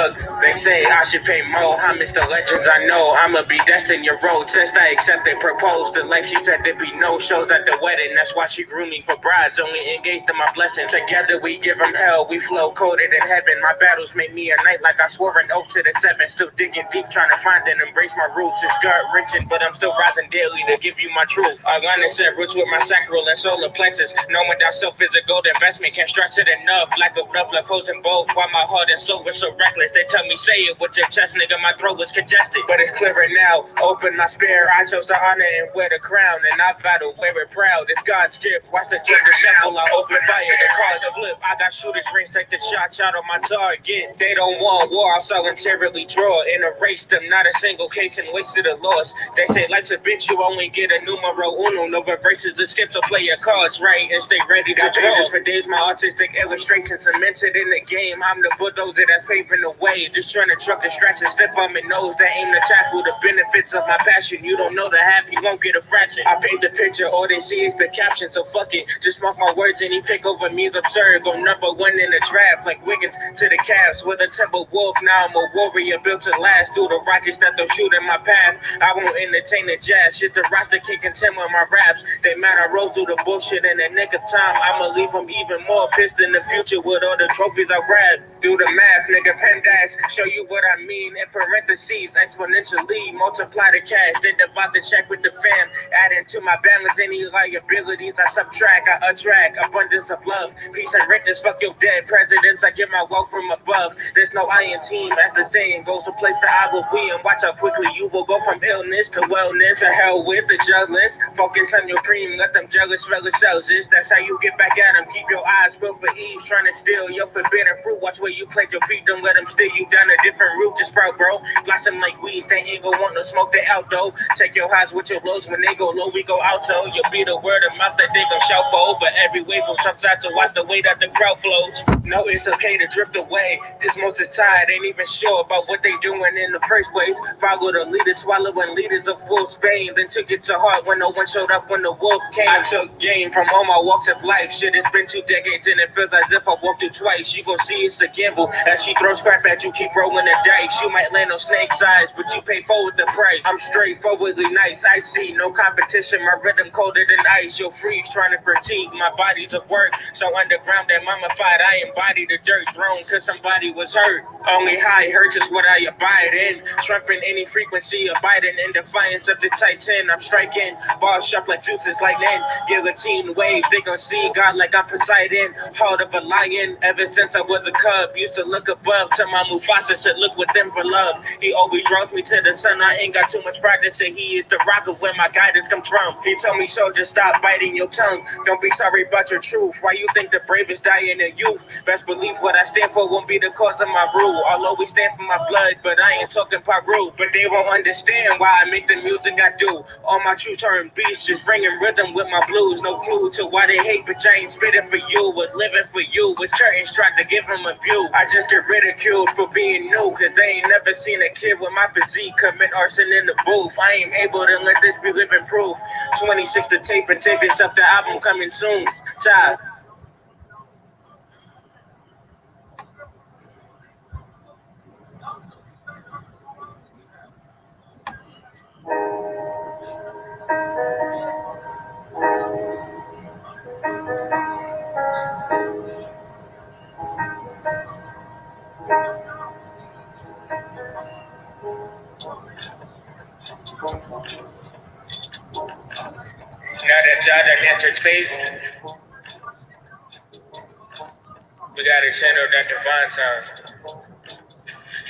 Look, they say I should pay more homage to legends I know. I'ma be destined your road. Since I accepted, proposed, the life she said there'd be no shows at the wedding. That's why she grew me for brides, only engaged in my blessings. Together we give them hell, we flow coded in heaven. My battles make me a knight like I swore an oath to the seven. Still digging deep, trying to find and embrace my roots. It's gut-wrenching, but I'm still rising daily to give you my truth. I learned to set roots with my sacral and solar plexus. Knowing that self is a gold investment, can't stress it enough. Lack of love, left holes in both. While my heart and soul was so reckless, they tell me say it with your chest, nigga. My throat was congested, but it's clearer now. Open my spirit, I chose to honor and wear the crown, and I battle, wear it proud. It's God's gift. Watch the judge assemble, I open fire, the cards flip. I got shooters range, take the shot out on my target. They don't want war, I'll voluntarily draw and erase them. Not a single case and wasted a loss. They say life's a bitch, you only get a numero uno. No reverses and skips, so play your cards right and stay ready to draw. For days, my artistic illustration cemented in the game. I'm the bulldozer that's paving the way. Just trying to truck distractions, step on my nose that aim to tackle the benefits of my passion. You don't know the half, you won't get a fraction. I paint the picture, all they see is the caption, so fuck it. Just mark my words, any pick over me is absurd. Go number one in the draft, like Wiggins to the Cavs. With a Timber Wolf, now I'm a warrior built to last. Through the rockets that they'll shoot in my path, I won't entertain the jazz. Shit, the roster can't contend with my raps. They mad I roll through the bullshit in the nick of time. I'ma leave them even more pissed in the future with all the trophies I grabbed. Do the math, nigga, pen dash, show you what I mean. In parentheses, exponentially, multiply the cash, then divide the check with the fam. Adding to my balance any liabilities, I subtract, I attract abundance of love, peace and riches. Fuck your dead presidents, I get my wealth from above. There's no I in team, as the saying goes, a place that I will be, and watch how quickly you will go from illness to wellness. To hell with the jealous, focus on your cream, let them jealous fellas selfish. That's how you get back at them. Keep your eyes peeled for ease, trying to steal your forbidden fruit. Watch where you plant your feet, don't let them steal you down a different route. Just sprout, bro, blossom like weeds, they ain't gon' want no smoke, they out though. Take your highs with your lows, when they go low, we go out, so you'll be the word of mouth that they gon' shout for. But every wave from some side to watch the way that the crowd flows. No, it's okay to drift away, cause most is tired, ain't even sure about what they doing in the first place. Follow the leaders, swallowing leaders of full Spain, then took it to heart when no one showed up when the wolf came. I took game from all my walks of life. Shit, it's been 2 decades and it feels as if I walked through twice. You gon' see it's a gamble as she throws crap at you, keep rolling the dice. You might land on snake's eyes, but you pay forward the price. I'm straightforwardly nice, I see no competition. My rhythm colder than ice. You'll freeze trying to critique my body's of work. So underground and mummified, I embody the dirt thrown cause somebody was hurt. Only high hurts is what I abide in. Shrimping any frequency, abiding in defiance of this titan. I'm striking balls sharp like fuses, lightning. Guillotine waves, they gon' see God like I'm Poseidon. Heart of a lion, ever since I was a cub. Used to look above to my Mufasa, said look within for love. He always draws me to the sun, I ain't got too much pride to say he is the rock of where my guidance comes from. He told me so, just stop biting your tongue. Don't be sorry about your truth. Why you think the bravest die in the youth? Best believe what I stand for won't be the cause of my rule. I'll always stand for my blood, but I ain't talking Peru. But they won't understand why I make the music I do. All my true turn beats, just bringing rhythm with my blues. No clue to why they hate, but I ain't spitting for you. Was living for you, was curtains tried to give them a view. I just get ridiculed for being new, cause they ain't never seen a kid with my physique commit arson in the booth. I ain't able to let this be living proof. 26 to tape and tape yourself, the album coming soon. Child. Now that y'all done entered space, we gotta handle that divine time.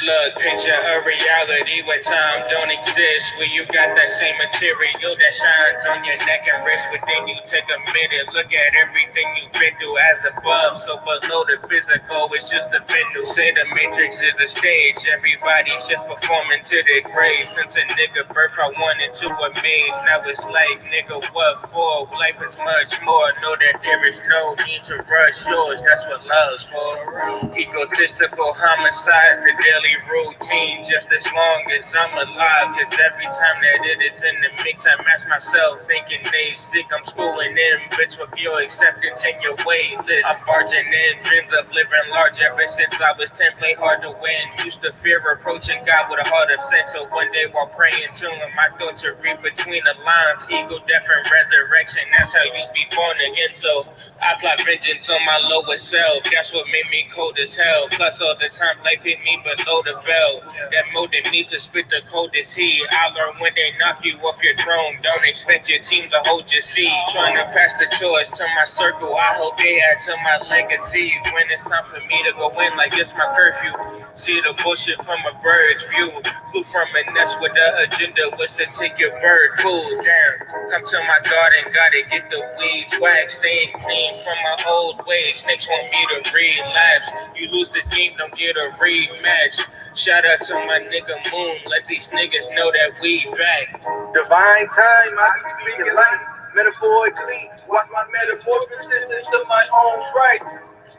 Look, picture a reality where time don't exist, where you got that same material that shines on your neck and wrist. Within you, take a minute, look at everything you've been through as above. So below the physical, it's just a venue. Say the matrix is a stage, everybody's just performing to their grave. Since a nigga birth, I wanted to amaze. Now it's like, nigga, what for? Life is much more. Know that there is no need to rush yours. That's what love's for. Egotistical homicides, the daily be routine just as long as I'm alive. Cause every time that it is in the mix, I match myself thinking they sick. I'm schooling in, bitch, with your acceptance and your wait list. I'm barging in, dreams of living large ever since I was 10. Play hard to win, used to fear approaching God with a heart of sex. So one day while praying to him, I thought to read between the lines. Ego, death, and resurrection, that's how you be born again. So I plot vengeance on my lowest self. That's what made me cold as hell. Plus all the time life hit me below the belt. That molded me to spit the coldest heat. I learned when they knock you off your throne, don't expect your team to hold your seat. Trying to pass the torch to my circle, I hope they add to my legacy. When it's time for me to go in like it's my curfew. See the bullshit from a bird's view. Flew from a nest with the agenda was to take your bird food. Damn, come to my garden, gotta get the weeds waxed. Staying clean from my old ways. Snakes want me to relapse. You lose this game, don't get a rematch. Shout out to my nigga Moon. Let these niggas know that we back. Divine time, I can speak it light. Metaphorically, watch my metamorphosis into my own Christ.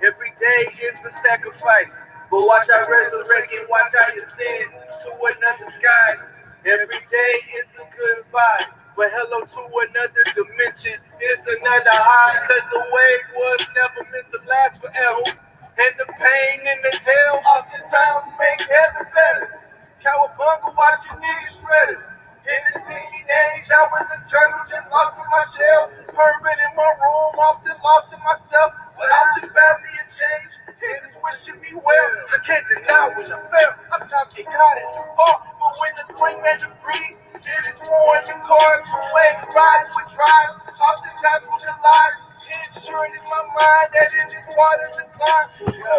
Every day is a sacrifice, but watch I resurrect and watch I ascend to another sky. Every day is a goodbye, but hello to another dimension. It's another high, cause the wave was never meant to last forever. And the pain and the hell oftentimes make heaven better. Cowabunga, watch your niggas shredded. In the teenage, I was a turtle, just lost in my shell. Hermit in my room, often lost in myself. But I did barrier change, and it's wishing me well. I can't deny when I fell. I'm talking God is too far, but when the swing made the breeze, it is more in the cars from way riding with drive. Oftentimes we collide. Ensuring in my mind that it is part of the climb. Yo,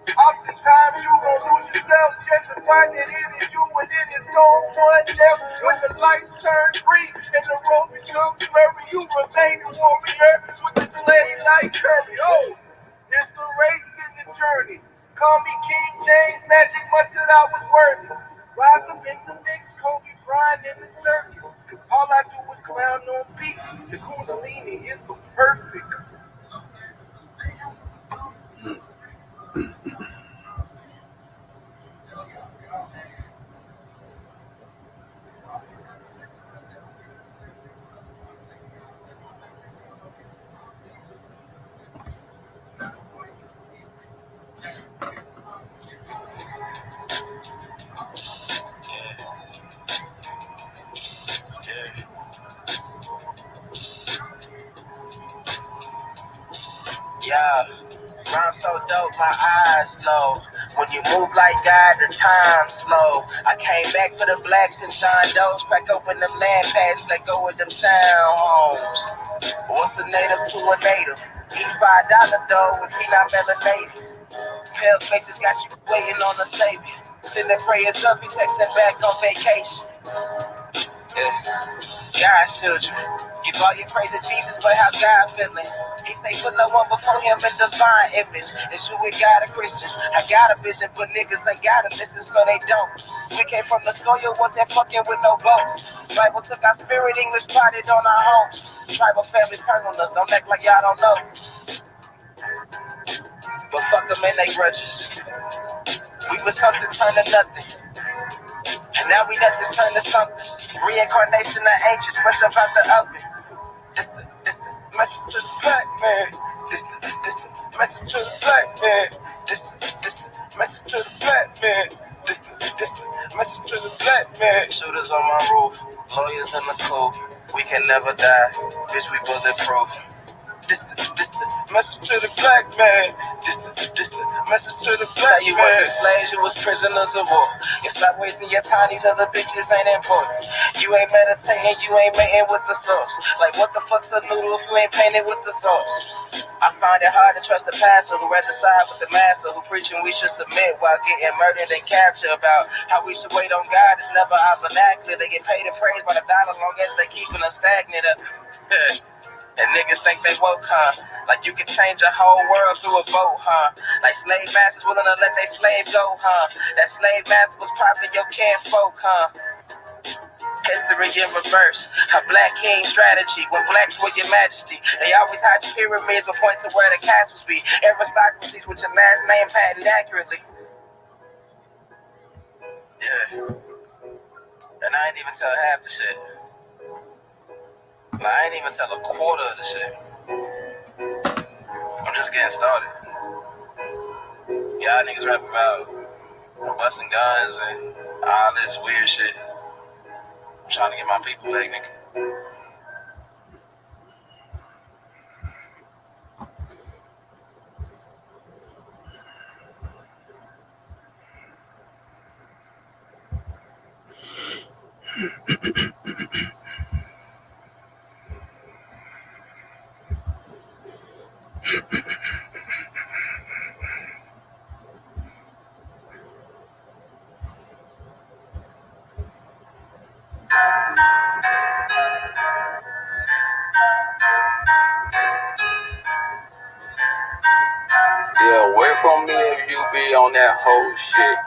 oftentimes you gon' lose yourself just to find that it is you and it is no one else. When the lights turn green and the road becomes blurry, you remain a warrior with the slave like Curry. Oh, it's a race in the journey. Call me King James, Magic mustard, I was worthy. Rise up in the mix, Kobe Bryant in the circus. Cause all I do is clown on beats. The Kundalini is so perfect. Yeah, rhyme so dope, my eyes low. When you move like God, the time slow. I came back for the blacks and John Doe's. Crack open them land pads, let go of them townhomes. What's a native to a native? Eat $5 dough if he not melanated. Pale faces got you waiting on the savior. Sending prayers up, he texting back on vacation. Yeah. God's children, give all your praise to Jesus, but how God feeling? He say put no one before him in divine image. It's you and God are Christians. I got a vision, but niggas ain't gotta listen, so they don't. We came from the soil, wasn't fucking with no boats. Bible took our spirit, English plotted on our homes. Tribal families turn on us, don't act like y'all don't know. But fuck them and they grudges. We was something, turn to nothing. And now we let this turn to something. Reincarnation of ancients, fresh up out the oven. This the message to the black man. This the message to the black man. This the message to the black man. This the message to the black man. Shooters on my roof, lawyers in the coop. We can never die, bitch, we bulletproof. This the message to the black man. This the message to the black man. You wasn't slaves, you was prisoners of war. You stop wasting your time, these other bitches ain't important. You ain't meditating, you ain't mating with the source. Like what the fuck's a noodle if you ain't painted with the sauce? I find it hard to trust the pastor who rather side with the master who preaching we should submit while getting murdered and captured. About how we should wait on God, it's never our vernacular. They get paid and praised by the dollar long as they keeping us stagnant. And niggas think they woke, huh? Like you can change a whole world through a vote, huh? Like slave masters willing to let their slave go, huh? That slave master was probably your kinfolk, huh? History in reverse, a black king strategy. When blacks were your majesty, they always hide your pyramids but point to where the castles be. Aristocracies with your last name patented accurately. Yeah. And I ain't even tell half the shit. Like, I ain't even tell a quarter of the shit. I'm just getting started. Y'all niggas rap about busting guns and all this weird shit. I'm trying to get my people back, nigga. Yeah, away from me if you be on that whole shit.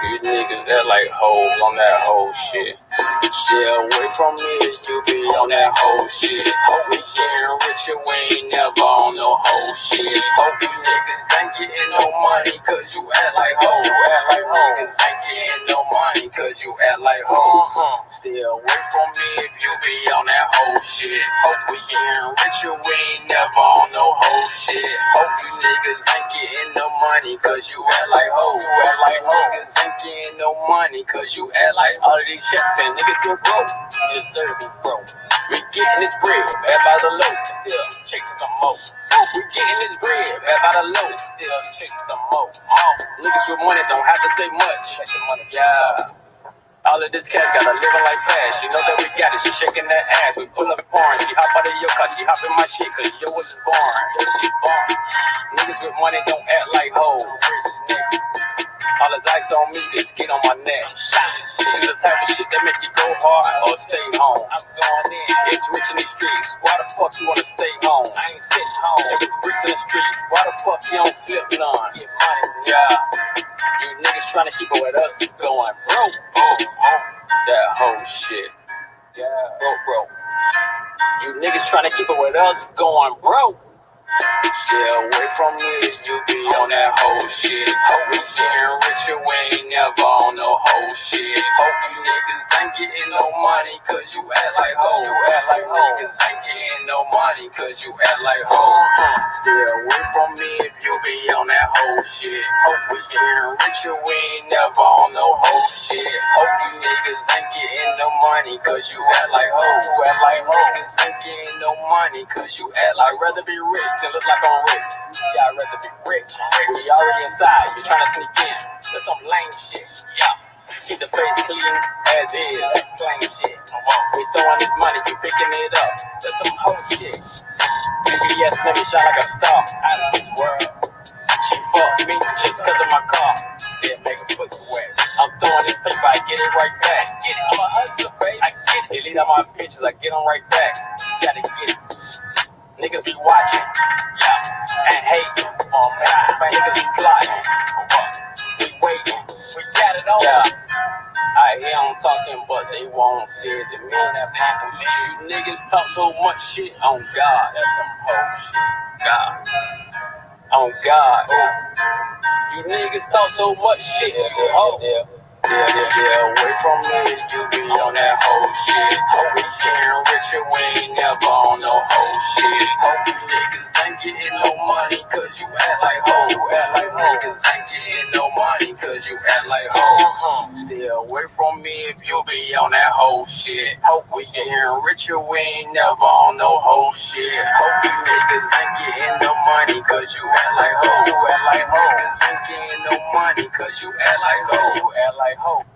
You niggas that like hoes on that whole shit. Yeah, away from me if you be on that whole shit. Hope we getting richer, we ain't never on no whole shit. Hope you niggas ain't getting no money cause you act like hoes. Niggas ain't getting no money cause you act like hoes. Stay away from me if you be on that whole shit. Hope we getting richer, we ain't never on no whole shit. Hope you niggas ain't getting no money cause you act like hoes. Niggas ain't getting no money cause you act like all of these checks and niggas still broke. You deserve to be broke. We getting this bread, bad by the low, still chasing some more. We getting this bread, bad by the low, still chasing some more. Niggas with money don't have to say much. Yeah. All of this cash got her living like fast. She know that we got it, she shaking that ass. We pull up in foreign, she hop out of your car, she hop in my shit, cause yo was born. She born. Niggas with money don't act like hoes. All his ice on me, just get on my neck. This the type of shit that make you go hard or stay home. I'm going in, it's rich in these streets. Why the fuck you wanna stay home? I ain't sitting home. If it's bricks in the streets, why the fuck you don't flip none? Get money, yeah. You niggas trying to keep it with us going broke. That whole shit. Yeah, broke. You niggas trying to keep it with us going broke. Stay away from me, you be on that whole shit. Hope we getting richer, we ain't never on no whole shit. Hope you niggas ain't getting no money cause you act like hoes. Niggas ain't getting no money cause you act like hoes. Stay away from me if you be on that whole shit. Hope we getting richer, we ain't never on no whole shit. Hope you niggas ain't getting no money cause you act like hoes. Niggas ain't getting no money cause you act like rather be rich than look like I'm rich. Yeah, I'd rather be rich. We already inside, you tryna sneak in. That's some lame shit. Yeah. Keep the face clean as is. Plain shit. We throwing this money, you picking it up. That's some hoe shit. BBS made me shine like a star out of this world. She fucked me just cause of my car. Said make a pussy wet. I'm throwing this paper, I get it right back. I'm a hustler, baby. I get it. Delete all my pictures, I get them right back. Gotta get it. Niggas be watching, yeah, and hating. Niggas be plotting, we waiting, we got it on. Yeah, I hear them talking, but they won't say it to me. You niggas talk so much shit on God, that's some whole shit. God, on God. You niggas talk so much shit, oh. Yeah, away from me, you be on that whole shit. Hope we getting richer, we ain't never on no whole shit. Hope you niggas ain't getting no money cause you act like hoes. Niggas ain't getting no money cause you act like hoes. Stay away from me if you be on that whole shit. Hope we getting richer, we ain't never on no whole shit. Hope you niggas ain't getting no money cause you act like hoes. Niggas ain't getting no money cause you act like hoes.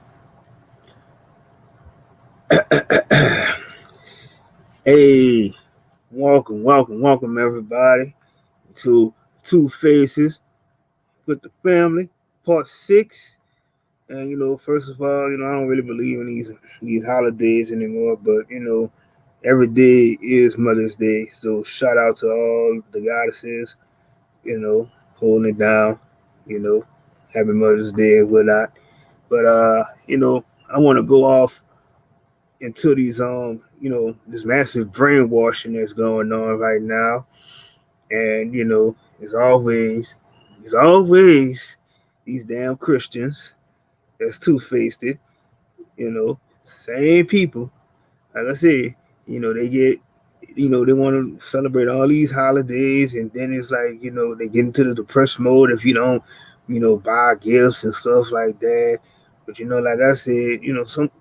Hey, welcome everybody to 2Faces with the family, part 6. And first of all, I don't really believe in these holidays anymore, but every day is Mother's Day. So shout out to all the goddesses, holding it down, happy Mother's Day and whatnot. But I want to go off into this massive brainwashing that's going on right now. And it's always these damn Christians that's two-faced it. Same people. Like I said, they get, they want to celebrate all these holidays, and then it's like, they get into the depressed mode if you don't, buy gifts and stuff like that. But like I said,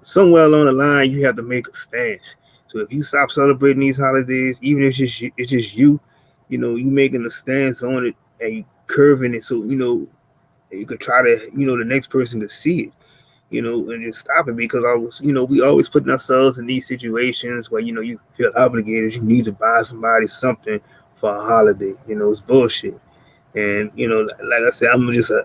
somewhere along the line, you have to make a stance. So if you stop celebrating these holidays, even if it's just you, you making a stance on it and you curving it, so you could try to, the next person could see it, and just stop it, because we always putting ourselves in these situations where, you feel obligated, you need to buy somebody something for a holiday. It's bullshit. And, like I said, I'm just an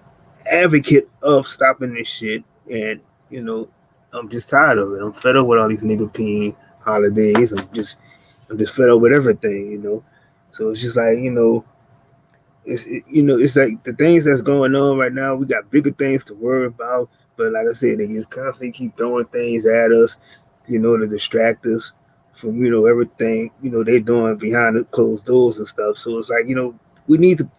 advocate of stopping this shit. And, you know, I'm just tired of it. I'm fed up with all these nigga peeing holidays. I'm just fed up with everything. So it's just like, it's like the things that's going on right now. We got bigger things to worry about, but like I said, they just constantly keep throwing things at us, to distract us from everything they're doing behind the closed doors and stuff. So it's like we need to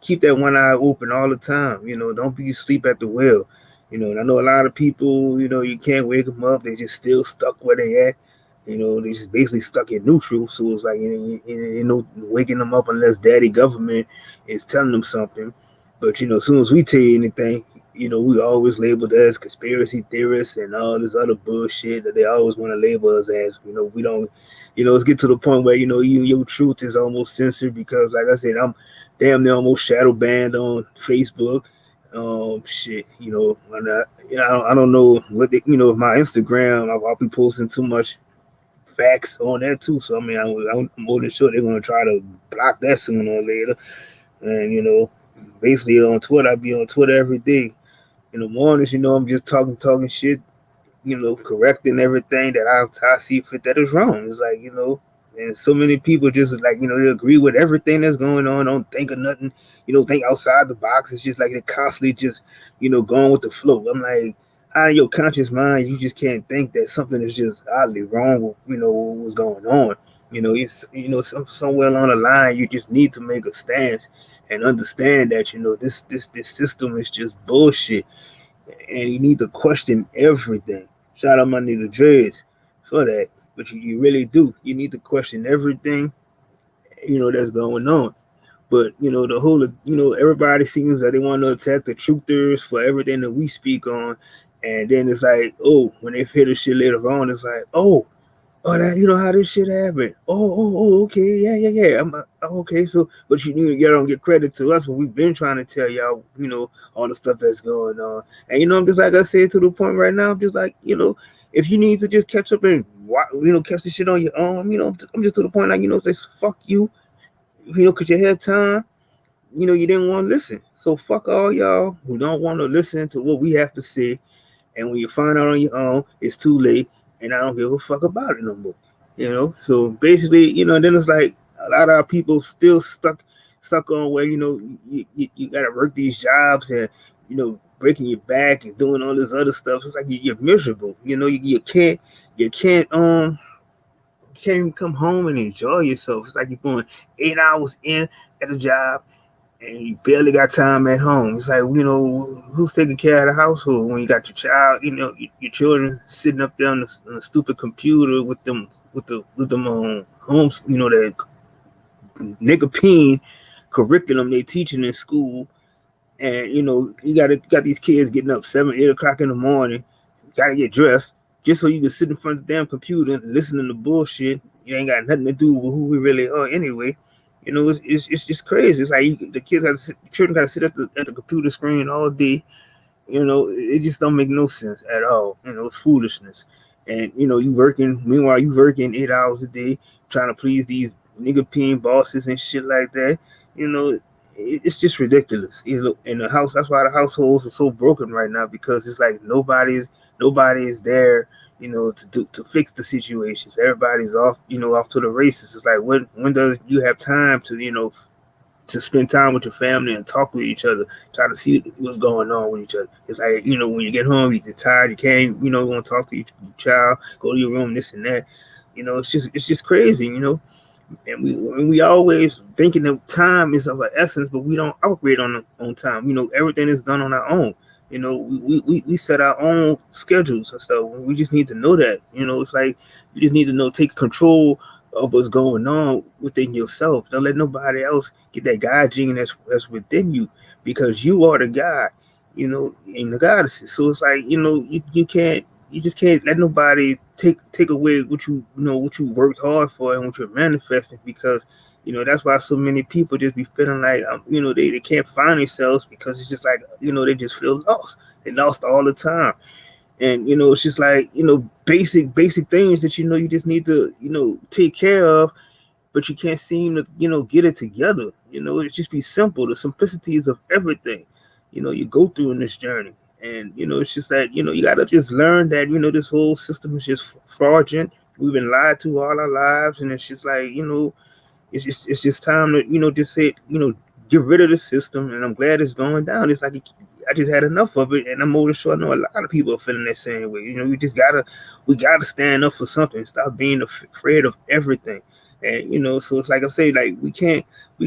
keep that one eye open all the time. Don't be asleep at the wheel. And I know a lot of people. You can't wake them up. They just still stuck where they at. They just basically stuck in neutral. So it's like waking them up unless daddy government is telling them something. But as soon as we tell you anything, we always labeled as conspiracy theorists and all this other bullshit that they always want to label us as. We don't. It's get to the point where even your truth is almost censored, because, like I said, I'm damn near almost shadow banned on Facebook. Shit. I don't know what if my Instagram, I'll be posting too much facts on that too. So I mean, I'm more than sure they're gonna try to block that sooner or later. And basically on Twitter, I be on Twitter every day. In the mornings, I'm just talking shit, correcting everything that I see fit that is wrong. It's like, and so many people just like, they agree with everything that's going on, don't think of nothing, think outside the box. It's just like they're constantly just, going with the flow. I'm like, out of your conscious mind, you just can't think that something is just oddly wrong with, what's going on. It's, somewhere along the line, you just need to make a stance and understand that, this system is just bullshit, and you need to question everything. Shout out my nigga Dreads for that. But you really do. You need to question everything, that's going on. But the whole, everybody seems that they want to attack the truthers for everything that we speak on, and then it's like, oh, when they hear the shit later on, it's like, oh, that how this shit happened. Okay, yeah. Okay. So, but you don't get credit to us, but we've been trying to tell y'all, all the stuff that's going on. And I'm just like I said, to the point right now. I'm just like, if you need to just catch up and catch the shit on your own. I'm just to the point like, say fuck you, because you had time. You didn't want to listen. So fuck all y'all who don't want to listen to what we have to say. And when you find out on your own, it's too late, and I don't give a fuck about it no more. So basically, then it's like a lot of our people still stuck on where you gotta work these jobs and breaking your back and doing all this other stuff. It's like you're miserable. You can't even come home and enjoy yourself. It's like you're going 8 hours in at a job and you barely got time at home. It's like, who's taking care of the household when you got your child, your children sitting up there on the stupid computer with them homes, that nigga peen curriculum they teaching in school. And you got these kids getting up 7, 8 o'clock in the morning, gotta get dressed just so you can sit in front of the damn computer and listening to bullshit. You ain't got nothing to do with who we really are anyway. It's just crazy. It's like the children got to sit at the computer screen all day. It just don't make no sense at all. It's foolishness. And you working. Meanwhile, you working 8 hours a day trying to please these nigga peeing bosses and shit like that. It's just ridiculous. In the house, that's why the households are so broken right now, because it's like nobody is there, to fix the situations. Everybody's off to the races. It's like when does you have time to spend time with your family and talk with each other, try to see what's going on with each other. It's like, when you get home, you get tired, you can't, want to talk to your child, go to your room, this and that. It's just crazy, and we always thinking that time is of an essence, but we don't operate on time. Everything is done on our own. We set our own schedules and stuff. We just need to know that. It's like you just need to know, take control of what's going on within yourself. Don't let nobody else get that God gene that's within you, because you are the God, and the goddesses. So it's like, you just can't let nobody take away what you worked hard for and what you're manifesting, because that's why so many people just be feeling like, they can't find themselves, because it's just like, they just feel lost. They lost all the time. And it's just like, basic things that you just need to take care of, but you can't seem to get it together. It just be simple. The simplicities of everything you go through in this journey. And it's just that you got to just learn that this whole system is just fraudulent. We've been lied to all our lives, and it's just like, it's just time to just say, get rid of the system. And I'm glad it's going down. It's like I just had enough of it, and I'm more than sure I know a lot of people are feeling that same way. We gotta stand up for something. Stop being afraid of everything. And so it's like I'm saying, like we can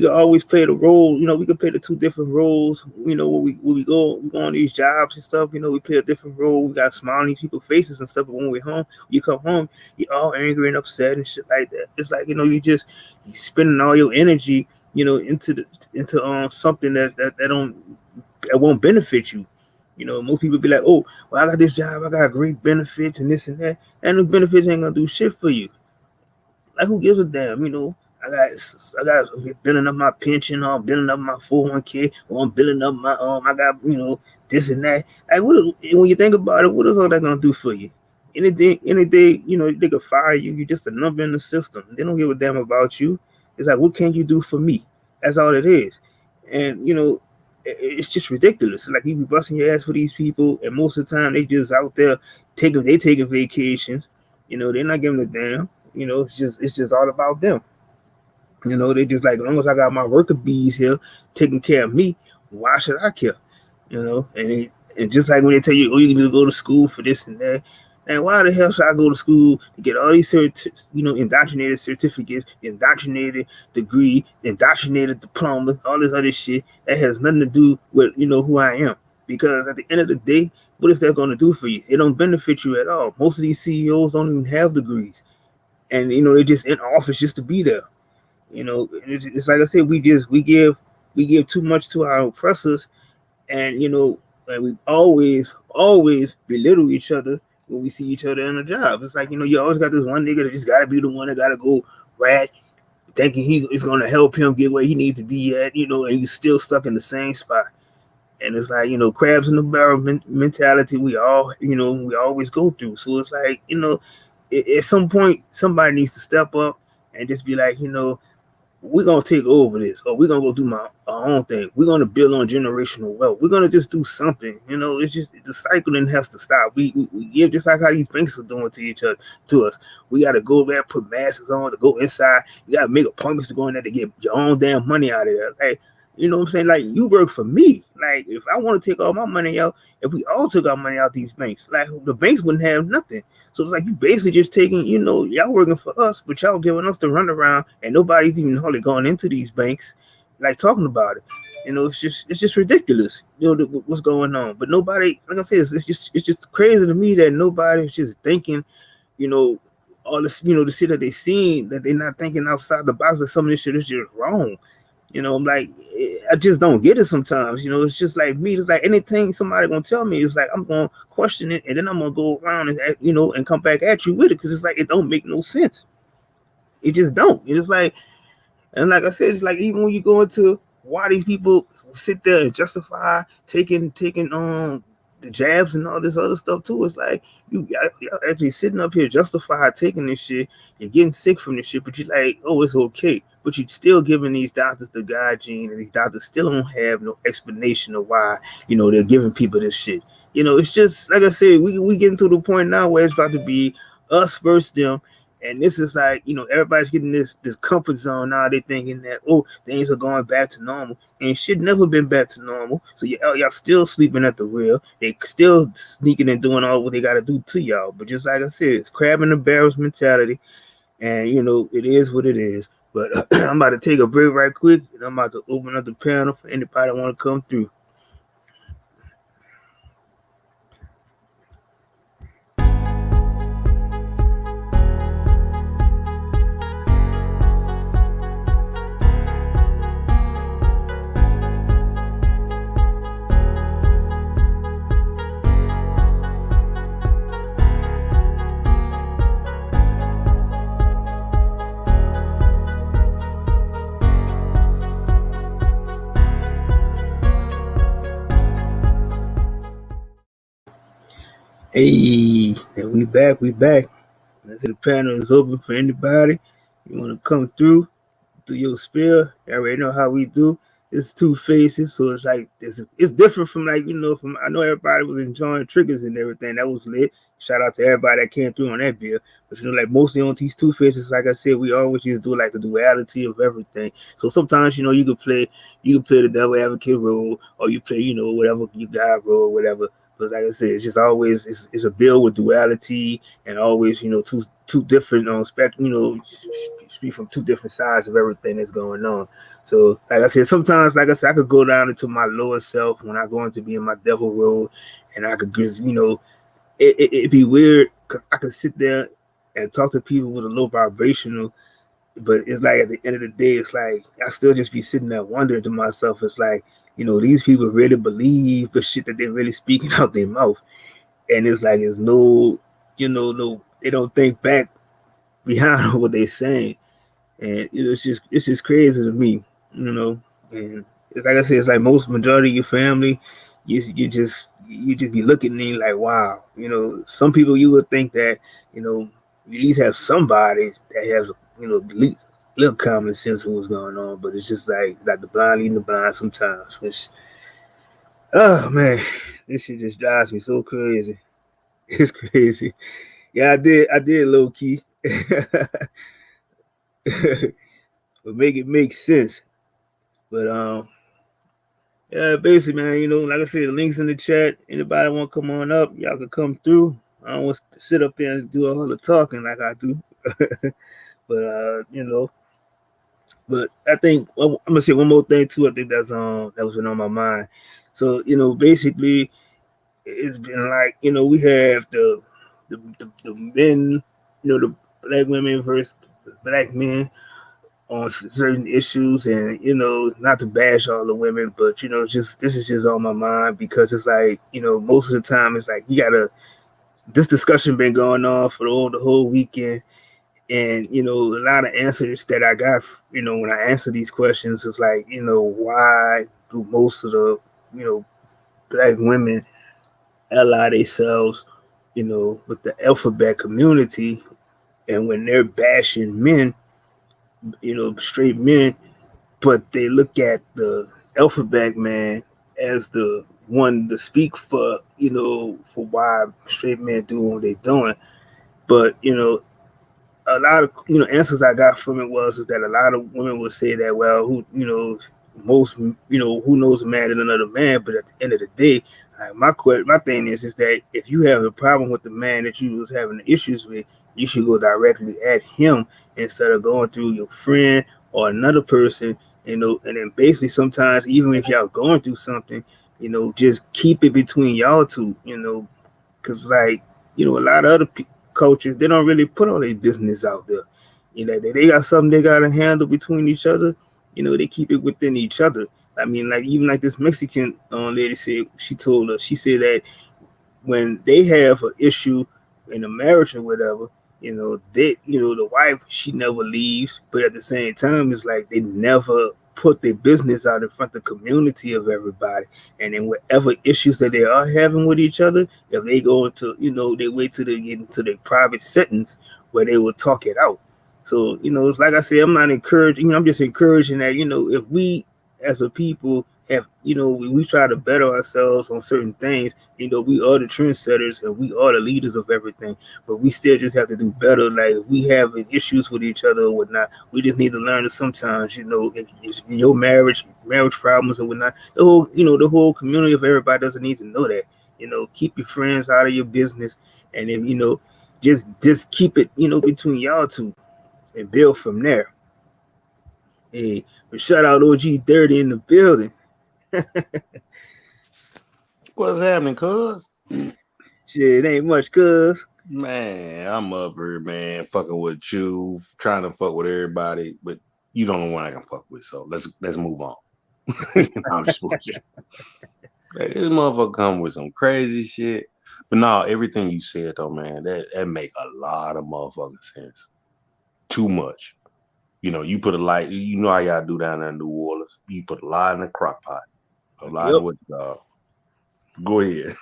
always play the role. We can play the two different roles. When we go on these jobs and stuff. We play a different role. We got to smile on these people's faces and stuff. But when we're home, you come home, you're all angry and upset and shit like that. It's like you spending all your energy, into something that won't benefit you. Most people be like, oh, well, I got this job, I got great benefits and this and that, and the benefits ain't gonna do shit for you. Like, who gives a damn? I got building up my pension, or I'm building up my 401k, or I'm building up my I got this and that. Like, when you think about it, what is all that gonna do for you? Anything, they could fire you. You're just a number in the system. They don't give a damn about you. It's like, what can you do for me? That's all it is. And it's just ridiculous. Like, you be busting your ass for these people, and most of the time they just out there taking vacations. They're not giving a damn. It's just all about them. They just like, as long as I got my worker bees here taking care of me, why should I care? And just like when they tell you, oh, you need to go to school for this and that. And why the hell should I go to school to get all these indoctrinated certificates, indoctrinated degree, indoctrinated diploma, all this other shit that has nothing to do with who I am? Because at the end of the day, what is that going to do for you? It don't benefit you at all. Most of these CEOs don't even have degrees, and they're just in office just to be there. It's like I said, we give too much to our oppressors, and and we always belittle each other when we see each other in a job. It's like, you always got this one nigga that just gotta be the one that gotta go rat, thinking he is gonna help him get where he needs to be at, and you still stuck in the same spot. And it's like, crabs in the barrel mentality. We always go through. So it's like, at some point somebody needs to step up and just be like, we're gonna take over this, or we're gonna go do our own thing. We're gonna build on generational wealth. We're gonna just do something. It's just the cycling has to stop. We give, just like how these banks are doing to each other, to us. We gotta go there, put masks on to go inside. You gotta make appointments to go in there to get your own damn money out of there. Like, what I'm saying? Like, you work for me. Like, if I want to take all my money out, if we all took our money out these banks, like, the banks wouldn't have nothing. So it's like, you basically just taking, y'all working for us, but y'all giving us the runaround, and nobody's even hardly going into these banks, like, talking about it. It's just ridiculous. What's going on. But nobody, like I said, it's just crazy to me that nobody's just thinking, all this, the shit that they seen, that they're not thinking outside the box. That some of this shit is just wrong. I'm like, I just don't get it sometimes. It's just like me. It's like anything somebody gonna tell me, it's like I'm gonna question it, and then I'm gonna go around and come back at you with it, because it's like, it don't make no sense. It just don't. It's like, and like I said, it's like, even when you go into why these people sit there and justify taking the jabs and all this other stuff too. It's like, y'all actually sitting up here justify taking this shit. You're getting sick from this shit, but you're like, oh, it's okay. But you're still giving these doctors the God gene, and these doctors still don't have no explanation of why they're giving people this shit. It's just like I said, we getting to the point now where it's about to be us versus them. And this is like, everybody's getting this comfort zone now. They're thinking that, oh, things are going back to normal. And shit never been back to normal. So y'all still sleeping at the wheel. They still sneaking and doing all what they got to do to y'all. But just like I said, it's crab in the barrels mentality. And, it is what it is. But I'm about to take a break right quick. And I'm about to open up the panel for anybody that want to come through. Hey, and we back. I said the panel is open for anybody. You want to come through your spill. You already know how we do. It's 2Faces, so it's like it's different from like from I know everybody was enjoying triggers and everything. That was lit. Shout out to everybody that came through on that bill. But like mostly on these 2Faces, like I said, we always just do like the duality of everything. So sometimes you can play the devil advocate role, or you play whatever you got role, or whatever. But like I said, it's just always it's a bill with duality and always two different spectrum. Speak from two different sides of everything that's going on. So, like I said, sometimes, like I said, I could go down into my lower self when I go into being my devil role, and I could just, it'd be weird. Cause I could sit there and talk to people with a low vibrational, but it's like at the end of the day, it's like I still just be sitting there wondering to myself. It's like, these people really believe the shit that they're really speaking out their mouth, and it's like it's no, no, they don't think back behind what they're saying. And it's just crazy to me, And like I said, it's like most majority of your family, you just be looking at them like, wow, Some people you would think that you at least have somebody that has at least little common sense of what's going on, but it's just like the blind leading the blind sometimes. Which, oh man, this shit just drives me so crazy. It's crazy. Yeah, I did low key. But make it make sense. But yeah, basically, man, like I said, the links in the chat. Anybody want to come on up, y'all can come through. I don't want to sit up there and do all the talking like I do. But but I think I'm gonna say one more thing too. I think that was on my mind. So basically, it's been like we have the men, the black women versus black men on certain issues, and not to bash all the women, but just this is just on my mind because it's like most of the time it's like you gotta this discussion been going on for the whole weekend, and a lot of answers that I got when I answer these questions is like why do most of the black women ally themselves with the alphabet community, and when they're bashing men, straight men, but they look at the alphabet man as the one to speak for, for why straight men do what they're doing. But, a lot of, answers I got from it is that a lot of women will say that, well, most, who knows a man than another man, but at the end of the day, my thing is that if you have a problem with the man that you was having issues with, you should go directly at him instead of going through your friend or another person, and then basically sometimes even if y'all going through something, just keep it between y'all two, because like, a lot of other cultures, they don't really put all their business out there. They got something they got to handle between each other, they keep it within each other. I mean, like even like this Mexican lady said, she said that when they have an issue in a marriage or whatever, the wife, she never leaves, but at the same time, it's like they never put their business out in front of the community of everybody. And then whatever issues that they are having with each other, if they go into, they wait till they get into their private sentence where they will talk it out. So, it's like I said, I'm not encouraging, I'm just encouraging that, if we as a people have, we try to better ourselves on certain things, we are the trendsetters and we are the leaders of everything, but we still just have to do better. Like if we have issues with each other or whatnot, we just need to learn that sometimes, if your marriage problems or whatnot, the whole community of everybody doesn't need to know that. Keep your friends out of your business, and then just keep it between y'all two and build from there. Hey, but shout out OG 30 in the building. What's happening, cuz? Shit, it ain't much, cuz. Man, I'm up here, man, fucking with you, trying to fuck with everybody, but you don't know what I can fuck with, so let's move on. I'm just bullshit. Like, this motherfucker come with some crazy shit. But no, everything you said though, man, that make a lot of motherfucking sense. Too much. You put a light, how y'all do down there in New Orleans. You put a lot in the crock pot. A lot Yep. in what go ahead.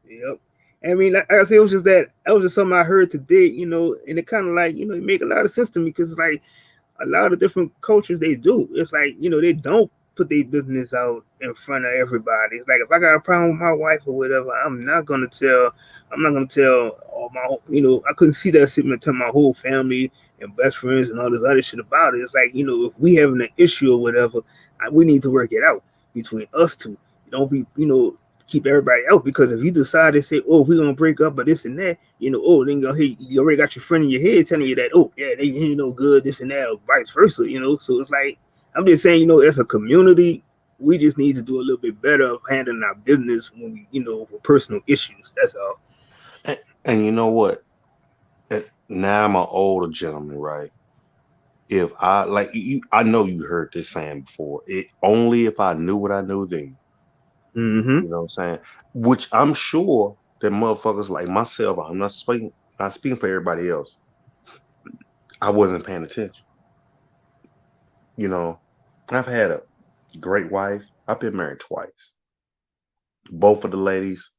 Yep. I mean, like I said, it was just that was just something I heard today, and it kind of like, it make a lot of sense to me because like a lot of different cultures they do. It's like, they don't put their business out in front of everybody. It's like if I got a problem with my wife or whatever, I'm not gonna tell all my I couldn't see that sitting and tell my whole family and best friends and all this other shit about it. It's like, if we having an issue or whatever, we need to work it out between us two. Don't be, keep everybody out because if you decide to say, oh, we're gonna break up or this and that, then you already got your friend in your head telling you that, oh yeah, they ain't no good, this and that, or vice versa. So it's like I'm just saying, as a community, we just need to do a little bit better of handling our business when we, with personal issues. That's all. And you know what? Now I'm an older gentleman, right? If I like you, I know you heard this saying before. It only if I knew what I knew then. Mm-hmm. You know what I'm saying? Which I'm sure that motherfuckers like myself, I'm not speaking for everybody else. I wasn't paying attention. You know, I've had a great wife. I've been married twice. Both of the ladies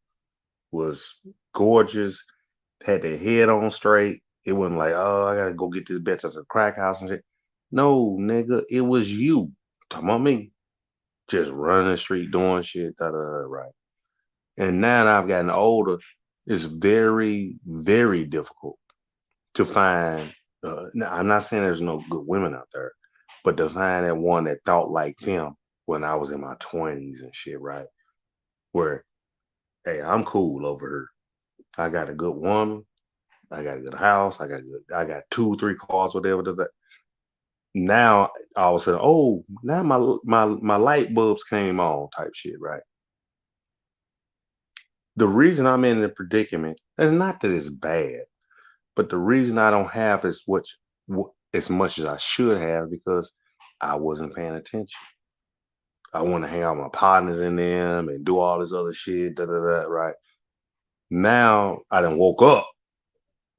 was gorgeous, had their head on straight. It wasn't like, oh, I gotta go get this bitch at the crack house and shit. No, nigga, it was you. Talking about me. Just running the street doing shit, da da da, right? And now that I've gotten older, it's very, very difficult to find. Now, I'm not saying there's no good women out there, but to find that one that thought like them when I was in my 20s and shit, right? Where, hey, I'm cool over here. I got a good woman. I got a good house. I got 2, 3 cars, whatever. Now all of a sudden, oh, now my light bulbs came on, type shit, right? The reason I'm in the predicament is not that it's bad, but the reason I don't have as much as I should have because I wasn't paying attention. I want to hang out with my partners in them and do all this other shit, da da da, right? Now I done woke up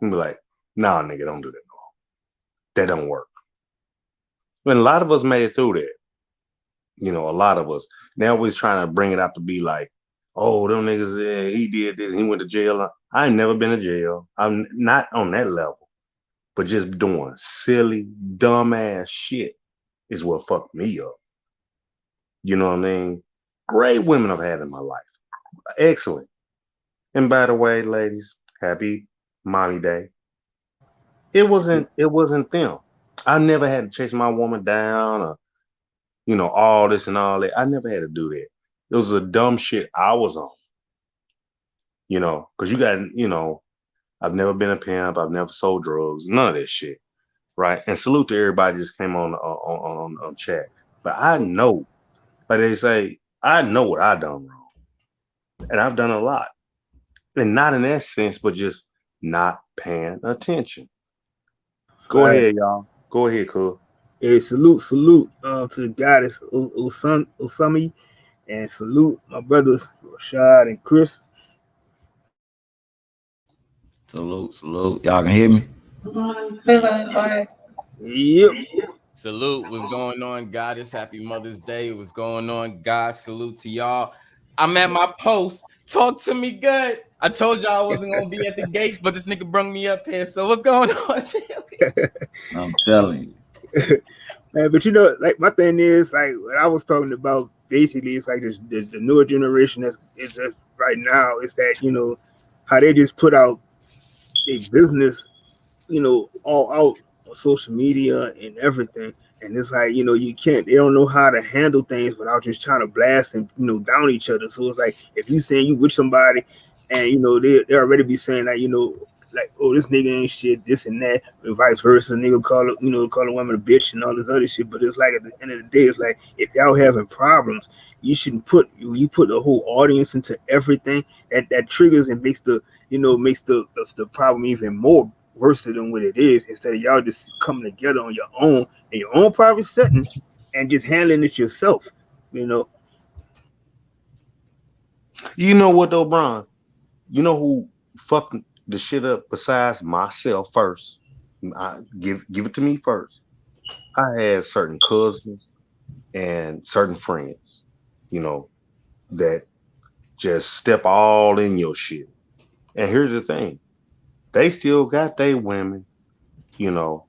and be like, nah, nigga, don't do that. That don't work. And a lot of us made it through that. A lot of us. They always trying to bring it out to be like, oh, them niggas, he did this, he went to jail. I ain't never been to jail. I'm not on that level, but just doing silly, dumbass shit is what fucked me up. You know what I mean? Great women I've had in my life. Excellent. And by the way, ladies, happy mommy day. It wasn't them. I never had to chase my woman down or all this and all that. I never had to do that. It was a dumb shit I was on, because I've never been a pimp. I've never sold drugs, none of that shit. Right. And salute to everybody just came on chat. But I know, like they say, I know what I done wrong. And I've done a lot. And not in that sense, but just not paying attention. Go Right. ahead, y'all. Go ahead, cool. Hey, salute to the goddess Osami, and salute my brothers Rashad and Chris. Salute, salute. Y'all can hear me? Yep. Salute. What's going on, Goddess? Happy Mother's Day. What's going on, God? Salute to y'all. I'm at my post. Talk to me good. I told y'all I wasn't gonna be at the gates, but this nigga brung me up here. So what's going on? I'm telling you. Man, but like my thing is like what I was talking about. Basically, it's like this, the newer generation that's right now is that how they just put out a business all out on social media and everything. And it's like, you can't, they don't know how to handle things without just trying to blast and, down each other. So it's like, if you saying you with somebody and, they already be saying that, like, oh, this nigga ain't shit, this and that, and vice versa. Nigga call a woman a bitch and all this other shit. But it's like, at the end of the day, it's like, if y'all having problems, you shouldn't you put the whole audience into everything that triggers and makes the problem even more worse than what it is, instead of y'all just coming together on your own in your own private setting and just handling it yourself. You know. You know what though, Bron? You know who fucked the shit up besides myself first? Give it to me first. I had certain cousins and certain friends, that just step all in your shit. And here's the thing: they still got their women. You know,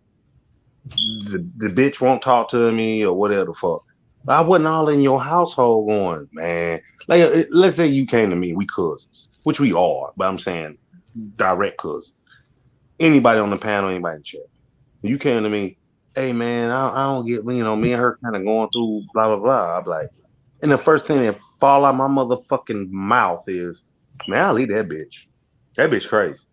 the bitch won't talk to me or whatever the fuck. I wasn't all in your household going, man. Like, let's say you came to me, we cousins, which we are, but I'm saying direct cousins. Anybody on the panel, anybody in the chat. You came to me, hey man, I don't get, me and her kind of going through blah blah blah. I'm like, and the first thing that fall out my motherfucking mouth is, man, I'll leave that bitch. That bitch crazy.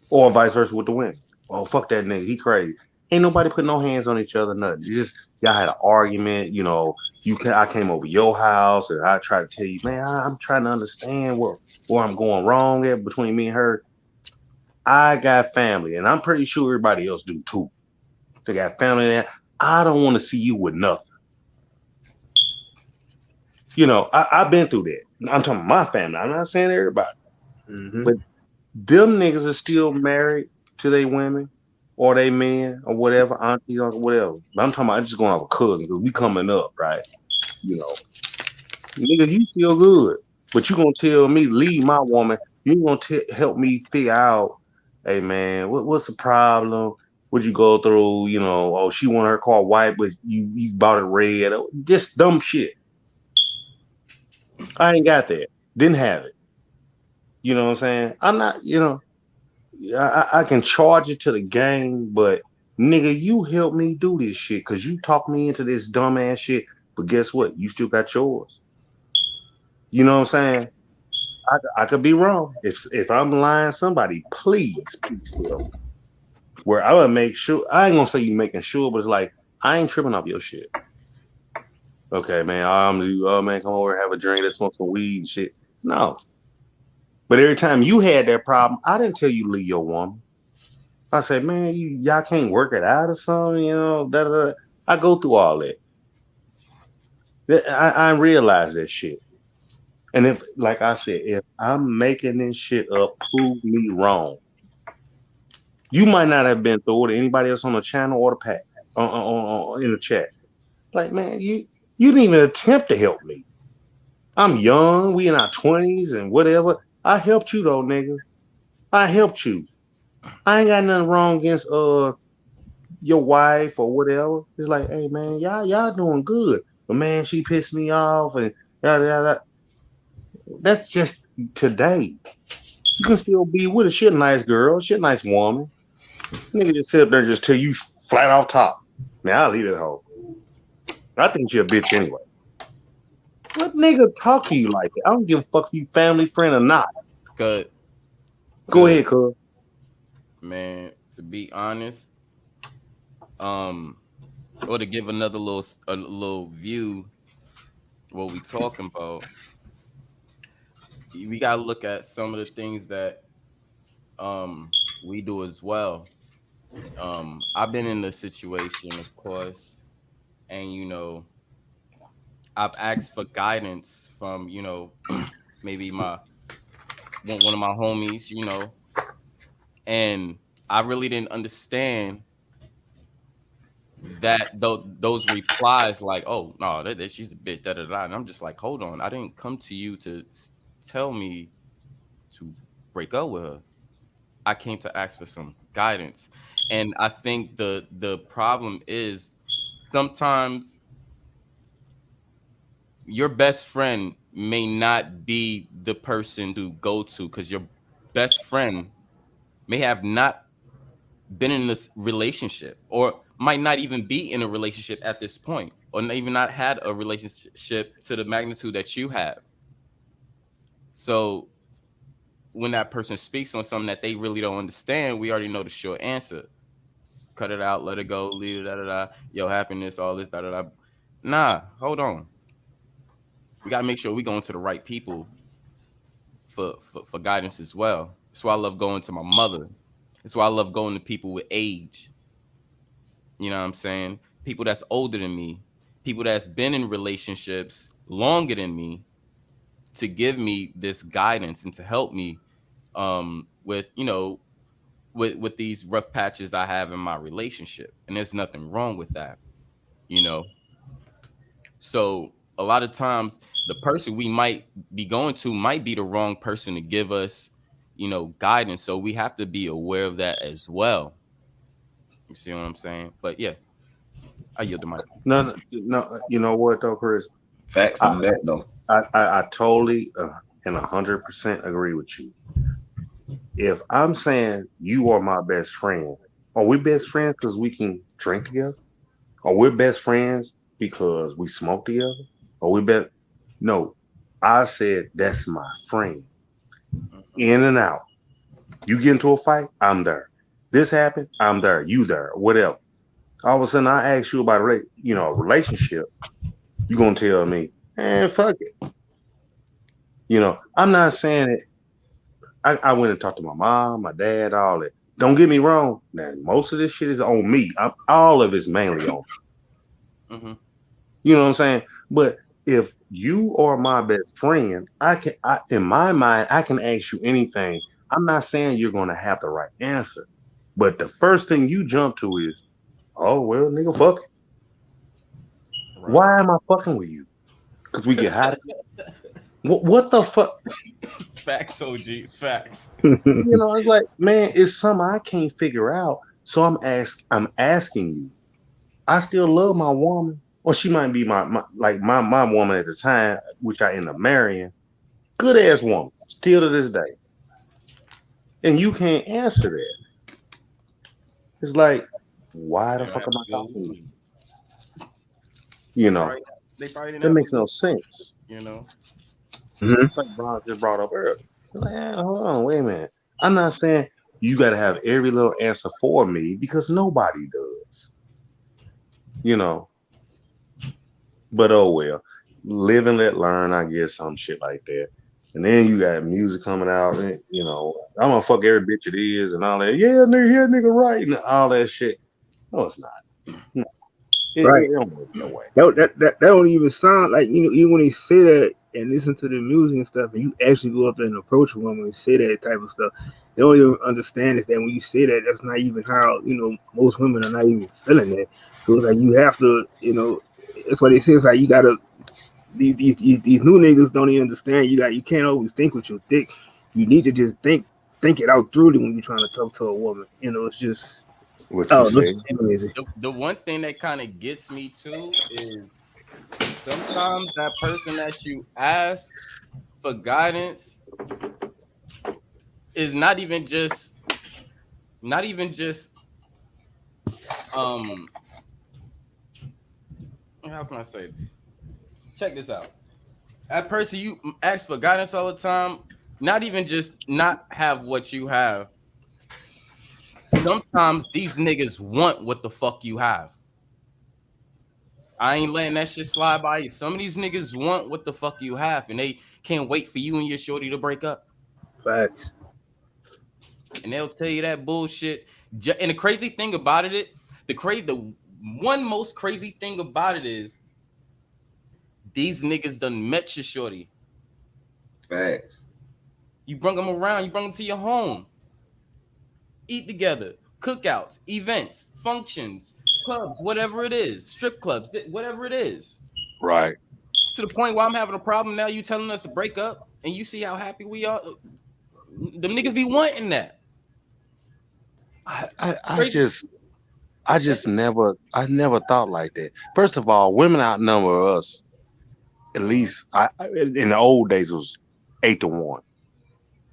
Or vice versa with the women. Oh, fuck that nigga. He crazy. Ain't nobody put no hands on each other, nothing. You just y'all had an argument, I came over your house and I tried to tell you, man, I'm trying to understand where I'm going wrong at between me and her. I got family, and I'm pretty sure everybody else do too. They got family there. I don't want to see you with nothing. I've been through that. I'm talking about my family. I'm not saying everybody. Mm-hmm. But them niggas are still married to their women or they men or whatever, auntie or whatever. But I'm talking about, I'm just going off a cousin because we coming up, right? You know, nigga, you still good. But you gonna tell me, leave my woman, you gonna help me figure out, hey man, what's the problem? What you go through? Oh, she wanted her car white, but you bought it red. Just dumb shit. I ain't got that. Didn't have it. You know what I'm saying? I'm not, I can charge it to the game, but nigga, you helped me do this shit because you talked me into this dumbass shit. But guess what? You still got yours. You know what I'm saying? I could be wrong. If I'm lying, somebody please tell me. Where I would make sure, I ain't gonna say you making sure, but it's like I ain't tripping off your shit. Okay, man. Oh man, come over, have a drink, let's smoke some weed and shit. No. But every time you had that problem, I didn't tell you to leave your woman. I said, man, y'all can't work it out or something, da, da, da. I go through all that. I realize that shit. And if, like I said, if I'm making this shit up, prove me wrong. You might not have been through it. Anybody else on the channel or the pack in the chat. Like, man, you didn't even attempt to help me. I'm young. We in our 20s and whatever. I helped you though, nigga. I helped you. I ain't got nothing wrong against your wife or whatever. It's like, hey man, y'all doing good. But man, she pissed me off and yada yada. That's just today. You can still be with her. She a nice girl. She a nice woman. Nigga just sit up there and just tell you flat off top. Man, I'll leave it home. I think she a bitch anyway. What nigga talk to you like that? I don't give a fuck if you family friend or not. Good. Go Good. ahead, cuz. Man, to be honest, or to give a little view what we talking about, we gotta look at some of the things that we do as well. I've been in the situation, of course, and I've asked for guidance from maybe my one of my homies, and I really didn't understand that those replies like, oh no, she's a bitch, da da da. And I'm just like, hold on, I didn't come to you to tell me to break up with her. I came to ask for some guidance. And I think the problem is sometimes your best friend may not be the person to go to, because your best friend may have not been in this relationship, or might not even be in a relationship at this point, or even not had a relationship to the magnitude that you have. So when that person speaks on something that they really don't understand, we already know the short answer: cut it out, let it go, leave it, da da da. Yo, happiness, all this, da da da. Nah, hold on. We gotta make sure we going to the right people for guidance as well. That's why I love going to my mother. That's why I love going to people with age. You know what I'm saying? People that's older than me, people that's been in relationships longer than me, to give me this guidance and to help me with with these rough patches I have in my relationship. And there's nothing wrong with that, you know. So a lot of times the person we might be going to might be the wrong person to give us guidance. So we have to be aware of that as well. You see what I'm saying? But yeah, I yield the mic. No, no. You know what though, Chris? Facts I on that though. I totally and 100% agree with you. If I'm saying you are my best friend, are we best friends because we can drink together? Are we best friends because we smoke together? Are we bet? No, I said that's my friend. In and out. You get into a fight, I'm there. This happened, I'm there. You there, whatever. All of a sudden, I ask you about a relationship. You gonna tell me, fuck it. I'm not saying it. I went and talked to my mom, my dad, all that. Don't get me wrong. Now, most of this shit is on me. All of it's mainly on me. Mm-hmm. You know what I'm saying? But if you are my best friend, in my mind, I can ask you anything. I'm not saying you're going to have the right answer, but the first thing you jump to is, oh, well, nigga, fuck it. Right. Why am I fucking with you? Because we get hot. What the fuck? Facts, OG. Facts. It's like, man, it's something I can't figure out. So I'm asking you. I still love my woman. Or she might be my woman at the time, which I end up marrying. Good ass woman, still to this day. And you can't answer that. It's like, why the fuck am I talking to you? They probably didn't that have makes a no good, sense. Mhm. Like Bron just brought up earlier. Like, hold on, wait a minute. I'm not saying you got to have every little answer for me because nobody does. But oh well. Live and let learn, I guess, some shit like that. And then you got music coming out, and I'm gonna fuck every bitch it is and all that. Yeah, nigga, right, and all that shit. No, it's not. No, Right. it don't work that way. That don't even sound like, even when they say that and listen to the music and stuff, and you actually go up there and approach a woman and say that type of stuff, they don't even understand is that when you say that, that's not even how most women are not even feeling that. So it's like you have to, that's why they say it's like you gotta these new niggas don't even understand. You can't always think with your dick. You need to just think it out through when you're trying to talk to a woman. It's just What you say? it's amazing. The one thing that kind of gets me too is sometimes that person that you ask for guidance is not even just um how can I say it? Check this out. That person you ask for guidance all the time, not even just not have what you have. Sometimes these niggas want what the fuck you have. I ain't letting that shit slide by you. Some of these niggas want what the fuck you have, and they can't wait for you and your shorty to break up. Facts. And they'll tell you that bullshit. And the crazy thing about it, the one most crazy thing about it is these niggas done met your shorty. Facts. You bring them around, you bring them to your home. Eat together, cookouts, events, functions, clubs, whatever it is, strip clubs, whatever it is. Right. To the point where I'm having a problem now, you telling us to break up, and you see how happy we are. Them niggas be wanting that. I just never thought like that. First of all, women outnumber us. At least in the old days it was 8-1,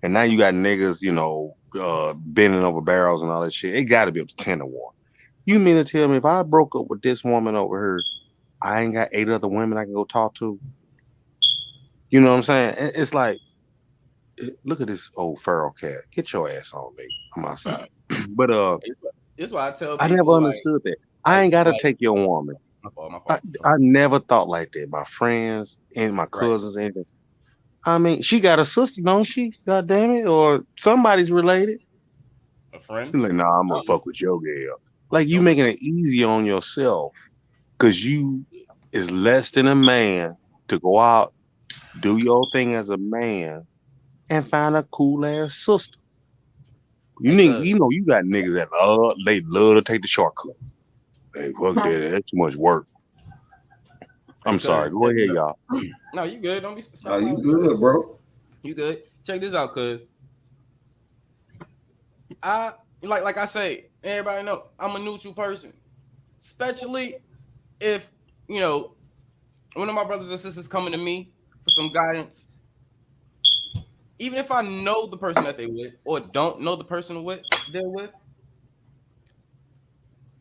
and now you got niggas, bending over barrels and all that shit. It got to be up to 10-1. You mean to tell me if I broke up with this woman over here, I ain't got 8 other women I can go talk to? You know what I'm saying? It's like, look at this old feral cat. Get your ass on me. I'm outside. But It's why I tell people, I never understood that. I ain't got to take your woman. My fault. I never thought like that. My friends and my cousins, anything. I mean, she got a sister, don't she? God damn it, or somebody's related. A friend? You're like, nah, I'm gonna fuck with your girl. Like you making it easy on yourself because you is less than a man to go out, do your thing as a man, and find a cool ass sister. You got niggas that love to take the shortcut. Hey, fuck that. That's too much work. I'm sorry. Go ahead, y'all. No, you good. Don't be. Oh, you good, bro? You good. Check this out, cuz. like I say, everybody know I'm a neutral person, especially if you know one of my brothers and sisters coming to me for some guidance. Even if I know the person that they with or don't know the person they're with,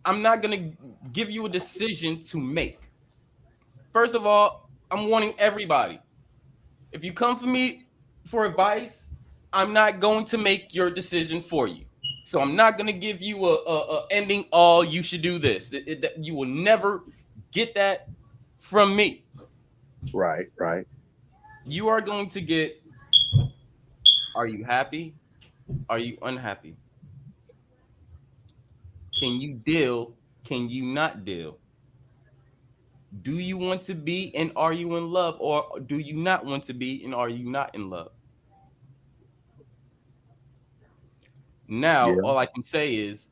I'm not gonna give you a decision to make. First of all, I'm warning everybody. If you come for me for advice, I'm not going to make your decision for you. So I'm not going to give you a ending all you should do this. You will never get that from me. Right. You are going to get, are you happy? Are you unhappy? Can you deal? Can you not deal? Do you want to be and are you in love, or do you not want to be and are you not in love? Now, Yeah. all I can say is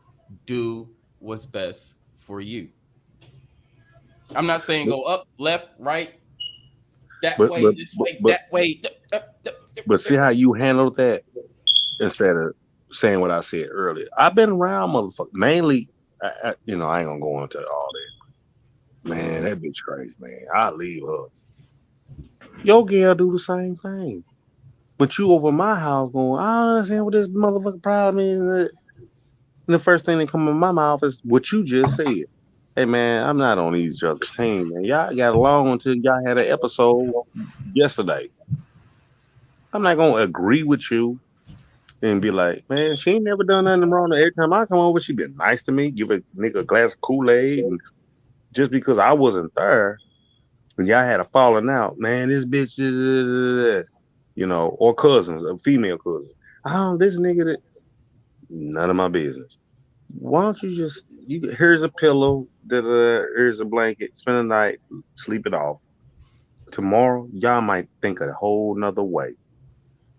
do what's best for you. I'm not saying But go up, left, right, that but way, but this but way, but, that way. but see how you handled that instead of saying what I said earlier. I've been around motherfuckers mainly. I ain't gonna go into all that. Man, that bitch crazy, man. I leave her. Your girl do the same thing. But you over my house going, I don't understand what this motherfucking problem is. And the first thing that come in my mouth is what you just said. Hey man, I'm not on each other team, man. Y'all got along until y'all had an episode yesterday. I'm not gonna agree with you and be like, man, she ain't never done nothing wrong. Every time I come over, she been nice to me, give a nigga a glass of Kool-Aid, and just because I wasn't there, when y'all had a falling out, man, this bitch, or cousins, a female cousin. Oh, this nigga that none of my business. Why don't you just here's a pillow, here's a blanket, spend the night, sleep it off. Tomorrow, y'all might think a whole nother way.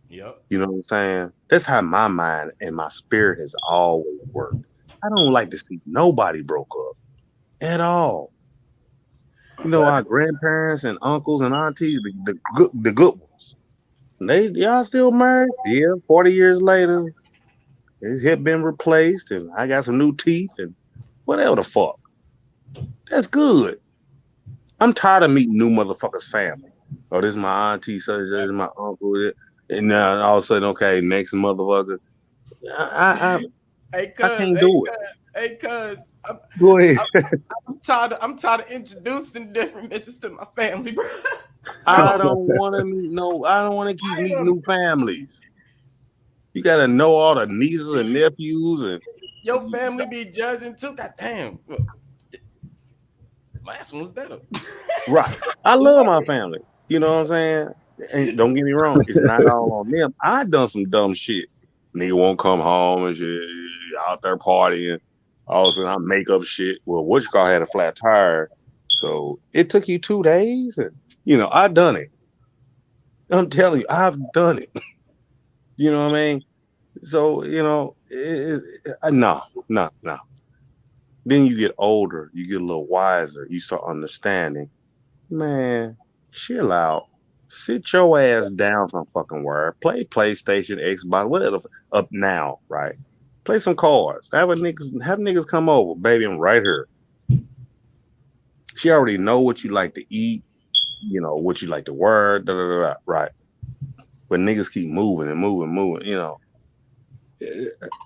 Yep. You know what I'm saying? That's how my mind and my spirit has always worked. I don't like to see nobody broke up at all. Our grandparents and uncles and aunties, the good ones. Y'all still married? Yeah, 40 years later, his hip been replaced and I got some new teeth and whatever the fuck. That's good. I'm tired of meeting new motherfuckers' family. Oh, this is my auntie, so this is my uncle. And now all of a sudden, okay, next motherfucker. I, I, Hey, I cuz, can't do it. hey, cuz. Go ahead. I'm tired of introducing different bitches to my family, bro. I No, don't want to meet I don't want to keep I meeting am. new families. You got to know all the nieces and nephews and Your family be judging too. God damn. Look, last one was better. right. I love my family. You know what I'm saying? And don't get me wrong, it's not all on them. I done some dumb shit. Nigga won't come home and shit, out there partying. All of a sudden I make up shit. Well, what you call had a flat tire. So it took you 2 days. And, I done it. I'm telling you, I've done it. You know what I mean? So, no, no, no. Then you get older, you get a little wiser, you start understanding. Man, chill out. Sit your ass down some fucking word. Play PlayStation, Xbox, whatever up now, right? Play some cards. Have niggas come over. Baby, I'm right here. She already know what you like to eat, what you like to wear, right? But niggas keep moving and moving.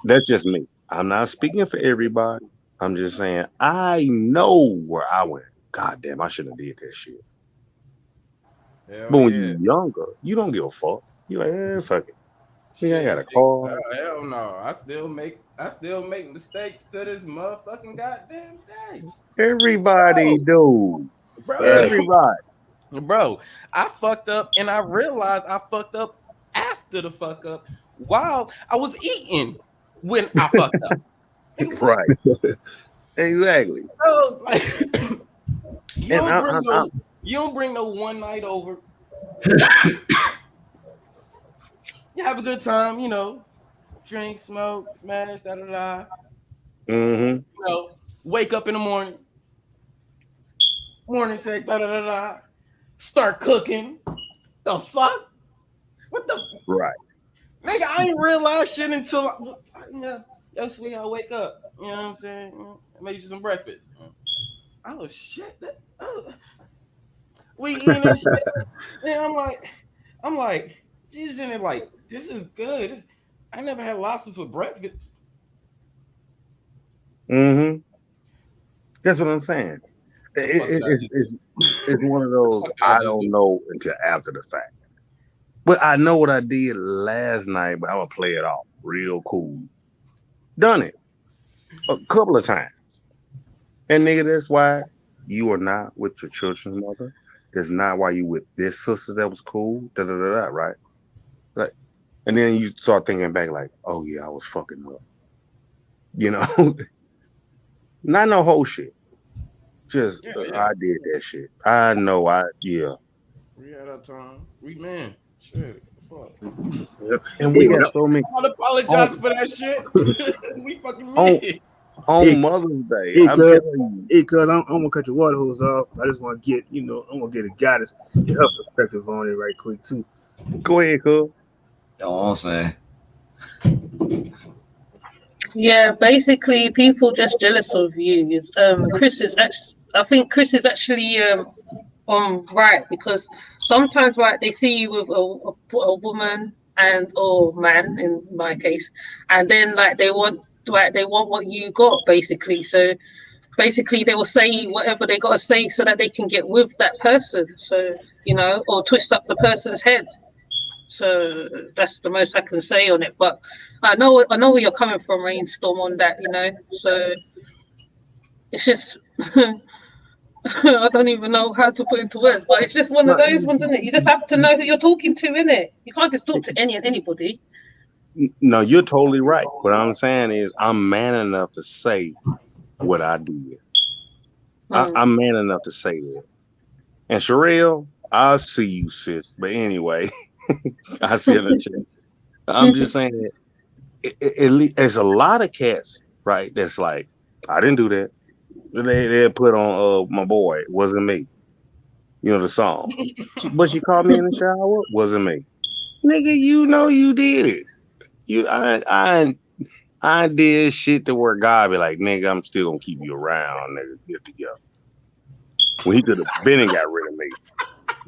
That's just me. I'm not speaking for everybody. I'm just saying I know where I went. God damn, I shouldn't have did that shit. Hell But when yeah. you're younger, you don't give a fuck. You like, fuck it. We ain't Shit, got a nigga. car. Hell no. I still make mistakes to this motherfucking goddamn day. Everybody Bro, do. bro, Everybody. bro. I fucked up and I realized I fucked up after the fuck up while I was eating when I fucked up. And Right. Exactly. bro, like And I you don't bring no one night over. You have a good time, drink, smoke, smash, da da da. mm-hmm. Wake up in the morning sex, da da da da. Start cooking. The fuck? What the Right. nigga? I ain't realize shit until Yo, sweetheart, wake up. You know what I'm saying? Make you some breakfast. Oh shit! We eating and shit. And I'm like, she's in it like, this is good. I never had lobster for breakfast. Mm-hmm. That's what I'm saying. The fuck did I just It's one of those fuck did I I just don't do? know until after the fact. But I know what I did last night, but I'm gonna play it off real cool. Done it a couple of times. And nigga, that's why you are not with your children's mother. That's not why you with this sister that was cool. Da da da da. Right? Like, and then you start thinking back, like, oh yeah, I was fucking up. You know, not no whole shit. Just Yeah, I yeah. did that shit. I know. Yeah. We had our time. We man. Shit. Fuck. Yep. And we Hey, got no, so many I'm gonna apologize on for that shit. We fucking on mid. hey, on Mother's Day. hey, I'm cuz, telling hey, cuz, I'm gonna cut your water hose off. I just want to get, I'm gonna get a goddess, get her perspective on it right quick too. you. Go ahead, cuz. All I'm saying. Yeah, basically, people just jealous of you. Chris is actually, I think Chris is actually right, because sometimes, right, they see you with a woman and or man in my case, and then like they want what you got basically. So basically, they will say whatever they got to say so that they can get with that person. So or twist up the person's head. So that's the most I can say on it. But I know where you're coming from, Rainstorm, on that. So it's just I don't even know how to put into words, but it's just one of No, those ones, isn't it? You just have to know who you're talking to, innit? You can't just talk to any and anybody. No, you're totally right. What I'm saying is, I'm man enough to say what I did. Hmm. I'm man enough to say that. And Sherelle, I'll see you, sis. But anyway, I see in the chat. I'm just saying that it's a lot of cats, right? That's like, I didn't do that. They put on my boy, it wasn't me. You know the song. But she called me in the shower, wasn't me. Nigga, you know you did it. You I did shit to where God be like, nigga, I'm still gonna keep you around, nigga. Get together. When he could have been and got rid of me.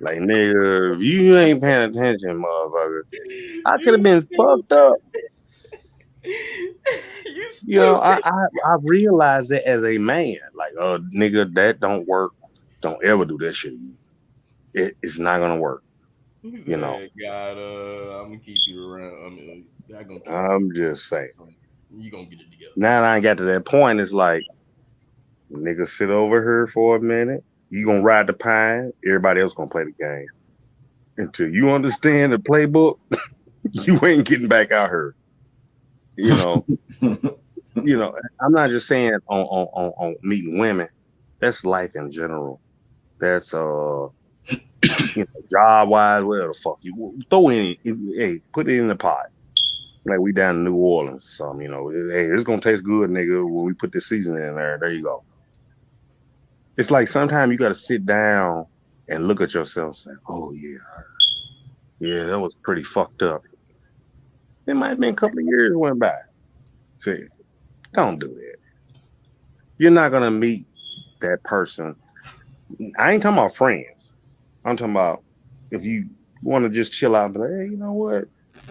Like, nigga, if you ain't paying attention, motherfucker. I could have You been stupid. fucked up. You You know, stupid. I realized that as a man. Like, oh, nigga, that don't work. Don't ever do that shit. It's not gonna work. He You know, said, God, I'm gonna keep you around. I mean, God gonna keep you. I'm just saying. You gonna get it together. Now that I got to that point, it's like, nigga, sit over here for a minute. You gonna ride the pine. Everybody else gonna play the game. Until you understand the playbook, you ain't getting back out here. You know, I'm not just saying on meeting women. That's life in general. That's job wise, whatever the fuck you throw hey, put it in the pot. Like we down in New Orleans or something, hey, it's gonna taste good, nigga, when we put the seasoning in there. There you go. It's like sometimes you gotta sit down and look at yourself and say, oh yeah, that was pretty fucked up. It might have been a couple of years went by. See, don't do that. You're not gonna meet that person. I ain't talking about friends. I'm talking about if you want to just chill out and be like, hey, you know what?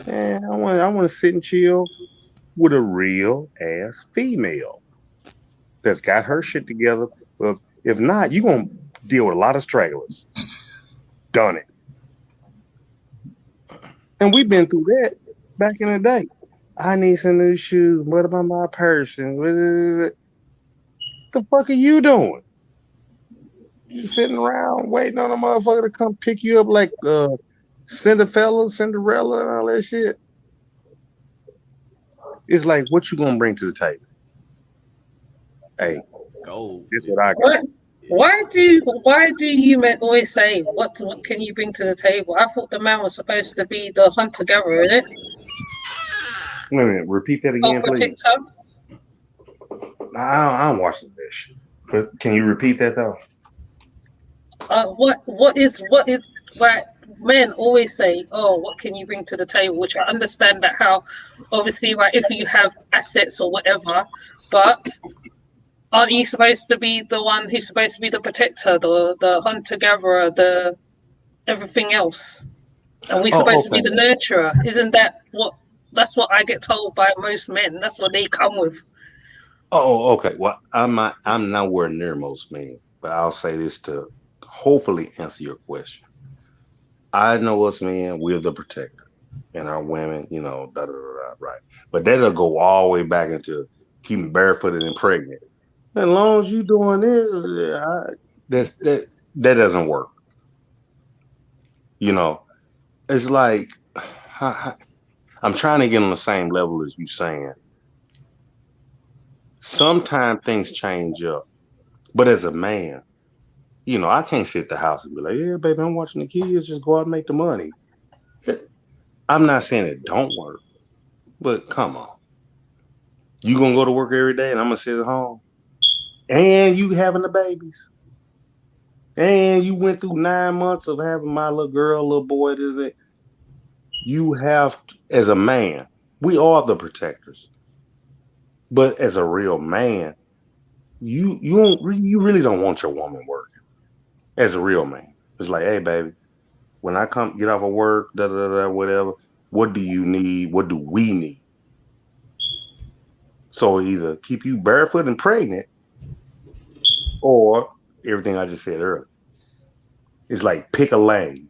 Man, I want to sit and chill with a real ass female that's got her shit together. Well, if not, you're gonna deal with a lot of stragglers. Done it. And we've been through that back in the day. I need some new shoes. What about my person? What the fuck are you doing? You sitting around waiting on a motherfucker to come pick you up like Cinderella, and all that shit. It's like, what you gonna bring to the table? Hey, Gold. this what I got. What? Why do you men always say what can you bring to the table? I thought the man was supposed to be the hunter gatherer, isn't it? Wait a minute, repeat that Or again, please. protector. I don't watch this shit. But can you repeat that though? What is right? men always say, "Oh, what can you bring to the table?" Which I understand that how, obviously, right, if you have assets or whatever, but aren't you supposed to be the one who's supposed to be the protector, the hunter gatherer, the everything else? And we're Oh, supposed to be okay. the nurturer. Isn't that what? That's what I get told by most men. That's what they come with. Oh, okay. Well, I'm nowhere near most men, but I'll say this to hopefully answer your question. I know us men, we're the protector, and our women, da da da da, right? But that'll go all the way back into keeping barefooted and pregnant. As long as you doing this, that doesn't work. You know, it's like I'm trying to get on the same level as you saying. Sometimes things change up, but as a man, I can't sit at the house and be like, "Yeah, baby, I'm watching the kids. Just go out and make the money." I'm not saying it don't work, but come on, you gonna go to work every day, and I'm gonna sit at home, and you having the babies, and you went through 9 months of having my little girl, little boy. You have, as a man, we are the protectors, but as a real man, you really don't want your woman working. As a real man, it's like, hey, baby, when I come get off of work, da da da, whatever. What do you need? What do we need? So either keep you barefoot and pregnant, or everything I just said earlier. It's like pick a lane.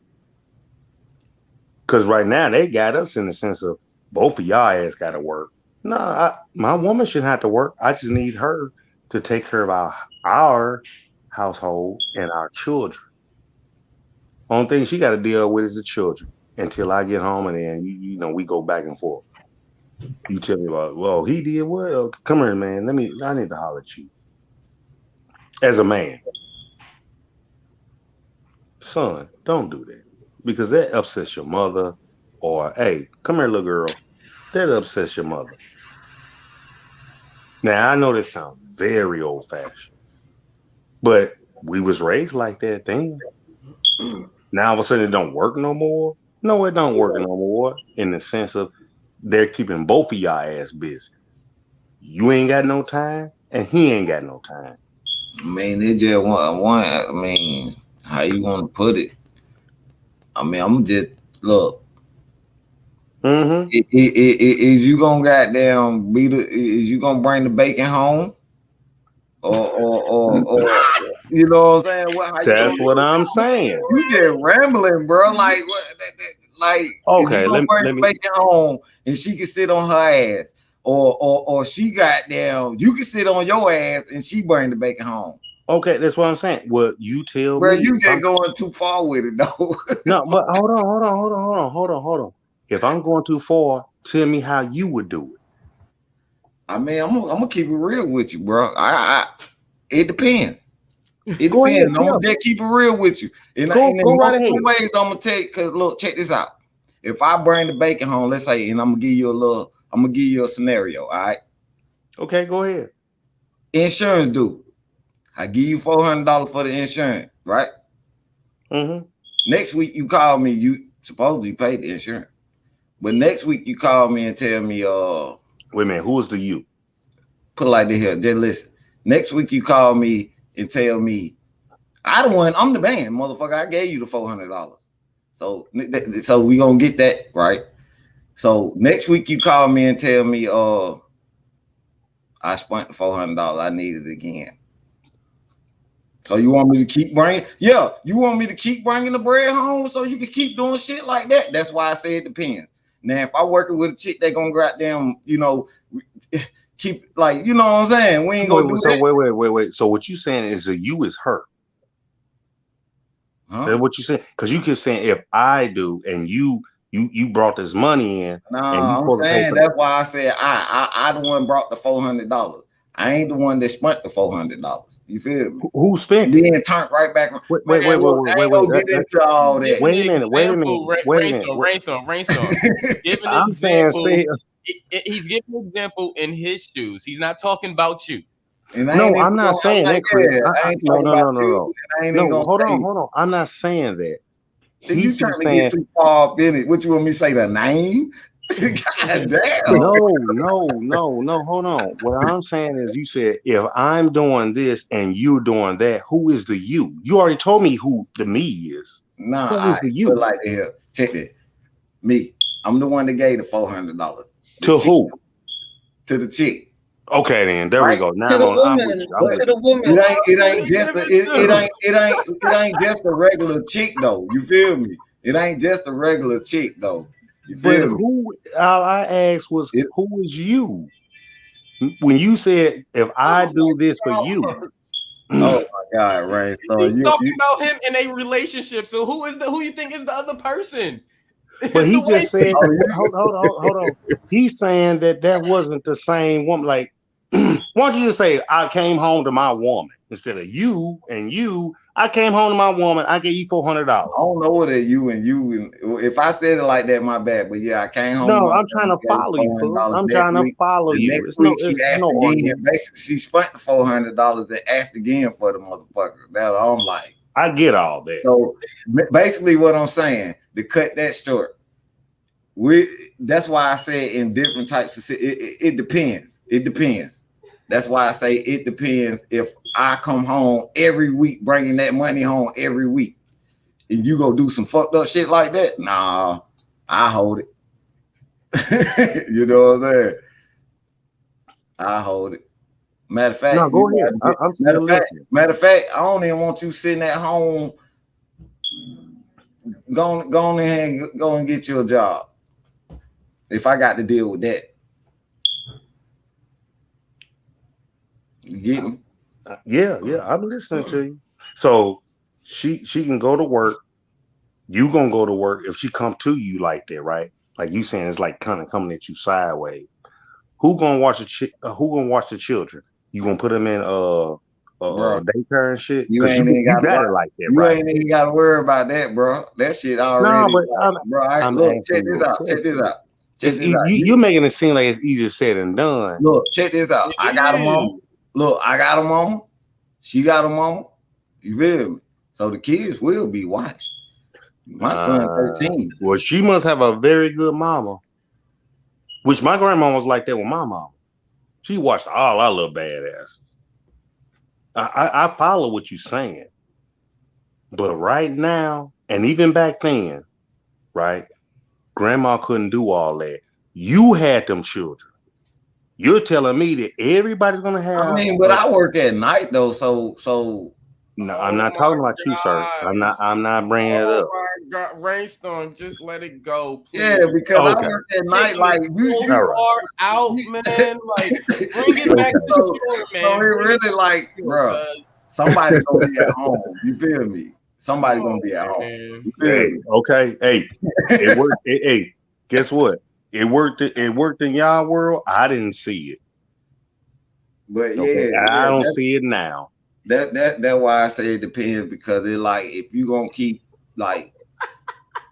Because right now they got us in the sense of both of y'all ass got to work. No, my woman shouldn't have to work. I just need her to take care of our household and our children. Only thing she got to deal with is the children until I get home, and then we go back and forth. You tell me about, well, he did well. Come here, man. I need to holler at you. As a man, son, don't do that. Because that upsets your mother. Or, hey, come here, little girl. That upsets your mother. Now I know this sounds very old fashioned, but we was raised like that then. Now all of a sudden it don't work no more. No, it don't work no more in the sense of they're keeping both of y'all ass busy. You ain't got no time, and he ain't got no time. I mean, they just want. I mean, how you want to put it? I mean, I'm just look. Mm-hmm. Is you gonna goddamn be the? Is you gonna bring the bacon home? Or you know what I'm saying? How you That's gonna what do I'm it? saying. You just rambling, bro. Like what? Like is you Okay, gonna bring let the me. bacon home and she can sit on her ass, or she goddamn you can sit on your ass and she bring the bacon home. Okay, that's what I'm saying. Well, you tell Bro, me you if just I'm going too far with it, though. no, but hold on. If I'm going too far, tell me how you would do it. I mean, I'm gonna keep it real with you, bro. It depends. It Go ahead, depends. I'm tell gonna me. just keep it real with you. And Go in right ahead. multiple ways, I'm gonna take. Cause look, check this out. If I bring the bacon home, let's say, and I'm gonna give you a scenario. All right. Okay, go ahead. Insurance due. I give you $400 for the insurance, right? Mm-hmm. Next week you call me. You supposedly paid the insurance, but next week you call me and tell me, Wait a minute, who is the you? put it like this here. Just listen. Next week you call me and tell me, I'm the man, motherfucker. I gave you the $400. So we gonna get that right. So next week you call me and tell me, I spent the $400. I need it again. So you want me to keep bringing? Yeah, you want me to keep bringing the bread home so you can keep doing shit like that? That's why I say it depends. Now, if I working with a chick, they gonna goddamn, keep like, you know what I'm saying? We ain't gonna do that. Wait. So what you saying is a you is her. Huh? That's what you saying? Because you keep saying if I do and you brought this money in No, and you I'm supposed to pay saying for that's why I said I the one brought the $400. I ain't the one that spent the $400. You feel me? who spent And it? then turned right back. Wait. Man, look, I ain't gonna get into all that. Wait a minute. Rainstorm. Give an I'm saying, example. He's giving an example in his shoes. He's not talking about you. And no, I'm not saying that, Chris. I ain't No. talking about you. And I ain't No, even gonna hold say on. I'm not saying that. You trying to get too far up in it. What you want me to say, the name? God damn. No. Hold on. What I'm saying is, you said if I'm doing this and you're doing that, who is the you? You already told me who the me is. Nah, who is the you? Like here. Check it. Me. I'm the one that gave the $400. To who? To the chick. Okay, then there we go. Now to the woman. To the woman. It ain't just a regular chick though. You feel me? It ain't just a regular chick though. You feel me? Who? All I asked was, who is you? When you said, if I do this for you. Oh my God, right? So he's talking about him in a relationship. So who you think is the other person? But he just said, hold on. He's saying that wasn't the same woman. Like, why don't you just say, I came home to my woman instead of you and you? I came home to my woman. I gave you $400. I don't know what you and if I said it like that, my bad. But yeah, I came home. No, I'm trying to follow you. I'm trying to follow you. Next week she asked again. Basically, she spent the $400 and asked again for the motherfucker. That I'm like, I get all that. So basically, what I'm saying, to cut that short, that's why I say in different types of it depends. It depends. That's why I say it depends. If I come home every week, bringing that money home every week, and you go do some fucked up shit like that, nah, I hold it. You know what I'm saying? I hold it. Matter of fact, no, go ahead. I'm still listening. Matter of fact, I don't even want you sitting at home. Go and get you a job. If I got to deal with that. You get me? Yeah, I'm listening to you. So she can go to work. You gonna go to work if she come to you like that, right? Like you saying, it's like kind of coming at you sideways. Who gonna watch the children? You gonna put them in daycare and shit? You ain't even got it like that, right? You ain't even got to worry about that, bro. That shit already. No, but look, check this out. You're making it seem like it's easier said than done. Look, check this out. I got a mama. Look, I got a mama. She got a mama. You feel me? So the kids will be watched. My son 13. Well, she must have a very good mama. Which my grandma was like that with my mama. She watched all our little badasses. I follow what you're saying. But right now, and even back then, right, grandma couldn't do all that. You had them children. You're telling me that everybody's gonna have. I mean, but I work at night though, so. No, I'm not talking about you, sir. I'm not bringing it up. Oh my God, Rainstorm, just let it go, please. Yeah, because I work at night, like you are out, man. Like, bring it back to the shore, man. So it really like, bro, somebody's gonna be at home. You feel me? Somebody's gonna be at home. Hey, okay, hey, it worked. Hey, guess what? It worked in y'all world. I didn't see it, but okay, I don't see it now. That's why I say it depends, because it like, if you gonna keep like,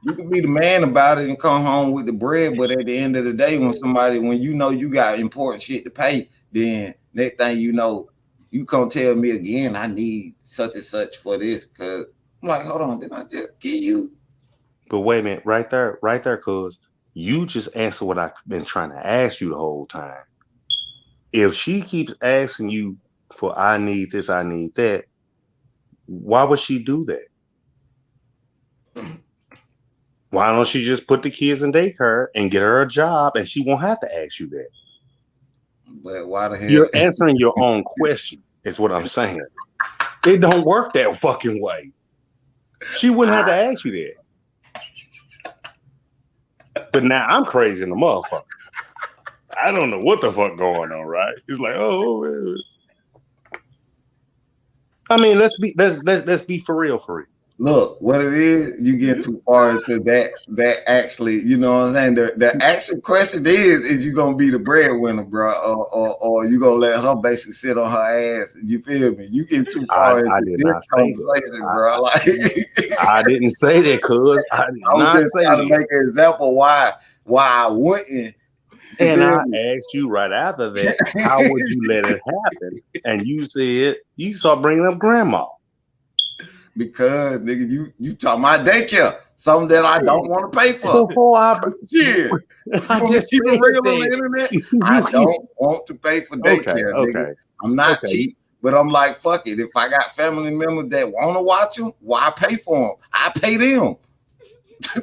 you can be the man about it and come home with the bread, but at the end of the day, when you know you got important shit to pay, then next thing you know, you come tell me again, I need such and such for this, because I'm like, hold on, did I just give you? But wait a minute, right there, cuz you just answered what I've been trying to ask you the whole time. If she keeps asking you for I need this, I need that, why would she do that? Why don't she just put the kids in daycare and get her a job, and she won't have to ask you that? But why the hell? You're answering your own question, is what I'm saying. It don't work that fucking way. She wouldn't have to ask you that. But now I'm crazy in the motherfucker. I don't know what the fuck going on, right? It's like, oh, I mean, let's be for real. Look, what it is, you get too far into that actually, you know what I'm saying? The actual question is you gonna be the breadwinner, bro, or you gonna let her basically sit on her ass? You feel me? You get too far into this conversation, bro. Like, I didn't say that, cuz I did not say that. To make an example why I wouldn't. And I asked you right after that, how would you let it happen? And you said you start bringing up grandma. Because nigga, you talking about daycare. something that I don't want to pay for. Shit. I just Keep said it real on the that. internet. I don't want to pay for daycare, nigga. I'm not cheap, but I'm like, fuck it. If I got family members that want to watch them, why pay for them? I pay them.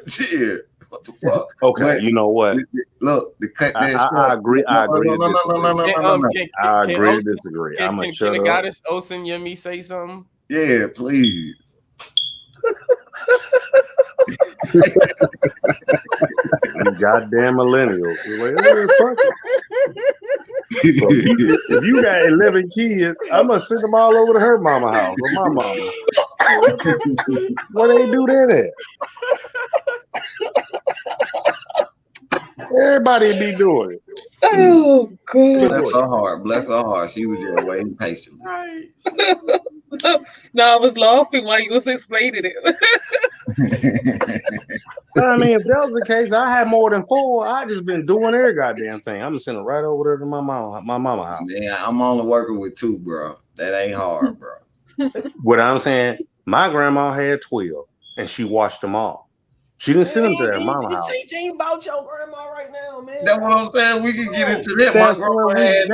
Shit. What the fuck? Okay, But you know what? Look, the cut that I agree. I agree to disagree. I agree to disagree. I'm gonna shut up. Goddess Osen Yemi say something? Yeah, please. You goddamn millennials. You're like, oh, fuck it. So if you got 11 kids, I'm gonna send them all over to her mama house or my mama. Where they do that at? Everybody be doing it. Oh God! Bless her heart. Bless her heart. She was just waiting patiently. Right. No, I was laughing while you was explaining it. I mean, if that was the case, I had more than 4. I just been doing every goddamn thing. I'm sending it right over there to my mama house. Yeah, I'm only working with 2, bro. That ain't hard, bro. What I'm saying, my grandma had 12, and she watched them all. She didn't send them to their mama house. This ain't about your grandma right now, man. That's what I'm saying. We can get into that. My grandma had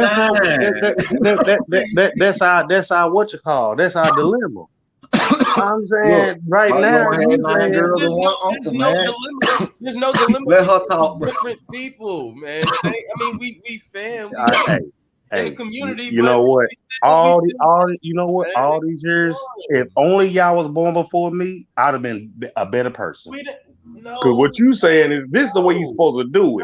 9. That's our what you call. That's our dilemma. I'm saying right now, there's no dilemma. Let her talk, bro. Different people, man. I mean, we fam. In the community. You know what? All you know what? All these years, if only y'all was born before me, I'd have been a better person. No, because what you saying is this the way you're supposed to do it.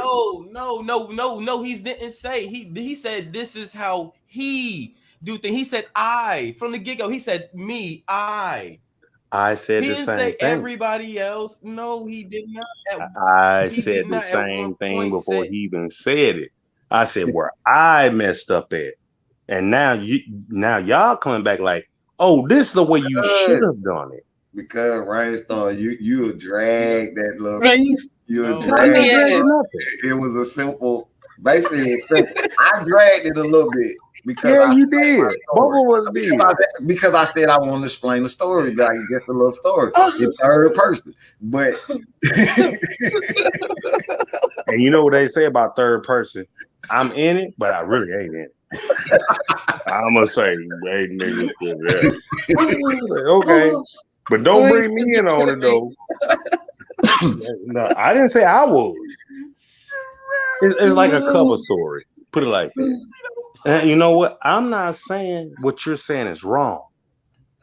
No. He didn't say. He said this is how he do things. He said I from the get-go. He said me, I said he the didn't same say thing. Everybody else. No, he did not. I said the same thing before he even said it. I said where I messed up at, and now y'all coming back like, oh, this is the way you should have done it. Because Rainstar, you drag that little. You drag it was a simple. Basically, it was simple. I dragged it a little bit because you did. Both of us did. Because I said I want to explain the story, like just a little story in third person. But and you know what they say about third person? I'm in it, but I really ain't in it. I'm gonna say, hey, nigga, okay, but don't bring me in on it though. No, I didn't say I was. It's like a cover story. Put it like that. And you know what? I'm not saying what you're saying is wrong.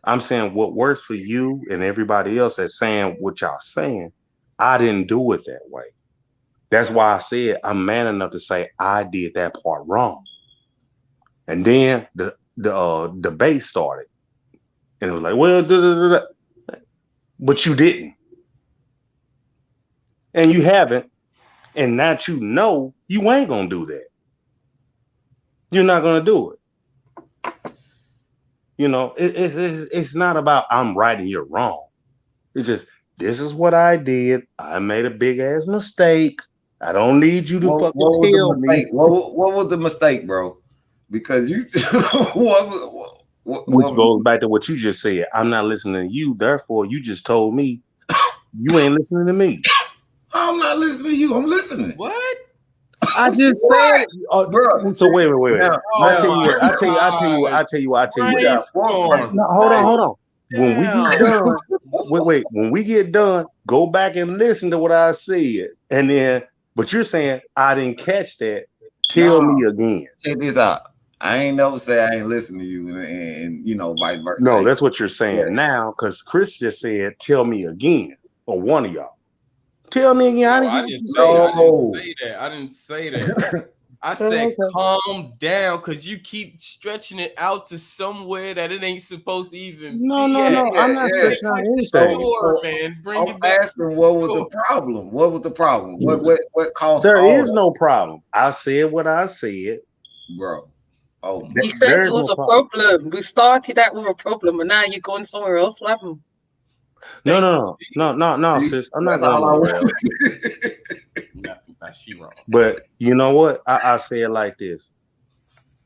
I'm saying what works for you and everybody else that's saying what y'all saying. I didn't do it that way. That's why I said I'm man enough to say I did that part wrong. And then the debate started. And it was like, well, but you didn't. And you haven't. And now you know you ain't gonna do that. You're not gonna do it. You know, it's not about I'm right and you're wrong. It's just this is what I did. I made a big ass mistake. I don't need you to fucking tell me. What was the mistake, bro? Because you which goes back to what you just said. I'm not listening to you, therefore you just told me you ain't listening to me. I'm not listening to you. I'm listening. What? I just said, bro. So wait. Now, I'll tell you what. No, hold on. When we get done, wait. When we get done, go back and listen to what I said, and then. But you're saying I didn't catch that. Tell me again. Check this out. I ain't never say I ain't listening to you, and you know, vice versa. No, that's what you're saying now, because Chris just said, "Tell me again," or one of y'all. Tell me again. I didn't say that. I said, calm down, because you keep stretching it out to somewhere that it ain't supposed to even be. No. I'm not stretching out anything. Man. I'm asking what was the problem? What was the problem? What caused There is no problem. I said what I said. Bro. Oh, you said it was a problem. We started out with a problem, and now you're going somewhere else. What happened? No, sis. I'm not going nowhere else. She wrong. But you know what? I say it like this.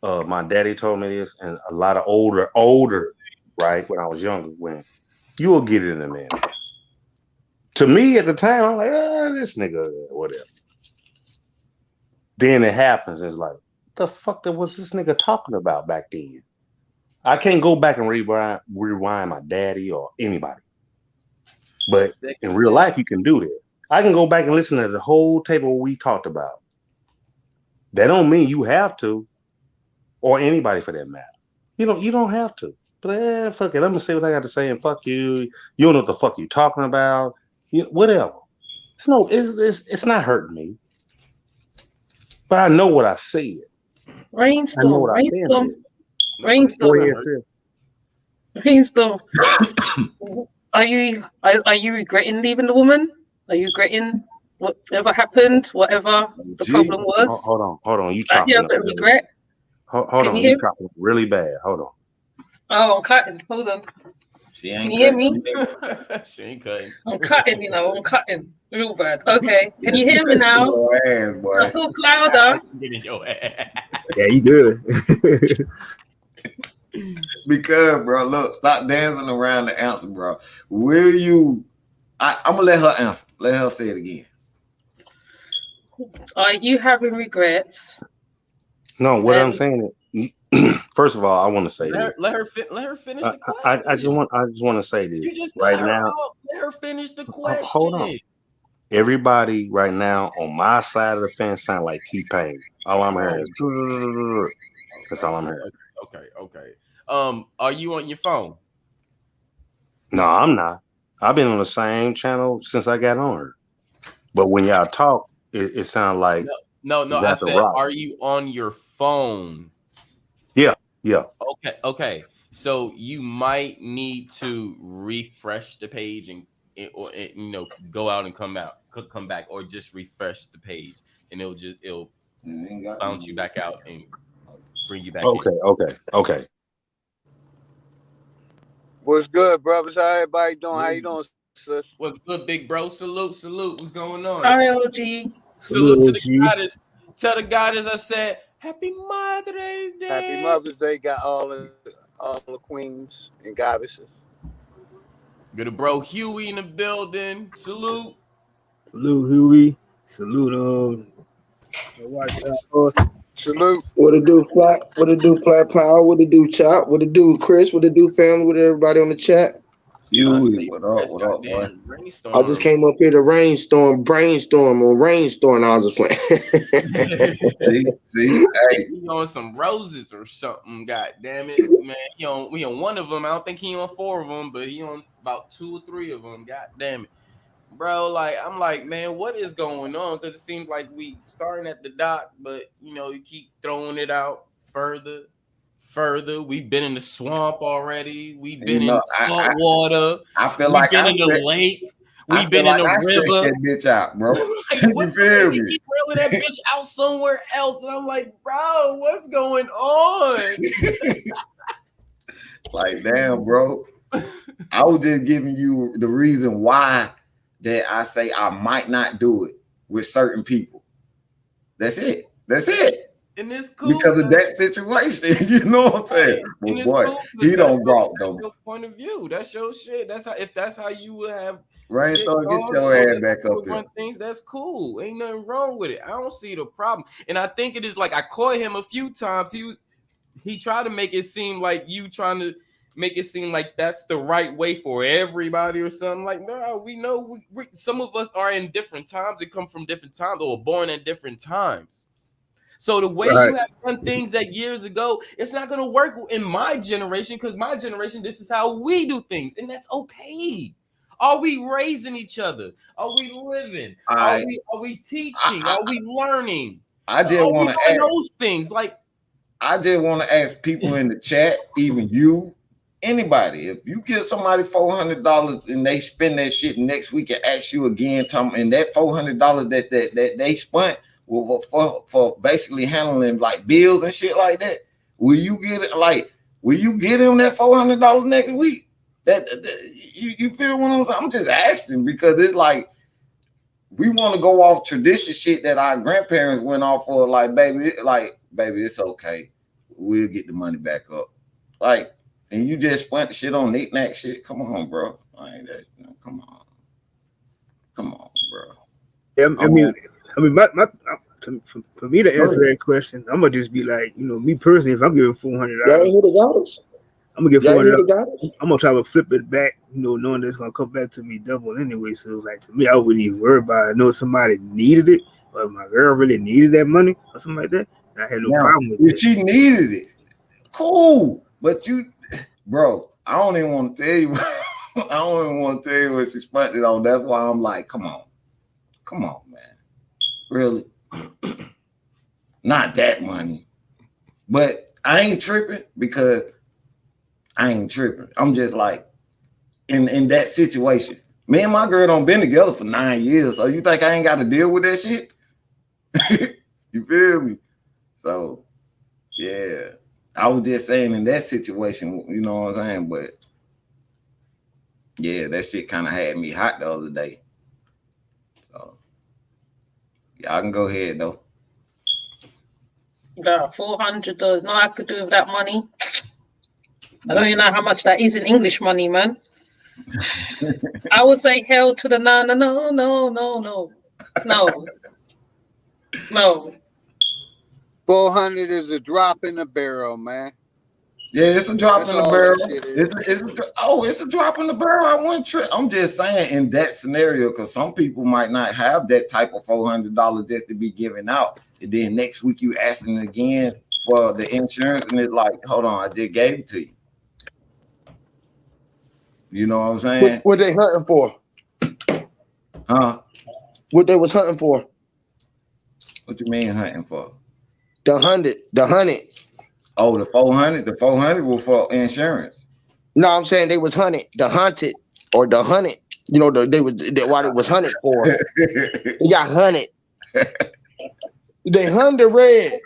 My daddy told me this, and a lot of older, right? When I was younger, when you'll get it in a minute. To me at the time, I'm like, this nigga, whatever. Then it happens. It's like, the fuck was this nigga talking about back then? I can't go back and rewind my daddy or anybody. But in real life, you can do that. I can go back and listen to the whole table we talked about. That don't mean you have to, or anybody for that matter. You don't have to. But fuck it, I'm gonna say what I got to say and fuck you. You don't know what the fuck you talking about. Whatever. It's not hurting me. But I know what I said. Rainstorm. I know what I've been through. Rainstorm. Rainstorm. Are you regretting leaving the woman? Are you regretting whatever happened, whatever the problem was? Hold on. You I hear chopping a bit of regret. Hold on. You chopping I'm bad. Hold on. Oh, I'm cutting. Hold on. Can you hear me? She ain't cutting. I'm cutting, I'm cutting. Real bad. Okay. Can you hear me now? I'll talk louder. Getting your ass. Yeah, you good. Because, bro, look, stop dancing around the answer, bro. Will you? I'm gonna let her answer. Let her say it again. Are you having regrets? No, what I'm saying is, first of all, I want to say this. Let her finish the question. I just want to say this. You just right now. Let her finish the question. Hold on. Everybody right now on my side of the fence sound like T-Pain. All I'm hearing is that's all I'm hearing. Okay. Are you on your phone? No, I'm not. I've been on the same channel since I got on her. But when y'all talk, it sounds like no. I said, are you on your phone? Yeah. Okay. So you might need to refresh the page and go out and come back, or just refresh the page, and it'll bounce you back out and bring you back in. Okay. What's good, brothers? How everybody doing? How you doing, sis? What's good, big bro? Salute. What's going on? Hi, OG. Salute to the goddess. Tell the goddess I said, Happy Mother's Day. Happy Mother's Day. Got all the queens and goddesses. Good bro Huey in the building. Salute. Salute, Huey. Salute, Salute. What it do, Flat? What it do, Flat Power? What it do, Chop? What it do, Chris? What it do, family? What everybody on the chat? Huey, what up, boy? I just came up here to brainstorm on Rainstorm. I was just playing. see, hey, he on some roses or something. God damn it, man. We on one of them. I don't think he on 4 of them, but he on about 2 or 3 of them. God damn it, bro. Like I'm like, man, what is going on? Because it seems like we starting at the dot, but you keep throwing it out further. We've been in the swamp already. We've been in salt water. I feel like we've been in the lake. We've been in the river. That bitch out, bro. Like, you feel me? Keep reeling that bitch out somewhere else, and I'm like, bro, what's going on? Like, damn, bro. I was just giving you the reason why that I say I might not do it with certain people. That's it. And it's cool because of that situation. You know what I'm saying? Well, boy, cool, he don't walk though. That's your point of view. That's your shit. If that's how you would have Rainstorm, get your ass back up here. Things, that's cool. Ain't nothing wrong with it. I don't see the problem. And I think it is like I caught him a few times. He tried to make it seem like you trying to make it seem like that's the right way for everybody or something. Like, no, we know some of us are in different times and come from different times or were born at different times. So the way you have done things that years ago, it's not going to work in my generation because my generation, this is how we do things. And that's okay. Are we raising each other? Are we living? Are we teaching? Are we learning? I just want to ask those things. Like, I just want to ask people in the chat, even you, anybody, if you give somebody $400 and they spend that shit next week and ask you again, and that $400 that they spent for basically handling like bills and shit like that, will you get it? Like, will you get him that $400 next week? That you feel what I'm saying? I'm just asking because it's like we want to go off tradition shit that our grandparents went off for. Like, baby, it's okay. We'll get the money back up. Like, and you just spent the shit on knick-knack shit. Come on, bro. Come on. Come on, bro. Yeah, I mean, for me to answer that question, I'm gonna just be like, you know, me personally, if I'm giving $400, Y'all ain't hear the goddess. I'm gonna get Y'all hear the $400. goddess. I'm gonna try to flip it back, you know, knowing that it's gonna come back to me double anyway. So like to me, I wouldn't even worry about it. I know somebody needed it, but if my girl really needed that money or something like that, I had no Now, problem with if it. she needed it, cool. But you, bro, I don't even want to tell you. I don't even want to tell you what she spent it on. That's why I'm like, come on, man, really, not that money. But I ain't tripping because I ain't tripping. I'm just like in that situation. Me and my girl don't been together for 9 years, so you think I ain't got to deal with that shit? You feel me? So yeah, I was just saying in that situation, you know what I'm saying? But yeah, that shit kind of had me hot the other day. So y'all can go ahead though. Nah, $400. No, I could do with that money. I don't even know how much that is in English money, man. I would say hell to the no. 400 is a drop in the barrel, man. Yeah, it's a drop That's in the all barrel. that shit is. It's a drop in the barrel. I wouldn't trip. I'm just saying in that scenario, because some people might not have that type of $400 just to be given out. And then next week you asking again for the insurance, and it's like, hold on, I just gave it to you. You know what I'm saying? What they hunting for? Huh? What they was hunting for? What you mean hunting for? The 100. Oh, the 400. The 400 was for insurance. No, I'm saying they was hunted. The hunted or the hunted. You know, what it was hunted for. They got hunted. They hunt the red.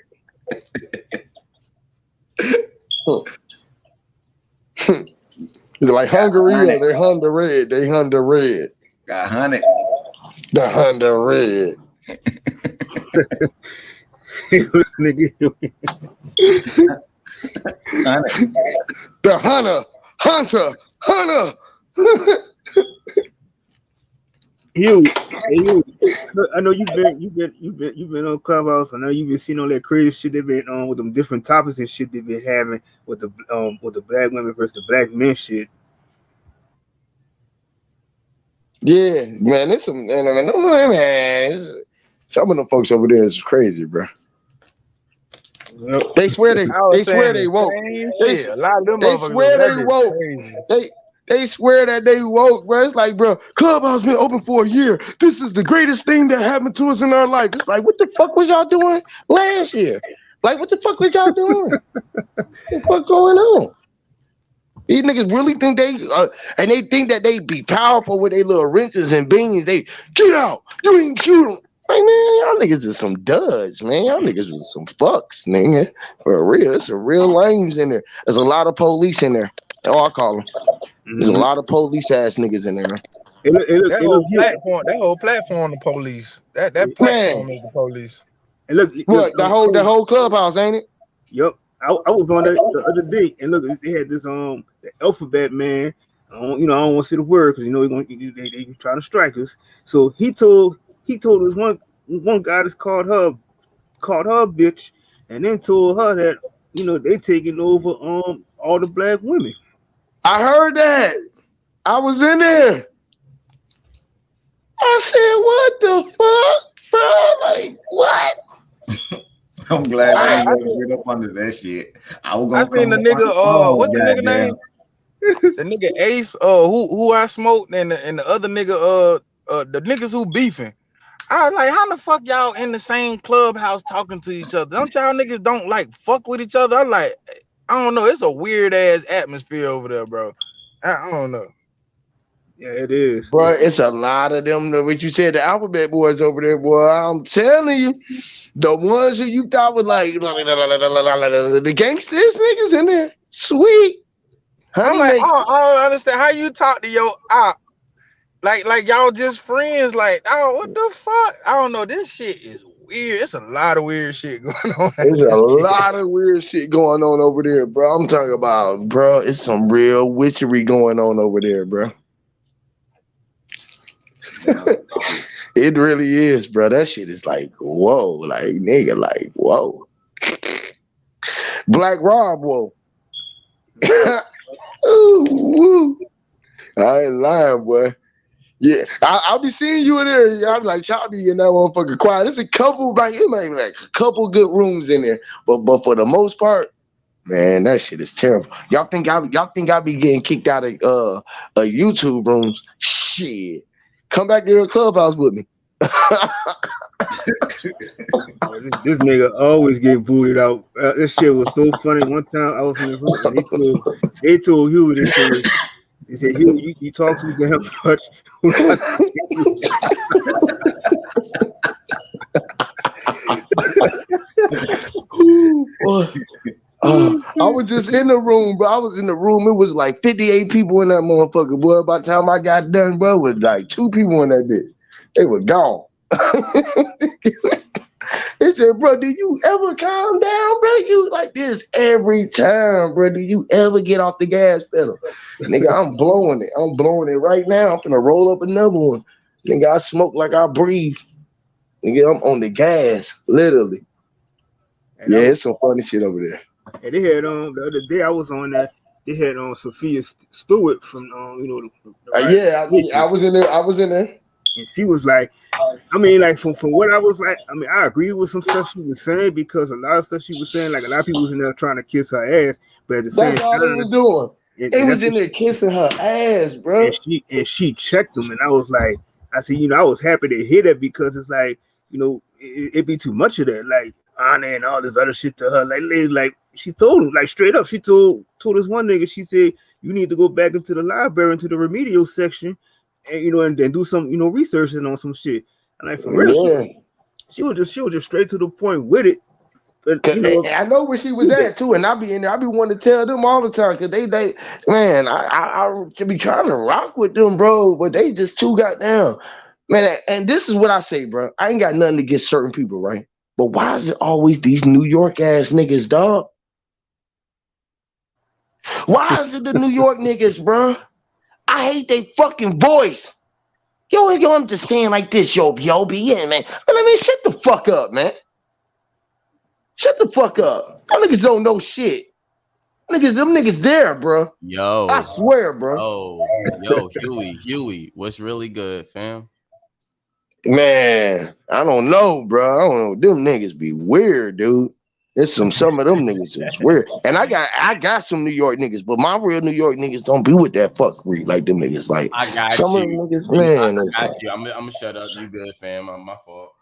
It's like Hungary, or they hunt the red. They hunt the red. Got hunted. The hunt the red. The hunter. You, I know you've been on Clubhouse. I know you've been seeing all that crazy shit they've been on with them different topics and shit they've been having with the black women versus the black men shit. Yeah, man, it's some man. Some of them folks over there is crazy, bro. Yep. They swear they woke. They swear they woke. They swear that they woke, bro. It's like, bro, Clubhouse been open for a year. This is the greatest thing that happened to us in our life. It's like, what the fuck was y'all doing last year? Like, what the fuck was y'all doing? What the fuck going on? These niggas really think and they think that they be powerful with their little wrenches and beans. They get out. You ain't cute. Like, man, y'all niggas is some duds, man. Y'all niggas was some fucks, nigga. For real, there's some real lames in there. There's a lot of police in there. That's all I call them. There's a lot of police ass niggas in there. That whole platform, the police. That platform is the police. And look, the whole Clubhouse, ain't it? Yep. I was on that the other day, and look, they had this the alphabet man. I don't want to say the word because they trying to strike us. So he told this one guy that's called her bitch, and then told her that they taking over all the black women. I heard that. I was in there. I said, "What the fuck, bro? Like what?" I'm glad I ain't gonna get up under that shit. I seen the nigga. What's the nigga name? The nigga Ace. Who I smoked, and the other nigga. The niggas who beefing. I was like, how the fuck y'all in the same clubhouse talking to each other? Don't y'all niggas don't like fuck with each other? I'm like, I don't know. It's a weird ass atmosphere over there, bro. I don't know. Yeah, it is. Bro, it's a lot of them. What you said, the alphabet boys over there, boy. I'm telling you, the ones who you thought was like the gangsters niggas in there. Sweet. I'm like, I don't understand how you talk to your op. Like y'all just friends. Like, oh, what the fuck? I don't know. This shit is weird. It's a lot of weird shit going on. There's a lot of weird shit going on over there, bro. I'm talking about, bro. It's some real witchery going on over there, bro. It really is, bro. That shit is like, whoa, like nigga, like whoa. Black Rob, whoa. Ooh, woo. I ain't lying, boy. Yeah, I'll be seeing you in there. I'm like, Choppy in that motherfucker quiet. There's a couple, like, it might be like a couple good rooms in there, but for the most part, man, that shit is terrible. Y'all think I be getting kicked out of YouTube rooms? Shit, come back to your clubhouse with me. This nigga always get booted out. This shit was so funny. One time I was in the room and they told Huey, they said Huey, you talk too damn much. Ooh, boy. I was just in the room, bro. I was in the room. It was like 58 people in that motherfucker, boy. By the time I got done, bro, it was like 2 people in that bitch. They were gone. They said, bro, do you ever calm down, bro? You like this every time, bro. Do you ever get off the gas pedal? Nigga, I'm blowing it. I'm blowing it right now. I'm finna roll up another one. Nigga, I smoke like I breathe. Nigga, I'm on the gas, literally. And yeah, it's some funny shit over there. And they had the other day I was on that. They had Sophia Stewart from I was in there. I was in there. And she was like, I mean, like from what I was like, I mean, I agree with some stuff she was saying because a lot of stuff she was saying, like a lot of people was in there trying to kiss her ass, but at the same time, that's all they was doing. They was in there kissing her ass, bro. And she checked them, and I was like, I said, I was happy to hear that because it's like, it'd be too much of that, like Anna and all this other shit to her, like she told him, like straight up, she told this one nigga, she said, you need to go back into the library, into the remedial section. And and then do some researching on some shit. And like for real, she was just straight to the point with it. But I know where she was at too, and I be in there. I be wanting to tell them all the time because they man, I be trying to rock with them, bro, but they just too goddamn, man. And this is what I say, bro. I ain't got nothing against certain people, right? But why is it always these New York ass niggas, dog? Why is it the New York niggas, bro? I hate they fucking voice. Yo, I'm just saying like this, yo, be in, man. I mean, shut the fuck up, man. Shut the fuck up. Y'all niggas don't know shit. Them niggas there, bro. Yo. I swear, bro. Yo, Huey, what's really good, fam? Man, I don't know, bro. I don't know. Them niggas be weird, dude. There's some of them niggas is weird. And I got some New York niggas, but my real New York niggas don't be with that fuckery like them niggas. Like I got some you. of them niggas, man. I got you. I'm gonna shut up. You good, fam? My fault.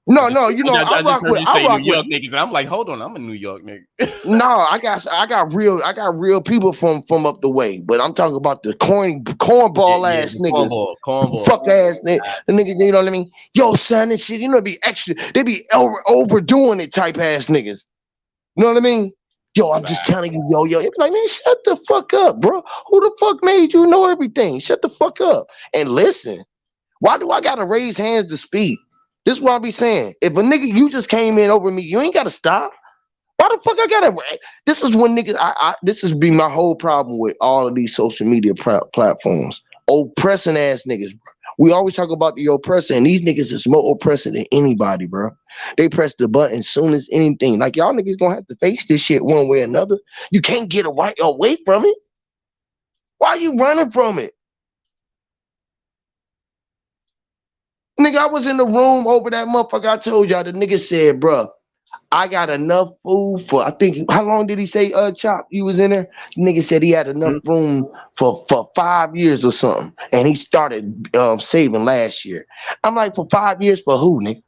No, I rock heard with you say New York niggas, and I'm like, hold on, I'm a New York nigga. No, I got real people from up the way, but I'm talking about the cornball ass niggas, cornball, fuck ass nigga, the niggas. You know what I mean? Yo, son and shit. Be extra. They be overdoing it, type ass niggas. You know what I mean? Yo, I'm just telling you, yo. You be like, man, shut the fuck up, bro. Who the fuck made you know everything? Shut the fuck up and listen. Why do I gotta raise hands to speak? This is what I be saying. If a nigga, you just came in over me, you ain't gotta stop. Why the fuck I gotta? This is when niggas. This has been my whole problem with all of these social media platforms. Oppressing ass niggas, bro. We always talk about the oppressor, and these niggas is more oppressive than anybody, bro. They press the button soon as anything. Like y'all niggas gonna have to face this shit one way or another. You can't get away from it. Why are you running from it? Nigga, I was in the room over that motherfucker. I told y'all the nigga said, bro, I got enough food for, I think, how long did he say, Chop, you was in there? The nigga said he had enough room for 5 years or something. And he started saving last year. I'm like, for 5 years for who, nigga?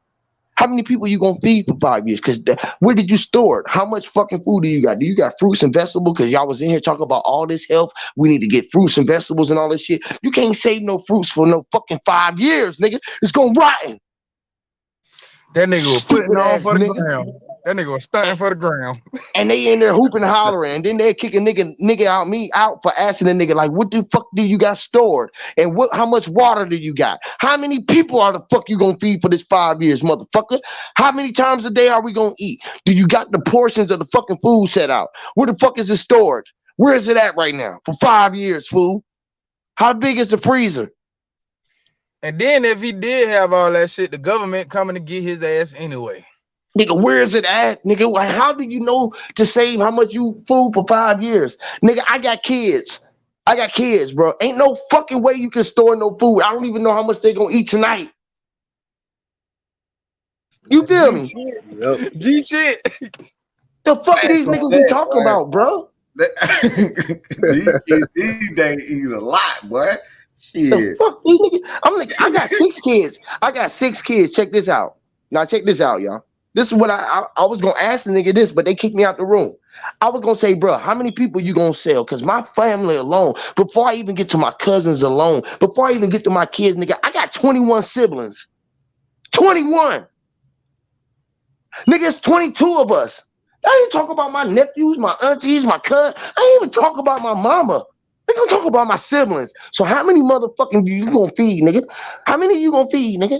How many people you gonna feed for 5 years? Because where did you store it? How much fucking food do you got? Do you got fruits and vegetables? Because y'all was in here talking about all this health. We need to get fruits and vegetables and all this shit. You can't save no fruits for no fucking 5 years, nigga. It's gonna rotten. That nigga was putting on for the ground. That nigga was stunting for the ground. And they in there hooping and hollering. And then they kick a nigga out for asking the nigga, like, what the fuck do you got stored? And how much water do you got? How many people are the fuck you gonna feed for this 5 years, motherfucker? How many times a day are we gonna eat? Do you got the portions of the fucking food set out? Where the fuck is it stored? Where is it at right now? For 5 years, fool? How big is the freezer? And then if he did have all that shit, the government coming to get his ass anyway. Nigga, where is it at? Nigga, like, how do you know to save how much you food for 5 years? Nigga, I got kids. I got kids, bro. Ain't no fucking way you can store no food. I don't even know how much they gonna eat tonight. You feel me? Yep. G shit. The fuck these niggas be talking about, bro? these days eat a lot, boy. Shit. The fuck these niggas? I'm like, I got 6 kids. I got 6 kids. Check this out. Now check this out, y'all. This is what I was gonna ask the nigga this, but they kicked me out the room. I was gonna say, bro, how many people you gonna sell? Cause my family alone, before I even get to my cousins alone, before I even get to my kids, nigga, I got 21 siblings. 21. Nigga, it's 22 of us. I ain't talk about my nephews, my aunties, my cousin. I ain't even talk about my mama. Nigga, I'm talking about my siblings. So how many motherfucking you gonna feed, nigga? How many you gonna feed, nigga?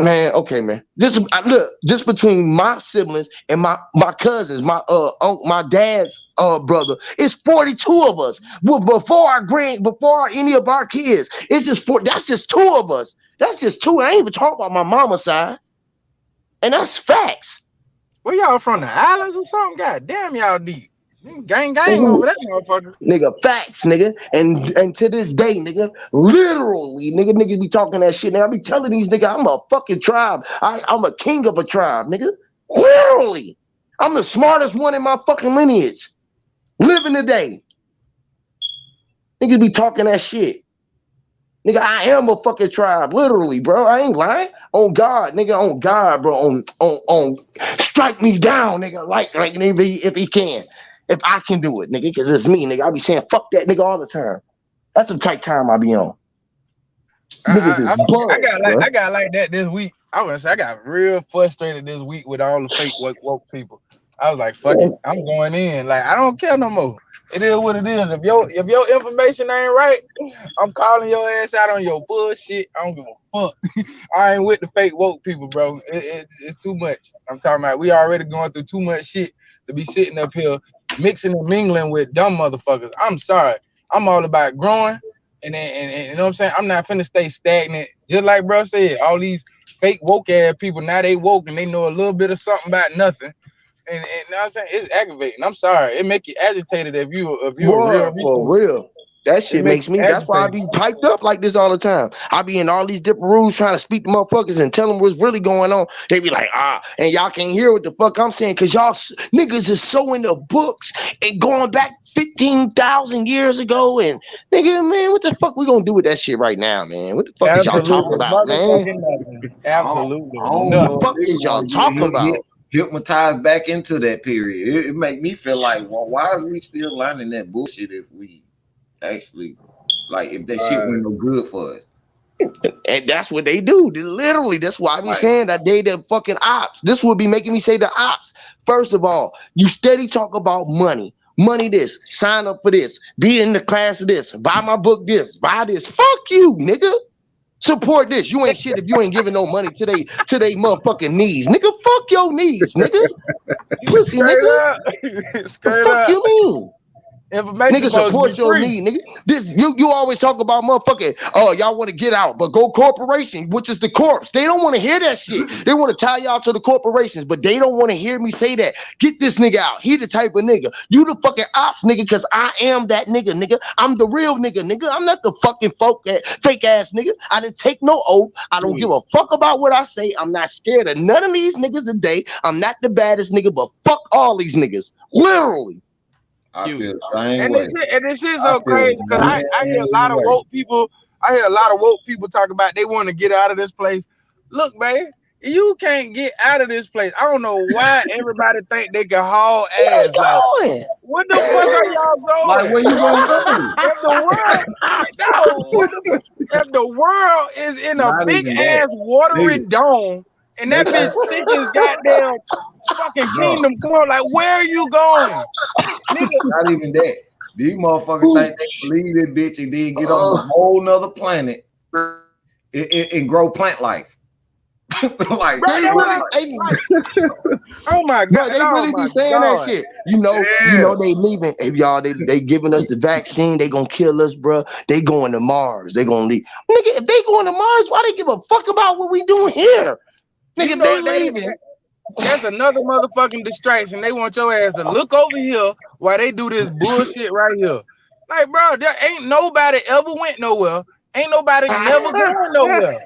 Man, okay, man. Just between my siblings and my cousins, my dad's brother, it's 42 of us. Well, before any of our kids, it's just that's just 2 of us. That's just 2. I ain't even talking about my mama's side. And that's facts. Where y'all from, the islands or something? God damn, y'all deep. Gang over that motherfucker. Nigga, facts, nigga. And to this day, nigga, literally, nigga be talking that shit. Nigga, I be telling these nigga, I'm a fucking tribe. I'm a king of a tribe, nigga. Literally. I'm the smartest one in my fucking lineage. Living today. Niggas be talking that shit. Nigga, I am a fucking tribe. Literally, bro. I ain't lying. On God, nigga, on God, bro. On strike me down, nigga. Like if he can. If I can do it, nigga, because it's me, nigga. I be saying fuck that nigga all the time. That's the type time I be on. I got like that this week. I was say I got real frustrated this week with all the fake woke people. I was like, fuck it, I'm going in. Like, I don't care no more. It is what it is. If your information ain't right, I'm calling your ass out on your bullshit. I don't give a fuck. I ain't with the fake woke people, bro. It's too much. I'm talking about we already going through too much shit to be sitting up here mixing and mingling with dumb motherfuckers. I'm sorry. I'm all about growing, and you know what I'm saying? I'm not finna stay stagnant. Just like bro said, all these fake woke ass people, now they woke and they know a little bit of something about nothing. And you know what I'm saying? It's aggravating. I'm sorry. It make you agitated if you real. That shit makes me. That's why I be piped up like this all the time. I be in all these different rooms trying to speak to motherfuckers and tell them what's really going on. They be like, and y'all can't hear what the fuck I'm saying because y'all niggas is so in the books and going back 15,000 years ago. And nigga, man, what the fuck we gonna do with that shit right now, man? What the fuck is y'all talking about, man? Absolutely. What the fuck is y'all talking about? Hypnotized back into that period. It make me feel like, well, why are we still learning that bullshit if we actually, like, if that shit went no good for us? And that's what they do. Literally, that's why I be saying that they the fucking ops. This would be making me say the ops. First of all, you steady talk about money. Money this, sign up for this, be in the class of this, buy my book this, buy this. Fuck you, nigga. Support this. You ain't shit if you ain't giving no money to they motherfucking knees. Nigga, fuck your knees, nigga. Pussy, nigga. Straight fuck up. You mean? Nigga, support your need, nigga. This you always talk about motherfucking, y'all want to get out, but go corporation, which is the corpse. They don't want to hear that shit. They want to tie y'all to the corporations, but they don't want to hear me say that. Get this nigga out. He the type of nigga. You the fucking ops, nigga, because I am that nigga. I'm the real nigga. I'm not the fucking fake ass nigga. I didn't take no oath. I don't give a fuck about what I say. I'm not scared of none of these niggas today. I'm not the baddest nigga, but fuck all these niggas. Literally. I feel the same and way. This is so crazy because I hear a lot of woke people. I hear a lot of woke people talk about they want to get out of this place. Look, man, you can't get out of this place. I don't know why everybody think they can haul ass. Like, what the fuck are y'all going? Like, where you gonna go? If the world is in a big ass watery dome and that bitch thick as goddamn fucking kingdom come, like, where are you going? Nigga. Not even that. These motherfuckers think they can leave this bitch and then get on a whole nother planet and grow plant life. Like, they really, oh my god, bro, they really be saying that shit. You know, they leaving. Hey, y'all, they giving us the vaccine. They gonna kill us, bro. They going to Mars. They gonna leave. Nigga, if they going to Mars, why they give a fuck about what we doing here? Nigga, you know they leaving. That's another motherfucking distraction. They want your ass to look over here while they do this bullshit right here. Like, bro, there ain't nobody ever went nowhere. Ain't nobody never going nowhere.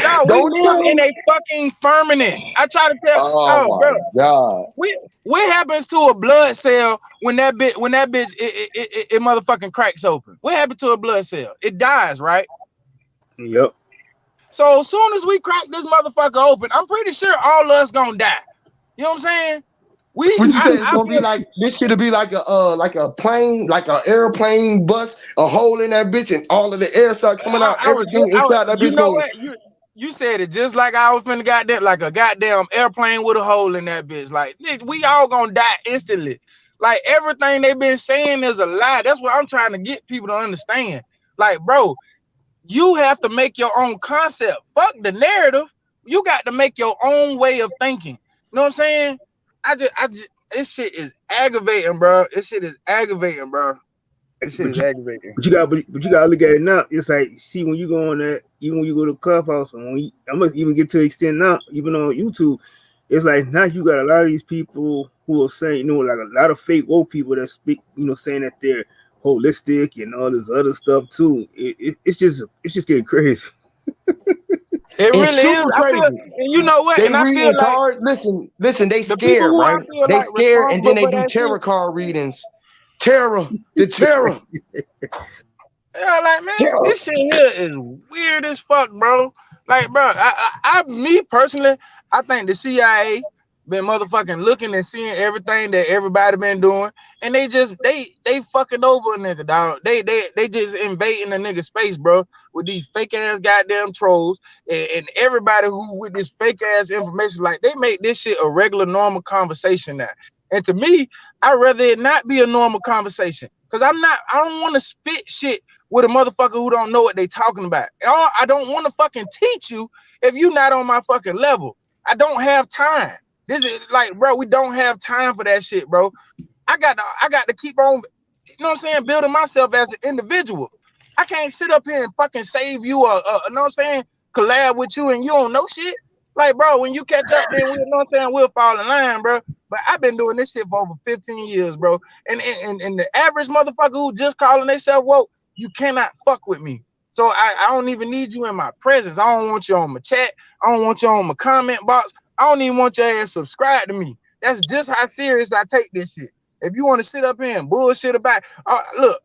Dog, we Don't live tell in them. a fucking firmament. I try to tell, Oh bro, my god. what happens to a blood cell when that bitch it motherfucking cracks open? What happened to a blood cell? It dies, right? Yep. So as soon as we crack this motherfucker open, I'm pretty sure all of us gonna die. You know what I'm saying? Would you say it's I gonna be like this? Should be like a plane, like an airplane bus, a hole in that bitch, and all of the air start coming out. Everything inside that you bitch know going. what? You said it just like I was finna goddamn like a goddamn airplane with a hole in that bitch. Like, nigga, we all gonna die instantly. Like everything they been saying is a lie. That's what I'm trying to get people to understand. Like, bro, you have to make your own concept. Fuck the narrative. You got to make your own way of thinking. You know what I'm saying? I just this shit is aggravating, bro. This shit is aggravating, bro. This shit is aggravating. But you gotta look at it now. It's like, see, when you go on that, even when you go to Clubhouse, and I must even get to the extent now, even on YouTube, it's like now you got a lot of these people who are saying, like a lot of fake woke people that speak, saying that they're holistic and all this other stuff too. It's just getting crazy. It It's really is. super I feel, crazy. and you know what? They And I feel reading like cards. Listen. They the people scared, who I right? feel They like scared, and then responsible they for do that tarot shit. card readings. The terror. Yeah, like, man, Terror. this shit here is weird as fuck, bro. Like, bro, me personally, I think the CIA been motherfucking looking and seeing everything that everybody been doing, and they fucking over a nigga, dog. They just invading the nigga space, bro, with these fake ass goddamn trolls and everybody who with this fake ass information. Like, they make this shit a regular, normal conversation now. And to me, I'd rather it not be a normal conversation, because I don't want to spit shit with a motherfucker who don't know what they talking about. Or I don't want to fucking teach you if you not on my fucking level. I don't have time. This is like, bro, we don't have time for that shit, bro. I got to keep on, you know what I'm saying, building myself as an individual. I can't sit up here and fucking save you or you know what I'm saying, collab with you and you don't know shit. Like, bro, when you catch up, then we, you know what I'm saying, we'll fall in line, bro. But I've been doing this shit for over 15 years, bro. And the average motherfucker who just calling themselves woke, you cannot fuck with me. So I don't even need you in my presence. I don't want you on my chat. I don't want you on my comment box. I don't even want your ass subscribe to me. That's just how serious I take this shit. If you want to sit up here and bullshit about, look,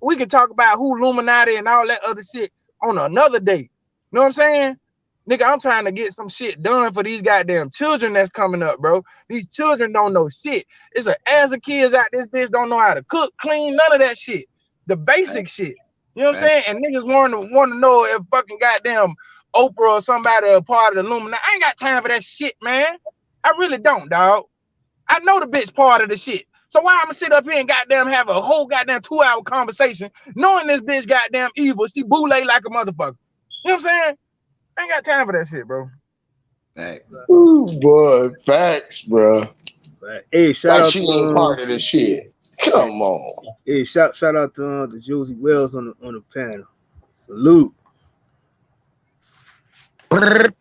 we can talk about who Illuminati and all that other shit on another day. You know what I'm saying? Nigga, I'm trying to get some shit done for these goddamn children that's coming up, bro. These children don't know shit. It's an ass of kids out this bitch don't know how to cook, clean, none of that shit. The basic shit. You know what I'm saying? And niggas want to know if fucking goddamn Oprah or somebody a part of the Illuminati. I ain't got time for that shit, man. I really don't, dog. I know the bitch part of the shit. So why I'm gonna sit up here and goddamn have a whole goddamn 2-hour conversation knowing this bitch goddamn evil? She boule like a motherfucker. You know what I'm saying? I ain't got time for that shit, bro. Ooh, boy, facts, bro. Hey, shout out she to ain't part of this shit. Come on. Hey, shout out to Josie Wells on the panel. Salute. I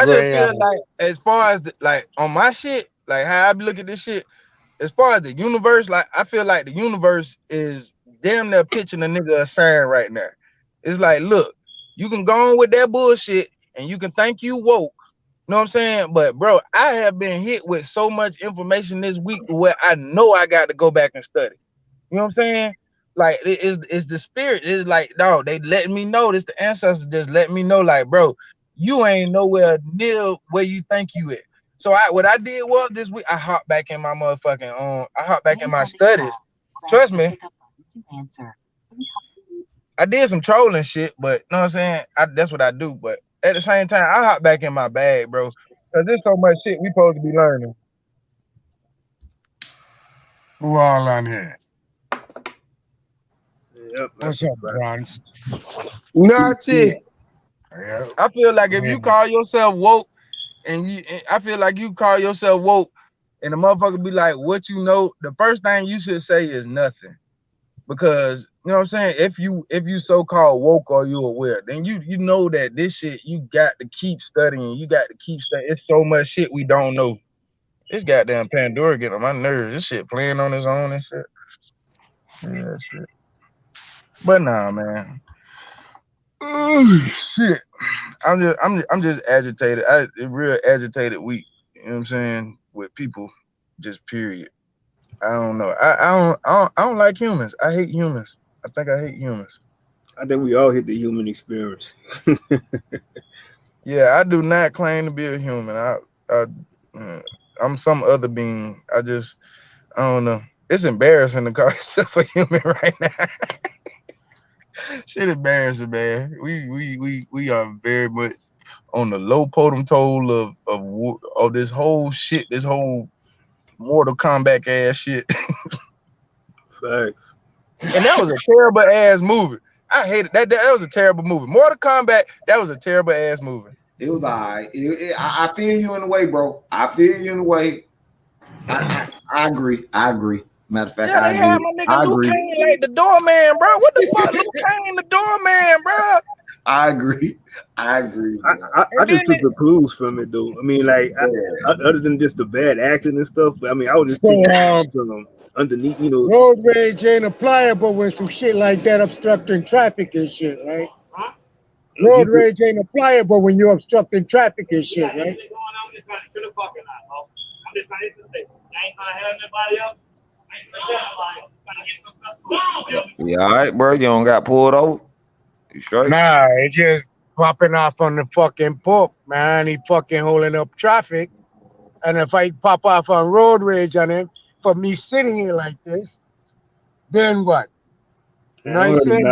just feel like, as far as like on my shit, like how I look at this shit, as far as the universe, like I feel like the universe is damn near pitching a nigga a sign right now. It's like, look, you can go on with that bullshit and you can think you woke. You know what I'm saying? But bro, I have been hit with so much information this week where I know I got to go back and study. You know what I'm saying? Like it's the spirit. It's like, dog, they letting me know. This the ancestors just letting me know, like, bro, you ain't nowhere near where you think you at. So what I did was this week, I hopped back in my motherfucking I hopped back in my studies. Trust me. I did some trolling shit, but you know what I'm saying? That's what I do. But at the same time, I hop back in my bag, bro. Cause there's so much shit we supposed to be learning. Who all on here? Yep. What's up, Bronze? Nazi. Yeah. I feel like if you call yourself woke and I feel like you call yourself woke and the motherfucker be like, what you know, the first thing you should say is nothing. Because you know what I'm saying, if you so-called woke or you aware, then you know that this shit you got to keep studying. You got to keep studying. It's so much shit we don't know. This goddamn Pandora get on my nerves. This shit playing on its own and shit. Yeah, shit. But nah, man. Oh shit. I'm just agitated. A real agitated week. You know what I'm saying? With people, just period. I don't know. I don't like humans. I hate humans. I think I hate humans. I think we all hit the human experience. Yeah, I do not claim to be a human. I'm some other being. I don't know. It's embarrassing to call yourself a human right now. Shit embarrassing, man. We are very much on the low totem toll of this whole shit, this whole Mortal Kombat ass shit. Facts. And that was a terrible ass movie. I hated that. That was a terrible movie. Mortal Kombat, that was a terrible ass movie. It was all right. I feel you in the way, bro. I feel you in the way. I agree. I agree. Matter of fact, Yeah, I they agree. had my nigga I Liu agree. Kang like the doorman, bro. What the fuck, Liu Kang the doorman, bro? I agree. I agree. I just took the clues from it though. I mean, like, other than just the bad acting and stuff, but I mean, I would just take from underneath, you know. Road rage ain't applicable when some shit like that obstructing traffic and shit, right? Road rage ain't applicable when you're obstructing traffic and shit, right? Yeah, all right, bro. You don't got pulled over. You straight? Nah, it just popping off on the fucking book, man. He fucking holding up traffic. And if I pop off on road rage on him for me sitting here like this, then what? You know what I'm saying?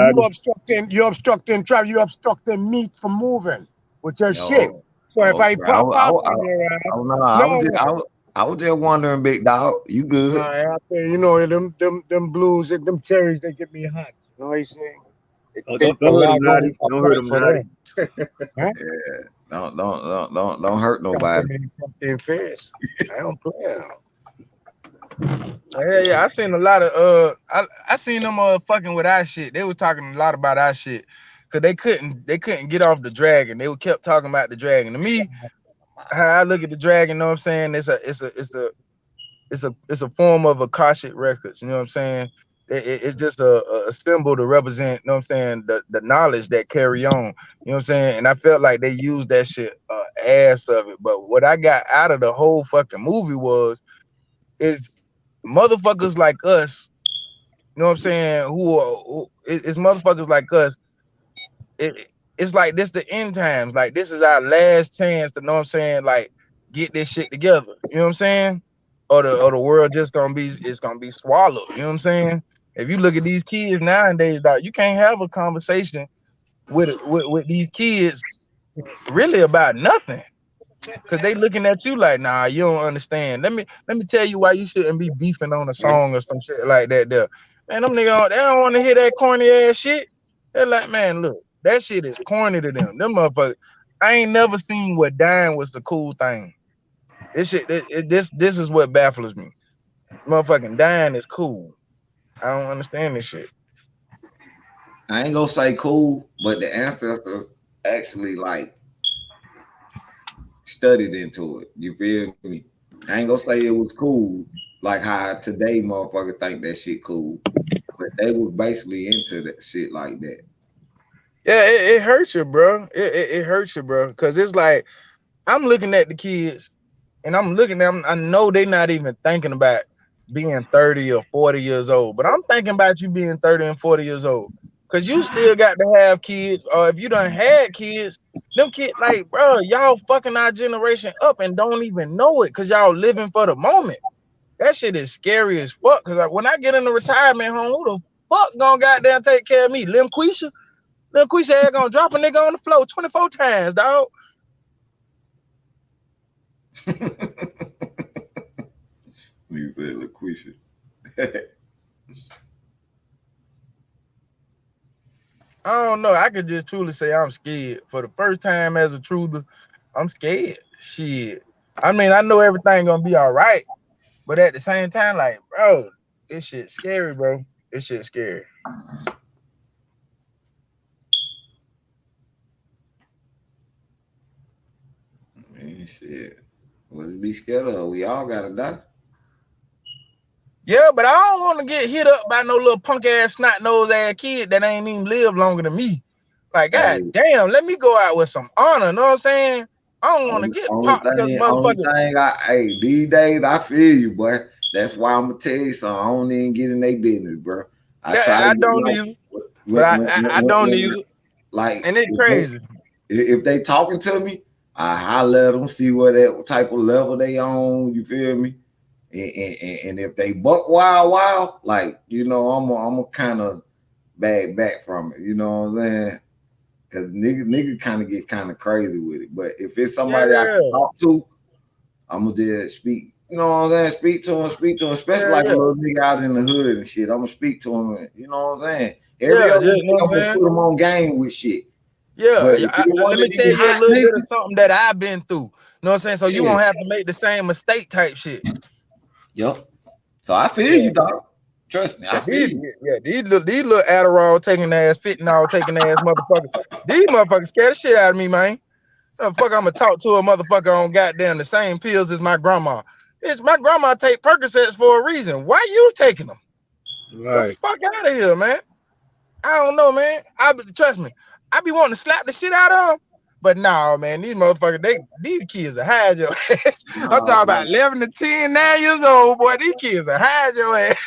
You obstructing traffic, you obstructing me from moving with your shit. So if I pop off on your ass, I was just wondering, big dog. You good? Nah, you know, them blues and them cherries, they get me hot. You know what I'm saying? Don't hurt him, Naughty. Don't hurt him, Naughty. Yeah. Don't hurt nobody. Fucking face. I don't play. Yeah, I seen a lot of I seen them fucking with our shit. They were talking a lot about our shit because they couldn't get off the dragon. They kept talking about the dragon. To me, how I look at the dragon, you know what I'm saying? It's a form of Akashic records. You know what I'm saying? It's just a symbol to represent, you know what I'm saying, the knowledge that carry on. You know what I'm saying? And I felt like they used that shit ass of it. But what I got out of the whole fucking movie is motherfuckers like us, you know what I'm saying, who it's motherfuckers like us. It's like this the end times. Like this is our last chance to, know what I'm saying, like get this shit together. You know what I'm saying? Or the world just gonna be swallowed. You know what I'm saying? If you look at these kids nowadays, dog, you can't have a conversation with these kids really about nothing. Cause they looking at you like, nah, you don't understand. Let me tell you why you shouldn't be beefing on a song or some shit like that. There, man, them niggas, they don't want to hear that corny ass shit. They're like, man, look, that shit is corny to them. Them motherfuckers, I ain't never seen what dying was the cool thing. This shit, this is what baffles me. Motherfucking dying is cool. I don't understand this shit. I ain't gonna say cool, but the ancestors actually like studied into it. You feel me? I ain't gonna say it was cool like how today motherfuckers think that shit cool, but they was basically into that shit like that. Yeah, it hurts you, bro. It hurts you, bro, because it's like I'm looking at the kids and I'm looking at them. I know they're not even thinking about being 30 or 40 years old, but I'm thinking about you being 30 and 40 years old because you still got to have kids, or if you done had kids, them kids, like, bro, y'all fucking our generation up and don't even know it because y'all living for the moment. That shit is scary as fuck because when I get in the retirement home, who the fuck gonna goddamn take care of me? Lim Quisha? Lim Quisha ain't gonna drop a nigga on the floor 24 times, dog. You said LaQuisha. I don't know. I could just truly say I'm scared. For the first time as a truther, I'm scared. Shit. I mean, I know everything gonna be all right, but at the same time, like, bro, this shit scary, bro. This shit scary. Man, shit. What to be scared of? We all gotta die. Yeah, but I don't want to get hit up by no little punk ass snot nose ass kid that ain't even lived longer than me. Like, Hey, god damn, let me go out with some honor. Know what I'm saying? I don't want to get popped because only motherfucker. thing hey, these days I feel you, boy. That's why I'm gonna tell you something. I don't even get in their business, bro. I try to I get don't like either. But I don't either. like And it's crazy. If they talking to me, I holler at them, see what type of level they on. You feel me? And if they buck wild, like I'm a kind of back from it. You know what I'm saying? Cause nigga kind of get kind of crazy with it. But if it's somebody I can talk to, I'm gonna just speak. You know what I'm saying? Speak to him, especially like a little nigga out in the hood and shit. I'm gonna speak to him. You know what I'm saying? Every other nigga, I'm gonna put him on game with shit. Yeah, let me tell you a little bit of something that I've been through. You know what I'm saying? So you won't have to make the same mistake type shit. Yep. So I feel you, dog. Trust me, I feel you. Yeah, these little Adderall taking ass, fentanyl taking ass motherfuckers. These motherfuckers scared the shit out of me, man. The fuck, I'm gonna talk to a motherfucker on goddamn the same pills as my grandma. Bitch, my grandma take Percocets for a reason. Why you taking them? Right. The fuck out of here, man. I don't know, man. Trust me, I be wanting to slap the shit out of them. But nah, man, these motherfuckers, these kids are hide your ass. I'm talking about 11 to 10, 9 years old, boy. These kids are hide your ass.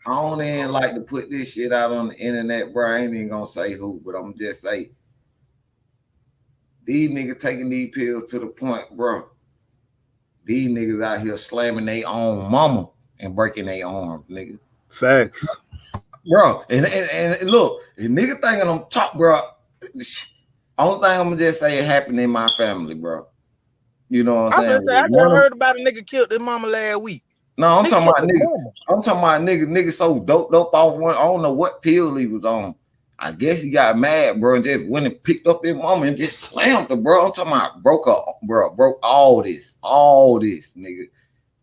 I don't even like to put this shit out on the internet, bro. I ain't even gonna say who, but I'm just say these niggas taking these pills to the point, bro. These niggas out here slamming their own mama and breaking their arms, nigga. Facts. Bro, and look, if nigga thinking I'm top, bro. Only thing I'm gonna just say it happened in my family, bro. You know what I'm saying? I just heard about a nigga killed his mama last week. No, I'm talking about nigga. I'm talking about nigga so dope off one. I don't know what pill he was on. I guess he got mad, bro, and just went and picked up his mama and just slammed her, bro. I'm talking about broke all this, nigga.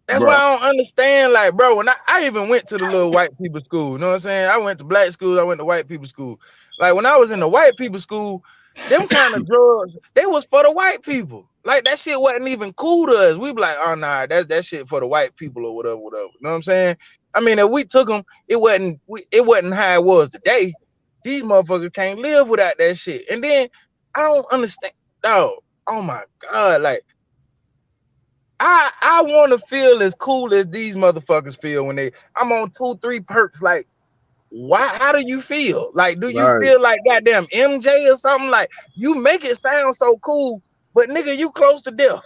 That's why I don't understand, like, bro, when I even went to the little white people school, you know what I'm saying? I went to black school, I went to white people school. Like, when I was in the white people school, them kind of drugs, they was for the white people. Like, that shit wasn't even cool to us. We be like, oh, nah, that shit for the white people or whatever. You know what I'm saying? I mean, if we took them, it wasn't how it was today. These motherfuckers can't live without that shit. And then, I don't understand, dog. Oh, my God, like, I want to feel as cool as these motherfuckers feel when I'm on 2-3 perks. Like, why? How do you feel? Like, do you feel like goddamn MJ or something? Like, you make it sound so cool, but nigga, you close to death.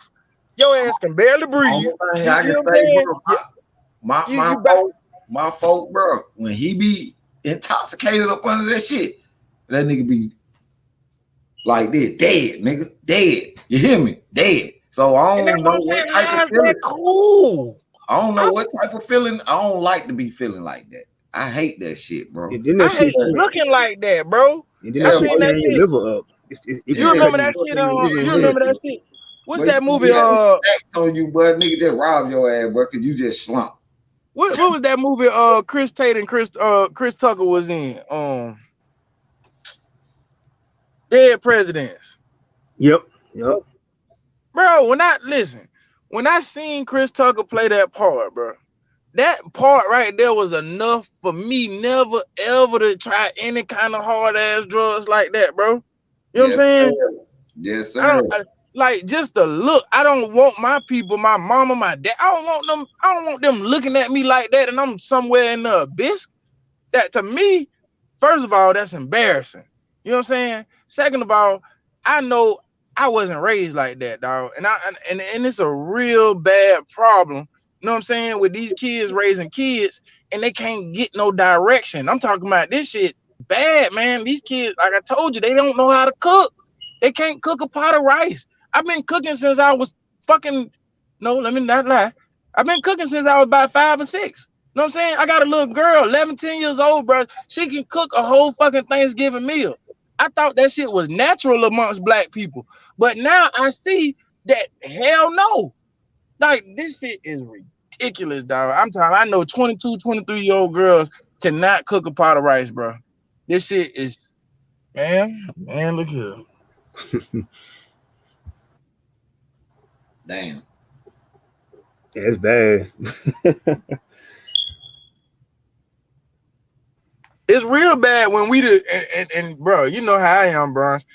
Your ass can barely breathe. I can say, bro, my fault, bro. When he be intoxicated up under that shit, that nigga be like this, dead, nigga, dead. You hear me? Dead. So I don't know what type of feeling. Cool. I don't know what type of feeling. I don't like to be feeling like that. I hate that shit, bro. I hate looking like that, bro. And then I seen that shit. Liver up. You remember that shit? You remember that shit? What's that movie? On you, bud, nigga, just rob your ass, bro, because you just slumped. What was that movie? Chris Tate and Chris Tucker was in. Dead Presidents. Yep. Bro, when I seen Chris Tucker play that part, bro, that part right there was enough for me never ever to try any kind of hard ass drugs like that, bro. You know what I'm saying? Yes, sir. Like just the look. I don't want my people, my mama, my dad. I don't want them looking at me like that, and I'm somewhere in the abyss. That to me, first of all, that's embarrassing. You know what I'm saying? Second of all, I know I wasn't raised like that, dog. And it's a real bad problem. You know what I'm saying? With these kids raising kids and they can't get no direction. I'm talking about this shit bad, man. These kids, like I told you, they don't know how to cook. They can't cook a pot of rice. I've been cooking since I was let me not lie. I've been cooking since I was about 5 or 6. know what I'm saying? I got a little girl, 11, 10 years old, bro. She can cook a whole fucking Thanksgiving meal. I thought that shit was natural amongst black people. But now I see that hell no. Like, this shit is ridiculous, dog. I know 22, 23-year-old girls cannot cook a pot of rice, bro. This shit is, man, look here. Damn. Yeah, it's bad. It's real bad when we do, and bro, you know how I am, Bronze.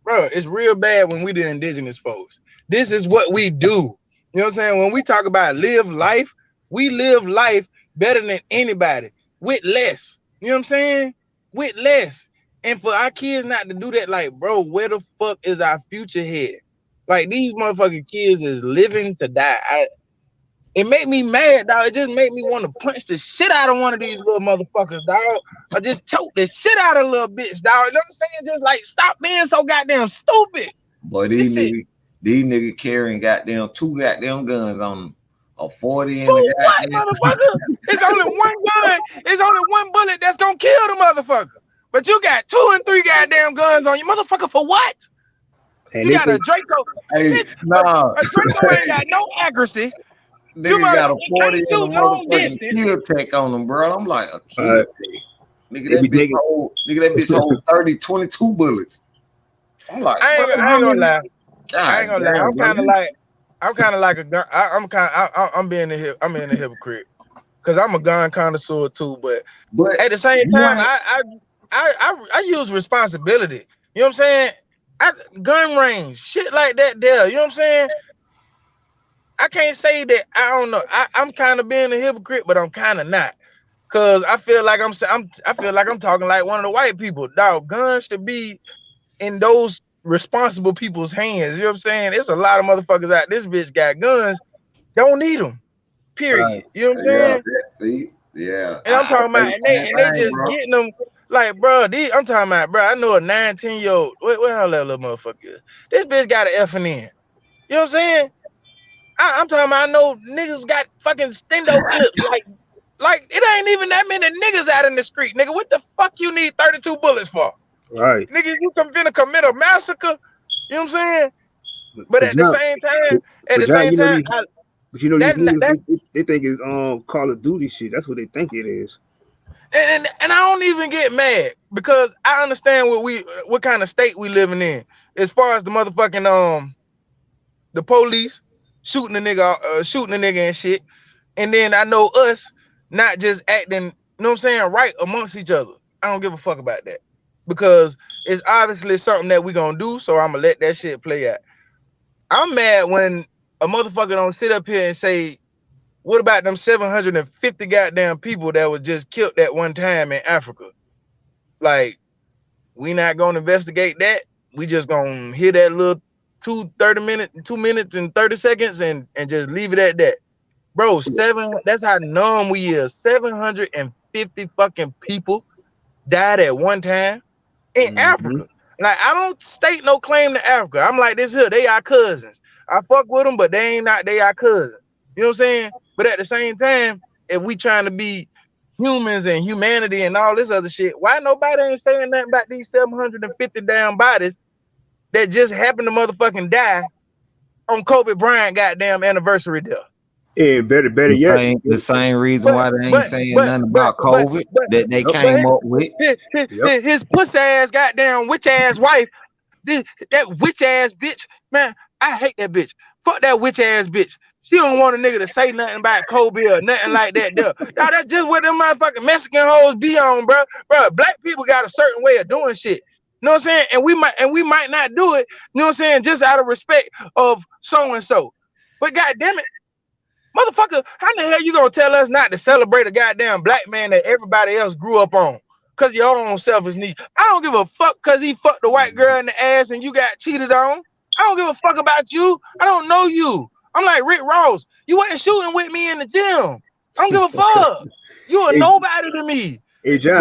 Bro, it's real bad when we the indigenous folks. This is what we do. You know what I'm saying? When we talk about live life, we live life better than anybody with less. You know what I'm saying? With less. And for our kids not to do that, like, bro, where the fuck is our future head? Like, these motherfucking kids is living to die. It made me mad, dog. It just made me want to punch the shit out of one of these little motherfuckers, dog. Or just choke the shit out of a little bitch, dog. You know what I'm saying? Just like, stop being so goddamn stupid. Boy, these niggas carrying goddamn 2 goddamn guns on them. A 40 and a goddamn. What, motherfucker? It's only one gun. It's only one bullet that's gonna kill the motherfucker. But you got 2 and 3 goddamn guns on you, motherfucker, for what? And you got a Draco. Hey, bitch, a Draco ain't got no accuracy. Nigga got a 40 and a motherfucking kill tech on them, bro. I'm like, a kill tech. Nigga, that bitch hold 30, 22 bullets. I'm like, I ain't gonna lie. I ain't gonna lie. I'm kind of like a gun. I'm being I'm in a hypocrite because I'm a gun connoisseur too. But at the same time, I use responsibility. You know what I'm saying? Gun range, shit like that. There, you know what I'm saying? I can't say that. I don't know. I'm kind of being a hypocrite, but I'm kind of not, cause I feel like I'm talking like one of the white people. Dog, guns should be in those responsible people's hands. You know what I'm saying? It's a lot of motherfuckers out. This bitch got guns, don't need them. Period. You know what I'm saying? Yeah. And I'm talking about, and they just getting them. Like, bro, I'm talking about, bro. I know a 9, 10-year-old. Where hell that little motherfucker is? This bitch got an F and N. You know what I'm saying? I'm talking about, I know niggas got fucking stendo clips. Like it ain't even that many niggas out in the street, nigga. What the fuck you need 32 bullets for? Right. Nigga, you finna commit a massacre. You know what I'm saying? But at the same time, but you know, these niggas, they think it's Call of Duty shit. That's what they think it is. And I don't even get mad because I understand what kind of state we living in as far as the motherfucking the police shooting a nigga and shit. And then I know us not just acting, you know what I'm saying, right amongst each other. I don't give a fuck about that because it's obviously something that we gonna do. So I'm gonna let that shit play out. I'm mad when a motherfucker don't sit up here and say, what about them 750 goddamn people that were just killed that one time in Africa? Like, we not gonna investigate that. We just gonna hear that little 2 minutes and 30 seconds and just leave it at that. Bro, that's how numb we is. 750 fucking people died at one time in Africa. Like, I don't state no claim to Africa. I'm like this here, they our cousins. I fuck with them, but they our cousins. You know what I'm saying? But at the same time, if we trying to be humans and humanity and all this other shit, why nobody ain't saying nothing about these 750 damn bodies that just happened to motherfucking die on Kobe Bryant goddamn anniversary there? Yeah, better yet. The same reason why they ain't saying nothing about COVID that they came up with. His pussy ass goddamn witch ass wife, that witch ass bitch, man, I hate that bitch. Fuck that witch ass bitch. She don't want a nigga to say nothing about Kobe or nothing like that. Now that's just what them motherfucking Mexican hoes be on, bro. Bro, black people got a certain way of doing shit. You know what I'm saying? And we might not do it, you know what I'm saying, just out of respect of so and so. But goddamn it, motherfucker, how the hell you gonna tell us not to celebrate a goddamn black man that everybody else grew up on? Cause your own selfish needs. I don't give a fuck cause he fucked the white girl in the ass and you got cheated on. I don't give a fuck about you. I don't know you. I'm like Rick Ross. You wasn't shooting with me in the gym. I don't give a fuck. You are nobody to me. Hey John,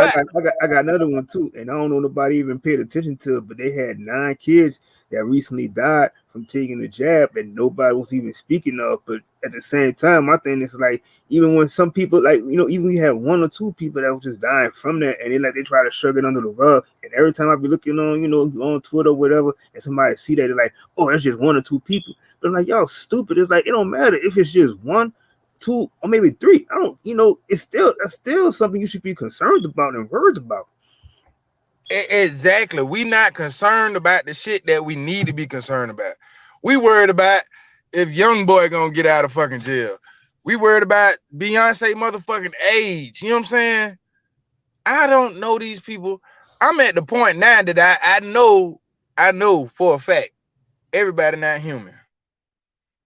I got another one too, and I don't know nobody even paid attention to it, but they had 9 kids that recently died from taking the jab, and nobody was even speaking of. But at the same time, my thing is like, even when some people, like, even you have one or two people that were just dying from that, and they try to shrug it under the rug. And every time I be looking on, on Twitter or whatever, and somebody see that, they're like, oh, that's just one or two people. But I'm like, y'all stupid. It's like, it don't matter if it's just one, two, or maybe three. I don't, that's still something you should be concerned about and worried about. Exactly. We not concerned about the shit that we need to be concerned about. We worried about if young boy gonna get out of fucking jail. We worried about Beyonce motherfucking age. You know what I'm saying? I don't know these people. I'm at the point now that I know for a fact everybody not human.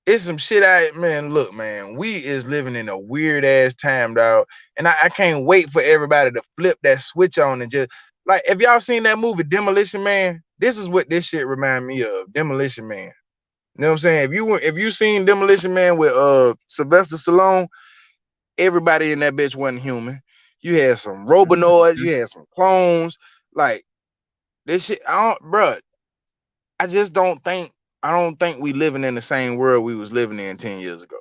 It's some shit look, man, we is living in a weird ass time, dog. And I can't wait for everybody to flip that switch on and just like, if y'all seen that movie Demolition Man, this is what this shit remind me of. Demolition Man. You know what I'm saying? If you seen Demolition Man with Sylvester Stallone, everybody in that bitch wasn't human. You had some robonoids, you had some clones, like this shit. I just don't think we living in the same world we was living in 10 years ago.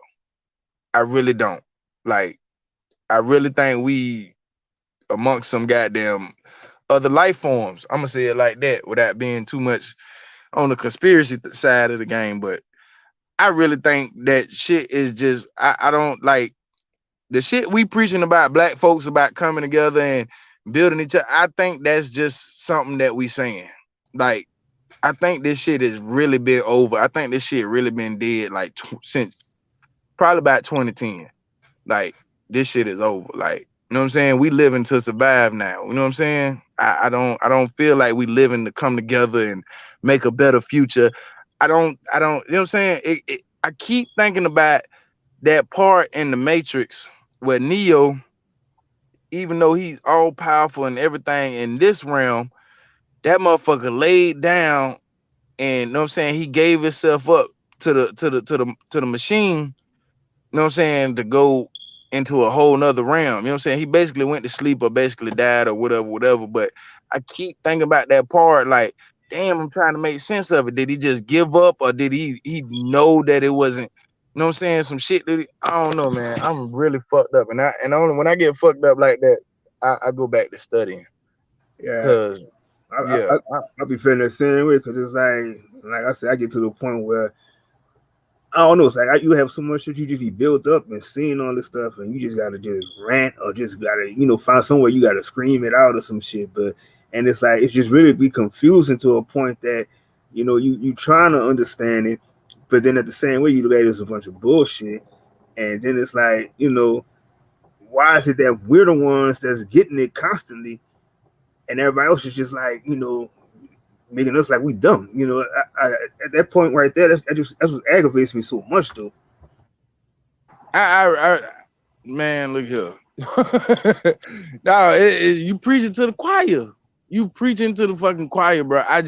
I really don't. Like, I really think we amongst some goddamn other life forms. I'm gonna say it like that without being too much on the conspiracy side of the game, but I really think that shit is just I don't like the shit we preaching about black folks about coming together and building each other. I think that's just something that we saying. Like, I think this shit has really been over. I think this shit really been dead like since probably about 2010. Like, this shit is over. Like, you know what I'm saying? We living to survive now. You know what I'm saying? I don't feel like we living to come together and make a better future. I don't, you know what I'm saying? I keep thinking about that part in the Matrix where Neo, even though he's all powerful and everything in this realm, that motherfucker laid down and, you know what I'm saying, he gave himself up to the machine, you know what I'm saying, to go into a whole nother realm. You know what I'm saying? He basically went to sleep or basically died or whatever. But I keep thinking about that part, like, damn, I'm trying to make sense of it. Did he just give up, or did he know that it wasn't, you know what I'm saying, some shit that I don't know, man. I'm really fucked up. And only when I get fucked up like that, I go back to studying. Yeah. Cause I'll be feeling the same way, because it's like I said, I get to the point where I don't know. It's like you have so much that you just be built up and seeing all this stuff, and you just gotta just rant or just gotta find somewhere you gotta scream it out or some shit. But and it's like it's just really be confusing to a point that you trying to understand it, but then at the same way you look at it as a bunch of bullshit, and then it's like why is it that we're the ones that's getting it constantly, and everybody else is just like making us like we dumb. At that point right there, that's what aggravates me so much, though. Man, look here. No, you preaching to the choir. You preaching to the fucking choir, bro. I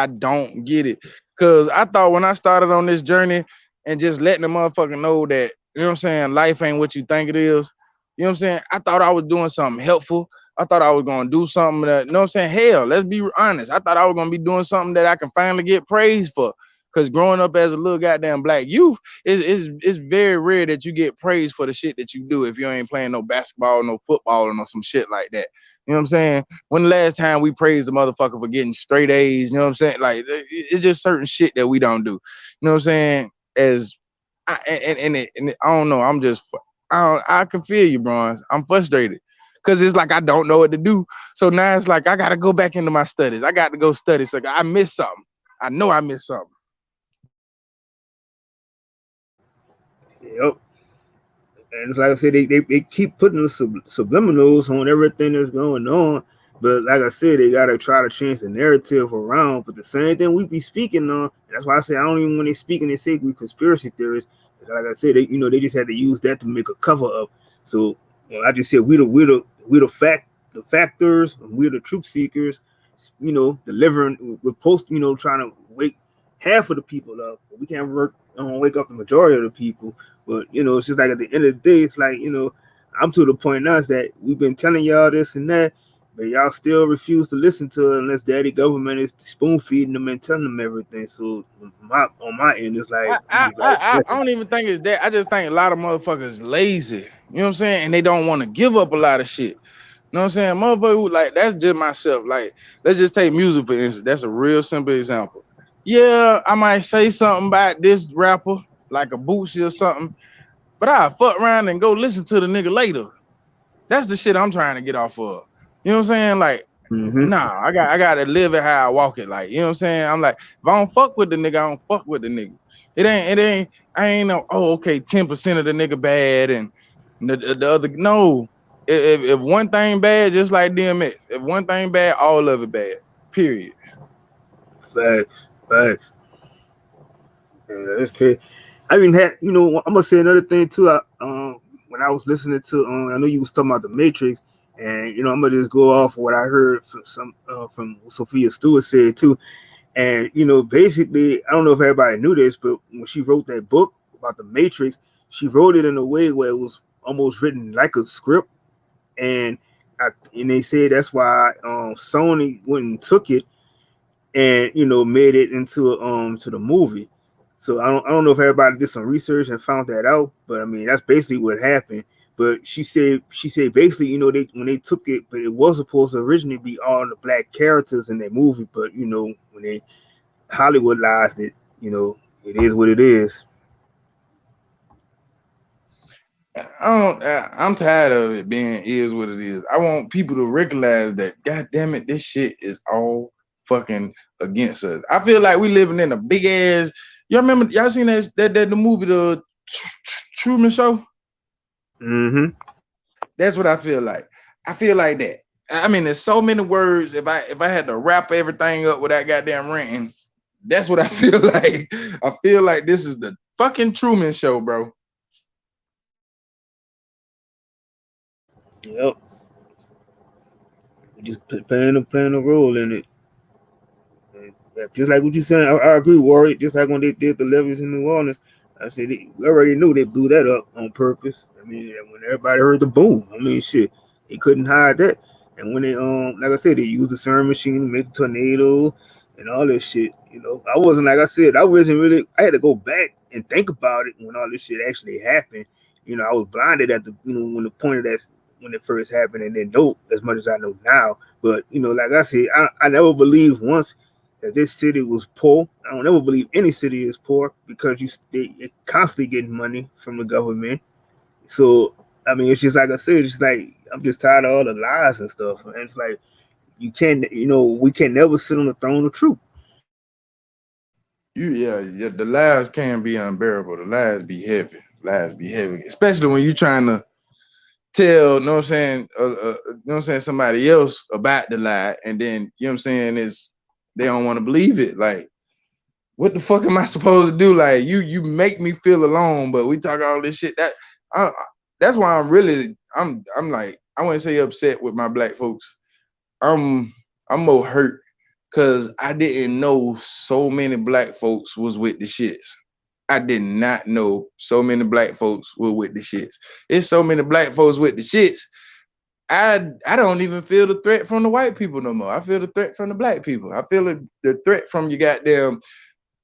don't get it. Cause I thought when I started on this journey and just letting the motherfucker know that, you know what I'm saying, life ain't what you think it is. You know what I'm saying? I thought I was doing something helpful. I thought I was gonna do something that, you know what I'm saying? Hell, let's be honest. I thought I was gonna be doing something that I can finally get praised for. Cause growing up as a little goddamn black youth, it's very rare that you get praised for the shit that you do if you ain't playing no basketball, no football, or no some shit like that. You know what I'm saying? When the last time we praised the motherfucker for getting straight A's, you know what I'm saying? Like, it's just certain shit that we don't do. You know what I'm saying? I don't know. I can feel you, Bronze. I'm frustrated. Cause it's like I don't know what to do. So now it's like I gotta go back into my studies. I got to go study. So I missed something. I know I missed something. Yep. And it's like I said, they keep putting the subliminals on everything that's going on. But like I said, they gotta try to change the narrative around. But the same thing we be speaking on. That's why I say I don't even when they speak and they say we conspiracy theorists. Like I said, they just had to use that to make a cover up. So I just said we the factors, we're the truth seekers. Delivering we're supposed trying to wake half of the people up. We can't wake up the majority of the people. But it's just like at the end of the day, it's like I'm to the point now is that we've been telling y'all this and that, But y'all still refuse to listen to it unless daddy government is spoon feeding them and telling them everything. So on my end, it's like, I don't even think it's that. I just think a lot of motherfuckers lazy. You know what I'm saying? And they don't want to give up a lot of shit. You know what I'm saying? Motherfucker who, like, that's just myself. Like, let's just take music for instance. That's a real simple example. Yeah, I might say something about this rapper, like a Boosie or something, but I fuck around and go listen to the nigga later. That's the shit I'm trying to get off of. You know what I'm saying? Like, nah, I gotta live it how I walk it. Like, you know what I'm saying? I'm like, if I don't fuck with the nigga, I don't fuck with the nigga. I ain't no, oh, okay, 10% of the nigga bad and the other, no. If one thing bad, just like DMX, if one thing bad, all of it bad. Period. Facts. Yeah, that's crazy. I mean, I'm gonna say another thing too. When I was listening to, I know you was talking about the Matrix, and I'm gonna just go off what I heard from Sophia Stewart said too. And basically, I don't know if everybody knew this, but when she wrote that book about the Matrix, she wrote it in a way where it was almost written like a script, and they said that's why Sony went and took it and made it into to the movie. So I don't know if everybody did some research and found that out, but I mean that's basically what happened. But she said basically when they took it, but it was supposed to originally be all the black characters in that movie, but when they Hollywoodized it, it is what it is. I'm tired of it being is what it is. I want people to recognize that, God damn it, this shit is all fucking against us. I feel like we living in a big ass. Y'all remember? Y'all seen that the movie, the Truman Show? Mm-hmm. That's what I feel like. I feel like that. I mean, there's so many words. If I had to wrap everything up without goddamn ranting, that's what I feel like. I feel like this is the fucking Truman Show, bro. Yep. Just playing a role in it. Just like what you saying, I agree, Warwick. Just like when they did the levees in New Orleans, I said we already knew they blew that up on purpose. I mean, when everybody heard the boom, I mean, shit, they couldn't hide that. And when they like I said, they used the serum machine to make the tornado and all this shit. I wasn't, like I said, I wasn't really. I had to go back and think about it when all this shit actually happened. I was blinded at the when the point of that when it first happened, and didn't know as much as I know now. But like I said, I never believed once that this city was poor. I don't ever believe any city is poor because you're constantly getting money from the government. So I mean, it's just like I said, it's just like I'm just tired of all the lies and stuff. And it's like we can never sit on the throne of truth. Yeah, the lies can be unbearable. The lies be heavy. Lies be heavy, especially when you're trying to tell, know what I'm saying, know what I'm saying, somebody else about the lie, and then you know what I'm saying is they don't want to believe it. Like, what the fuck am I supposed to do? Like, you make me feel alone, but we talk all this shit. That's why I'm like, I wouldn't say upset with my black folks. I'm more hurt because I didn't know so many black folks was with the shits. I did not know so many black folks were with the shits. It's so many black folks with the shits. I don't even feel the threat from the white people no more. I feel the threat from the black people. I feel the threat from your goddamn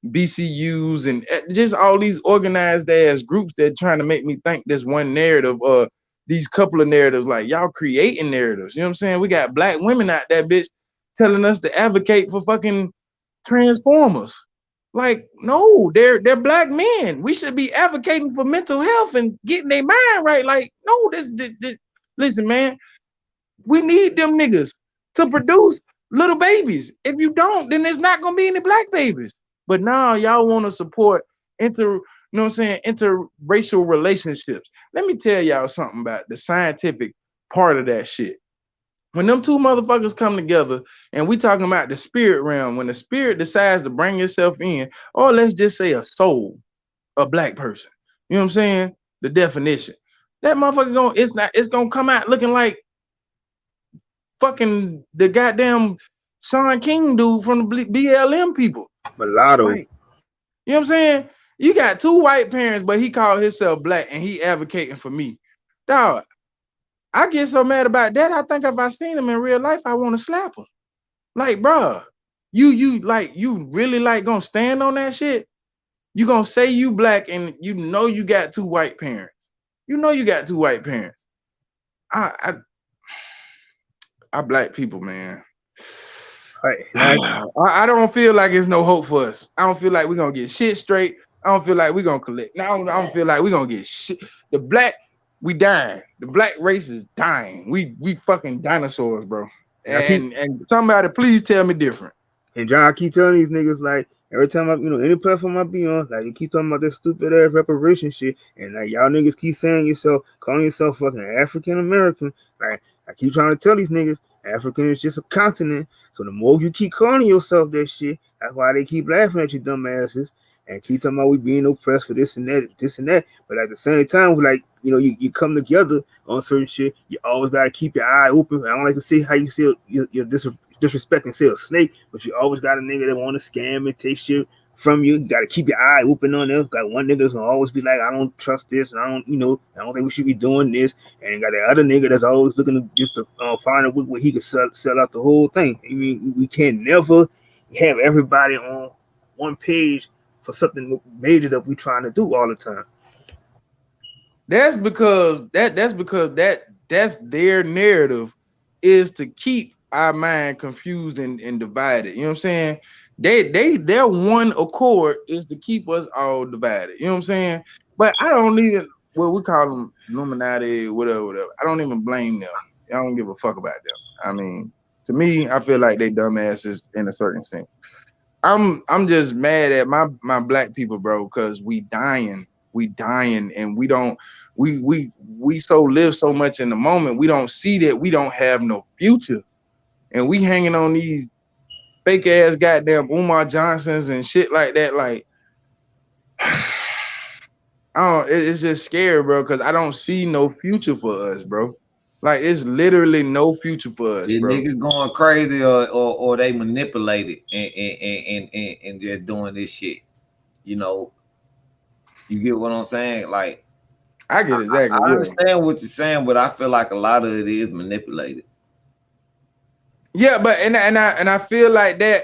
BCUs and just all these organized ass groups that trying to make me think this one narrative or these couple of narratives. Like, y'all creating narratives. You know what I'm saying? We got black women out there, bitch, telling us to advocate for fucking transformers. Like, no, they're black men. We should be advocating for mental health and getting their mind right. Like, no, this listen, man, we need them niggas to produce little babies. If you don't, then there's not gonna be any black babies. But now y'all want to support interracial relationships. Let me tell y'all something about the scientific part of that shit. When them two motherfuckers come together and we talking about the spirit realm, when the spirit decides to bring itself in, or let's just say a soul, a black person, you know what I'm saying? The definition. That motherfucker it's gonna come out looking like fucking the goddamn Sean King dude from the BLM people. Mulatto. Right. You know what I'm saying? You got two white parents, but he called himself black and he advocating for me. Dog, I get so mad about that. I think if I seen him in real life, I want to slap him. Like, bruh, you really like gonna stand on that shit? You gonna say you black and you know you got two white parents. You know you got two white parents. I black people, man. I don't feel like it's no hope for us. I don't feel like we're gonna get shit straight. I don't feel like we're gonna collect. I don't feel like we're gonna get shit. The black, we dying. The black race is dying. We fucking dinosaurs, bro. And somebody please tell me different. And John, I keep telling these niggas, like, every time any platform I be on, like, you keep talking about this stupid ass reparation shit, and like y'all niggas keep saying calling yourself fucking African American. Like, I keep trying to tell these niggas, African is just a continent. So the more you keep calling yourself that shit, that's why they keep laughing at you dumb asses and keep talking about we being oppressed for this and that. But at the same time, like, you come together on certain shit, you always gotta keep your eye open. I don't like to see how you see your disrespecting say a snake, but you always got a nigga that want to scam and take shit from you. You got to keep your eye open on this. Got one nigga that's gonna always be like, I don't trust this, and I don't think we should be doing this. And you got that other nigga that's always looking to just to find a way where he could sell out the whole thing. I mean, we can't never have everybody on one page for something major that we trying to do all the time. That's because that's their narrative is to keep our mind confused and divided. You know what I'm saying? Their one accord is to keep us all divided. You know what I'm saying? But I don't even we call them Illuminati, whatever. I don't even blame them. I don't give a fuck about them. I mean, to me, I feel like they dumbasses in a certain sense. I'm just mad at my black people, bro, because we dying, and we don't live so much in the moment. We don't see that we don't have no future. And we hanging on these fake ass goddamn Umar Johnsons and shit like that. Like, it's just scary, bro, because I don't see no future for us, bro. Like, it's literally no future for us, the bro. Niggas going crazy or they manipulated and just doing this shit. You get what I'm saying? Like, I get exactly. I understand what you're saying, but I feel like a lot of it is manipulated. Yeah, but and I feel like that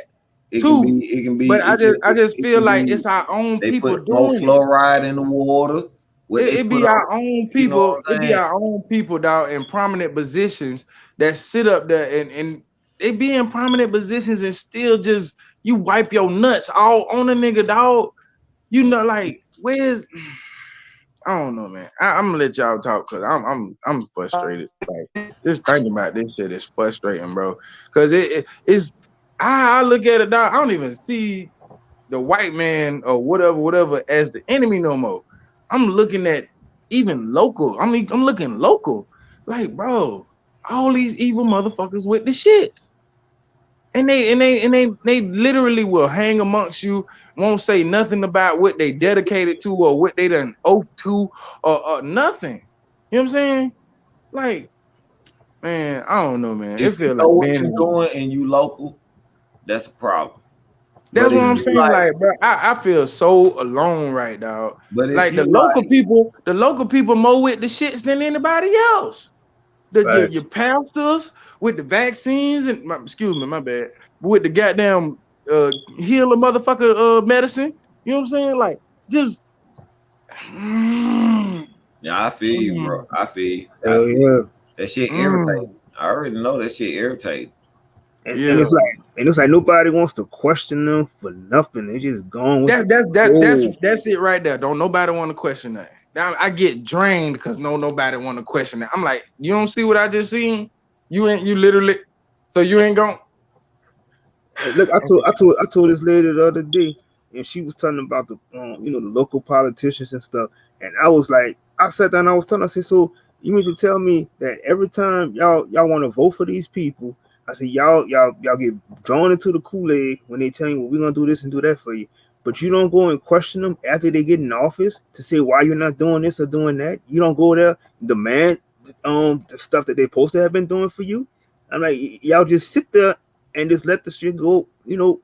too. It can be. But I just feel like it's our own people doing more fluoride in the water. It be our own people. It be our own people, dog, in prominent positions that sit up there and they be in prominent positions and still just you wipe your nuts all on a nigga, dog. Like, where's I don't know, man. I'm gonna let y'all talk because I'm frustrated. Like, just thinking about this shit is frustrating, bro. Because it's I look at it, dog. I don't even see the white man or whatever as the enemy no more. I'm looking at even local. I'm looking local. Like, bro, all these evil motherfuckers with the shit. And they literally will hang amongst you, won't say nothing about what they dedicated to or what they done oath to or nothing. You know what I'm saying? Like, man, I don't know, man. If it feels you know like what you're doing and you local, that's a problem. That's what I'm saying. Like, bro, I feel so alone right now. But like the local people more with the shits than anybody else. Your pastors with the vaccines and my bad, with the goddamn healer motherfucker medicine. You know what I'm saying? Like, just yeah, I feel you, bro. I feel you. Yeah. That shit irritating. I already know that shit irritating. And it's like nobody wants to question them for nothing. They just going with that's it right there. Don't nobody want to question that. Now I get drained because nobody want to question that. I'm like, you don't see what I just seen? You literally, so you ain't going. Look, I told this lady the other day, and she was telling about the the local politicians and stuff, and I was like, I sat down, and I was telling her, I said, so you mean to tell me that every time y'all want to vote for these people, I said y'all get drawn into the Kool-Aid when they tell you, well, we're gonna do this and do that for you, but you don't go and question them after they get in office to say why you're not doing this or doing that. You don't go there demand the stuff that they're supposed to have been doing for you. I'm like, y'all just sit there and just let the shit go. Like.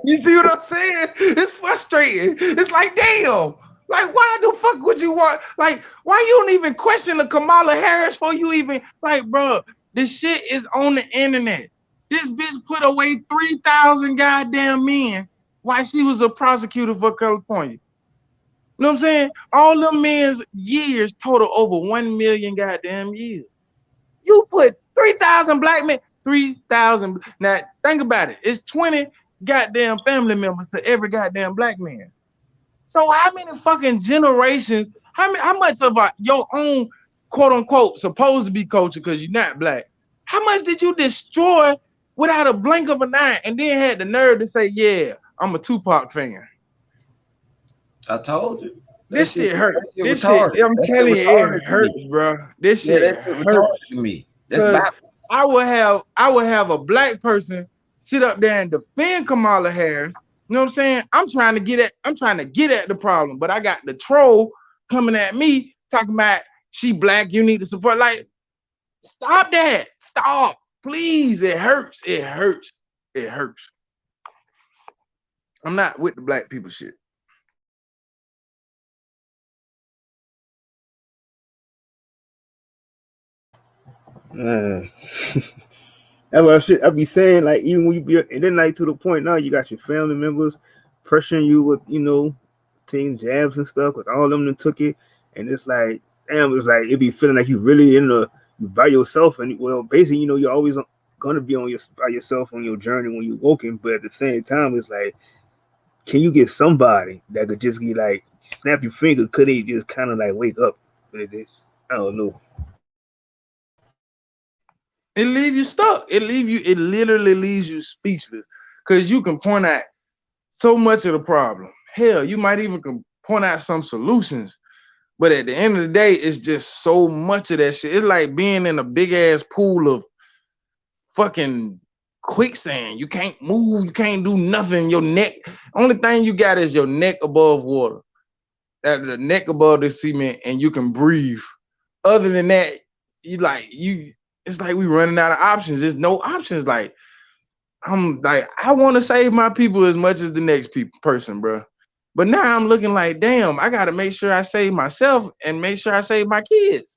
You see what I'm saying? It's frustrating. It's like, damn. Like, why the fuck would you want? Like, why you don't even question the Kamala Harris for you even like, bro? This shit is on the internet. This bitch put away 3,000 goddamn men while she was a prosecutor for California. You know what I'm saying? All them men's years total over 1 million goddamn years. You put 3,000 black men, 3,000. Now think about it. It's 20 goddamn family members to every goddamn black man. So how many fucking generations? How much of your own quote unquote supposed to be culture because you're not black? How much did you destroy without a blink of an eye, and then had the nerve to say, "Yeah, I'm a Tupac fan." I told you. This shit hurt. That shit This shit, retarded. I'm That shit telling you, retarded it to me. hurts, bro. This Yeah, shit that shit retarded hurts. to me. That's Because backwards. I would have a black person sit up there and defend Kamala Harris. You know what I'm saying? I'm trying to get at the problem, but I got the troll coming at me talking about she black, you need to support. Like, stop that. Stop. Please. It hurts. It hurts. It hurts. I'm not with the black people shit. Man. That's what I be saying. Like, even when you be, and then like to the point now, you got your family members pressuring you with, taking jabs and stuff, because all of them took it, and it's like, damn, it's like it be feeling like you really you by yourself, and well, basically, you're always gonna be by yourself on your journey when you're woken, but at the same time, it's like, can you get somebody that could just be like snap your finger? Could they just kind of like wake up? But it is, I don't know. It leave you stuck. It literally leaves you speechless. Because you can point out so much of the problem. Hell, you might even point out some solutions. But at the end of the day, it's just so much of that shit. It's like being in a big ass pool of fucking quicksand. You can't move, you can't do nothing. Your neck, only thing you got is your neck above water. That the neck above the cement, and you can breathe. Other than that, it's like we running out of options. There's no options. Like, I want to save my people as much as the next person, bro. But now I'm looking like, damn, I got to make sure I save myself and make sure I save my kids.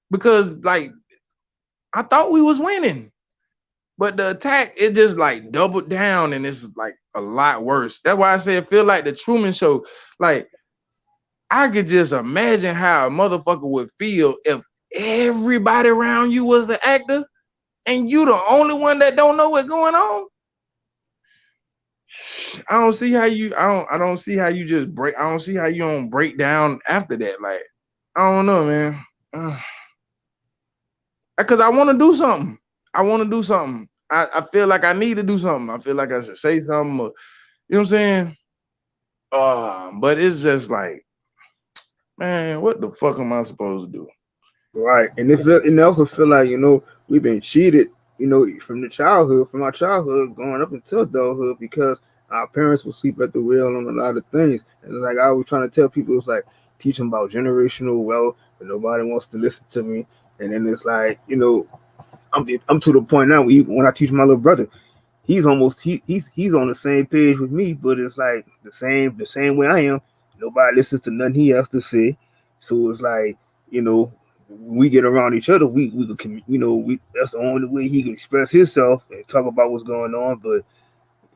Because, like, I thought we was winning. But the attack, it just, like, doubled down, and it's, like, a lot worse. That's why I say it feel like the Truman Show. Like, I could just imagine how a motherfucker would feel if everybody around you was an actor and you the only one that don't know what's going on. I don't see how you just break. I don't see how you don't break down after that. Like, I don't know, man. Because I want to do something. I feel like I need to do something. I feel like I should say something. Or, you know what I'm saying? But it's just like, man, what the fuck am I supposed to do? Right, and I also feel like we've been cheated, from our childhood, going up until adulthood, because our parents will sleep at the wheel on a lot of things. And it's like I was trying to tell people, it's like teach them about generational wealth, but nobody wants to listen to me. And then it's like I'm to the point now when I teach my little brother, he's almost he's on the same page with me, but it's like the same way I am. Nobody listens to nothing he has to say, so it's like we get around each other, we can that's the only way he can express himself and talk about what's going on. But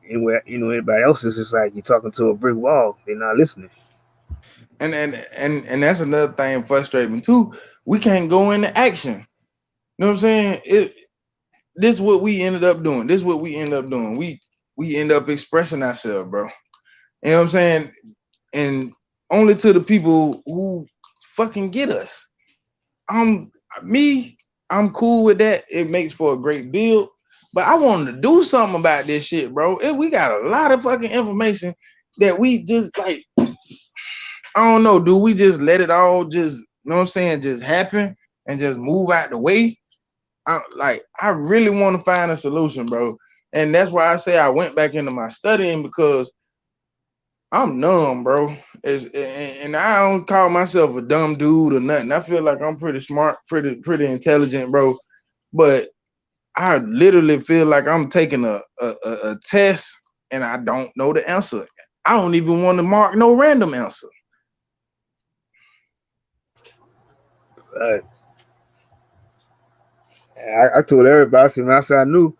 anyway, anybody else is just like you're talking to a brick wall. They're not listening. And that's another thing frustrating too. We can't go into action. You know what I'm saying? This is what we ended up doing. We end up expressing ourselves, bro. You know what I'm saying? And only to the people who fucking get us. I'm cool with that. It makes for a great build. But I wanted to do something about this shit, bro. We got a lot of fucking information that we just like, I don't know, do we just let it all just, you know what I'm saying, just happen and just move out the way? I really want to find a solution, bro. And that's why I say I went back into my studying, because I'm numb, bro. And I don't call myself a dumb dude or nothing. I feel like I'm pretty smart, pretty intelligent, bro. But I literally feel like I'm taking a test and I don't know the answer. I don't even want to mark no random answer. I told everybody, I said, man, I said I knew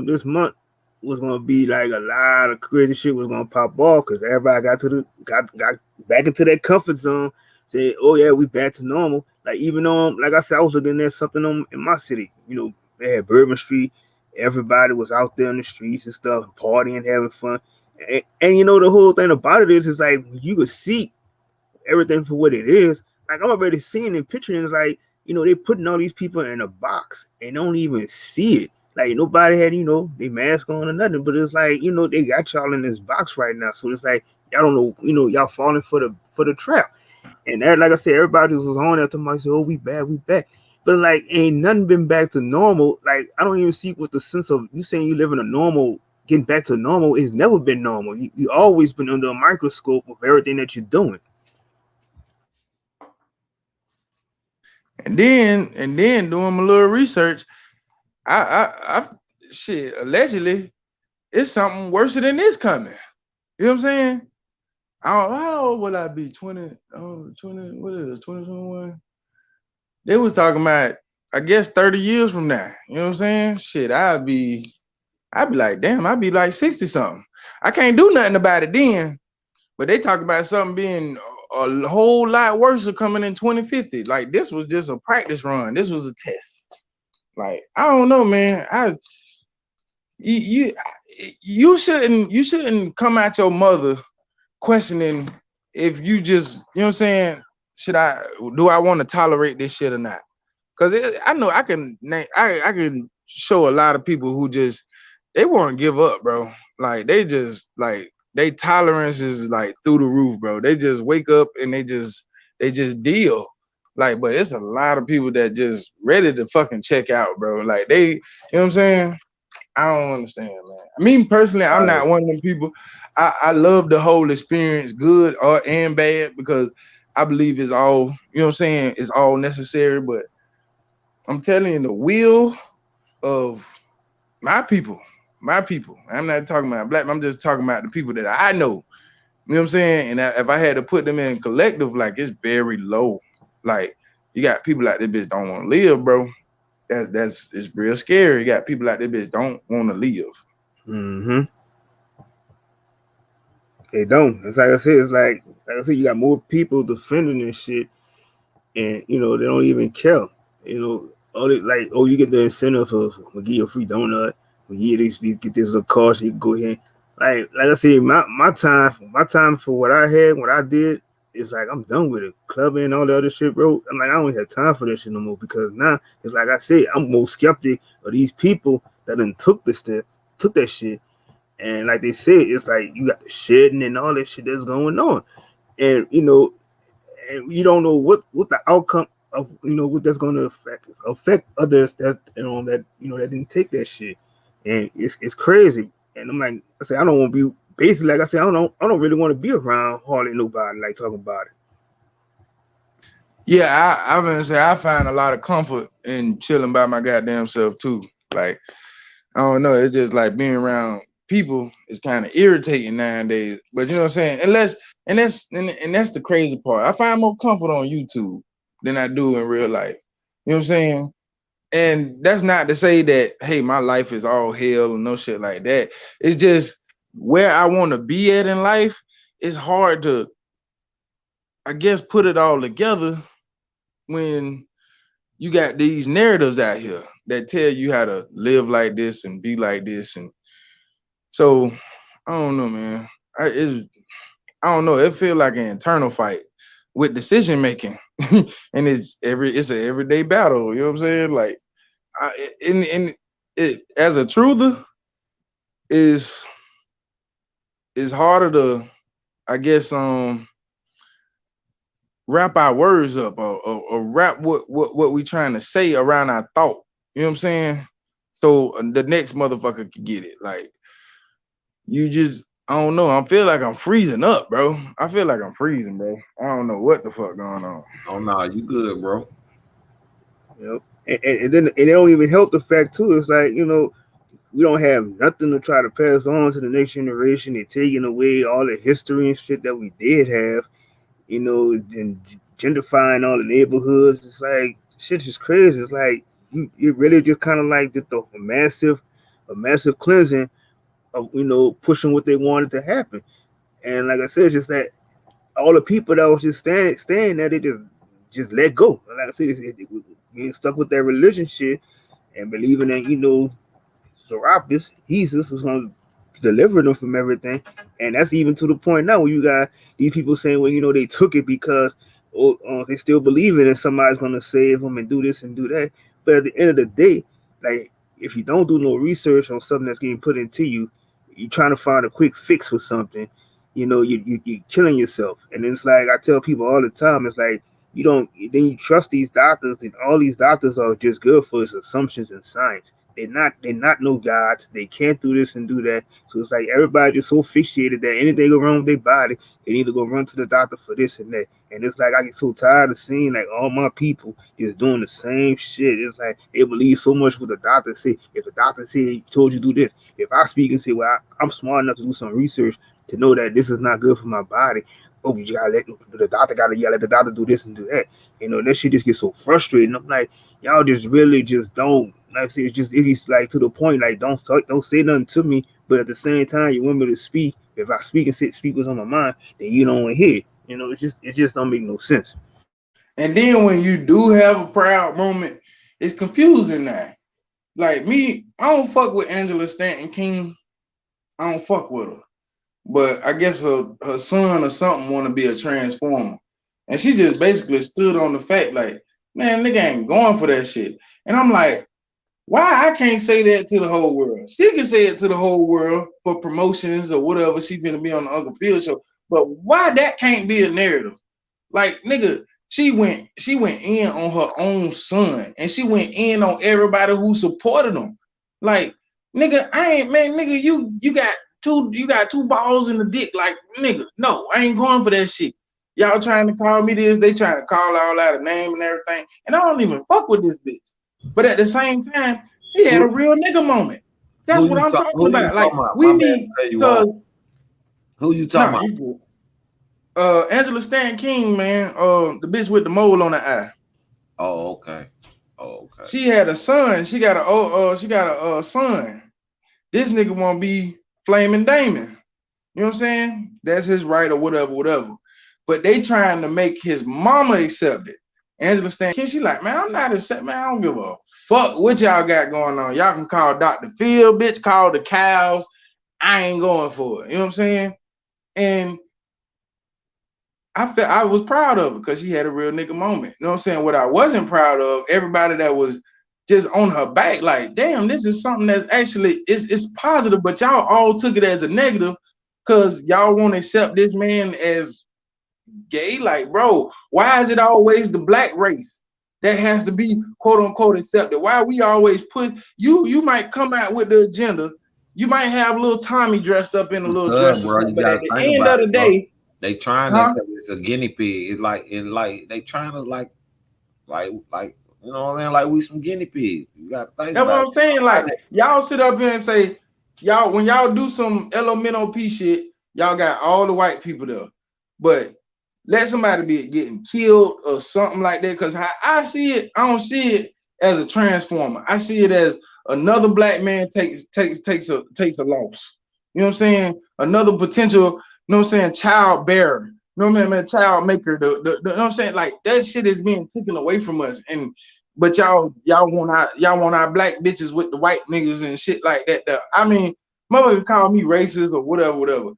this month was gonna be like a lot of crazy shit was gonna pop off because everybody got back into that comfort zone. Said, oh yeah, we back to normal. Like even like I said, I was looking at something in my city. You know, they had Bourbon Street. Everybody was out there in the streets and stuff, partying, having fun. And you know the whole thing about it is like you could see everything for what it is. Like I'm already seeing and picturing it's like, you know, they putting all these people in a box and don't even see it. Like nobody had, you know, they mask on or nothing, but it's like, you know, they got y'all in this box right now. So it's like y'all don't know, you know, y'all falling for the trap. And that, like I said, everybody was on there to myself, oh, we back. But like ain't nothing been back to normal. Like I don't even see what the sense of you saying you live in a normal getting back to normal. It's never been normal. You always been under a microscope of everything that you're doing. And then doing my little research, I shit, allegedly, it's something worse than this coming. You know what I'm saying? How old would I be? 20, 20, what is it, 2021? They was talking about, I guess, 30 years from now. You know what I'm saying? Shit, I'd be like, damn, I'd be like 60 something. I can't do nothing about it then. But they talk about something being a whole lot worse coming in 2050. Like this was just a practice run. This was a test. Like, I don't know, man. You shouldn't come at your mother questioning if you just, you know what I'm saying, do I want to tolerate this shit or not? Because I know I can show a lot of people who just they want to give up, bro. Like they just like they tolerance is like through the roof, bro. They just wake up and they just deal. Like, but it's a lot of people that just ready to fucking check out, bro. Like they, you know what I'm saying? I don't understand, man. I mean, personally, I'm not one of them people. I love the whole experience, good or and bad, because I believe it's all, you know what I'm saying, it's all necessary. But I'm telling you, the will of my people. I'm not talking about black, I'm just talking about the people that I know. You know what I'm saying? And if I had to put them in collective, like it's very low. Like you got people like this bitch don't want to live, bro. It's real scary. You got people like this bitch don't want to live. Mm-hmm. They don't. It's like I said. It's like I said. You got more people defending this shit, and you know they don't even care. You know, all they, like, oh, you get the incentive of we give you a free donut, we give you these get this little car so you can go ahead. Like I said, my time for what I had, what I did, it's like I'm done with it. Clubbing and all the other shit, bro. I'm like I don't have time for that shit no more because now it's like I said, I'm more skeptic of these people that done took that shit. And like they said, it's like you got the shedding and all that shit that's going on. And you know, and you don't know what the outcome of what that's going to affect others that that didn't take that shit. And it's crazy. And I'm like I say, I don't want to be basically like I said, I don't really want to be around hardly nobody like talking about it. Yeah, I'm gonna say I find a lot of comfort in chilling by my goddamn self too. Like, I don't know, it's just like being around people is kind of irritating nowadays. But you know what I'm saying? And that's the crazy part. I find more comfort on YouTube than I do in real life. You know what I'm saying? And that's not to say that, hey, my life is all hell and no shit like that. It's just where I want to be at in life. It's hard to, I guess, put it all together when you got these narratives out here that tell you how to live like this and be like this. And so I don't know, man. I don't know. It feels like an internal fight with decision making, and it's an everyday battle. You know what I'm saying? Like, it as a truther is harder to, I guess, wrap our words up or wrap what we trying to say around our thought. You know what I'm saying? So the next motherfucker can get it. Like, you just, I don't know. I feel like I'm freezing up, bro. I feel like I'm freezing, bro. I don't know what the fuck going on. Oh no, you good, bro. Yep. And then it don't even help the fact too. It's like, we don't have nothing to try to pass on to the next generation. They're taking away all the history and shit that we did have, and gentrifying all the neighborhoods. It's like shit is crazy. It's like it really just kind of like just a massive cleansing of pushing what they wanted to happen. And like I said, it's just that all the people that was just staying there, they just let go. Like I said, getting stuck with that religion shit and believing that Serapis, Jesus was going to deliver them from everything. And that's even to the point now where you got these people saying, well, they took it because they still believe it and somebody's going to save them and do this and do that. But at the end of the day, like, if you don't do no research on something that's getting put into you, you're trying to find a quick fix for something, you're killing yourself. And it's like, I tell people all the time, it's like, you trust these doctors, and all these doctors are just good for assumptions and science. They're not no gods. They can't do this and do that. So it's like everybody just so fixated that anything go wrong with their body, they need to go run to the doctor for this and that. And it's like I get so tired of seeing like all my people just doing the same shit. It's like they believe so much what the doctor say. If the doctor said he told you to do this, if I speak and say, well, I'm smart enough to do some research to know that this is not good for my body. Oh, you gotta let the doctor let the doctor do this and do that. That shit just gets so frustrating. I'm like, y'all just really just don't. Like I say, it's like to the point, like don't say nothing to me, but at the same time, you want me to speak. If I speak and speak what's on my mind, then you don't want to hear it. It just don't make no sense. And then when you do have a proud moment, it's confusing now. Like me, I don't fuck with Angela Stanton King. I don't fuck with her. But I guess her son or something want to be a transformer. And she just basically stood on the fact like, man, nigga ain't going for that shit. And I'm like, why I can't say that to the whole world? She can say it to the whole world for promotions or whatever. She finna be on the Uncle Phil show. But why that can't be a narrative? Like, nigga, she went in on her own son, and she went in on everybody who supported him. Like, nigga, nigga, you got two balls in the dick. Like, nigga, no, I ain't going for that shit. Y'all trying to call me this, they trying to call all out a name and everything, and I don't even fuck with this bitch. But at the same time, she had a real nigga moment. That's what I'm talking about. Like, we need who you talking about? Angela Stan King, man. The bitch with the mole on the eye. Oh, okay. She had a son. She got a son. This nigga want to be Flaming Damon. You know what I'm saying? That's his right or whatever. But they trying to make his mama accept it. Angela Stan King, she like, man, I'm not accept, man. I don't give a fuck what y'all got going on. Y'all can call Dr. Phil, bitch, call the cows. I ain't going for it. You know what I'm saying? And I was proud of her because she had a real nigga moment. You know what I'm saying? What I wasn't proud of, everybody that was just on her back, like, damn, this is something that's actually it's positive, but y'all all took it as a negative because y'all won't accept this man as gay. Like, bro, why is it always the black race that has to be quote unquote accepted? Why we always put you might come out with the agenda, you might have little Tommy dressed up in a little dress or something, but at the end of the day, they trying that because it's a guinea pig. It's like they trying to like you know what I mean? Like we some guinea pigs. You got to think that's about what I'm saying. Like, y'all sit up here and say, y'all, when y'all do some LMNOP shit, y'all got all the white people there. But let somebody be getting killed or something like that. Because I see it, I don't see it as a transformer. I see it as another black man takes a loss. You know what I'm saying? Another potential, you know what I'm saying, child bearer. You know what I mean, child maker. You know what I'm saying? Like, that shit is being taken away from us. But y'all want our black bitches with the white niggas and shit like that. I mean, motherfucker call me racist or whatever.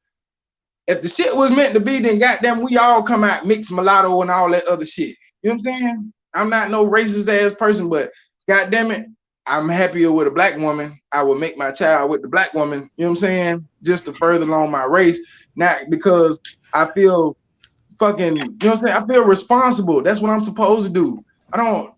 If the shit was meant to be, then goddamn, we all come out mixed mulatto and all that other shit. You know what I'm saying? I'm not no racist ass person, but goddamn it, I'm happier with a black woman. I will make my child with the black woman. You know what I'm saying? Just to further along my race, not because I feel fucking. You know what I'm saying? I feel responsible. That's what I'm supposed to do. I don't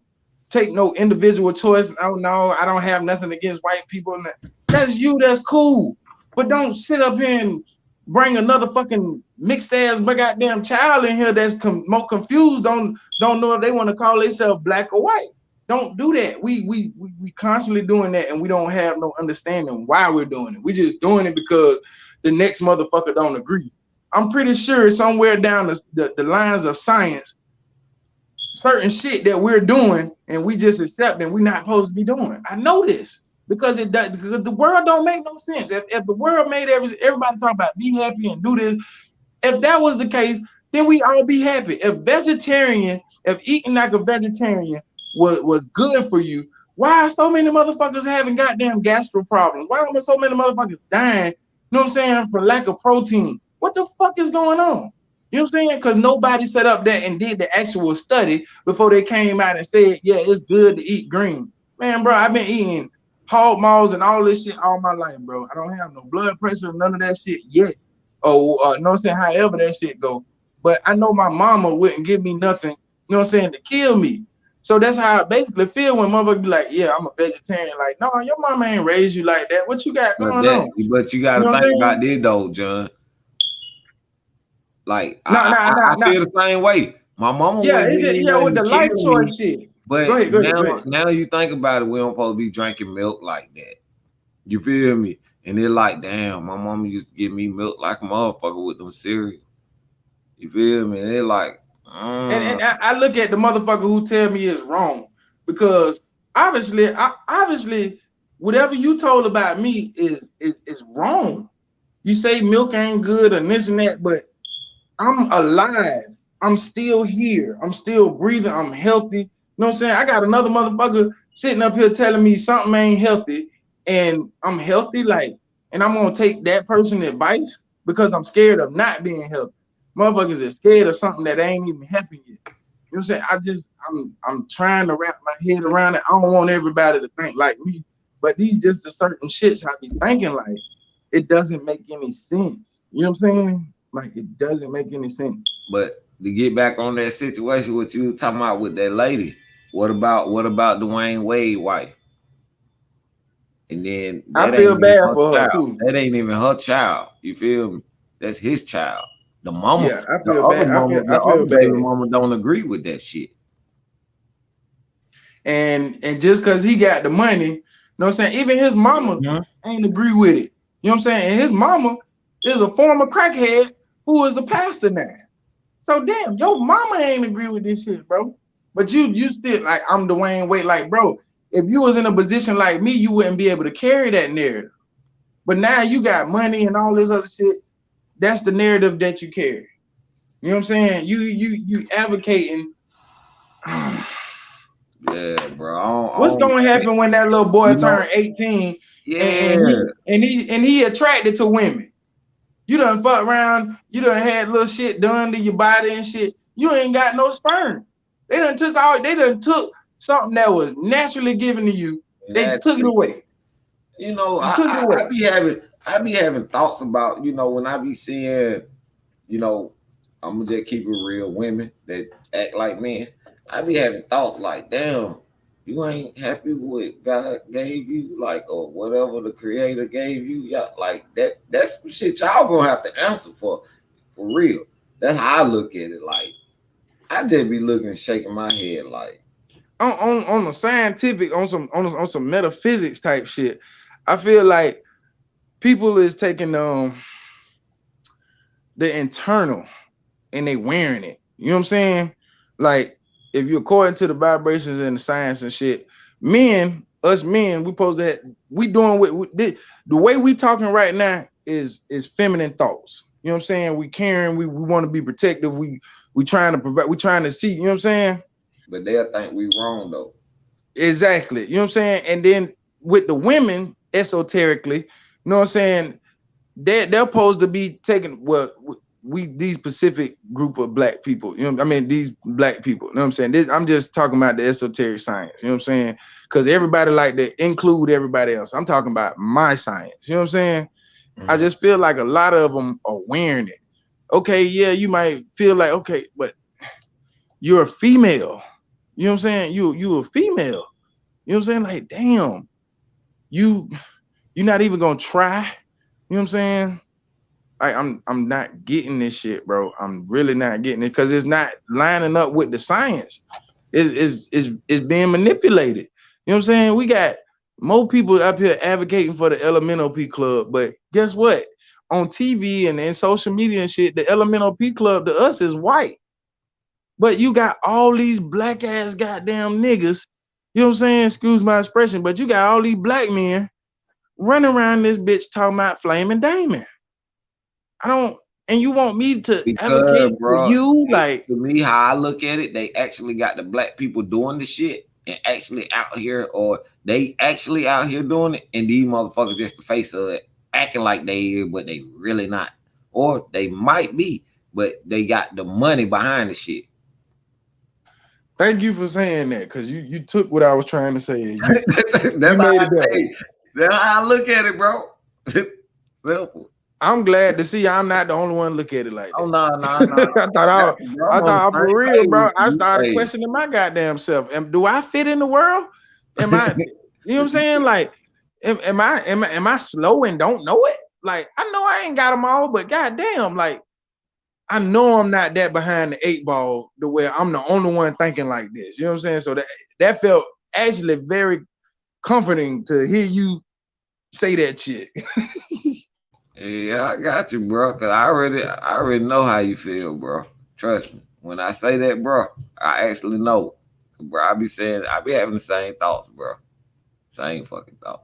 take no individual choice. Oh no, I don't have nothing against white people. That's you. That's cool. But don't sit up here and bring another fucking mixed ass goddamn child in here that's more confused. Don't know if they want to call themselves black or white. Don't do that. We constantly doing that, and we don't have no understanding why we're doing it. We're just doing it because the next motherfucker don't agree. I'm pretty sure somewhere down the lines of science, certain shit that we're doing and we just accept and we're not supposed to be doing. I know this because it does, because the world don't make no sense. If the world made everybody talk about be happy and do this, if that was the case, then we all be happy. If eating like a vegetarian was good for you, why are so many motherfuckers having goddamn gastro problems? Why are so many motherfuckers dying, you know what I'm saying, for lack of protein? What the fuck is going on? You know what I'm saying? Because nobody set up that and did the actual study before they came out and said, yeah, it's good to eat green. Man, bro, I've been eating hog maws and all this shit all my life, bro. I don't have no blood pressure, none of that shit yet. Or you know what I'm saying, however that shit go. But I know my mama wouldn't give me nothing, you know what I'm saying, to kill me. So that's how I basically feel when motherfuckers be like, yeah, I'm a vegetarian. Like, no, your mama ain't raised you like that. What you got going on? But you got to think about this though, John. Like, I feel the same way. My mama wouldn't give me nothing with the to life kill choice me. shit. But Go ahead. now you think about it, we don't supposed to be drinking milk like that. You feel me? And they're like, damn, my mama used to give me milk like a motherfucker with them cereal. You feel me? And they're like, And I look at the motherfucker who tell me it's wrong because obviously, whatever you told about me is wrong. You say milk ain't good and this and that, but I'm alive. I'm still here. I'm still breathing. I'm healthy. You know what I'm saying? I got another motherfucker sitting up here telling me something ain't healthy, and I'm healthy, like, and I'm gonna take that person's advice because I'm scared of not being healthy. Motherfuckers is scared of something that ain't even happened yet. You know what I'm saying? I'm trying to wrap my head around it. I don't want everybody to think like me, but these just the certain shits I be thinking like it doesn't make any sense. You know what I'm saying? Like it doesn't make any sense. But to get back on that situation, what you were talking about with that lady, what about Dwayne Wade's wife? And then I feel bad for her child. too. That ain't even her child. You feel me? That's his child. The mama, yeah, I feel bad. the other baby mama don't agree with that shit. And just because he got the money, you know what I'm saying? Even his mama ain't agree with it. You know what I'm saying? And his mama is a former crackhead who is a pastor now. So damn, your mama ain't agree with this shit, bro. But you still like, I'm Dwayne Wade. Like, bro, if you was in a position like me, you wouldn't be able to carry that narrative. But now you got money and all this other shit. That's the narrative that you carry. You know what I'm saying? You advocating. Yeah, bro. What's gonna happen when that little boy turn 18 and he attracted to women? You done fuck around, you done had little shit done to your body and shit. You ain't got no sperm. They done took something that was naturally given to you. They took it away. You know, I be having thoughts about, you know, when I be seeing, you know, I'm gonna just keep it real, women that act like men. I be having thoughts like, damn, you ain't happy with what God gave you, like, or whatever the Creator gave you. Yeah, like that's some shit y'all gonna have to answer for real. That's how I look at it. Like, I just be looking and shaking my head, like, on the scientific, on some metaphysics type shit. I feel like people is taking the internal and they wearing it. You know what I'm saying? Like, if you're according to the vibrations and the science and shit, us men, we supposed to we doing what the way we talking right now is feminine thoughts. You know what I'm saying? We caring, we want to be protective, we trying to provide, we trying to see, you know what I'm saying? But they'll think we wrong though. Exactly. You know what I'm saying? And then with the women, esoterically, you know what I'm saying? They're supposed to be taking these specific group of black people, you know, I mean, these black people, you know what I'm saying? I'm just talking about the esoteric science, you know what I'm saying? Because everybody like to include everybody else. I'm talking about my science, you know what I'm saying? I just feel like a lot of them are wearing it. Okay, yeah, you might feel like, okay, but you're a female, you know what I'm saying? You a female, you know what I'm saying? Like, damn, you're not even gonna try, you know what I'm saying? I'm not getting this shit, bro. I'm really not getting it because it's not lining up with the science. It's being manipulated. You know what I'm saying? We got more people up here advocating for the Elemental P Club, but guess what? On TV and in social media and shit, the Elemental P Club to us is white. But you got all these black ass goddamn niggas, you know what I'm saying? Excuse my expression, but you got all these black men running around this bitch talking about flaming Damon. I don't, and you want me to advocate for you? Like, to me, how I look at it, they actually got the black people doing the shit and actually out here, or they actually out here doing it, and these motherfuckers just the face of it, acting like they here, but they really not. Or they might be, but they got the money behind the shit. Thank you for saying that, because you took what I was trying to say. You That's made it better. That's how I look at it, bro. Simple. I'm glad to see I'm not the only one look at it like that. Oh no. I thought for real, bro. I started questioning my goddamn self. Do I fit in the world? Am I? You know what I'm saying? Like, am I slow and don't know it? Like, I know I ain't got them all, but goddamn, like, I know I'm not that behind the 8 ball to where I'm the only one thinking like this. You know what I'm saying? So that felt actually very comforting to hear you say that shit. Yeah, I got you, bro. Cause I already know how you feel, bro. Trust me. When I say that, bro, I actually know. Bro, I be having the same thoughts, bro. Same fucking thought.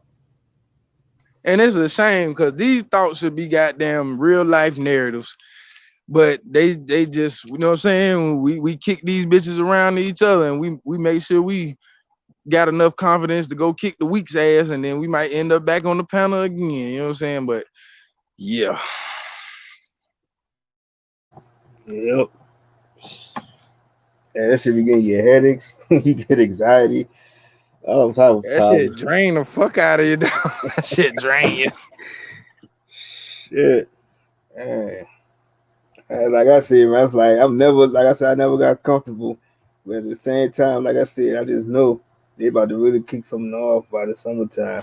And it's a shame because these thoughts should be goddamn real life narratives. But they just, you know what I'm saying? We kick these bitches around to each other, and we make sure we got enough confidence to go kick the weak's ass, and then we might end up back on the panel again. You know what I'm saying? But yeah. Yep. Yeah, that should be getting you headaches. You get anxiety. That shit drain the fuck out of you. That shit drain you. Shit. Man. Like I said, man, it's like I never got comfortable. But at the same time, like I said, I just know they about to really kick something off by the summertime.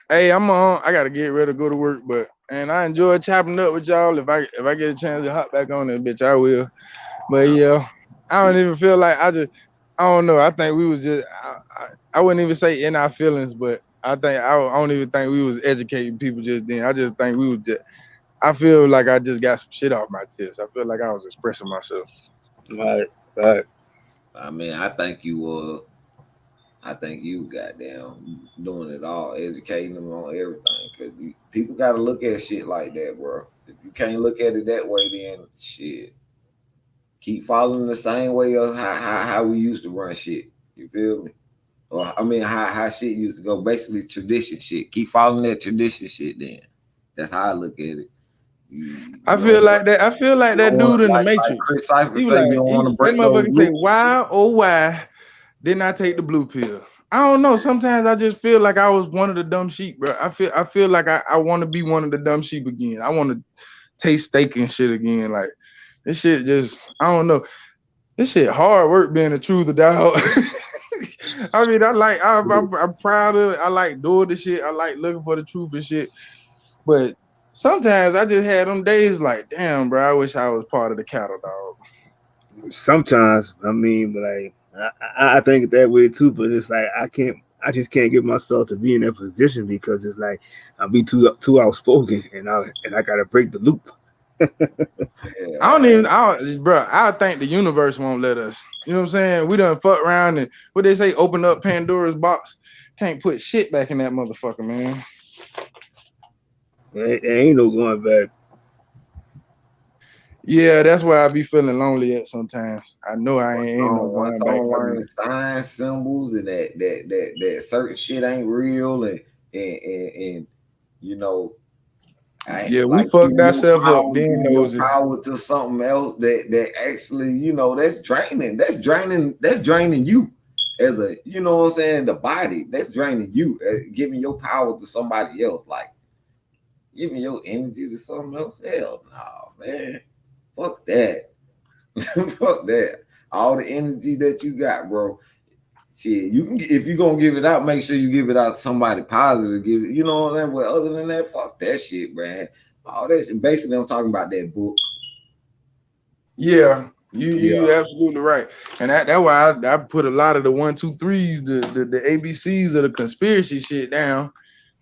Hey, I gotta get ready to go to work, and I enjoy chopping up with y'all. If I get a chance to hop back on this bitch, I will. But yeah, I don't even feel like I don't know. I think we was just I wouldn't even say in our feelings, but I don't even think we was educating people just then. I just think we was just. I feel like I just got some shit off my chest. I feel like I was expressing myself. Right. I mean, I think you goddamn doing it all, educating them on everything. Cause people gotta look at shit like that, bro. If you can't look at it that way, then shit. Keep following the same way of how we used to run shit. You feel me? Or I mean how shit used to go. Basically tradition shit. Keep following that tradition shit then. That's how I look at it. I feel like that dude in the Matrix. Like Chris Cypher say you don't want to break that motherfucker say, why didn't I take the blue pill? I don't know. Sometimes I just feel like I was one of the dumb sheep, bro. I feel like I want to be one of the dumb sheep again. I want to taste steak and shit again. Like this shit just, I don't know. This shit hard work being a truther, dog. I mean, I'm proud of it. I like doing the shit. I like looking for the truth and shit. But sometimes I just had them days like, damn, bro, I wish I was part of the cattle, dog. Sometimes, I mean, but like I think that way too. But it's like I just can't get myself to be in that position because it's like I'll be too outspoken, and I gotta break the loop. I think the universe won't let us. You know what I'm saying? We done fuck around and what they say, open up Pandora's box. Can't put shit back in that motherfucker, man. There ain't no going back. Yeah, that's why I be feeling lonely at sometimes. I know I ain't no going back. Learn sign symbols and that certain shit ain't real and you know. Yeah, we fucked ourselves up being nosy. Power to something else that actually, you know, that's draining. That's draining you as a, you know what I'm saying, the body. That's draining you, giving your power to somebody else, like giving your energy to something else. Hell no, man. Fuck that. Fuck that. All the energy that you got, bro. Shit, you can, if you're gonna give it out, make sure you give it out to somebody positive. Give it, you know what I'm saying? But other than that, fuck that shit, man. All that shit. Basically, I'm talking about that book. Yeah, you absolutely right. And that's why I put a lot of the 1, 2, 3s, the ABCs of the conspiracy shit down.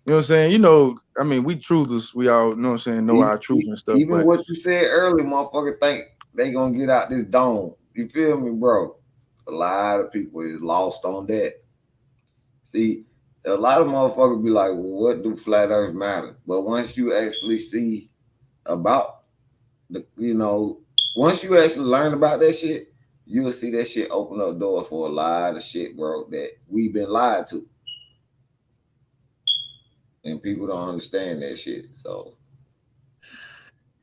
You know what I'm saying? You know, I mean, we truthers, we all, you know what I'm saying, know our truth and stuff. Even But what you said earlier, motherfucker think they gonna get out this dome. You feel me, bro? A lot of people is lost on that. See, a lot of motherfuckers be like, well, what do flat earth matter? But once you actually see about once you actually learn about that shit, you'll see that shit open up doors for a lot of shit, bro, that we've been lied to. And people don't understand that shit. So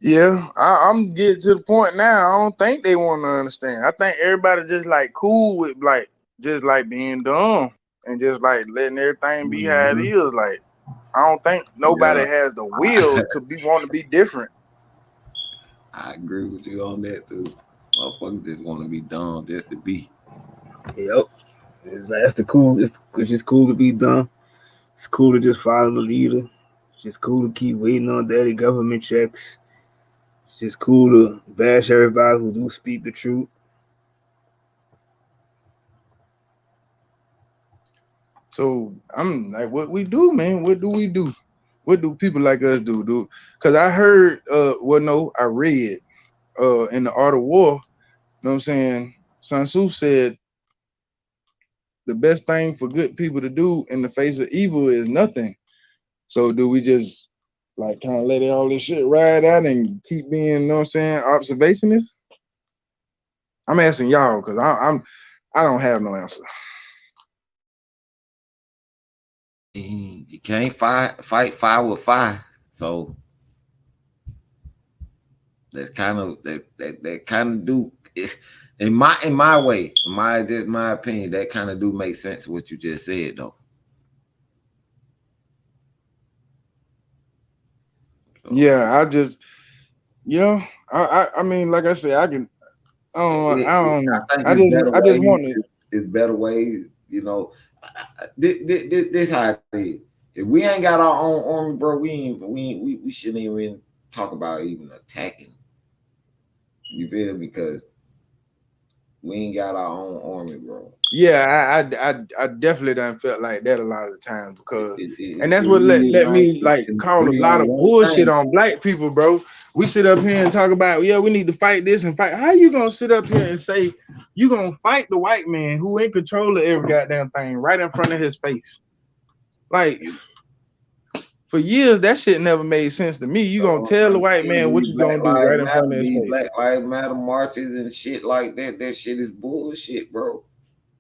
yeah, I'm getting to the point now. I don't think they want to understand. I think everybody just like cool with like just like being dumb and just like letting everything be how it is. Like I don't think nobody has the will to be want to be different. I agree with you on that too. Motherfuckers just want to be dumb just to be. Yep. That's the cool. It's just cool to be dumb. It's cool to just follow the leader. It's just cool to keep waiting on daddy government checks. It's just cool to bash everybody who do speak the truth. So I'm like, what we do, man? What do we do? What do people like us do? Because I heard, I read in the Art of War, you know what I'm saying? Sun Tzu said the best thing for good people to do in the face of evil is nothing. So do we just like kind of let all this shit ride out and keep being, you know what I'm saying, observationist? I'm asking y'all because I don't have no answer. You can't fight fire with fire. So that's kind of that kind of do in my way, my opinion, that kind of do make sense what you just said though. So, Yeah, I mean, like I said, I don't know. I just want it. It's better ways, you know. This how it is. If we ain't got our own army, bro, we shouldn't even talk about even attacking. You feel me? Because we ain't got our own army, bro. Yeah, I definitely done felt like that a lot of the times because, and that's what let me like call a lot of bullshit on black people, bro. We sit up here and talk about, yeah, we need to fight this and fight. How you gonna sit up here and say you gonna fight the white man who in control of every goddamn thing right in front of his face? Like, for years, that shit never made sense to me. You gonna tell the white man what you gonna do right in front of his face? Black Lives Matter marches and shit like that. That shit is bullshit, bro.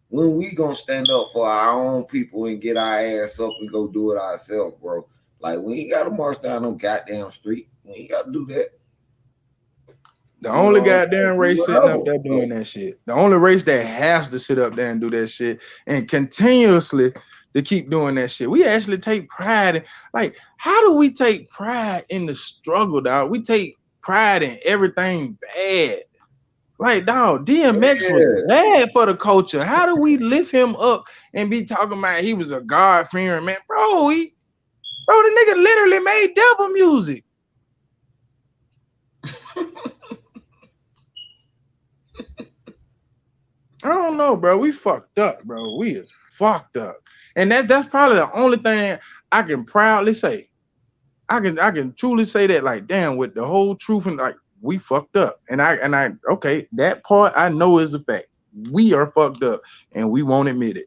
When we gonna stand up for our own people and get our ass up and go do it ourselves, bro? Like we ain't gotta march down no goddamn street. We ain't gotta do that. The only goddamn race sitting up there doing that shit. The only race that has to sit up there and do that shit and continuously to keep doing that shit. We actually take pride in, like, how do we take pride in the struggle, dog? We take pride in everything bad. Like, dog, DMX was bad for the culture. How do we lift him up and be talking about he was a God-fearing man? Bro, the nigga literally made devil music. I don't know, bro. We fucked up, bro. We is fucked up. And that's probably the only thing I can proudly say. I can truly say that, like, damn, with the whole truth, and like, we fucked up. And I okay, that part I know is a fact. We are fucked up and we won't admit it.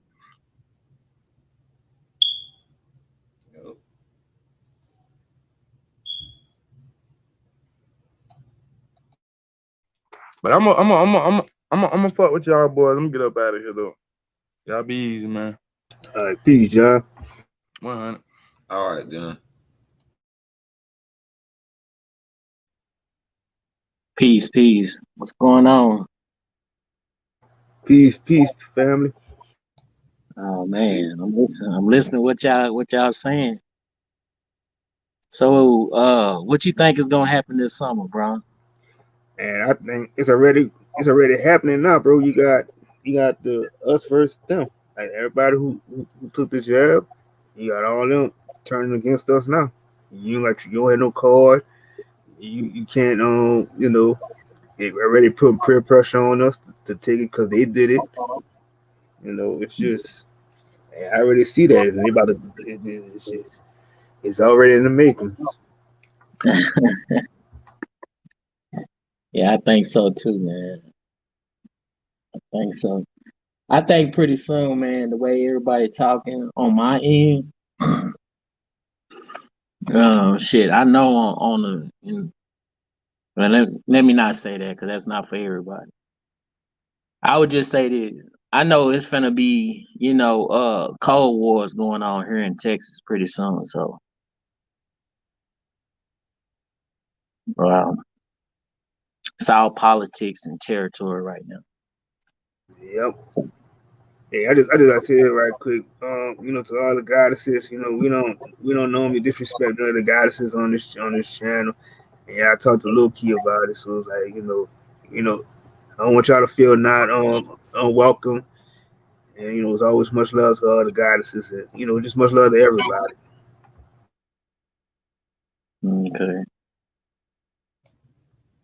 But I'm gonna fuck with y'all boys. Let me get up out of here though. Y'all be easy, man. All right, peace, John. 100. All right, John. Peace. What's going on? Peace, family. Oh man, I'm listening to what y'all saying. So what you think is gonna happen this summer, bro? And I think it's already happening now, bro. You got the us versus them. Like everybody who took the jab, you got all them turning against us now. You don't have no card. You can't it already put peer pressure on us to take it because they did it. It's just I already see that. And they about to it's just It's already in the making. Yeah, I think so too, man. I think so. I think pretty soon, man, the way everybody talking on my end, shit, I know on the, well, let me not say that because that's not for everybody. I would just say this. I know it's finna be, Cold Wars going on here in Texas pretty soon. So, it's all politics and territory right now. Yep. Hey, I just gotta say it right quick. To all the goddesses, we don't normally disrespect none of the goddesses on this channel. And yeah, I talked to Lil Key about it, so it's like, I don't want y'all to feel not unwelcome. And it's always much love to all the goddesses, and just much love to everybody. Okay.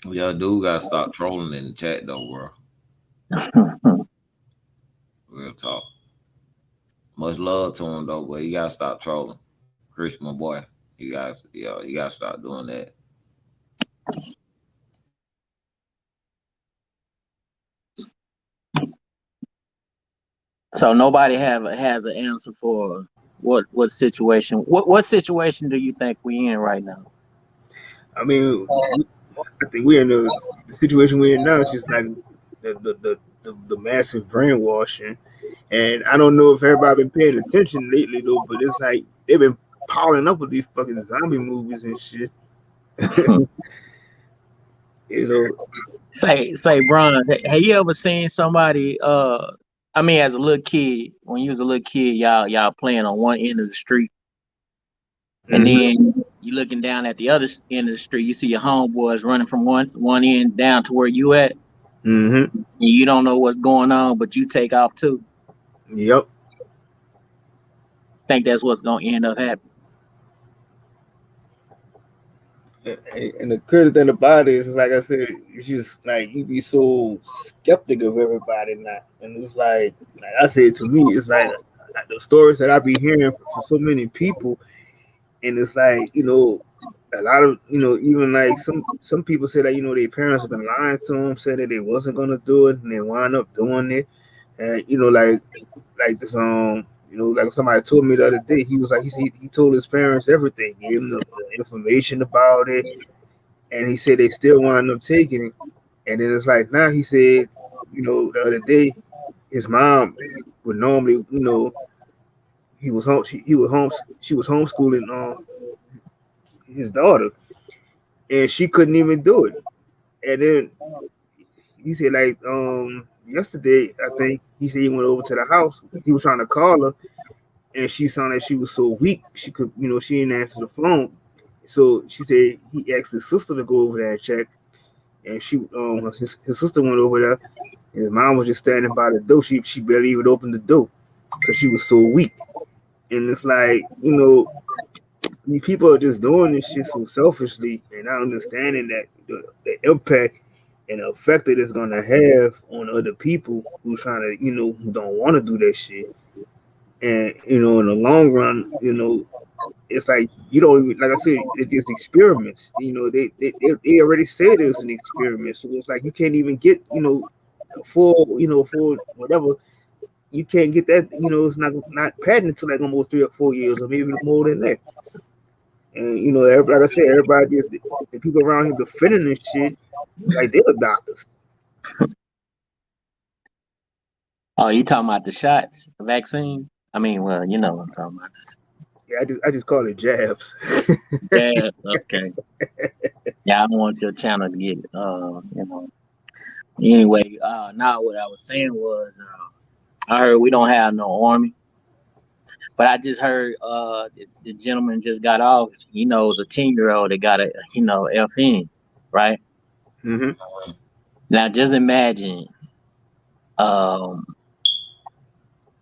Y'all do gotta stop trolling in the chat though, bro. Real talk. Much love to him though, but you gotta stop trolling. Chris, my boy, you gotta stop doing that. So nobody has an answer for what situation. What situation do you think we in right now? I mean, I think we're in the situation we're in now. It's just like the massive brainwashing, and I don't know if everybody been paying attention lately though, but it's like they've been piling up with these fucking zombie movies and shit. you know, Say, Bron, have you ever seen somebody? I mean, as a little kid, when you was a little kid, y'all playing on one end of the street, and then you looking down at the other end of the street, you see your homeboys running from one end down to where you at. Mm-hmm. And you don't know what's going on, but you take off too. Yep. Think that's what's gonna end up happening. And the crazy thing about it is, like I said, it's just like you be so skeptic of everybody now, and it's like I said, to me, it's like the stories that I be hearing from so many people, and it's like a lot of even like some people say that their parents have been lying to them, said that they wasn't gonna do it, and they wind up doing it, and like this like somebody told me the other day, he was like he told his parents everything, gave them the information about it, and he said they still wind up taking it, and then it's like now he said the other day his mom would normally he was home she was homeschooling his daughter, and she couldn't even do it. And then he said like yesterday, I think he said he went over to the house. He was trying to call her, and she sounded like she was so weak she could she didn't answer the phone. So she said he asked his sister to go over there and check, and his sister went over there. And his mom was just standing by the door. She barely even opened the door because she was so weak. And it's like these people are just doing this shit so selfishly and not understanding that the impact and the effect that it's gonna have on other people who trying to, who don't want to do that shit. And in the long run, it's like you don't even, like I said, it's just experiments. They already said it was an experiment, so it's like you can't even get full whatever. You can't get that. It's not patented until like almost 3 or 4 years, or maybe more than that. And like I said, everybody just the people around here defending this shit like they're the doctors. Oh, you talking about the shots, the vaccine? I mean, well, you know what I'm talking about. Yeah, I just call it jabs. Yeah, okay. Yeah, I don't want your channel to get Anyway, now what I was saying was, I heard we don't have no army, but I just heard the gentleman just got off. He knows a 10-year-old that got a FN, right? Mm-hmm. Now just imagine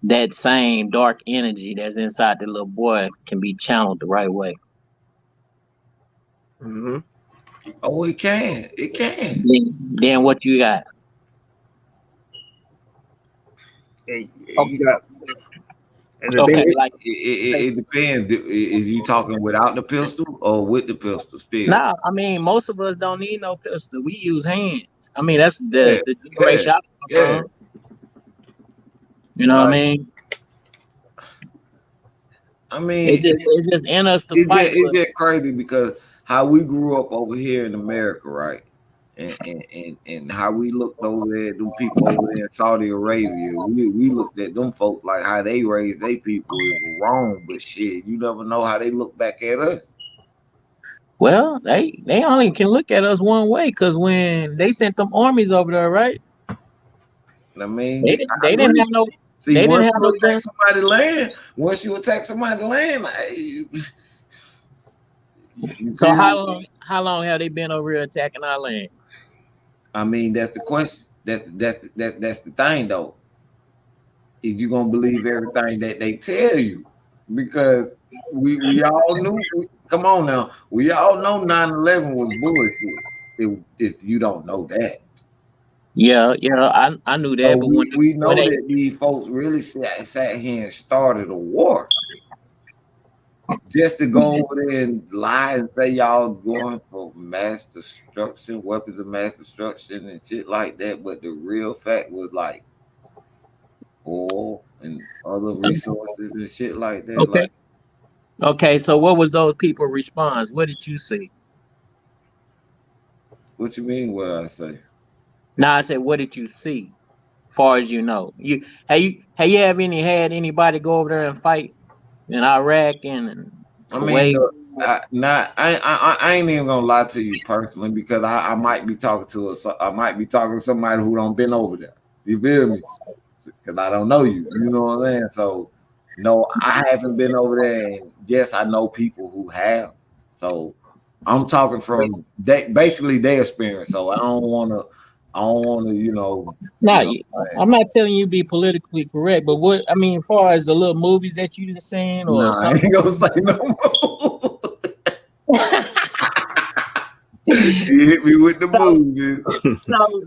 that same dark energy that's inside the little boy can be channeled the right way. Mm-hmm. Oh, it can. It can. Then what you got? And you got And the thing Okay, is, like It depends. Is you talking without the pistol or with the pistol still? nah, I mean, most of us don't need no pistol. We use hands. I mean, that's Yeah, the yeah, generation I come yeah. from. You know what I Like, mean? I mean, It's just in us to fight, it's but just crazy because how we grew up over here in America, right? And how we looked over there, them people over there in Saudi Arabia, we looked at them folks like how they raised their people. It was wrong, but shit, you never know how they look back at us. well, they only can look at us one way because when they sent them armies over there, right? I mean, They I didn't agree. have no See, they didn't once have you no attack gun. somebody's land, you So feel me? how long have they been over here attacking our land? I mean, that's the question. That's the thing though. Is you gonna believe everything that they tell you? Because we all knew. Come on now, we all know 9/11 was bullshit. If you don't know that, Yeah, I knew so that, but we when know they that these folks really sat here and started a war just to go over there and lie and say y'all going for mass destruction, weapons of mass destruction and shit like that. But the real fact was like oil and other resources and shit like that. okay, Like, okay. So what was those people response? What did you see? what you mean? What I say? Now I said, what did you see? Far as you know, you had anybody go over there and fight in Iraq and I mean, Kuwait? I ain't even gonna lie to you personally because I might be talking to I might be talking to somebody who don't been over there. You feel me? Because I don't know you. You know what I'm saying? So no, I haven't been over there, and yes, I know people who have. So I'm talking from basically their experience. So I don't want to, Nah, you know. I'm not telling you be politically correct, but what I mean, as far as the little movies that you done seen or Nah, I ain't something. gonna say no more. You hit me with the so movies.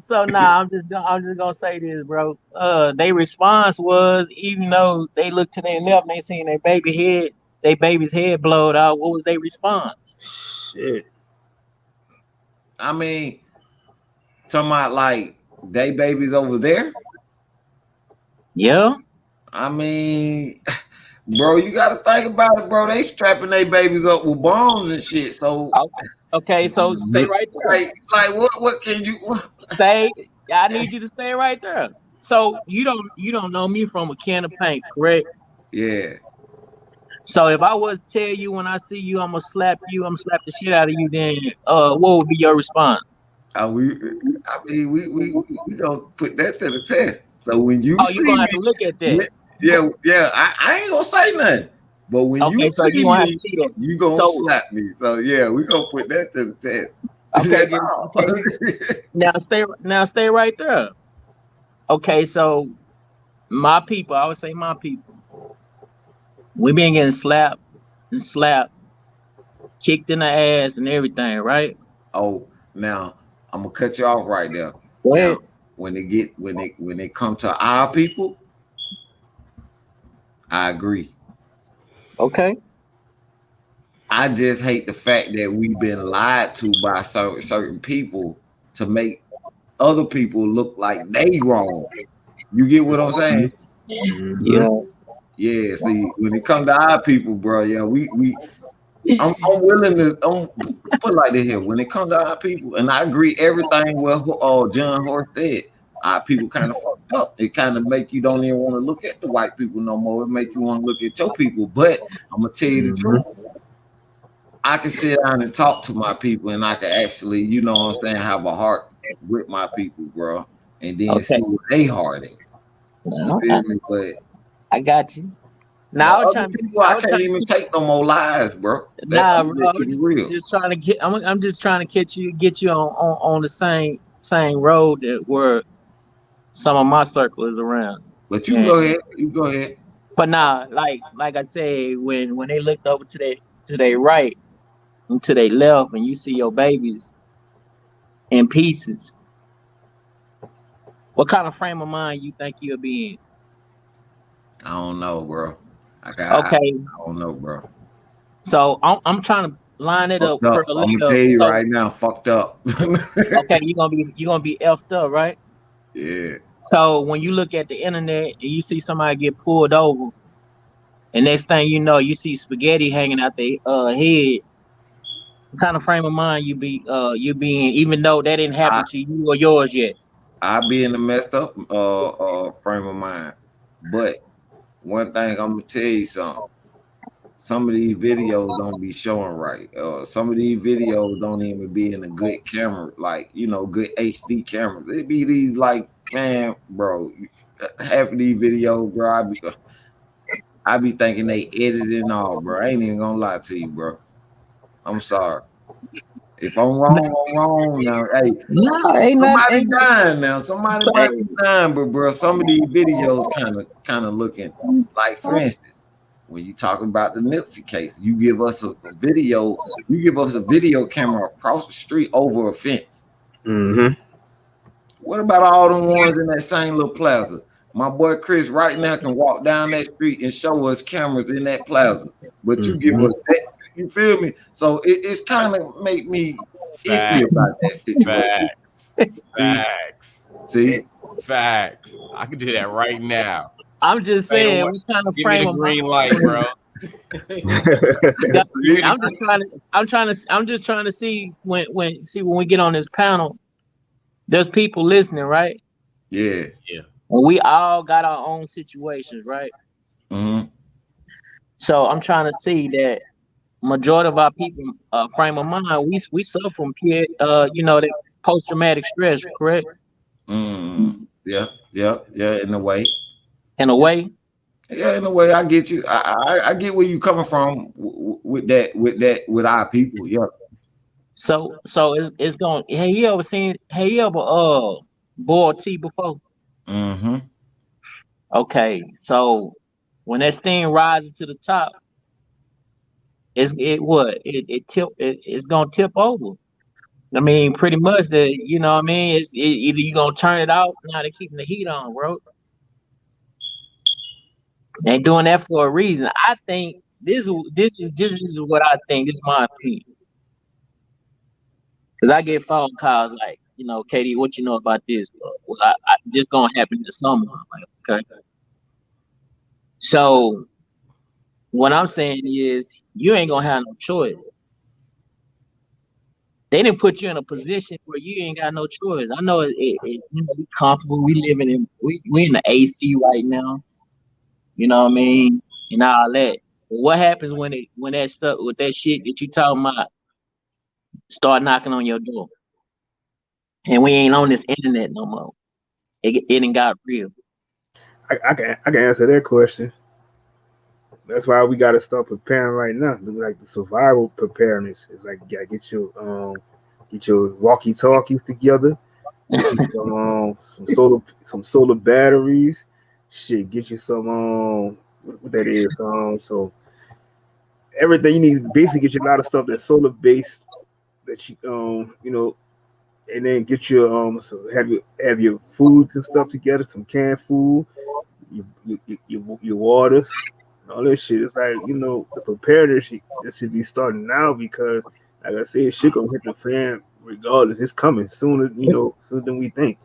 so nah, I'm just gonna say this, bro. Their response was even though they looked to their left and they seen their baby's head blowed out. What was their response? shit. I mean, talking about like they babies over there. Yeah. I mean, bro, you got to think about it, bro. They strapping their babies up with bombs and shit. So, Okay, so stay right there. like what can you? Stay. I need you to stay right there. So you don't know me from a can of paint, correct? Yeah. So if I was to tell you when I see you, I'm gonna slap the shit out of you, then what would be your response? I mean, we gonna put that to the test. So when you Oh, you're see gonna have to me, look at that. yeah, I ain't gonna say nothing. But when you Okay, so you see gonna have to me, see that. you gonna So slap me. So yeah, we gonna put that to the test. okay, That's all. now stay right there. Okay, so my people, I would say my people, we been getting slapped and slapped, kicked in the ass and everything, right? Oh, now I'm gonna cut you off right there. Go Now, ahead. when they come to our people, I agree. Okay. I just hate the fact that we've been lied to by certain people to make other people look like they wrong. You get what I'm saying? Mm-hmm. Yeah. Yeah. See, when it come to our people, bro, yeah, I'm willing to put it like this here. When it comes to our people, and I agree everything what John Horst said, our people kind of fucked up. It kind of make you don't even want to look at the white people no more. It make you want to look at your people. But I'm gonna tell you the Mm-hmm. truth. I can sit down and talk to my people, and I can actually, you know what I'm saying, have a heart with my people, bro, and then Okay. see what they heart at. You Well, feel me? But I got you. the Now other people, I I was can't trying to even keep, take no more lies, bro. That nah, I'm bro, gonna I keep it was real. just trying to I'm just trying to get you on the same road that where some of my circle is around. But you can And go ahead. You go ahead. but nah, like I said, when they looked over to their right and to their left, and you see your babies in pieces, what kind of frame of mind you think you'll be I don't know, bro. Okay, I don't know, bro. so I'm trying to line it up Fucked up. I'm later. gonna tell you So right now, fucked up. okay, you're gonna be effed up, right? Yeah. So when you look at the internet and you see somebody get pulled over, and next thing you know, you see spaghetti hanging out their head. What kind of frame of mind you be in, even though that didn't happen I to you or yours yet? be in a messed up frame of mind. But one thing I'm gonna tell you something. Some of these videos don't be showing right. Some of these videos don't even be in a good camera, like good HD cameras. It be these like, man, bro, half of these videos, bro, I be thinking they edited and all, bro. I ain't even gonna lie to you, bro. I'm sorry. If I'm wrong, I'm wrong now. Hey, No, ain't nothing. somebody Ain't nothing. dying now. Somebody might be dying, but bro, some of these videos kind of looking like, for instance, when you talking about the Nipsey case, you give us a video, you give us a video camera across the street over a fence. Mm-hmm. What about all them ones in that same little plaza? My boy Chris right now can walk down that street and show us cameras in that plaza, but you give Mm-hmm. us that. You feel me? So it's kind of make me Facts. iffy about that situation. Facts. See? Facts. I can do that right now. I'm just Hey, saying, what? what kind of Give me frame the of green mind? light, bro. I'm just trying to see when we get on this panel, there's people listening, right? Yeah. And we all got our own situations, right? Mm-hmm. So I'm trying to see that majority of our people frame of mind, we suffer from that post traumatic stress, correct? Yeah, in a way. In a way. Yeah, in a way, I get you. I get where you coming from with our people. Yeah. So it's going. Have you ever boiled tea before? Mm-hmm. Okay, so when that steam rises to the top, it's gonna tip over. I mean, pretty much what I mean, either you gonna turn it off, now they're keeping the heat on, bro. They doing that for a reason. I think this is what I think. This is my opinion. Because I get phone calls like, Katie, what you know about this? Well, this gonna happen to someone. I'm like, okay. So what I'm saying is, you ain't gonna have no choice. They didn't put you in a position where you ain't got no choice. I know we comfortable. We in the AC right now. You know what I mean? And all that. But what happens when that stuff with that shit that you talking about start knocking on your door? And we ain't on this internet no more. It ain't got real. I can answer that question. That's why we got to start preparing right now. Like the survival preparedness is like you gotta get your walkie talkies together. Get you some solar batteries. Shit, get you some what that is. So everything you need, basically get you a lot of stuff that's solar based that and then get your so have your foods and stuff together, some canned food, your waters, all that shit. It's like the preparedness should be starting now because, like I said, shit gonna hit the fan regardless. It's coming sooner, sooner than we think.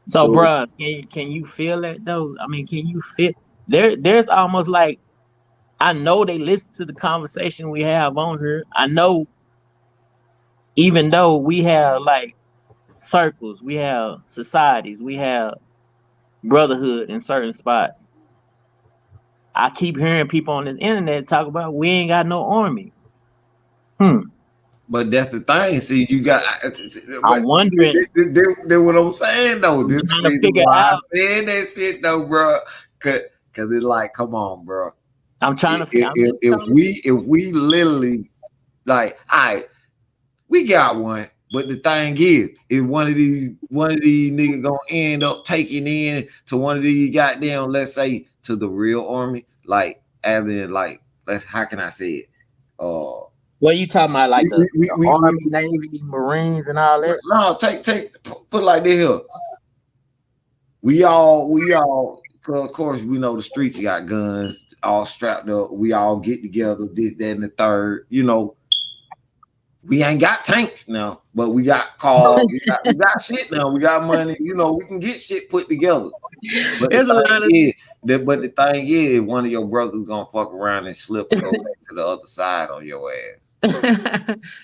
So, bro, can you feel that though? I mean, can you feel there's almost like, I know they listen to the conversation we have on here. I know, even though we have like circles, we have societies, we have brotherhood in certain spots. I keep hearing people on this internet talk about we ain't got no army. But that's the thing. See, you got. I'm wondering. That's what I'm saying though. This is the trying to reason figure why out. I said that shit though, bro. Cause it's like, come on, bro. I'm trying to. If we literally like, all right, we got one. But the thing is one of these niggas gonna end up taking in to one of these goddamn, let's say, to the real army, like as in like, how can I say it? What are you talking about, like the Army, Navy, Marines, and all that? No, put it like this here. We all, of course, we know the streets got guns, all strapped up. We all get together, this, that, and the third. You know, we ain't got tanks now, but we got cars. we got shit now. We got money. You know, we can get shit put together. But the thing is, one of your brothers gonna fuck around and slip and go back to the other side on your ass.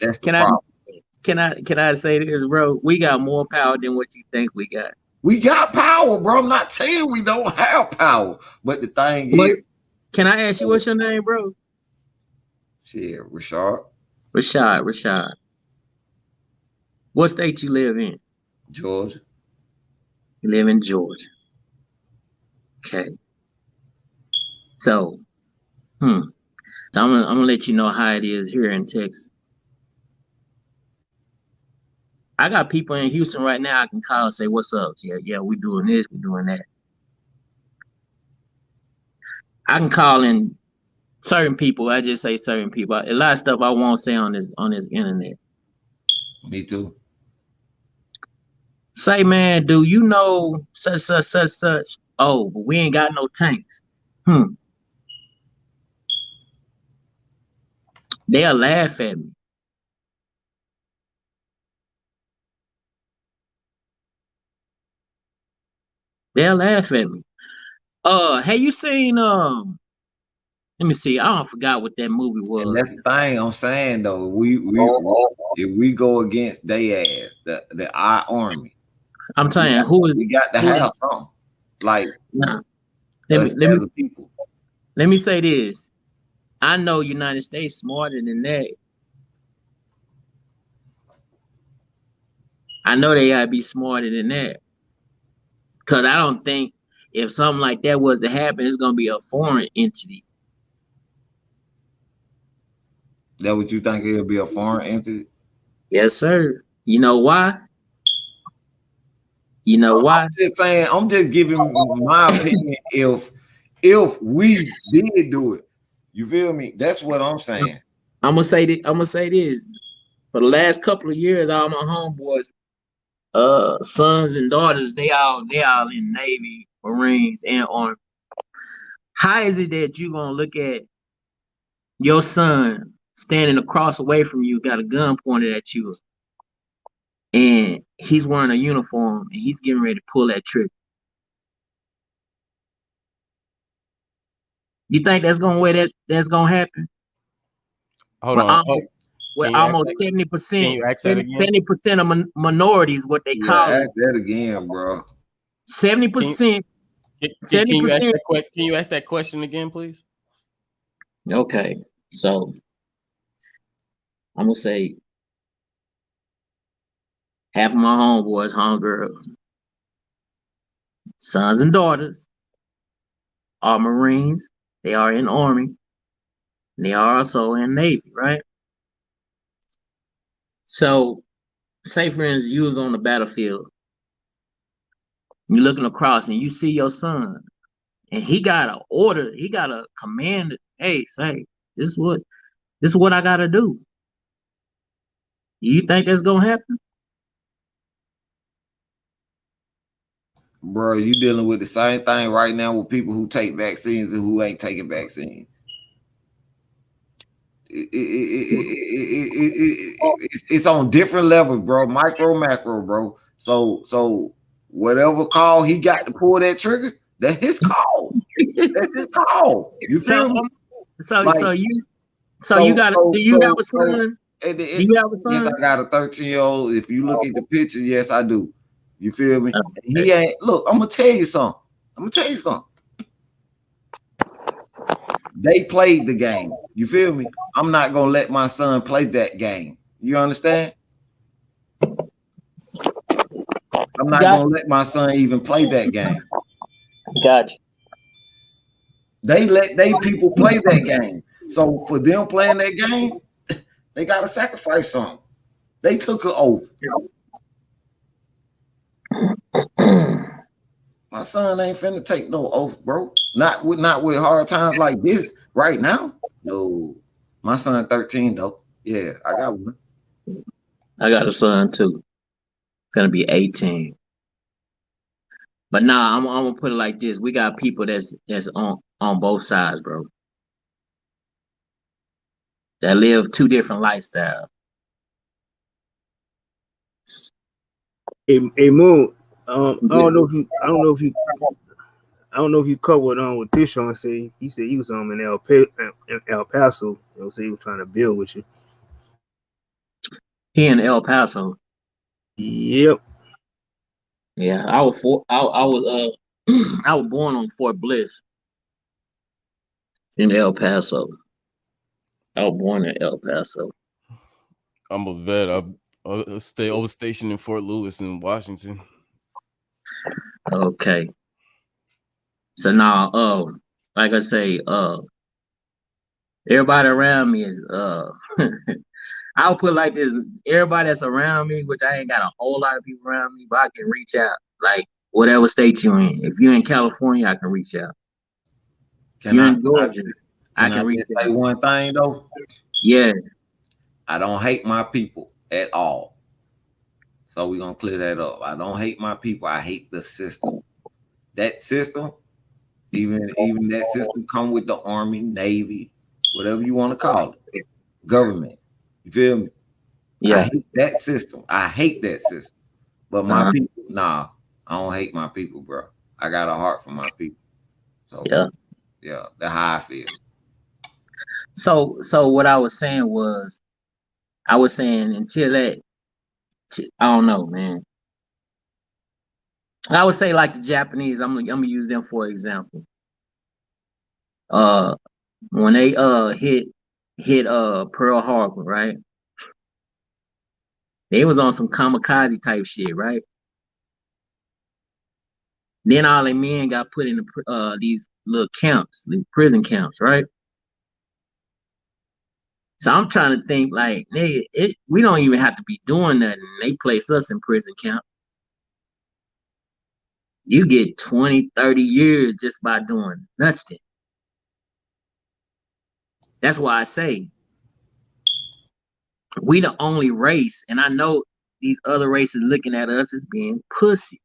That's the problem. Can I say this, bro? We got more power than what you think we got. We got power, bro. I'm not saying we don't have power, but the thing is, can I ask you what's your name, bro? Shit, Rashad. Rashad. What state you live in? Georgia. You live in Georgia. Okay. So, I'm gonna let you know how it is here in Texas. I got people in Houston right now I can call and say, what's up? Yeah, we doing this, we doing that. I can call in certain people. I just say certain people. A lot of stuff I won't say on this internet. Me too. Say, man, do you know such? Oh, but we ain't got no tanks. They'll laugh at me. They'll laugh at me. Have you seen let me see, I don't forgot what that movie was. And that's the thing I'm saying though. If we go against they ass, our army. I'm telling you, we got to have something. Like let me say this. I know United States smarter than that. I know they gotta be smarter than that. Cause I don't think if something like that was to happen, it's gonna be a foreign entity. That what you think it'll be, a foreign entity? Yes, sir. You know why? You know why? I'm just saying, I'm just giving my opinion if we did do it. You feel me? That's what I'm saying. I'm gonna say this. For the last couple of years, all my homeboys, sons and daughters, they all in Navy, Marines, and Army. How is it that you gonna look at your son standing across away from you, got a gun pointed at you, and he's wearing a uniform and he's getting ready to pull that trigger? You think that's gonna happen? Hold on. With almost 70%, 70% of minorities, what they call it. Ask that again, bro. 70%. Can you ask that question again, please? Okay, so I'm gonna say half of my homeboys, homegirls, sons and daughters are Marines. They are in Army. And they are also in Navy, right? So, say for instance, you was on the battlefield. You're looking across and you see your son, and he got an order. He got a command. Hey, say this is what I gotta do. You think that's gonna happen? Bro, you dealing with the same thing right now with people who take vaccines and who ain't taking vaccines. It's on different levels, bro. Micro, macro, bro. So whatever call he got to pull that trigger, that's his call. That's his call. You feel me? Do you have a son? Do you have a son? Yes, I got a 13-year-old. If you look at the picture, yes, I do. You feel me? He ain't. Look, I'm gonna tell you something. They played the game. You feel me? I'm not gonna let my son play that game. You understand? I'm not gonna let my son even play that game. Gotcha. They let people play that game. So for them playing that game, they gotta sacrifice something. They took an oath. My son ain't finna take no oath, bro. Not with hard times like this right now. No. My son 13 though. Yeah, I got one. I got a son too. Gonna be 18. But nah, I'm gonna put it like this: we got people that's on both sides, bro. That live two different lifestyles. Hey Moon, Yeah. I don't know if you covered on with Tishon say he said he was in El Paso. You know, say he was trying to build with you. He in El Paso. Yep. Yeah, I was I was born on Fort Bliss in El Paso. I was born in El Paso. I'm a vet. I stay overstationed in Fort Lewis in Washington. Okay. So now, like I say, everybody around me is I'll put it like this: everybody that's around me, which I ain't got a whole lot of people around me, but I can reach out. Like whatever state you in. If you're in California, I can reach out. If Can you're I in Georgia, I can I can reach just say out. one thing though? Yeah. I don't hate my people at all. So we're gonna clear that up. I don't hate my people. I hate the system. That system, even that system come with the Army, Navy, whatever you want to call it, government. You feel me? I Yeah. hate that system. I hate that system. But my Uh-huh. people, nah, I don't hate my people, bro. I got a heart for my people. So Yeah. yeah, that's how I feel. So what I was saying was, I was saying until that, I don't know, man. I would say like the Japanese. I'm gonna use them for example. Uh, when they hit Pearl Harbor, right? They was on some kamikaze type shit, right? Then all the men got put in these little camps, these prison camps, right? So I'm trying to think like, nigga, we don't even have to be doing nothing. They place us in prison camp. You get 20, 30 years just by doing nothing. That's why I say we the only race, and I know these other races looking at us as being pussy.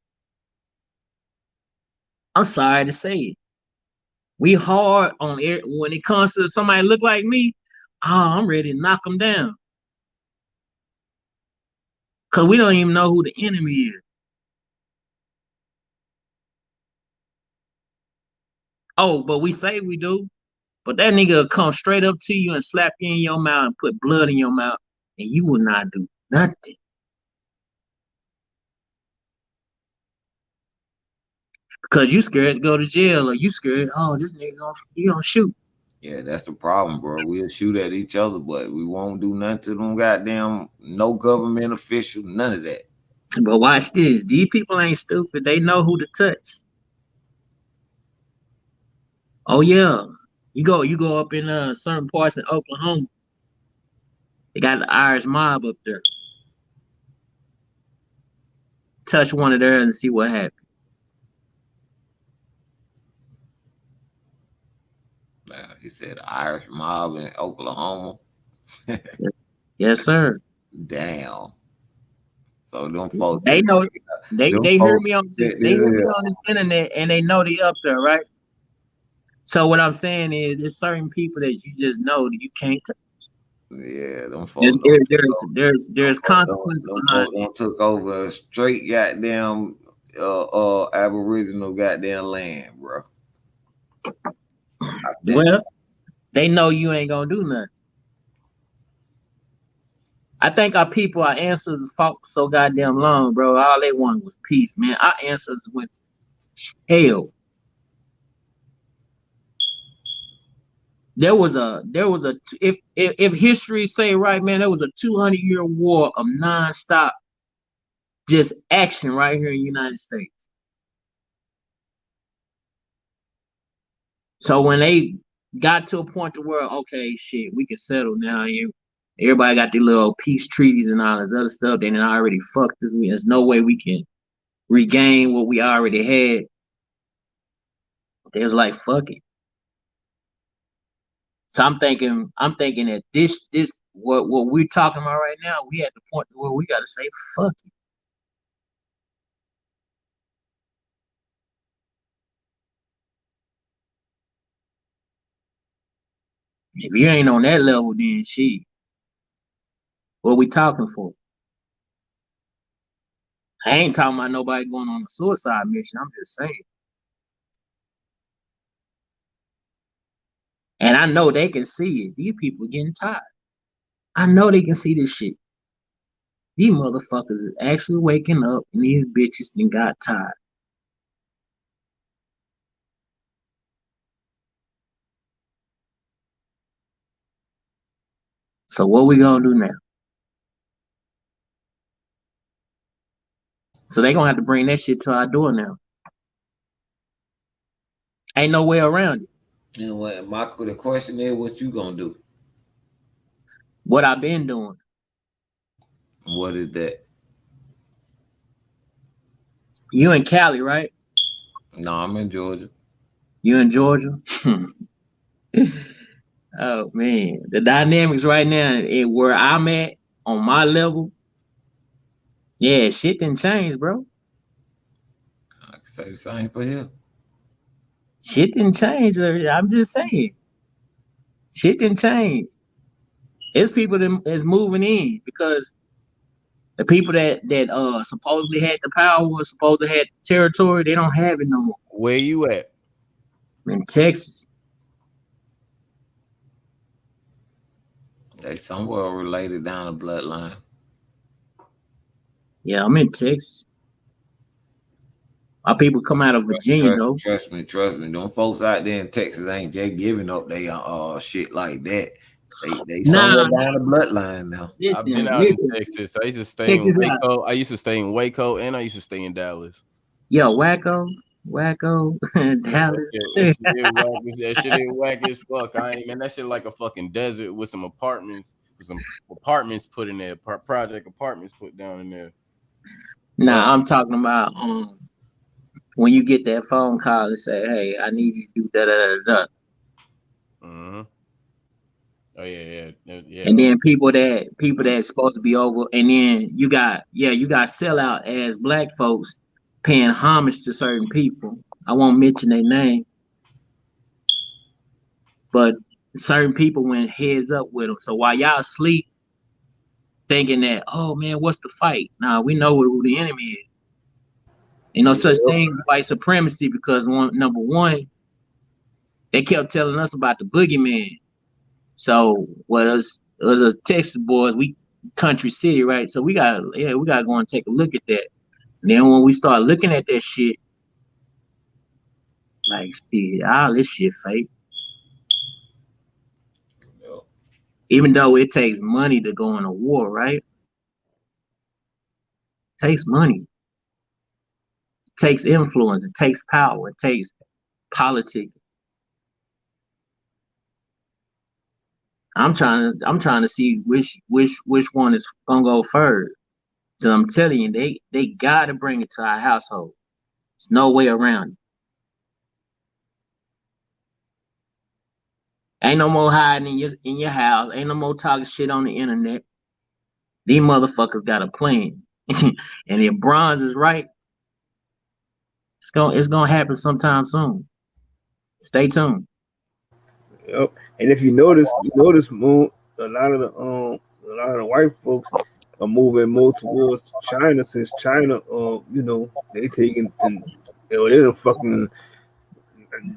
I'm sorry to say it. We hard on air when it comes to somebody look like me. Oh, I'm ready to knock them down. Cause we don't even know who the enemy is. Oh, but we say we do. But that nigga will come straight up to you and slap you in your mouth and put blood in your mouth, and you will not do nothing. Because you scared to go to jail, or you scared, oh, this nigga gonna shoot. Yeah, that's the problem, bro. We'll shoot at each other, but we won't do nothing to them goddamn no government official, none of that. But watch this. These people ain't stupid. They know who to touch. Oh yeah. You go up in certain parts in Oklahoma. They got the Irish mob up there. Touch one of theirs and see what happens. He said Irish mob in Oklahoma. Yes, sir. Damn. So them folks, They know them they hear folks, me on this check they this hear me out. on this internet and they know they up there, right? So what I'm saying is there's certain people that you just know that you can't touch. Yeah, them There's folks don't take there's consequences them behind folks don't took over a straight goddamn aboriginal goddamn land, bro. it. Well, they know you ain't gonna do nothing. I think our people, our ancestors fought so goddamn long, bro. All they wanted was peace, man. Our ancestors went hell. There was a if history say right, man, there was a 200-year war of nonstop just action right here in the United States. So when they got to a point to where, okay, shit, we can settle now. Everybody got their little peace treaties and all this other stuff. Then I already fucked this. There's no way we can regain what we already had. They was like, fuck it. So I'm thinking that this what we're talking about right now, we at the point where we gotta say fuck it. If you ain't on that level, then shit. What we talking for? I ain't talking about nobody going on a suicide mission. I'm just saying. And I know they can see it. These people getting tired. I know they can see this shit. These motherfuckers is actually waking up and these bitches then got tired. So what we gonna do now? So they gonna have to bring that shit to our door now. Ain't no way around it. You know what? The question is, what you gonna do? What I've been doing. What is that? You in Cali, right? No, I'm in Georgia. You in Georgia? Oh man, the dynamics right now where I'm at on my level, yeah, shit didn't change, bro. I can say the same for him. Shit didn't change. I'm just saying, shit didn't change. It's people that is moving in because the people that supposedly had the power or supposedly had the territory, they don't have it no more. Where you at? In Texas. They somewhere related down the bloodline. Yeah, I'm in Texas. My people come out of Virginia, though. Trust me. Them folks out there in Texas ain't just giving up they shit like that. They somewhere down the bloodline now. I've been out in Texas. I used to stay in Waco. I used to stay in Waco and I used to stay in Dallas. Yo, Wacko, Dallas. That shit ain't whack as fuck. That shit like a fucking desert with some apartments put in there, project apartments put down in there. Nah, I'm talking about when you get that phone call and say, "Hey, I need you to do da da da da." Mm-hmm. Oh yeah. And then people that's supposed to be over, and then you got sellout as black folks paying homage to certain people. I won't mention their name, but certain people went heads up with them. So while y'all sleep, thinking that, oh man, what's the fight? Nah, we know who the enemy is. Ain't no such thing as white supremacy because number one, they kept telling us about the boogeyman. So us a Texas boys, we country city, right? So we gotta go and take a look at that. And then when we start looking at that shit, like shit, all this shit fake. Even though it takes money to go in a war, right? It takes money. It takes influence. It takes power. It takes politics. I'm trying to see which one is gonna go first. So I'm telling you, they gotta bring it to our household. There's no way around it. Ain't no more hiding in your house. Ain't no more talking shit on the internet. These motherfuckers got a plan. And if Bronze is right, it's gonna happen sometime soon. Stay tuned. Yep. And if you notice, Moon, a lot of the white folks are moving more towards China since China, they taking they done fucking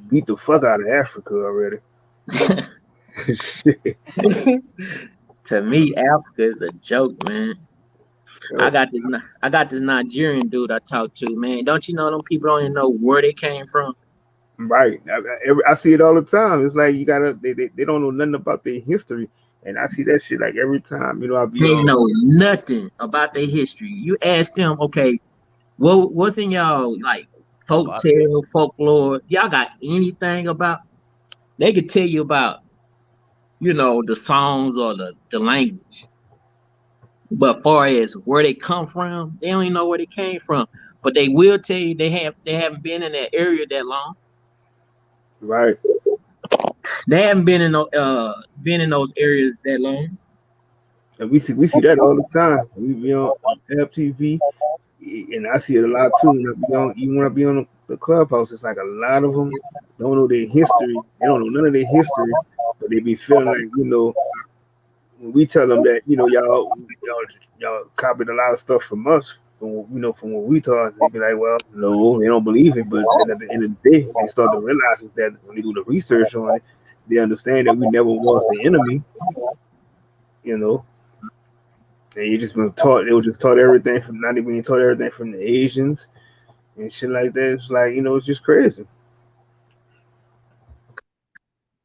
beat the fuck out of Africa already. Shit. To me, Africa is a joke, man. Yep. I got this Nigerian dude I talked to, man. Don't you know them people don't even know where they came from? Right. I see it all the time. It's like they don't know nothing about their history. And I see that shit like every time. They know nothing about their history. You ask them, okay, what's in y'all like folktale, folklore? Y'all got anything about? They could tell you about, the songs or the language. But far as where they come from, they don't even know where they came from. But they will tell you they haven't been in that area that long. Right. They haven't been in those areas that long. And we see that all the time. We be on FTV, and I see it a lot too. When I be on the clubhouse, it's like a lot of them don't know their history. They don't know none of their history, but they be feeling like, you know, when we tell them that, you know, y'all copied a lot of stuff from us, from what we taught, they be like, well, no, they don't believe it. But then at the end of the day, they start to realize is that when they do the research on it, they understand that we never was the enemy, you know. And you just been taught, they were just taught everything from, not even taught everything from the Asians and shit like that. It's like, you know, it's just crazy.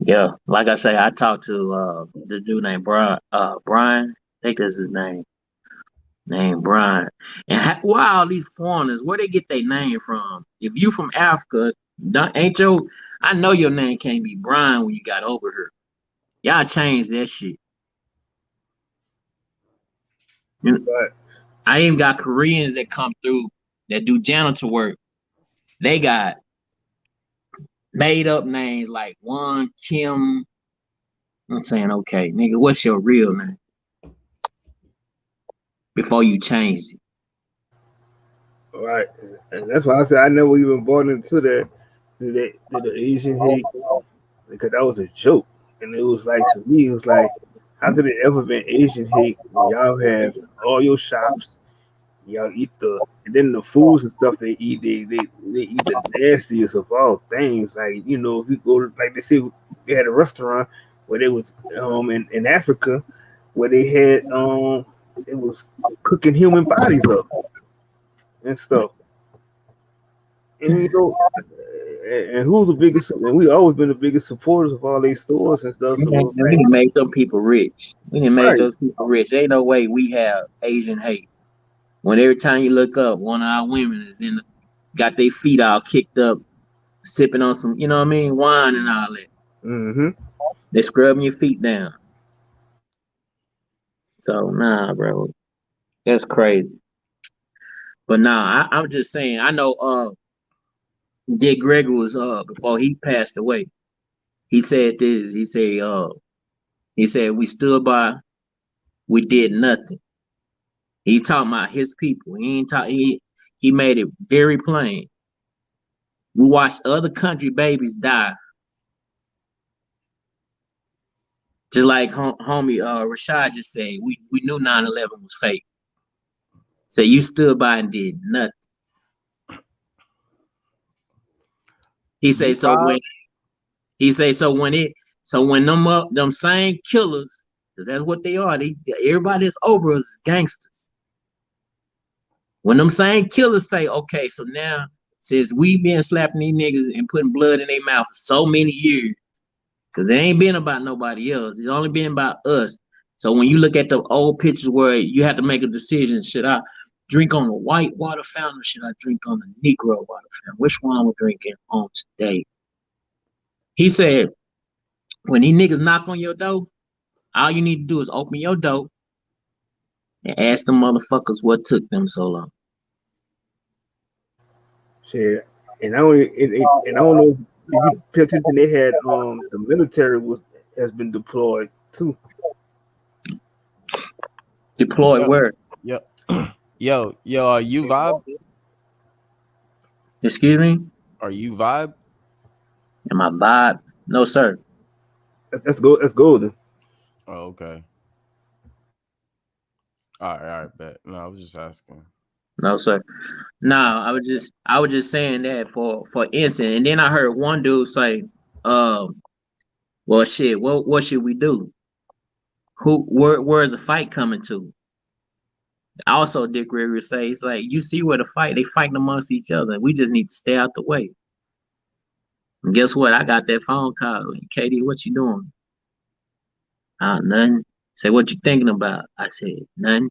Yeah, like I say, I talked to this dude named Brian. Brian, I think that's his name. Named Brian. And why all these foreigners? Where they get their name from? If you from Africa, ain't your? I know your name can't be Brian when you got over here. Y'all changed that shit. But I even got Koreans that come through that do janitor work. They got made up names like Won Kim. I'm saying, okay, nigga, what's your real name? Before you changed it. right, and that's why I said I never even bought into the Asian hate, because that was a joke. And it was like, to me, it was like, how could it ever been Asian hate when y'all have all your shops, y'all eat and then the foods and stuff they eat, they eat the nastiest of all things. Like, you know, if you go, like they say, they had a restaurant where they was in Africa, where they had it was cooking human bodies up and stuff. And you know, and who's the biggest? And we always been the biggest supporters of all these stores and stuff. So We it's like, didn't make them people rich. We didn't make right. those people rich. Ain't no way we have Asian hate. When every time you look up, one of our women is got their feet all kicked up, sipping on some, you know what I mean, wine and all that. Mm-hmm. They scrubbing your feet down. So nah, bro, that's crazy. But nah, I'm just saying. I know. Dick Gregory was before he passed away. He said this. He said we stood by. We did nothing. He talking about his people. He ain't talk. He made it very plain. We watched other country babies die, just like homie Rashad just said. We knew 9/11 was fake. So you stood by and did nothing. He say so when them same killers, because that's what they are. Everybody that's over us is gangsters. When them same killers say, okay, so now since we been slapping these niggas and putting blood in their mouth for so many years, because it ain't been about nobody else, it's only been about us. So when you look at the old pictures where you have to make a decision, should I drink on a white water fountain or should I drink on a Negro water fountain? Which one am I drinking on today? He said, when these niggas knock on your door, all you need to do is open your door and ask them motherfuckers what took them so long. Shit. And I don't, and I don't know if you pay attention. They had the military has been deployed too. Deployed where? Yep. Yo, are you vibe? Excuse me? Are you vibe? Am I vibe? No, sir. That's golden. Oh, okay. All right, bet. No, I was just asking. No, sir. No, I was just saying that for instance, and then I heard one dude say, well shit, what should we do? Where's the fight coming to? Also, Dick Gregory say, it's like, you see where they fighting amongst each other. We just need to stay out the way. And guess what? I got that phone call. Katie, what you doing? Nothing. Say, what you thinking about? I said, nothing.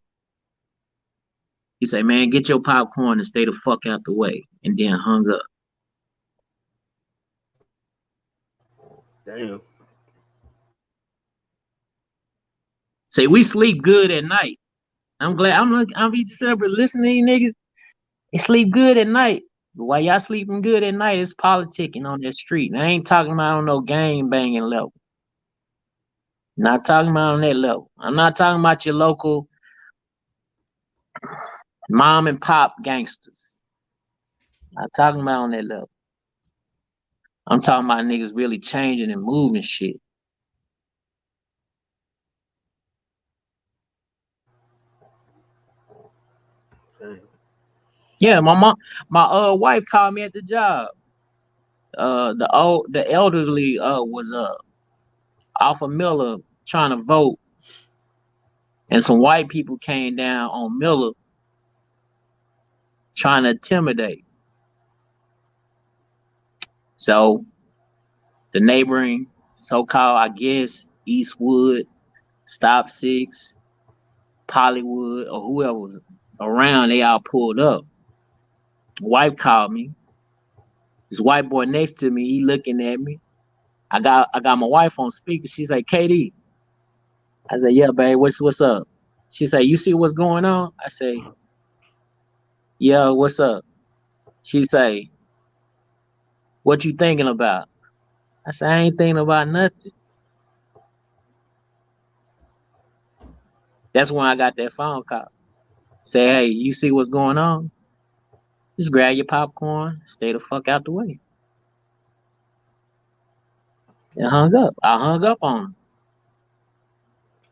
He said, man, get your popcorn and stay the fuck out the way. And then hung up. Damn. Say, we sleep good at night. I'm glad. I'm just ever listening to these niggas. They sleep good at night. But while y'all sleeping good at night, it's politicking on that street. And I ain't talking about on no gang banging level. Not talking about on that level. I'm not talking about your local mom and pop gangsters. Not talking about on that level. I'm talking about niggas really changing and moving shit. Yeah, my wife called me at the job. The elderly was off of Miller trying to vote, and some white people came down on Miller trying to intimidate. So the neighboring so-called, I guess, Eastwood, Stop Six, Pollywood, or whoever was around, they all pulled up. Wife called me. This white boy next to me, he looking at me. I got my wife on speaker. She's like, KD. I said, yeah, babe, what's up? She said, you see what's going on? I say, yeah, what's up? She say, what you thinking about? I said, I ain't thinking about nothing. That's when I got that phone call. Say, hey, you see what's going on? Just grab your popcorn, stay the fuck out the way. And hung up. I hung up on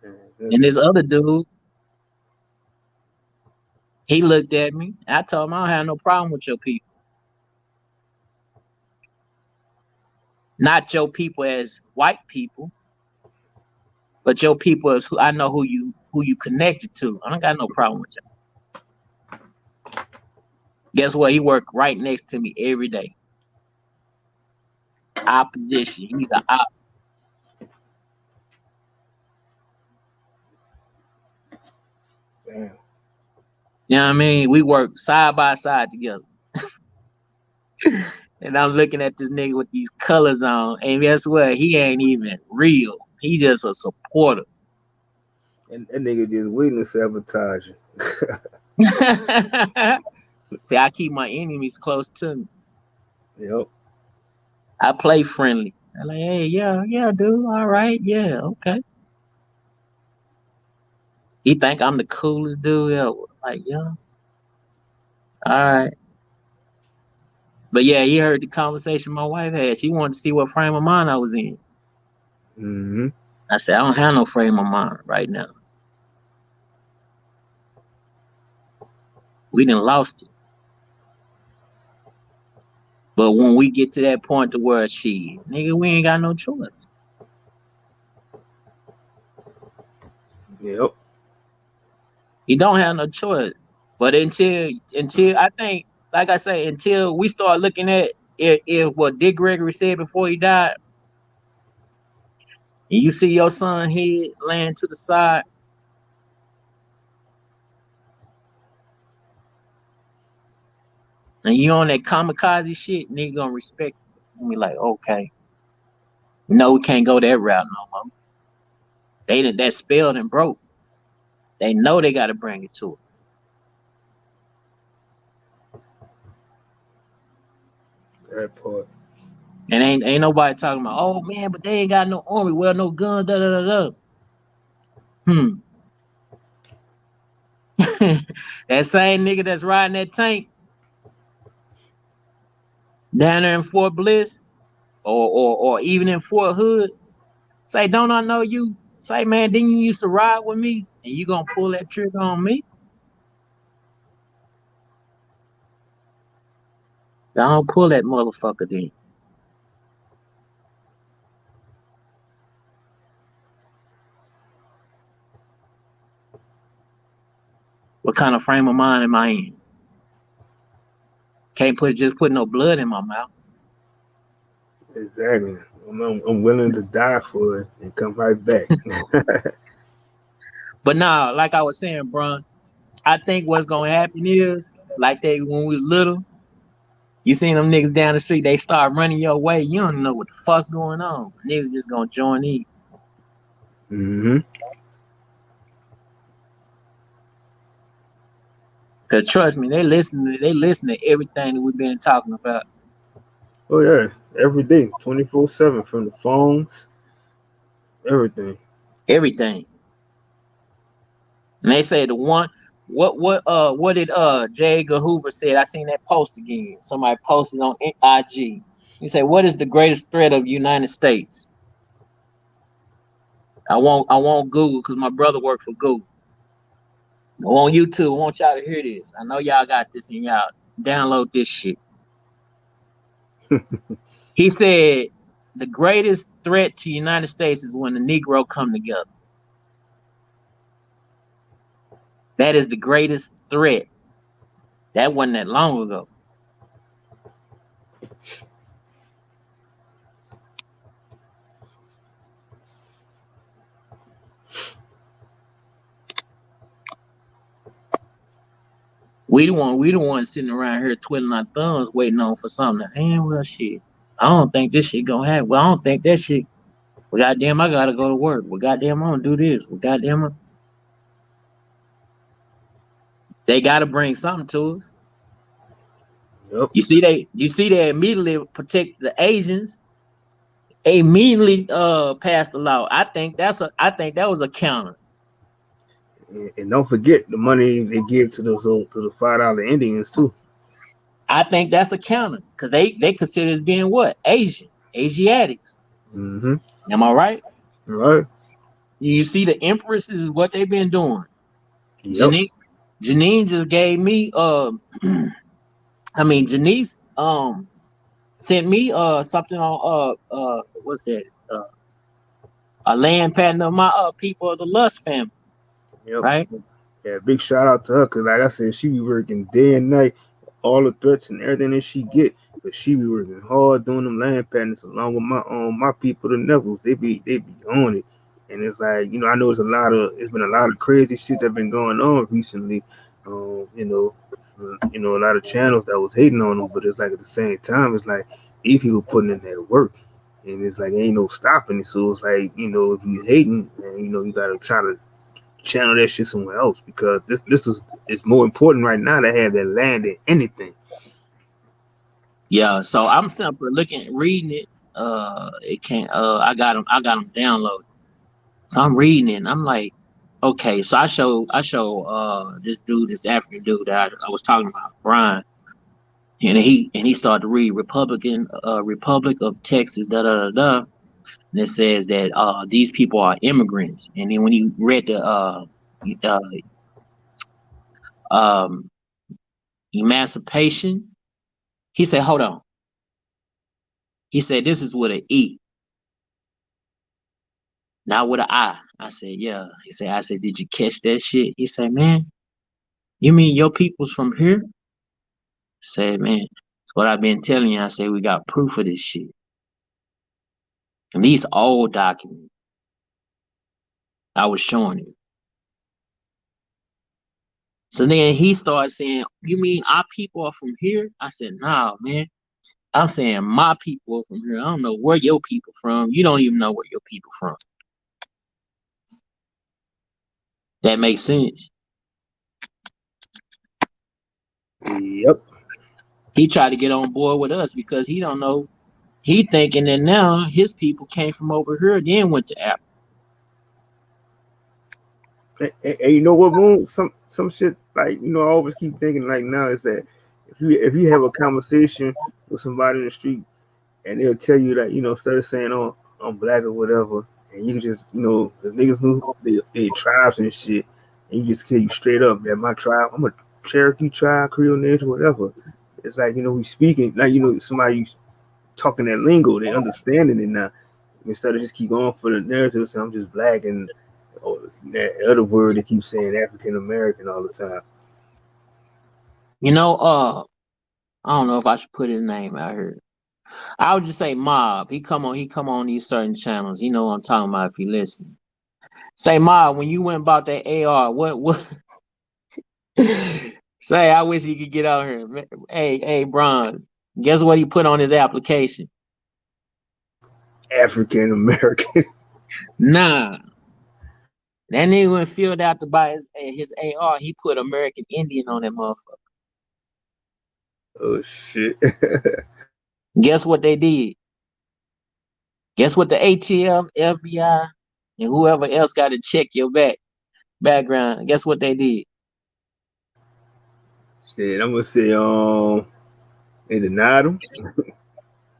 him. And this other dude, he looked at me. I told him I don't have no problem with your people. Not your people as white people, but your people as who I know who you connected to. I don't got no problem with you. Guess what? He worked right next to me every day. Opposition. He's an op. Damn. You know what I mean? We work side by side together. And I'm looking at this nigga with these colors on, and guess what? He ain't even real. He just a supporter. And that nigga just waiting to sabotage you. See, I keep my enemies close to me. Yep. I play friendly. I'm like, hey, yeah, dude. All right, yeah, okay. He think I'm the coolest dude ever. Like, yeah. All right. But yeah, he heard the conversation my wife had. She wanted to see what frame of mind I was in. Mm-hmm. I said, I don't have no frame of mind right now. We done lost it. But when we get to that point to where nigga, we ain't got no choice. Yep. You don't have no choice. But until I think, like I say, until we start looking at if what Dick Gregory said before he died, and you see your son head laying to the side, and you on that kamikaze shit, nigga gonna respect you. And be like, okay. No, we can't go that route no more. That spell done broke. They know they gotta bring it to it. That part. And ain't nobody talking about, oh man, but they ain't got no army, well, no guns, da da da da. That same nigga that's riding that tank down there in Fort Bliss or even in Fort Hood, say, don't I know you? Say, man, didn't you used to ride with me? And you gonna pull that trigger on me? Don't pull that motherfucker then. What kind of frame of mind am I in? Can't just put no blood in my mouth. Exactly. I'm willing to die for it and come right back. But nah, like I was saying, bro, I think what's gonna happen is like when we was little, you seen them niggas down the street, they start running your way. You don't know what the fuck's going on. Niggas just gonna join in. Mm-hmm. Cause trust me, they listen to everything that we've been talking about. Oh yeah, every day, 24/7, from the phones, everything. Everything. And they say the one what did J. Edgar Hoover said? I seen that post again. Somebody posted on IG. He said, what is the greatest threat of the United States? I won't Google because my brother worked for Google. I want YouTube. I want y'all to hear this. I know y'all got this in y'all Download this shit. He said the greatest threat to the United States is when the Negro come together. That is the greatest threat. That wasn't that long ago. We the one sitting around here twiddling our thumbs, waiting on for something. Damn, well, shit. I don't think this shit gonna happen. Well, I don't think that shit. Well, goddamn, I gotta go to work. Well, goddamn, I'm gonna do this. Well, goddamn, they gotta bring something to us. Yep. You see, they immediately protect the Asians. They immediately passed the law. I think that was a counter. And don't forget the money they give to the $5 Indians too. I think that's a counter because they consider us being what? Asiatics. Mm-hmm. Am I right? Right. You see, the empresses is what they've been doing. Yep. Janine just gave me Janice sent me something on what's that? A land pattern of my people of the Lust family. Yep. Right? Yeah, big shout out to her because like I said, she be working day and night, all the threats and everything that she get, but she be working hard doing them land patterns along with my people, the Neville's. They be on it. And it's like, I know it's been a lot of crazy shit that been going on recently. A lot of channels that was hating on them, but it's like at the same time, it's like these people putting in their work. And it's like ain't no stopping it. So it's like, if you hating, and you gotta try to channel that shit somewhere else because it's more important right now to have that land than anything. Yeah, so I'm simply reading it. It can't. I got them downloaded. So I'm reading it. And I'm like, okay. So I show this African dude that I was talking about, Brian, and he started to read Republic of Texas, da da da da, and it says that these people are immigrants. And then when he read the um, emancipation, he said, hold on. He said, this is with an E, not with an I. I said, yeah. I said, did you catch that shit? He said, man, you mean your people's from here? I said, man, that's what I've been telling you. I said, we got proof of this shit. And these old documents, I was showing him. So then he started saying, you mean our people are from here? I said, nah, man. I'm saying my people are from here. I don't know where your people from. You don't even know where your people from. That makes sense. Yep. He tried to get on board with us because he don't know. He thinking that now his people came from over here, then went to Africa. And you know what, Moon? Some shit like I always keep thinking like now is that if you have a conversation with somebody in the street and they'll tell you that instead of saying oh I'm black or whatever, and you can just the niggas move they tribes and shit, and you just tell you straight up that my tribe, I'm a Cherokee tribe, Creole Nation, whatever. It's like we speaking like somebody talking that lingo, they understanding it now. Instead of just keep going for the narrative, saying I'm just black and that other word they keep saying African American all the time. I don't know if I should put his name out here. I would just say Mob. He come on these certain channels. You know what I'm talking about if you listen. Say Mob, when you went and bought that AR, what say I wish he could get out here. Hey, Bron, guess what he put on his application? African American. Nah. That nigga when filled out to buy his AR, he put American Indian on that motherfucker. Oh shit. Guess what they did? Guess what the ATF, FBI, and whoever else got to check your background? Guess what they did? Shit, I'm gonna say they denied him.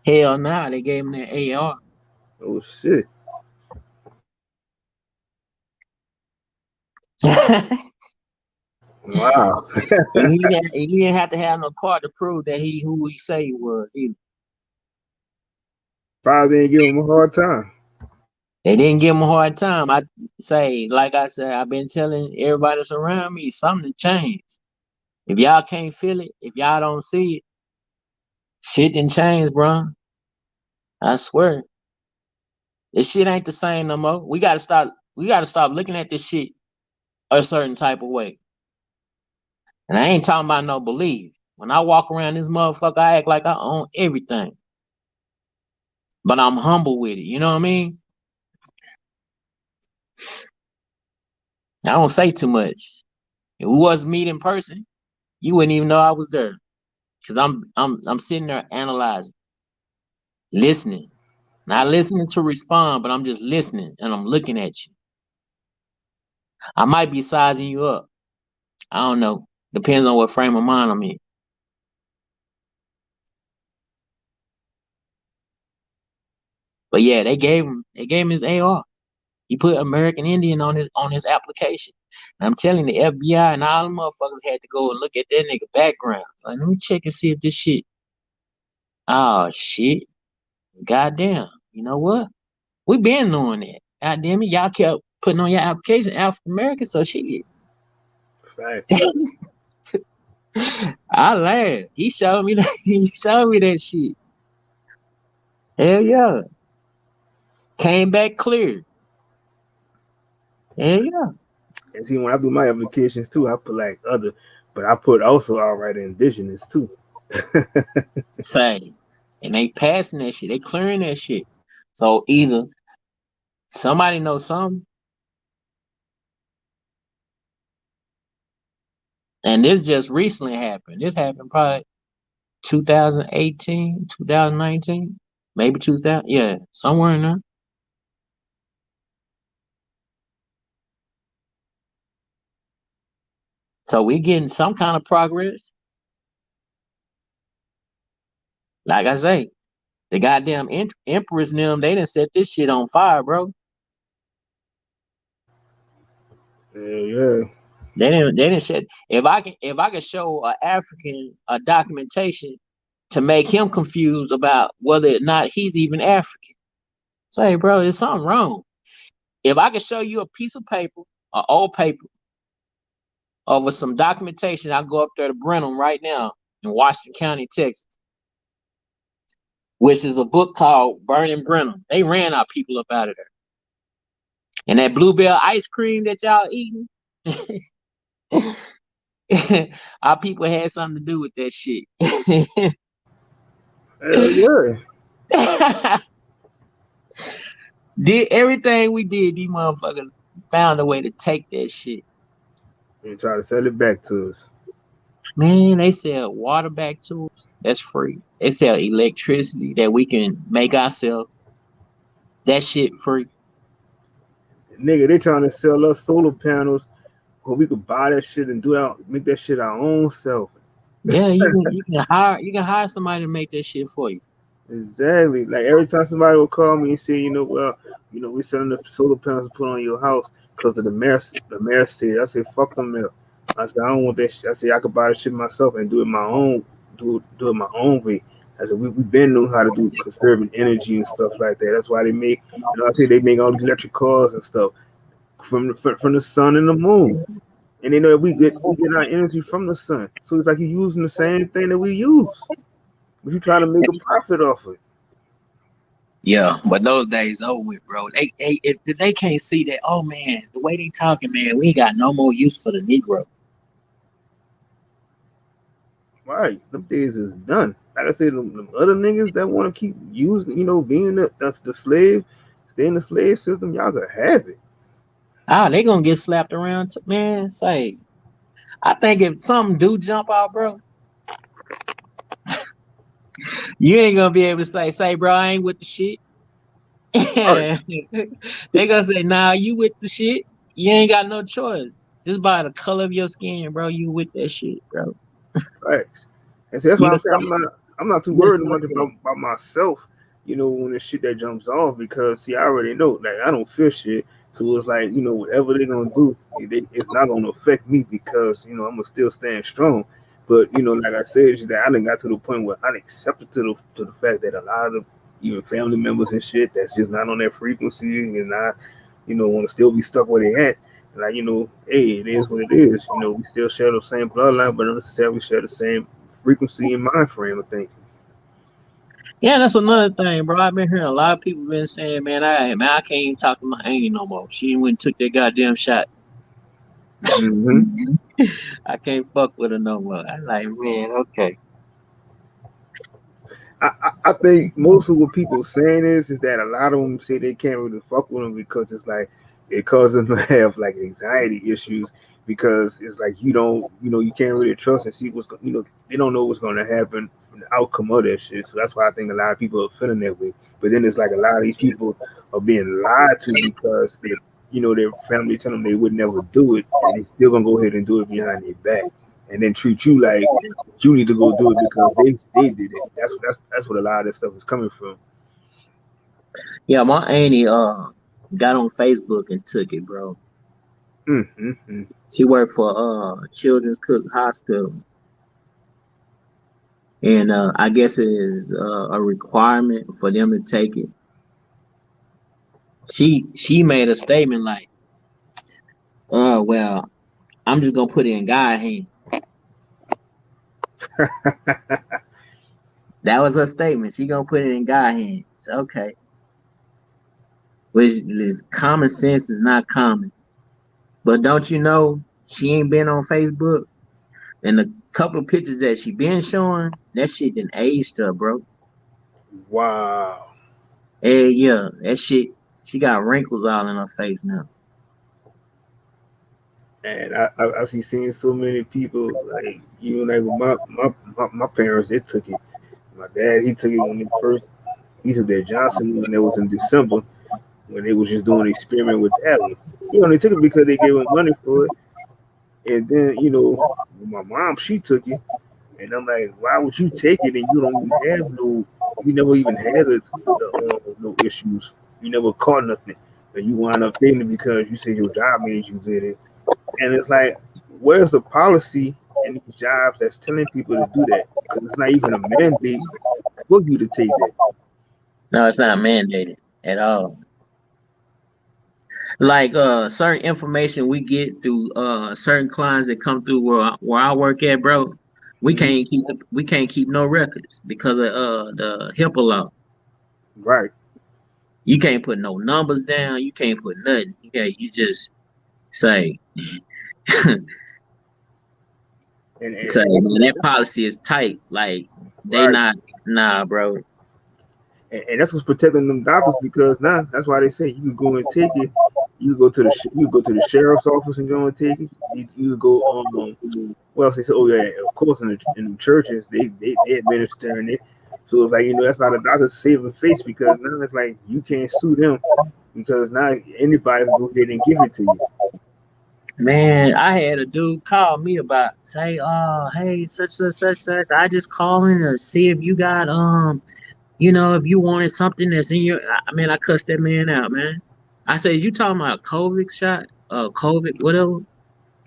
Hell nah, they gave him that AR. Oh shit. Wow. And he didn't have to have no card to prove that he who he say he was either. Probably didn't give him a hard time. They didn't give him a hard time. I say, like I said, I've been telling everybody that's around me something changed. If y'all can't feel it, if y'all don't see it, shit didn't change, bro. I swear. This shit ain't the same no more. We gotta stop looking at this shit a certain type of way. And I ain't talking about no belief. When I walk around this motherfucker, I act like I own everything. But I'm humble with it. You know what I mean? I don't say too much. If we wasn't meet in person, you wouldn't even know I was there. Cause I'm sitting there analyzing, listening. Not listening to respond, but I'm just listening and I'm looking at you. I might be sizing you up. I don't know. Depends on what frame of mind I'm in. But yeah, they gave him his AR. He put American Indian on his application. And I'm telling the FBI and all the motherfuckers had to go and look at that nigga background. Like, let me check and see if this shit. Oh shit. Goddamn. You know what? We been knowing that. Goddamn it. Y'all kept putting on your application African American, so shit. Right. I laughed. He showed me that. He showed me that shit. Hell yeah. Came back clear. Hell yeah. And see, when I do my applications too, I put like other, but I put also outright indigenous too. Say, and they passing that shit. They clearing that shit. So either somebody knows something, and this just recently happened. This happened probably 2018, 2019, maybe 2000. Yeah, somewhere in there. So we getting some kind of progress. Like I say, the goddamn empress and them, they didn't set this shit on fire, bro. Yeah. They didn't set. If I can show a African a documentation to make him confused about whether or not he's even African, say, bro, there's something wrong. If I can show you a piece of paper, an old paper, over some documentation, I'll go up there to Brenham right now in Washington County, Texas, which is a book called Burning Brenham. They ran our people up out of there. And that Bluebell ice cream that y'all eating, our people had something to do with that shit. Hell yeah. Did everything we did, these motherfuckers found a way to take that shit. And try to sell it back to us. Man, they sell water back to us. That's free. They sell electricity that we can make ourselves. That shit free. Nigga, they trying to sell us solar panels where we could buy that shit and make that shit our own self. Yeah, you can hire somebody to make that shit for you. Exactly. Like every time somebody will call me and say, we're selling the solar panels to put on your house because of the mayor said. I say, fuck the mayor. I said, I don't want that shit. I said, I could buy the shit myself and do it my own way. I said, we been know how to do conserving energy and stuff like that. That's why they make, I say they make all these electric cars and stuff from the sun and the moon. And they know that we get our energy from the sun. So it's like you're using the same thing that we use. But you trying to make a profit off it. Yeah, but those days over with, bro. If they can't see that, oh man, the way they talking, man, we ain't got no more use for the Negro. Right, them days is done. Like I said, them other niggas that want to keep using, being that's the slave, stay in the slave system, y'all could have it. They gonna get slapped around, man. Say, I think if something do jump out, bro, you ain't gonna be able to say, bro, I ain't with the shit. Right. They gonna say, nah, you with the shit. You ain't got no choice. Just by the color of your skin, bro, you with that shit, bro. Right. And so that's why I'm saying I'm not too worried much about myself, when the shit that jumps off, because see, I already know, like, I don't fear shit. So it's like, whatever they're gonna do, it's not gonna affect me because I'm gonna still stand strong. But like I said, is that I done got to the point where I accepted to the fact that a lot of even family members and shit that's just not on that frequency and not, want to still be stuck where they at. Like, hey, it is what it is. We still share the same bloodline, but not necessarily share the same frequency and mind frame of thinking. Yeah, that's another thing, bro. I've been hearing a lot of people been saying, man, I can't even talk to my auntie no more. She went and took that goddamn shot. Mm-hmm. I can't fuck with her no more. I'm like, man, okay. I think most of what people saying is that a lot of them say they can't really fuck with them because it's like it causes them to have like anxiety issues because it's like you can't really trust and see they don't know what's going to happen from the outcome of that shit. So that's why I think a lot of people are feeling that way. But then it's like a lot of these people are being lied to because their family tell them they would never do it and they still gonna go ahead and do it behind their back and then treat you like you need to go do it because they did it. That's what a lot of this stuff is coming from. Yeah, my auntie got on Facebook and took it, bro. Mm-hmm. She worked for Children's Cook Hospital, and I guess it is a requirement for them to take it. She made a statement like, well, I'm just gonna put it in God's hand. That was her statement. She gonna put it in God's hands. Okay. Which common sense is not common. But don't you know she ain't been on Facebook? And the couple of pictures that she been showing, that shit done aged her, bro. Wow. Hey, yeah, that shit, she got wrinkles all in her face now. And I've seen so many people like even like with my parents, they took it. My dad, he took it when he took that Johnson when it was in December when they was just doing an experiment with that one. They took it because they gave him money for it. And then, my mom, she took it. And I'm like, why would you take it and you don't even have you never even had no issues. You never caught nothing. But you wind up taking it because you said your job made you did it. And it's like, where's the policy in these jobs that's telling people to do that? Because it's not even a mandate for you to take that. No, it's not mandated at all. Like certain information we get through certain clients that come through where I work at, bro. We can't keep no records because of the HIPAA law. Right. You can't put no numbers down. You can't put nothing. You just say. So man, that policy is tight. Like they right. nah, bro. And that's what's protecting them doctors because now that's why they say you can go and take it. You go to the sheriff's office and go and take it. You go well, they say, oh yeah, of course in the churches they administering it. So it's like that's not a doctor's saving face because now it's like you can't sue them because now anybody can go ahead and give it to you. Man, I had a dude call me about say, hey, such. I just calling to see if you got if you wanted something that's in your. I cussed that man out, man. I said, you talking about a COVID shot, COVID, whatever.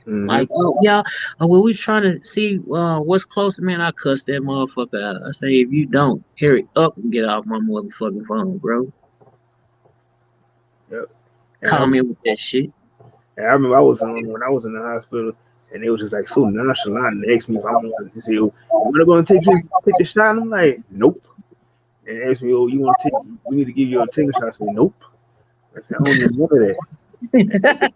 Mm-hmm. Like, oh yeah, well, we trying to see what's close, man. I cussed that motherfucker out. I say, if you don't, hurry up and get off my motherfucking phone, bro. Yep. Call me with that shit. And I remember I was when I was in the hospital, and they was just like so nonchalant and asked me if I wanted to say, "Oh, you want to go and take the shot?" I'm like, "Nope." And they asked me, "Oh, you want to take? We need to give you a taking shot." I said, "Nope." I said, "I don't need none of that."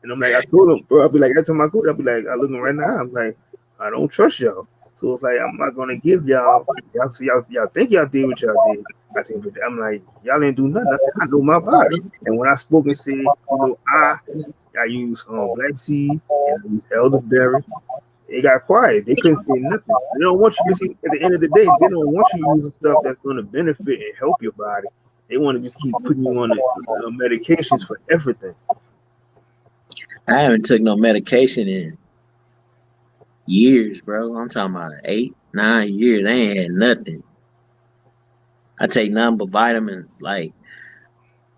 And I'm like, I told him, bro, I'll be like, every time I go, I'll be like, I look right now, I'm like, I don't trust y'all. So it's like, I'm not gonna give y'all so y'all think y'all did what y'all did. I said, but I'm like, y'all ain't do nothing. I said, I know my body. And when I spoke and said, I use black seed and I use elderberry, they got quiet. They couldn't say nothing. They don't want you to see at the end of the day, they don't want you using stuff that's gonna benefit and help your body. They want to just keep putting you on the medications for everything. I haven't took no medication in years, bro. I'm talking about 8, 9 years. I ain't had nothing. I take nothing but vitamins. Like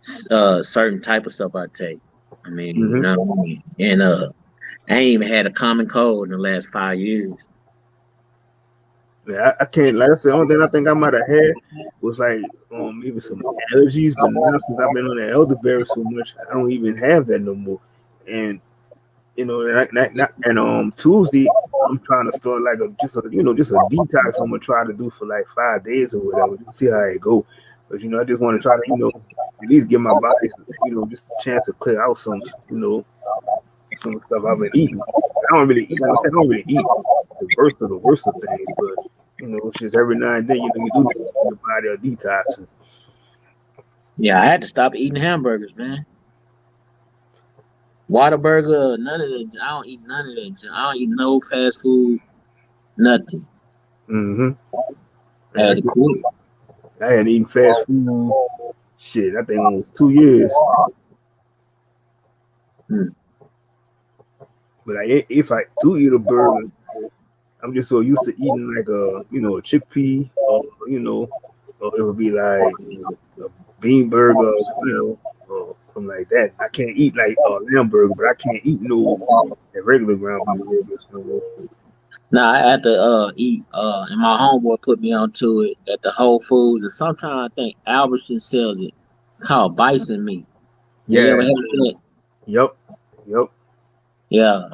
certain type of stuff I take. I mean, you know what I mean? And I ain't even had a common cold in the last 5 years. Yeah, I can't. Like I said, the only thing I think I might have had was like maybe some allergies, but now since I've been on the elderberry so much, I don't even have that no more. And you know, and Tuesday I'm trying to start like just a detox. I'm gonna try to do for like 5 days or whatever, just see how it go. But I just want to try to at least give my body just a chance to clear out some stuff I've been eating. I don't really eat. Like I said, I don't really eat the worst of things, but it's just every now and then you do need to give your body a detox. Yeah, I had to stop eating hamburgers, man. Whataburger, none of that. I don't eat none of that. I don't eat no fast food, nothing. I had to quit. I hadn't eaten fast food. Shit, I think almost 2 years. But if I do eat a burger, I'm just so used to eating like a chickpea, or it would be like a bean burger, or something like that. I can't eat like a lamb burger, but I can't eat no regular ground beef burgers no more. Nah, I had to eat and my homeboy put me onto it at the Whole Foods, and sometimes I think Albertson sells it. It's called bison meat. Yeah. You ever had that? Yep. Yeah.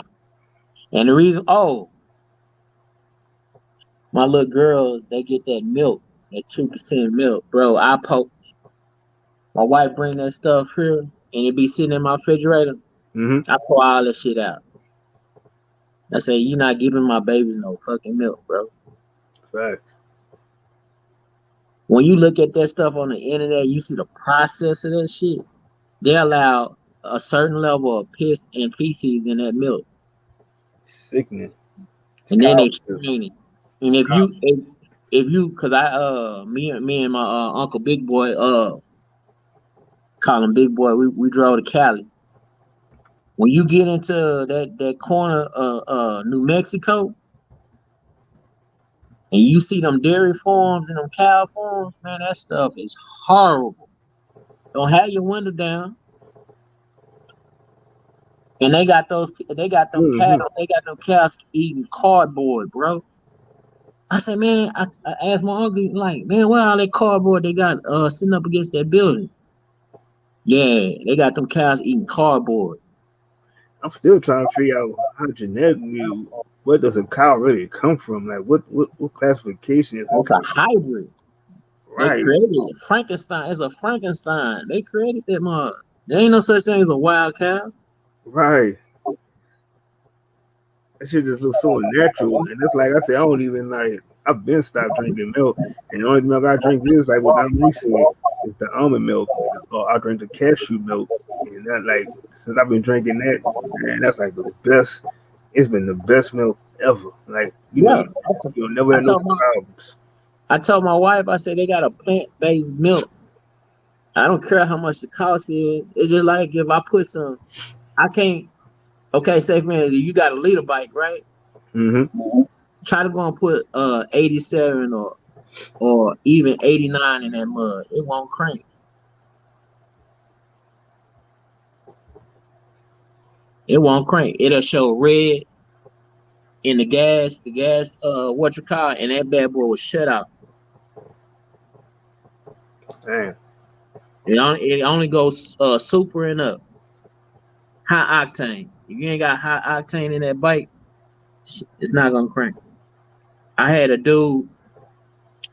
And the reason, my little girls, they get that milk, that 2% milk, bro. My wife bring that stuff here, and it be sitting in my refrigerator. I pour all that shit out. I say, you're not giving my babies no fucking milk, bro. Facts. When you look at that stuff on the internet, you see the process of that shit. They allow a certain level of piss and feces in that milk. Sickening. And then they strain it. And if you, cause me and my uncle Big Boy, call him Big Boy. We drove to Cali. When you get into that corner of New Mexico, and you see them dairy farms and them cow farms, man, that stuff is horrible. Don't have your window down. And they got them cows eating cardboard, bro. I said, man, I asked my uncle, like, man, what all that cardboard they got sitting up against that building? Yeah, they got them cows eating cardboard. I'm still trying to figure out how genetically, where does a cow really come from? Like, what classification is It's this? a hybrid. Right. They created it. Frankenstein. It's a Frankenstein. They created that mug. There ain't no such thing as a wild cow. Right. That shit just looks so unnatural. And that's like I said, I don't even like. I've been stopped drinking milk, and the only milk I drink is like what I'm said is the almond milk, or I drink the cashew milk, and that like since I've been drinking that, man, that's like the best. It's been the best milk ever. Like you'll never have no problems. I told my wife, I said they got a plant-based milk. I don't care how much the cost is. It's just like if I put some, I can't. Okay, say for instance, you got a liter bike, right? Try to go and put 87 or even 89 in that mud. It won't crank. It won't crank. It'll show red in the gas, what you call it, and that bad boy will shut out. Damn. It only goes super and up. High octane. If you ain't got high octane in that bike, it's not gonna crank. I had a dude.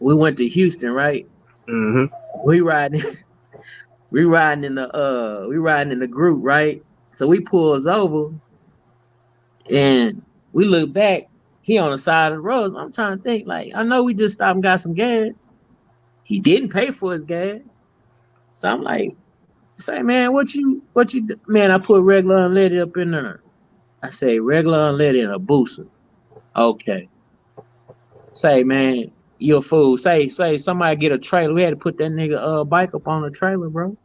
We went to Houston, right? We riding in the group, right? So we pulls over, and we look back. He on the side of the road. So I'm trying to think, like, I know we just stopped and got some gas. He didn't pay for his gas, so I'm like, say, man, what you do? Man, I put regular unleaded up in there. I say regular unleaded and a booster. Okay. Say, man, you a fool. Say somebody get a trailer. We had to put that nigga bike up on the trailer, bro.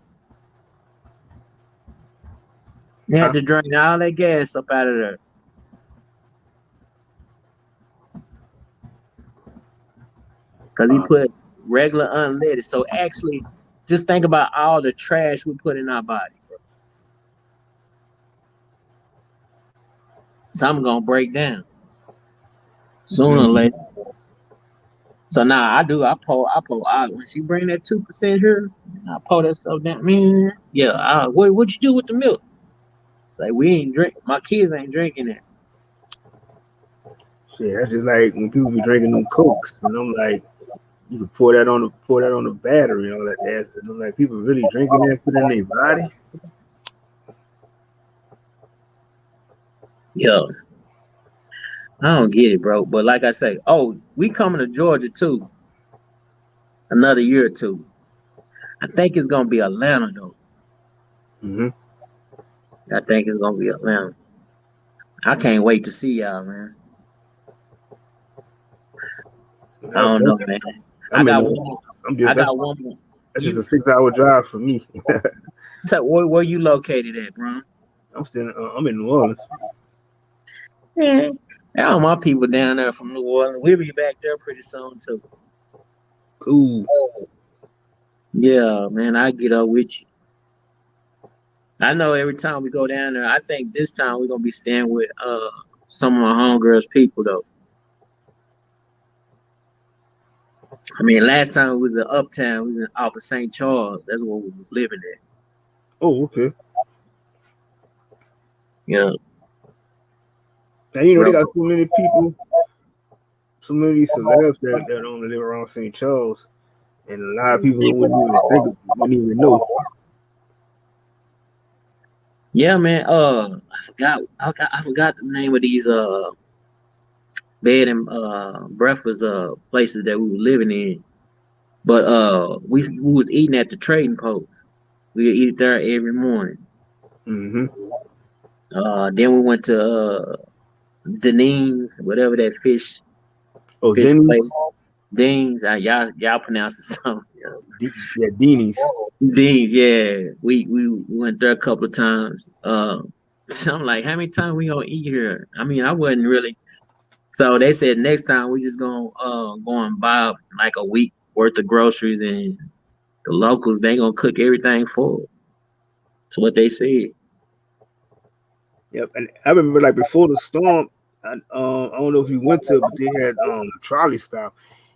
They had to drain all that gas up out of there. Cause he put regular unleaded. So actually, just think about all the trash we put in our body, bro. Something gonna break down sooner or later. So now I pull out when she bring that 2% here, I pull that stuff down. Man, yeah. What'd you do with the milk? Say we ain't drink. My kids ain't drinking it. Shit, that's just like when people be drinking them cokes, and I'm like, you can pour that on the battery and all that acid. And I'm like, people really drinking that, put it in their body. Yo, I don't get it, bro. But like I say, we coming to Georgia too. Another year or two. I think it's gonna be Atlanta though. I think it's gonna be Atlanta. I can't wait to see y'all, man. I don't know, man. I got one more. That's just a 6-hour drive for me. So where you located at, bro? I'm in New Orleans. Yeah, all my people down there from New Orleans. We'll be back there pretty soon too. Cool. Yeah, man, I get up with you. I know every time we go down there, I think this time we're gonna be staying with some of my homegirls people though. I mean, last time it was in Uptown, we was off of St. Charles. That's where we was living at. Oh, okay. Yeah. And they got so many people, so many celebs that only live around St. Charles, and a lot of people wouldn't even know. Yeah, man. I forgot the name of these bed and breakfast places that we was living in, but we was eating at the Trading Post. We would eat it there every morning. Then we went to Deneen's, whatever that fish. Oh, fish Denny's. place. Denny's. Y'all pronounce it something. Yeah, Denny's. Denny's. Yeah, we went there a couple of times. So I'm like, how many times we gonna eat here? I mean, I wasn't really. So they said next time we just gonna go and buy like a week worth of groceries, and the locals they gonna cook everything for us. That's what they said. Yep, and I remember like before the storm, I don't know if you went to it, but they had a trolley stop,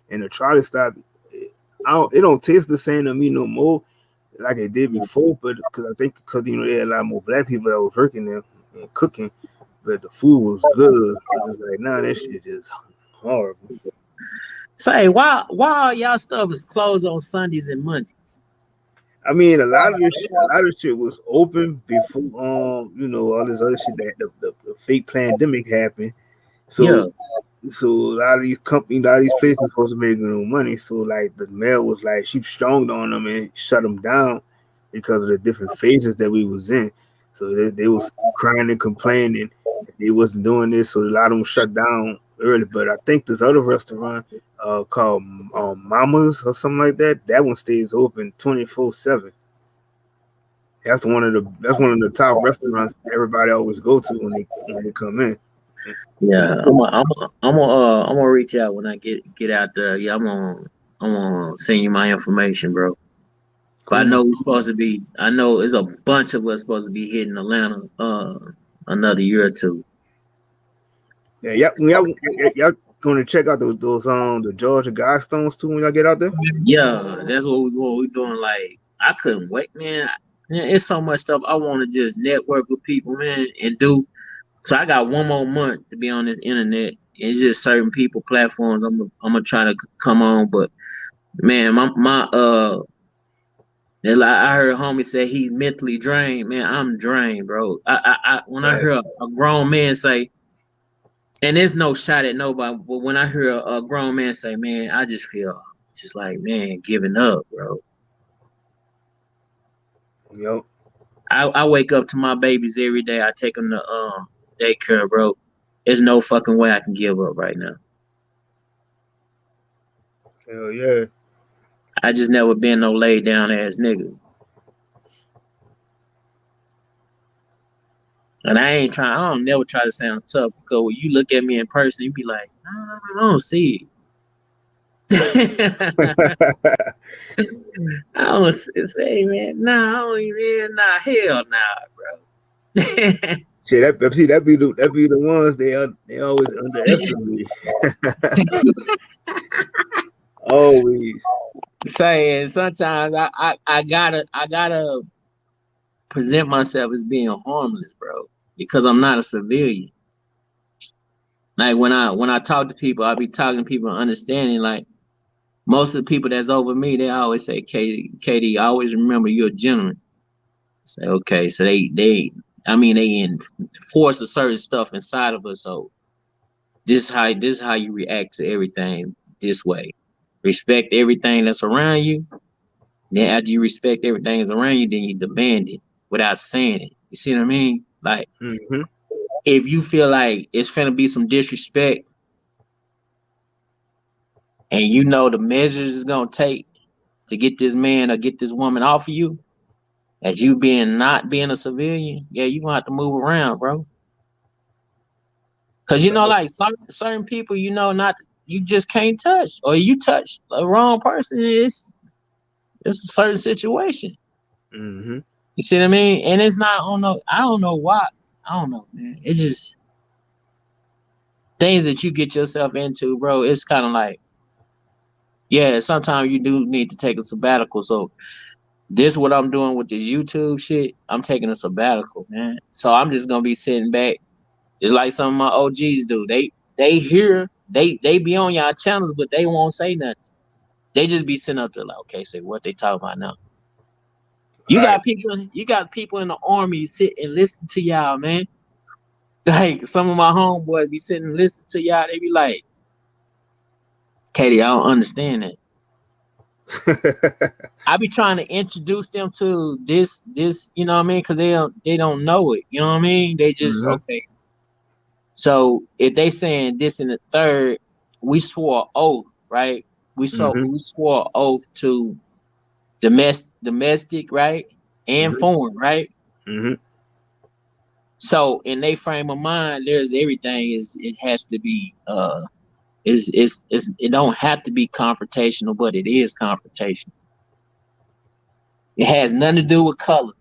and the trolley stop, it don't taste the same to me no more like it did before, but because I think they had a lot more black people that was working there and cooking, but the food was good. It was like, nah, that shit is horrible. Say, why y'all stuff is closed on Sundays and Mondays? I mean, a lot of shit was open before all this other shit that the fake pandemic happened. So a lot of these companies, a lot of these places supposed to make no money. So like the mayor was like she stronged on them and shut them down because of the different phases that we was in. So they was crying and complaining they wasn't doing this, so a lot of them shut down early. But I think this other restaurant called Mama's or something like that, that one stays open 24/7. That's one of the top restaurants everybody always go to when they come in. Yeah, I'm gonna reach out when I get out there. Yeah, I'm gonna send you my information, bro. Cool. I know I know there's a bunch of us supposed to be hitting Atlanta another year or two. Yeah, y'all gonna check out those the Georgia Guidestones too when y'all get out there? Yeah, that's what we're doing. Like, I couldn't wait, man. It's so much stuff I want to just network with people, man, and do. So I got one more month to be on this internet. It's just certain people, platforms I'm gonna try to come on, but man, I heard a homie say he mentally drained. Man, I'm drained, bro. When I hear a grown man say, and there's no shot at nobody, but when I hear a grown man say, man, I just feel just like, man, giving up, bro. Yep. I wake up to my babies every day. I take them to daycare, bro. There's no fucking way I can give up right now. Hell yeah. I just never been no laid down ass nigga. And I don't never try to sound tough, because when you look at me in person, you be like, I don't see I don't say, man, nah, I don't even, nah, hell nah, bro. See that be the ones they always underestimate. Always. Saying sometimes I gotta present myself as being harmless, bro, because I'm not a civilian. Like when I talk to people, I be talking to people understanding. Like most of the people that's over me, they always say, "Katie, always remember you're a gentleman." I say, okay, so they enforce a certain stuff inside of us. So this is how you react to everything this way. Respect everything that's around you. Then after you respect everything that's around you, then you demand it without saying it. You see what I mean? Like if you feel like it's finna be some disrespect and you know the measures it's gonna take to get this man or get this woman off of you, as you not being a civilian, yeah, you gonna have to move around, bro. Cause like certain people, not you just can't touch, or you touch the wrong person, it's a certain situation. You see what I mean? And it's not I don't know why. I don't know, man. It's just things that you get yourself into, bro. It's kind of like, yeah, sometimes you do need to take a sabbatical. So this what I'm doing with this YouTube shit. I'm taking a sabbatical, man. So I'm just gonna be sitting back. It's like some of my OGs do. They hear, they be on y'all channels, but they won't say nothing. They just be sitting up there like, okay, say what they talking about now. You got people in the army sit and listen to y'all, man. Like some of my homeboys be sitting and listen to y'all. They be like, Katie, I don't understand that. I be trying to introduce them to this, you know what I mean? Because they don't know it. You know what I mean? They just okay. So if they saying this in the third, we swore oath, right? We swore oath to domestic, right, and foreign, right. So in their frame of mind, there's everything it has to be it don't have to be confrontational, but it is confrontational. It has nothing to do with color.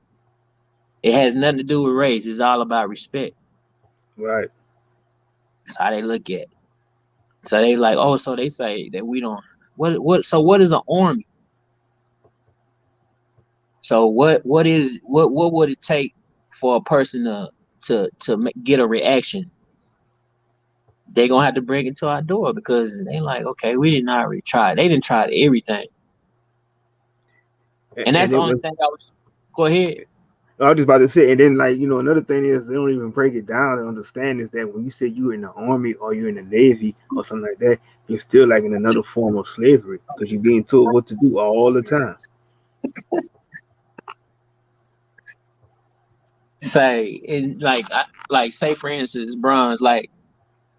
It has nothing to do with race. It's all about respect. Right. That's how they look at it. So they like, oh, so they say that we don't. So what is an army? So what would it take for a person to get a reaction? They gonna have to bring it to our door because they like, okay, we didn't already try. They didn't try everything, and that's the only thing I was. Go ahead. I was just about to say, and then another thing is they don't even break it down and understand is that when you say you're in the army or you're in the Navy or something like that, you're still like in another form of slavery because you're being told what to do all the time. Say like say for instance, bronze, like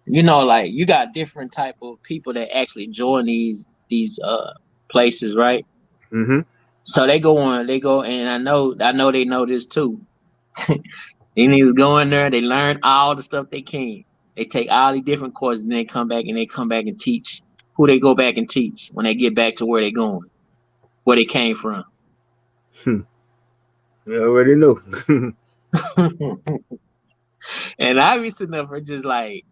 like you got different type of people that actually join these places, right? So they go, and I know they know this too. They need to go in there, they learn all the stuff they can. They take all these different courses, and they come back and teach who they go back and teach when they get back to where they going, where they came from. You already know. And I be sitting up for just like,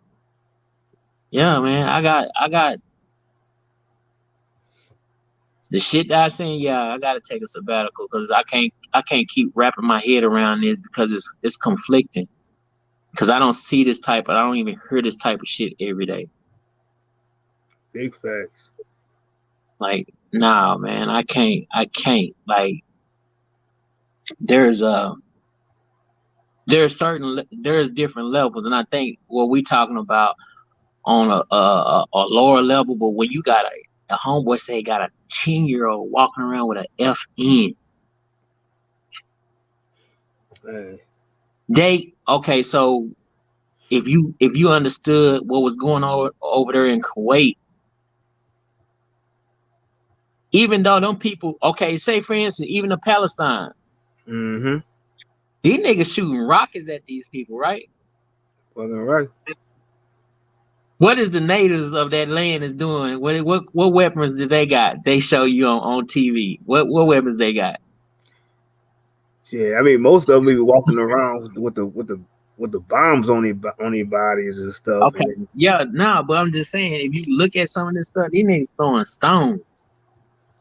yeah, man, I got the shit that I seen. Yeah, I gotta take a sabbatical because I can't keep wrapping my head around this because it's conflicting. Because I don't see this type, I don't even hear this type of shit every day. Big facts. Like, nah, man, I can't. Like, there's different levels, and I think what we talking about on a lower level, but when you got a homeboy say he got a 10-year-old walking around with an FN. Okay, so if you understood what was going on over there in Kuwait, even though them people, okay, say for instance, even the Palestine, these niggas shooting rockets at these people, right? Well, right. What is the natives of that land is doing? What weapons did they got? They show you on TV. What weapons they got? Yeah, I mean, most of them be walking around with the bombs on their bodies and stuff. Okay, yeah, nah, but I'm just saying, if you look at some of this stuff, these niggas throwing stones.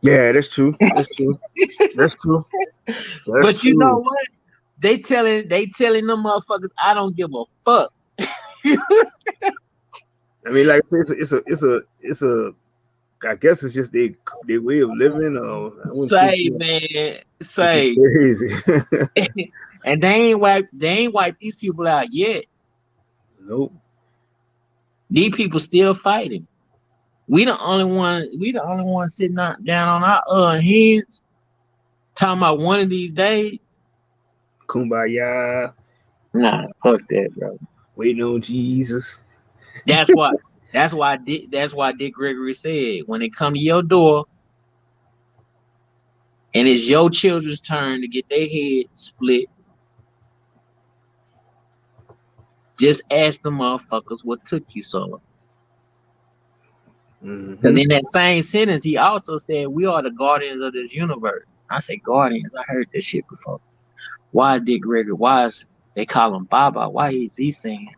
Yeah, that's true. That's true. That's true. But you know what? They telling them motherfuckers, I don't give a fuck. I mean, like I said, it's a. I guess it's just their way of living. Or I wouldn't Say, man, say, crazy. and they ain't wiped these people out yet. Nope. These people still fighting. We the only one sitting down on our hands, talking about one of these days. Kumbaya. Nah, fuck that, bro. Waiting on Jesus. That's why Dick Gregory said, when they come to your door and it's your children's turn to get their head split, just ask the motherfuckers what took you so long. Because in that same sentence, he also said, we are the guardians of this universe. I said, guardians. I heard this shit before. Why is Dick Gregory? Why is they call him Baba? Why is he saying?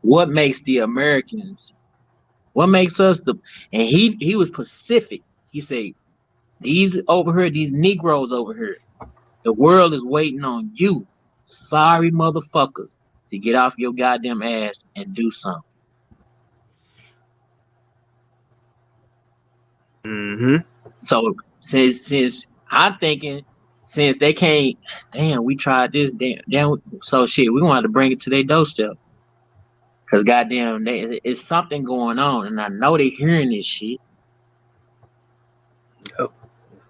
What makes the Americans? What makes us the? And he was specific. He said, these over here, these Negroes over here, the world is waiting on you, sorry motherfuckers, to get off your goddamn ass and do something. So since I'm thinking, since they can't, damn, we tried this, damn, so shit, we want to bring it to their doorstep. Cause goddamn, it's something going on, and I know they hearing this shit. Yep.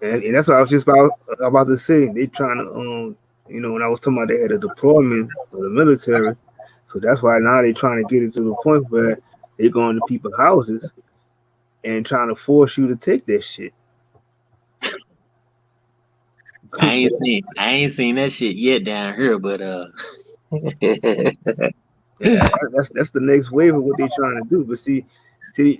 And that's what I was just about to say. They trying to, when I was talking about they had a deployment for the military, so that's why now they trying to get it to the point where they going to people's houses and trying to force you to take that shit. I ain't seen that shit yet down here, but yeah, that's the next wave of what they're trying to do. But see,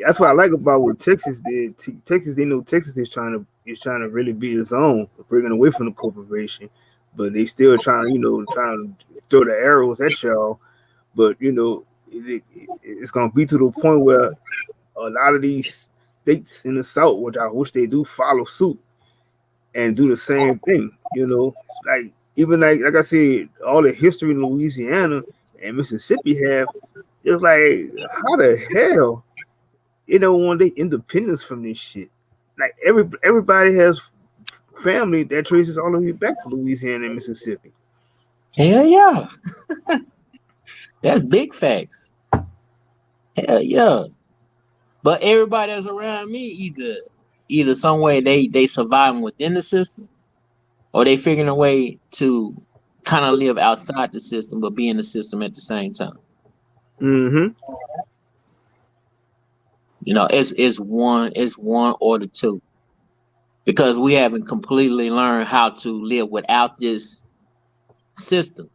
that's what I like about what Texas did. Texas, they know Texas is trying to really be its own, bringing away from the corporation, but they still trying to throw the arrows at y'all. But it's gonna be to the point where a lot of these states in the South, which I wish they do, follow suit and do the same thing. Like even like I said, all the history in Louisiana and Mississippi have. It's like, how the hell, want their independence from this shit? Like everybody has family that traces all the way back to Louisiana and Mississippi. Hell yeah. That's big facts. Hell yeah. But everybody that's around me, either some way they surviving within the system, or they figuring a way to kind of live outside the system but be in the system at the same time. It's one or the two, because we haven't completely learned how to live without this system.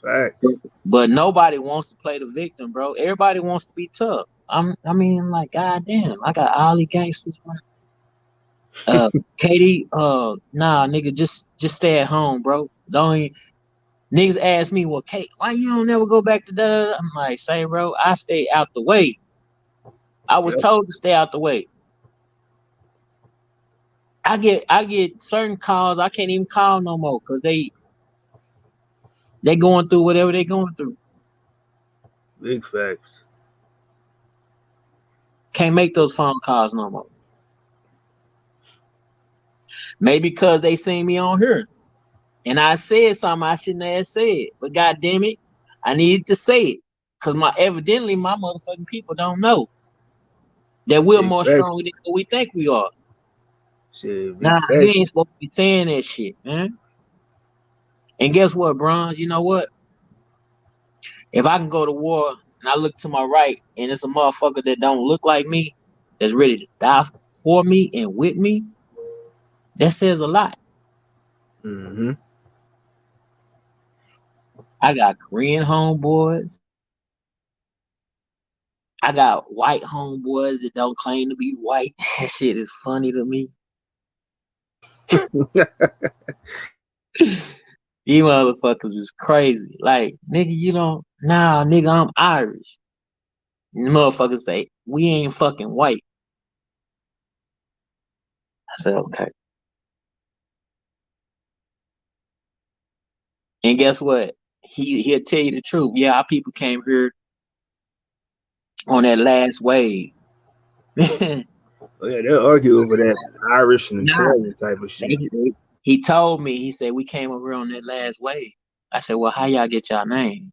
Facts. But nobody wants to play the victim, bro. Everybody wants to be tough. I mean, like, goddamn, I got all these gangsters, bro. Katie, nah, nigga, just stay at home, bro. Niggas ask me, well, Kate, why you don't never go back to that? I'm like, say, bro, I stay out the way. I was told to stay out the way. I get certain calls I can't even call no more because they going through whatever they going through. Big facts. Can't make those phone calls no more. Maybe because they seen me on here and I said something I shouldn't have said. But God damn it, I needed to say it. Because evidently my motherfucking people don't know that we're more stronger than what we think we are. Shit, nah, you ain't supposed to be saying that shit, man. And guess what, Bronze? You know what? If I can go to war and I look to my right and it's a motherfucker that don't look like me, that's ready to die for me and with me, that says a lot. I got Korean homeboys. I got white homeboys that don't claim to be white. That shit is funny to me. You motherfuckers is crazy. Like, nigga, you don't. Nah, nigga, I'm Irish. And the motherfuckers say, we ain't fucking white. I said, okay. And guess what? He'll tell you the truth. Yeah, our people came here on that last wave. Nah, Oh, yeah, they'll argue over that Irish and Italian type of shit. he told me, he said, we came over here on that last wave. I said, well, how y'all get y'all name?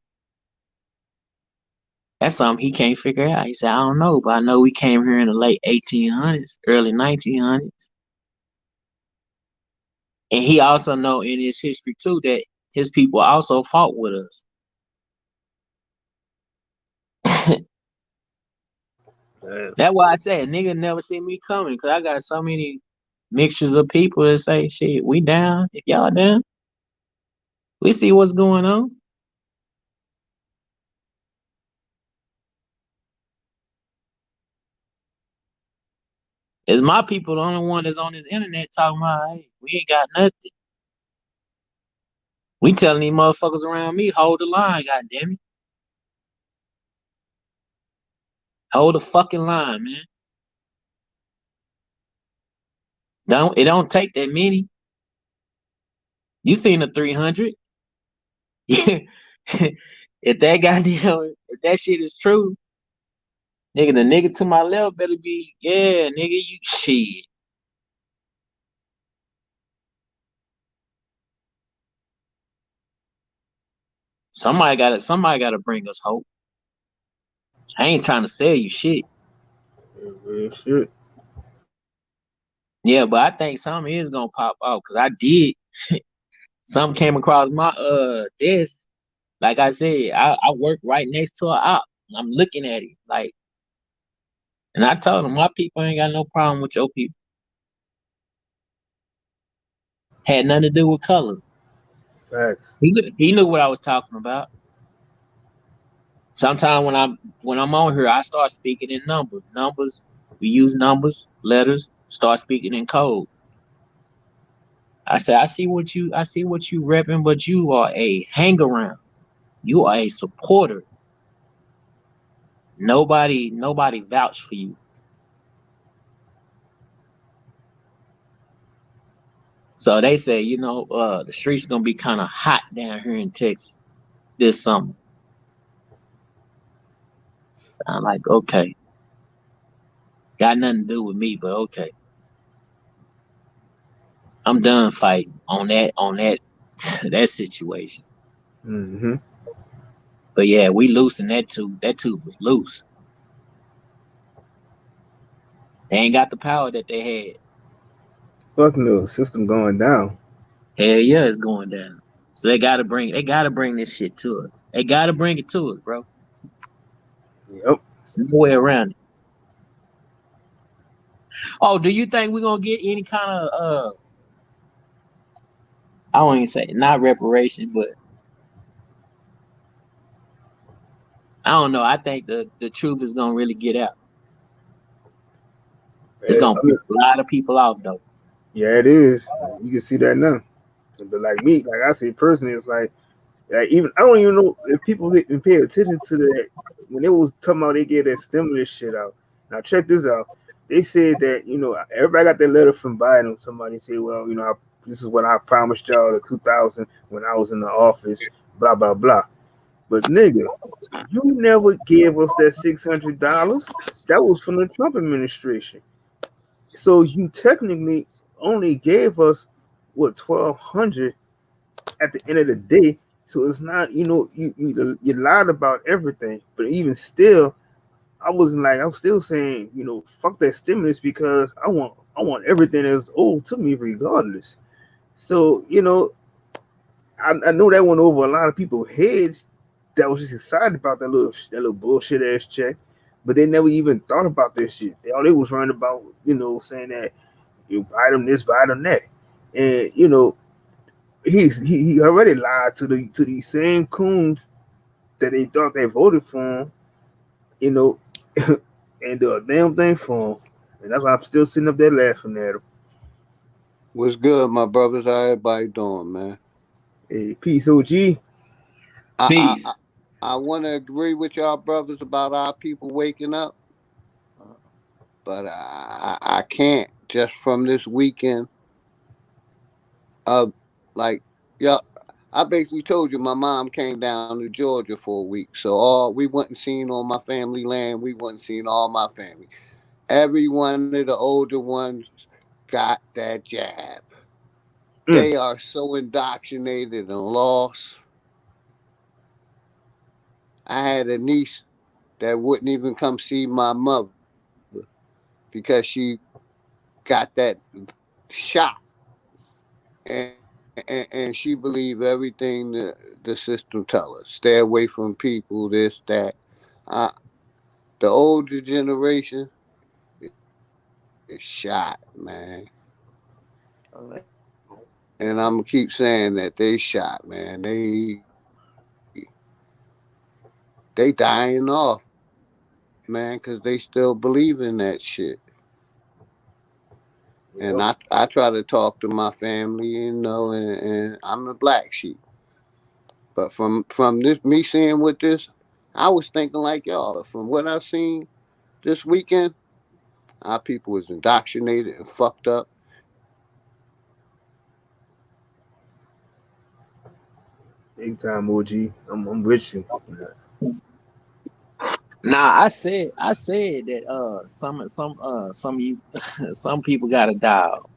That's something he can't figure out. He said, I don't know, but I know we came here in the late 1800s, early 1900s. And he also know in his history, too, that his people also fought with us. That's why I said, nigga never see me coming, because I got so many mixtures of people that say, shit, we down. If y'all down, we see what's going on. Is my people the only one that's on this internet talking about, hey, we ain't got nothing. We telling these motherfuckers around me, hold the line, goddamn it. Hold the fucking line, man. It don't take that many. You seen the 300. If that shit is true, nigga, the nigga to my left better be, yeah, nigga, you shit. Somebody gotta bring us hope. I ain't trying to sell you shit. Shit. Yeah, but I think something is gonna pop out because I did. Something came across my desk. Like I said, I work right next to a op. I'm looking at it like, and I told him my people ain't got no problem with your people. Had nothing to do with color. Facts. He knew what I was talking about. Sometimes when I'm on here, I start speaking in numbers. Numbers, we use numbers, letters. Start speaking in code. I said, I see what you repping, but you are a hang around. You are a supporter. Nobody vouched for you. So they say, the streets gonna be kind of hot down here in Texas this summer. So I'm like, okay. Got nothing to do with me, but okay. I'm done fighting on that that situation. Mm-hmm. But yeah, we loosened that tooth. That tooth was loose. They ain't got the power that they had. Fuck no, system going down. Hell yeah, it's going down. So they gotta bring this shit to us. They gotta bring it to us, bro. Yep. There's no way around it. Oh, do you think we're gonna get any kind of I won't even say not reparation, but I don't know. I think the truth is gonna really get out. It's gonna piss a lot of people off though. Yeah, it is. You can see that now. But like me, like I say personally, it's like even I don't even know if people even pay attention to that when they was talking about they get that stimulus shit out. Now check this out. They said that everybody got that letter from Biden. Somebody said, well, this is what I promised y'all the 2000 when I was in the office. Blah blah blah. But nigga, you never gave us that $600. That was from the Trump administration. So you technically only gave us what 1,200 at the end of the day. So it's not, you lied about everything. But even still, I was still saying, fuck that stimulus because I want everything that's owed to me regardless. So I know that went over a lot of people's heads that was just excited about that little bullshit ass check, but they never even thought about this shit. All they was worrying about, saying that you buy them this, buy them that, and he already lied to these same coons that they thought they voted for him. and do a damn thing for him. And that's why I'm still sitting up there laughing at him. What's good, my brothers? How everybody doing, man? Hey, peace, OG. I I, Peace. I want to agree with y'all brothers about our people waking up, but I can't just from this weekend. Like yeah, I basically told you my mom came down to Georgia for a week, so all we went and seen on my family land. We went and seen all my family. Every one of the older ones got that jab. Mm. They are so indoctrinated and lost. I had a niece that wouldn't even come see my mother because she got that shot, and she believed everything the system tell her. Stay away from people, this, that. Uh, the older generation is shot, man. And I'm gonna keep saying that they shot, man. They dying off, man, because they still believe in that shit. And Yep. I try to talk to my family, and I'm the black sheep. But from this me seeing with this, I was thinking like y'all. From what I seen this weekend, our people was indoctrinated and fucked up. Big time, OG. I'm with you. Now I said that some of you some people got a dog.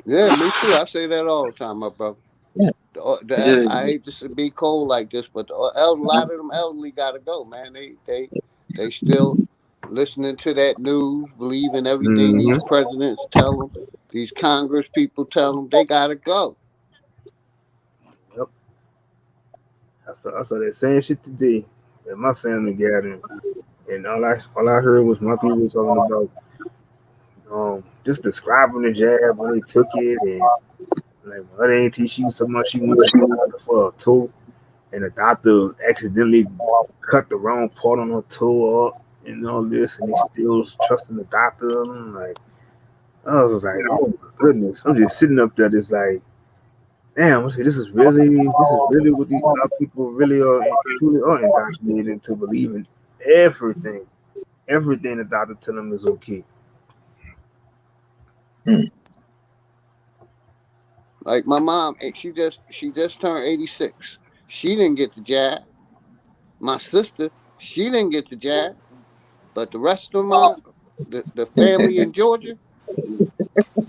Yeah, me too. I say that all the time, my brother. Yeah. Just I hate to be cold like this, but a lot of them elderly got to go, man. They still listening to that news, believing everything Mm-hmm. these presidents tell them, these Congress people tell them. They got to go. Yep. I saw that same shit today at my family gathering, and all I heard was my people talking about just describing the jab when they took it, and like my other auntie, she was talking about she went to the doctor for a toe, and the doctor accidentally cut the wrong part on her toe up, and all this, and they still trusting the doctor. And I'm like, I was like, oh my goodness, I'm just sitting up there, just like, damn, I say this is really what these our people really are truly are indoctrinated into believing everything, everything the doctor tell them is okay. Like my mom, she just turned 86. She didn't get the jab. My sister, she didn't get the jab. But the rest of the family in Georgia,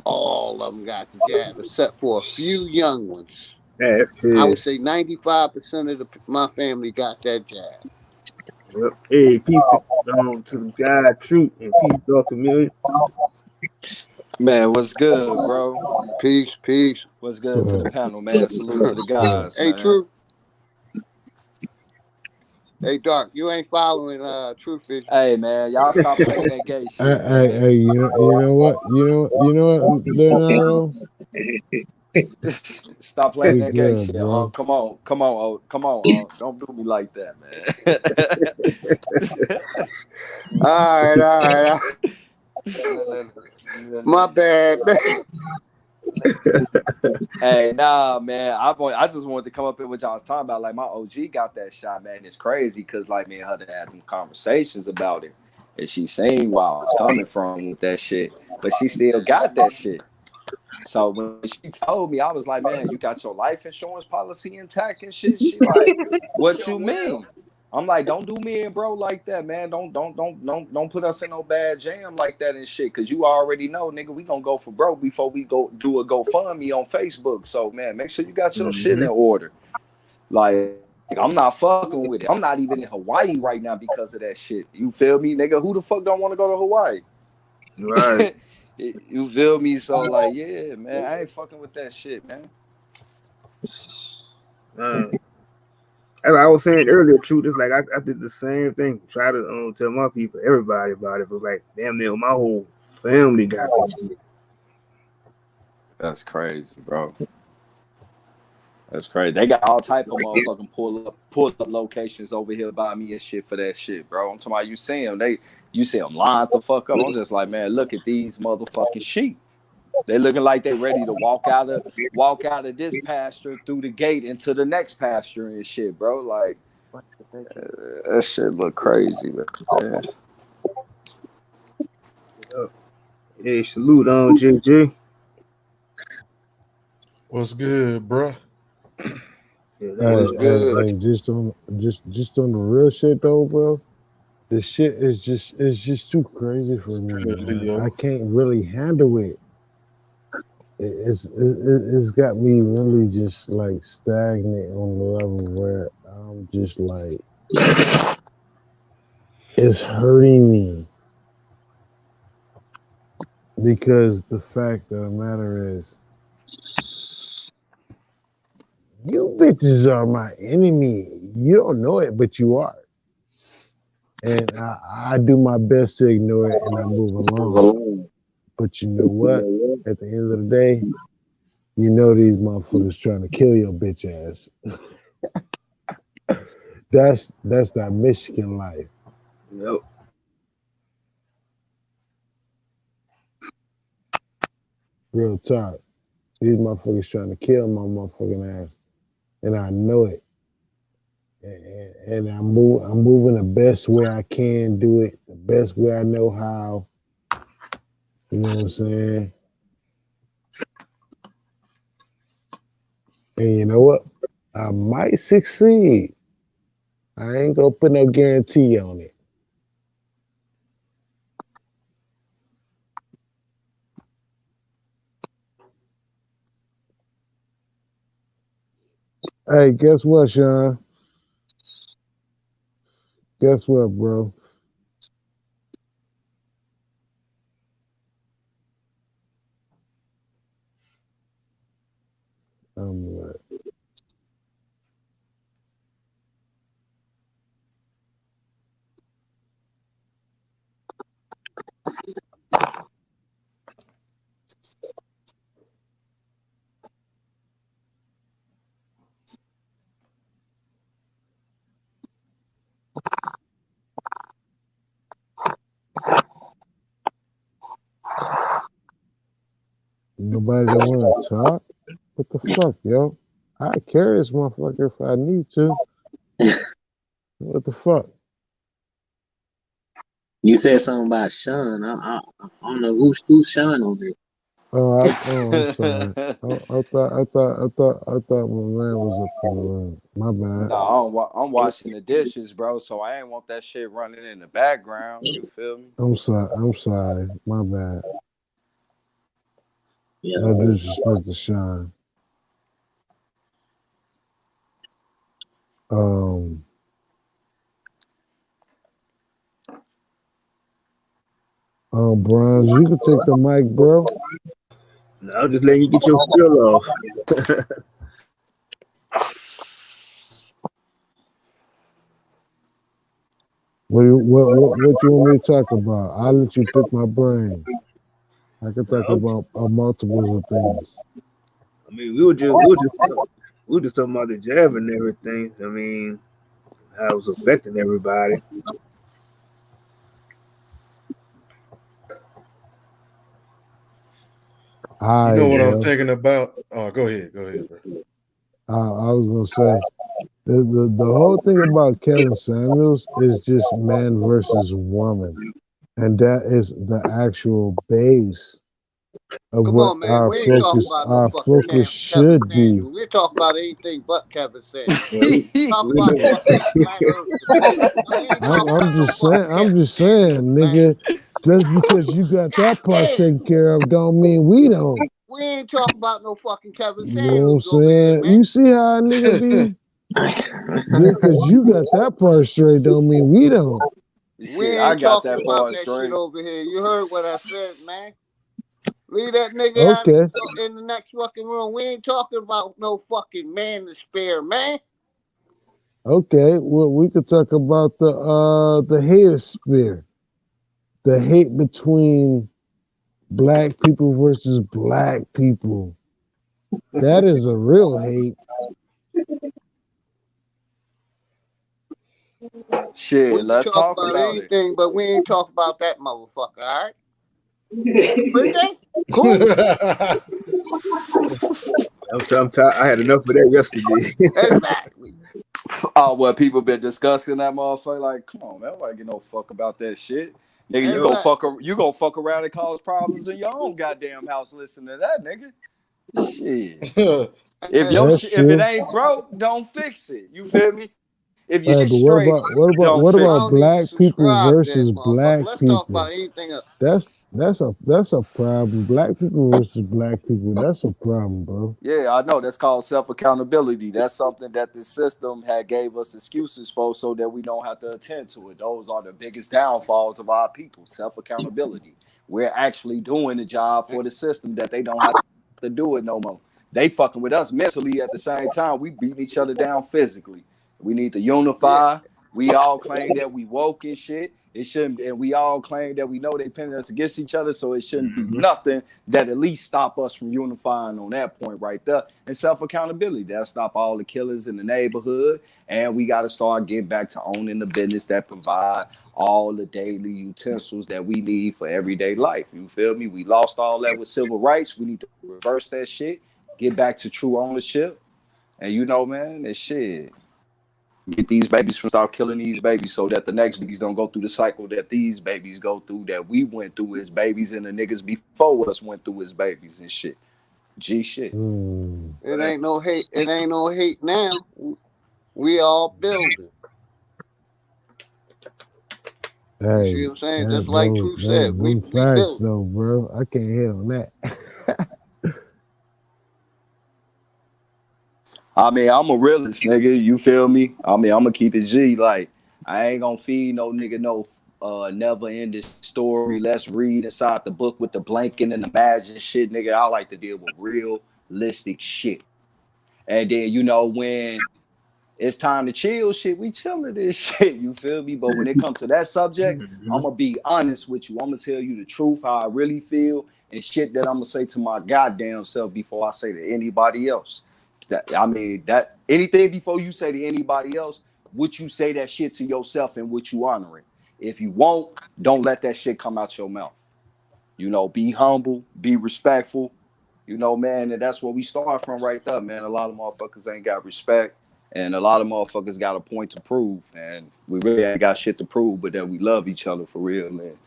all of them got the jab, except for a few young ones. Yeah, that's I would crazy. say 95% of my family got that jab. Yep. Hey, peace to the guy Truth and peace to Chameleon. Man, what's good, bro? Peace, peace. What's good to the panel, man? Salute to the guys, Hey, man. True. Hey, Dark, you ain't following Truth Vision. Hey, man, y'all stop playing that gay shit, man. Hey, you know what? You know what, Leonardo? Stop playing We that gay good, shit. bro. Come on, come on. Don't do me like that, man. All right. My bad, man. Hey, nah, man. I just wanted to come up here with y'all was talking about. Like my OG got that shot, man. It's crazy because like me and her had them conversations about it, and she seen where I was coming from with that shit, but she still got that shit. So when she told me, I was like, man, you got your life insurance policy intact and shit. She like, what you mean? I'm like, don't do me and bro like that, man. Don't put us in no bad jam like that and shit. Cause you already know, nigga, we gonna go for broke before we go do a GoFundMe on Facebook. So man, make sure you got your shit in order. Like, I'm not fucking with it. I'm not even in Hawaii right now because of that shit. You feel me, nigga? Who the fuck don't want to go to Hawaii? Right. You feel me? So like, yeah, man, I ain't fucking with that shit, man. As I was saying earlier, Truth is like I did the same thing. Try to tell my people, everybody about it. It was like, damn near my whole family got this shit. That's crazy, bro. That's crazy. They got all type of motherfucking pull up locations over here by me and shit for that shit, bro. I'm talking about you see them. You see them lined the fuck up. I'm just like, man, look at these motherfucking sheep. They looking like they ready to walk out of this pasture through the gate into the next pasture and shit, bro. Like that shit look crazy, man. Hey, salute on JJ. What's good, bro? Hey, just on the real shit though, bro. The shit is just too crazy for me, Good, man. Leo. I can't really handle it. It's got me really just like stagnant on the level where I'm just like it's hurting me because the fact of the matter is you bitches are my enemy. You don't know it, but you are. And I do my best to ignore it and I move along. But you know what? At the end of the day, you know these motherfuckers trying to kill your bitch ass. That's that Michigan life. Yep. Real talk. These motherfuckers trying to kill my motherfucking ass. And I know it. And I'm moving the best way I can do it, the best way I know how. You know what I'm saying? And you know what? I might succeed. I ain't gonna put no guarantee on it. Hey, guess what, Sean? Guess what, bro? I'm like, nobody don't want to talk? What the fuck, yo? I carry this motherfucker if I need to. What the fuck? You said something about Sean. I don't know who's Sean over here. I'm sorry. I thought my man was up in the room. My bad. No, I'm washing the dishes, bro. So I ain't want that shit running in the background. You feel me? I'm sorry. My bad. Yeah, No disrespect to Sean. Bronze, you can take the mic, bro. No, I'm just letting you get your spill off. What you want me to talk about? I'll let you pick my brain. I can talk about multiples of things. I mean, we were just talking about the jab and everything. I mean, how it was affecting everybody. You know what I'm thinking about? Oh, go ahead, bro. I was gonna say the whole thing about Kevin Samuels is just man versus woman, and that is the actual base of Come what on, man. We ain't talking about no fucking Kevin should be. Samuels. We're talking about anything but Kevin Samuels. Yeah, Talk about fucking flat earth debate. We ain't talking about no fucking I'm just Kevin saying, nigga. Just because you got that part taken care of, don't mean we don't. We ain't talking about no fucking Kevin You know what I'm Samuels over here, saying? man. You see how a nigga be? Just because you got that part straight, don't mean we don't. We ain't talking about that shit over here. You heard what I said, man. Leave that nigga out in the next fucking room. We ain't talking about no fucking man to spare, man. Okay, well, we could talk about the hate spear, the hate between black people versus black people. That is a real hate. Shit, We can let's talk talk about about it. anything, but we ain't talk about that motherfucker, all right? Pretty? Cool. I'm tired. I had enough of that yesterday. Exactly. Oh, what people been discussing that motherfucker? Like, come on, man, nobody give no fuck about that shit. Nigga, Exactly. you gonna fuck around and cause problems in your own goddamn house. Listen to that, nigga. Shit. That's If it true. ain't broke, don't fix it. You feel me? If your Hey, shit but what straight, about what about don't what I about fix it. don't even black people subscribe to that versus motherfucker. black Let's talk about people? anything else. That's a problem. Black people versus black people. That's a problem, bro. Yeah, I know that's called self accountability. That's something that the system had gave us excuses for, so that we don't have to attend to it. Those are the biggest downfalls of our people: self accountability. We're actually doing the job for the system that they don't have to do it no more. They fucking with us mentally at the same time. We beating each other down physically. We need to Yeah. unify. We all claim that we woke and shit. It shouldn't, and we all claim that we know they pinning us against each other. So it shouldn't be nothing that at least stop us from unifying on that point right there. And self accountability, that'll stop all the killers in the neighborhood. And we got to start getting back to owning the business that provide all the daily utensils that we need for everyday life. You feel me? We lost all that with civil rights. We need to reverse that shit, get back to true ownership. And you know, man, that shit. Get these babies from start killing these babies so that the next babies don't go through the cycle that these babies go through, that we went through as babies and the niggas before us went through as babies and shit. G shit. It ain't no hate. It ain't no hate now. We all builders. You see Hey, what I'm saying? Just like those True said, we facts build. though, bro. I can't hit on that. I mean, I'm a realist, nigga. You feel me? I mean, I'm gonna keep it G. Like, I ain't gonna feed no nigga no never ending story. Let's read inside the book with the blanket and the magic shit, nigga. I like to deal with realistic shit. And then, you know, when it's time to chill shit, we chilling this shit. You feel me? But when it comes to that subject, I'm gonna be honest with you. I'm gonna tell you the truth, how I really feel, and shit that I'm gonna say to my goddamn self before I say to anybody else. That anything before you say to anybody else, would you say that shit to yourself and would you honor it? If you won't, don't let that shit come out your mouth. You know, be humble, be respectful. You know, man, and that's where we start from right there, man. A lot of motherfuckers ain't got respect, and a lot of motherfuckers got a point to prove, and we really ain't got shit to prove, but that we love each other for real, man.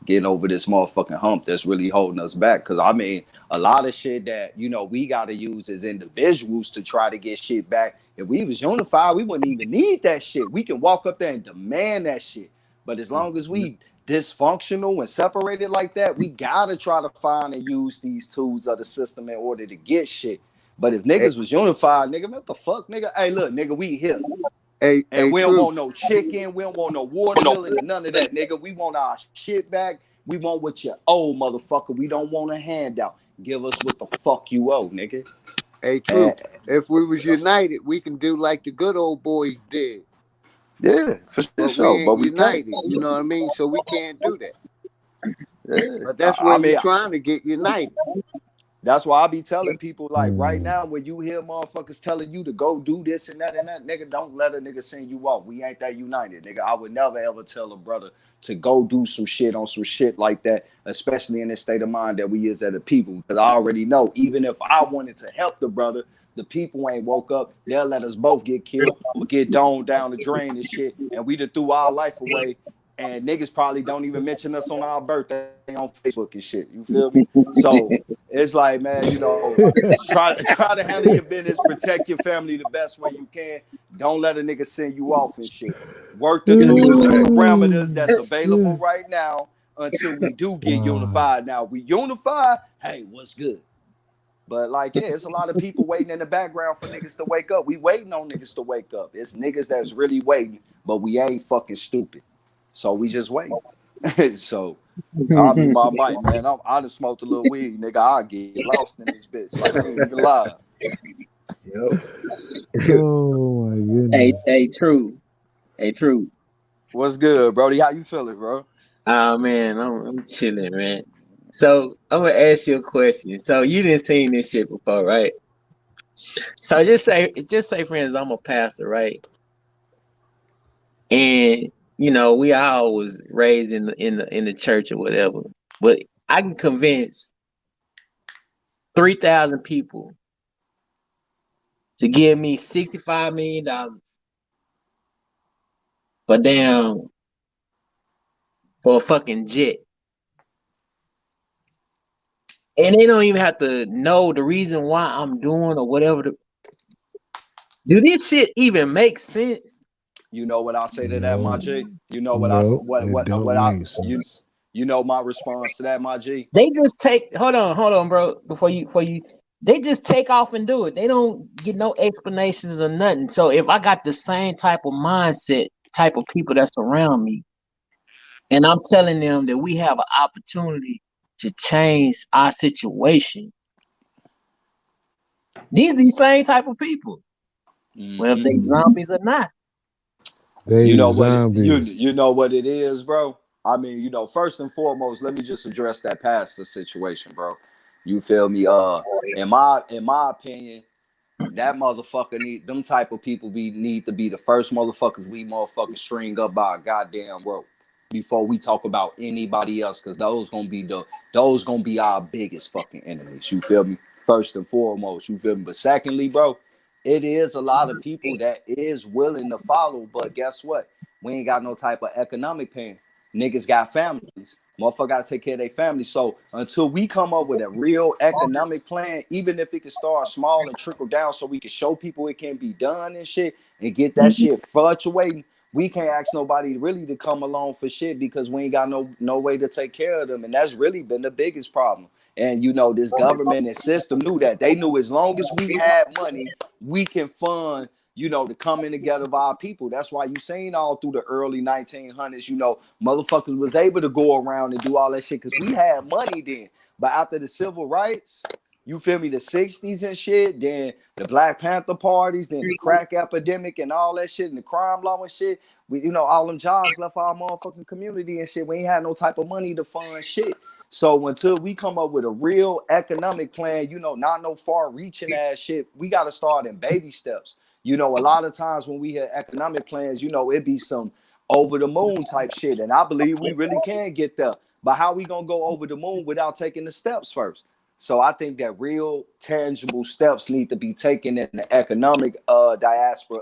Getting over this motherfucking hump that's really holding us back. Cause I mean, a lot of shit that, you know, we gotta use as individuals to try to get shit back. If we was unified, we wouldn't even need that shit. We can walk up there and demand that shit. But as long as we dysfunctional and separated like that, we gotta try to find and use these tools of the system in order to get shit. But if Hey, niggas was unified, nigga, what the fuck, nigga? Hey, look, nigga, we here. And hey, we don't Truth. want no chicken. We don't want no watermelon and none of that, nigga. We want our shit back. We want what you owe, motherfucker. We don't want a handout. Give us what the fuck you owe, nigga. Hey, And Truth. If we was united, we can do like the good old boys did. yeah, for But we sure. ain't But we can't. united. You know what I mean? So we can't do that. Yeah. But that's I where we mean, trying to get united. that's why I be telling people, like, right now, when you hear motherfuckers telling you to go do this and that, nigga, don't let a nigga send you off. We ain't that united, nigga. I would never ever tell a brother to go do some shit on some shit like that, especially in this state of mind that we is as a people. Because I already know, even if I wanted to help the brother, the people ain't woke up. They'll let us both get killed or get down the drain and shit. And we done threw our life away. And niggas probably don't even mention us on our birthday on Facebook and shit. You feel me? So it's like, man, you know, try to handle your business, protect your family the best way you can. Don't let a nigga send you off and shit. Work the tools and parameters that's available right now until we do get Wow. unified. Now we unified, hey, what's good? But like, yeah, it's a lot of people waiting in the background for niggas to wake up. We waiting on niggas to wake up. It's niggas that's really waiting, but we ain't fucking stupid. So we just waiting. So I'll be my mic, man. I just smoked a little weed, nigga. I get lost in this bitch. Like, I ain't even lie. Oh my Hey, goodness. hey, true. Hey, true. What's good, Brody? How you feeling, bro? Oh man, I'm chilling, man. So I'm gonna ask you a question. So you didn't seen this shit before, right? So just say for instance, I'm a pastor, right? And you know, we all was raised in the church or whatever. But I can convince 3,000 people to give me $65 million for a fucking jet. And they don't even have to know the reason why I'm doing or whatever. Do this shit even make sense? You know what I'll say to that, my No, G? You know what no, it don't make you sense. you know my response to that, my G? They just take hold on, bro. Before you they just take off and do it. They don't get no explanations or nothing. So if I got the same type of mindset, type of people that's around me, and I'm telling them that we have an opportunity to change our situation, these are the same type of people, whether they zombies or not. You They know what zombies. you know what it is, bro. I mean, you know, first and foremost, let me just address that pastor situation, bro. You feel me? In my opinion, that motherfucker need them type of people need to be the first motherfuckers we motherfucking string up by a goddamn rope before we talk about anybody else, because those gonna be our biggest fucking enemies. You feel me? First and foremost, you feel me? But secondly, bro, it is a lot of people that is willing to follow, but guess what? We ain't got no type of economic pain. Niggas got families. Motherfucker gotta take care of their family. So until we come up with a real economic plan, even if it can start small and trickle down so we can show people it can be done and shit and get that shit fluctuating, we can't ask nobody really to come along for shit because we ain't got no way to take care of them. And that's really been the biggest problem. And you know, this government and system knew that. They knew as long as we had money, we can fund, you know, the coming together of our people. That's why you seen all through the early 1900s, you know, motherfuckers was able to go around and do all that shit because we had money then. But after the civil rights, you feel me, the 60s and shit, then the Black Panther parties, then the crack epidemic and all that shit, and the crime law and shit, we, you know, all them jobs left our motherfucking community and shit. We ain't had no type of money to fund shit. So until we come up with a real economic plan, you know, not no far reaching ass shit, we got to start in baby steps. You know, a lot of times when we have economic plans, you know, it be some over the moon type shit. And I believe we really can get there. But how we going to go over the moon without taking the steps first? So I think that real tangible steps need to be taken in the economic diaspora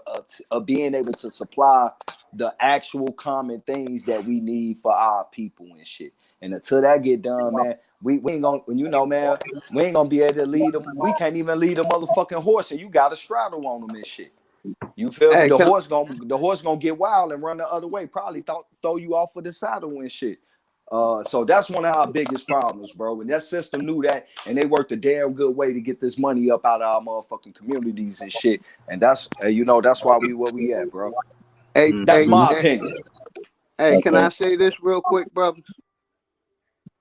of being able to supply the actual common things that we need for our people and shit. And until that get done, man, we ain't gonna, you know, man, we ain't gonna be able to lead them. We can't even lead a motherfucking horse, and you got to straddle on them and shit. You feel me? Hey, The can horse gonna get wild and run the other way. Probably throw you off of the saddle and shit. So that's one of our biggest problems, bro. And that system knew that, and they worked a damn good way to get this money up out of our motherfucking communities and shit. And that's, you know, that's why we where we at, bro. hey, That's hey, my hey, opinion. hey, can Okay. I say this real quick, brothers?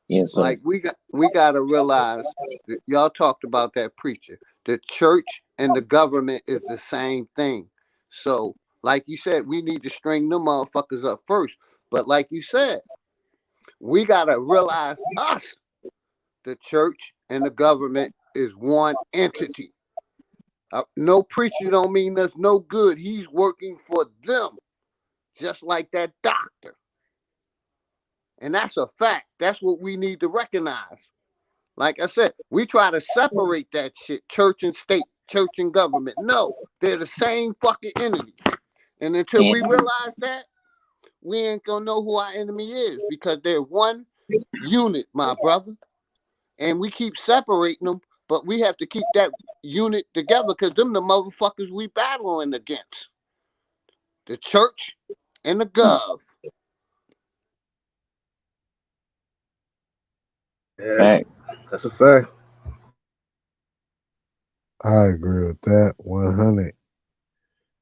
Yes, sir. Like we gotta realize that y'all talked about that preacher. The church and the government is the same thing. So, like you said, we need to string them motherfuckers up first. But like you said, we gotta realize us, the church and the government, is one entity. No preacher don't mean us no good. He's working for them, just like that doctor. And that's a fact. That's what we need to recognize. Like I said, we try to separate that shit, church and state, church and government. No, they're the same fucking entity. And until we realize that, we ain't gonna know who our enemy is because they're one unit, my brother. And we keep separating them, but we have to keep that unit together because them the motherfuckers we battling against. The church and the gov. Yeah, that's a fact. I agree with that 100.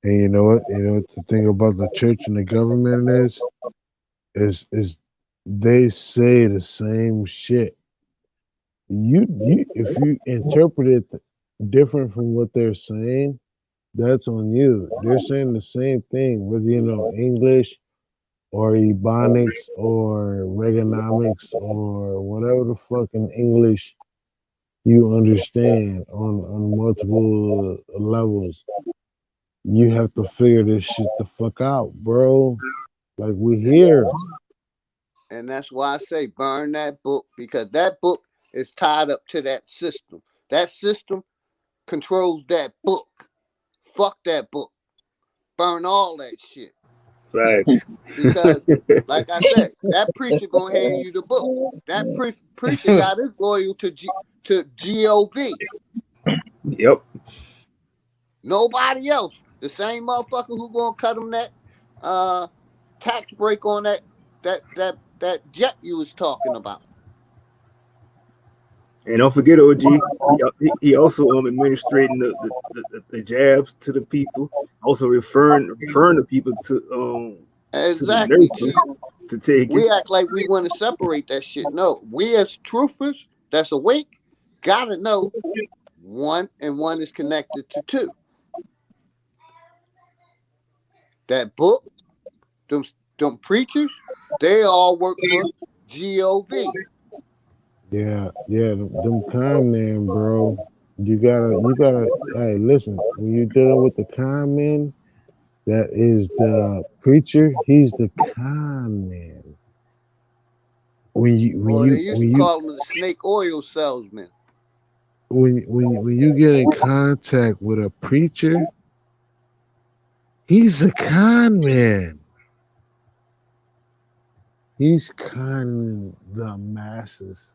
And you know what? You know what the thing about the church and the government is they say the same shit. You if you interpret it different from what they're saying, that's on you. They're saying the same thing, whether you know English or Ebonics or Reaganomics or whatever the fucking English you understand on multiple levels. You have to figure this shit the fuck out, bro. Like we're here. And that's why I say burn that book, because that book is tied up to that system. That system controls that book. Fuck that book. Burn all that shit. Facts. Because, like I said, that preacher gonna hand you the book. That preacher got his loyal to GOV. Yep. Nobody else. The same motherfucker who gonna cut him that tax break on that jet you was talking about. And don't forget, OG, he also administrating the jabs to the people, also referring the people to the Exactly. nurses to take We it. act like we want to separate that shit. No, we as truthers that's awake gotta know one and one is connected to two. That book, them preachers, they all work for GOV. Yeah, them con man, bro. You gotta. Hey, listen. When you're dealing with the con man, that is the preacher. He's the con man. Or they used to call them the snake oil salesman. When you get in contact with a preacher, he's a con man. He's conning the masses.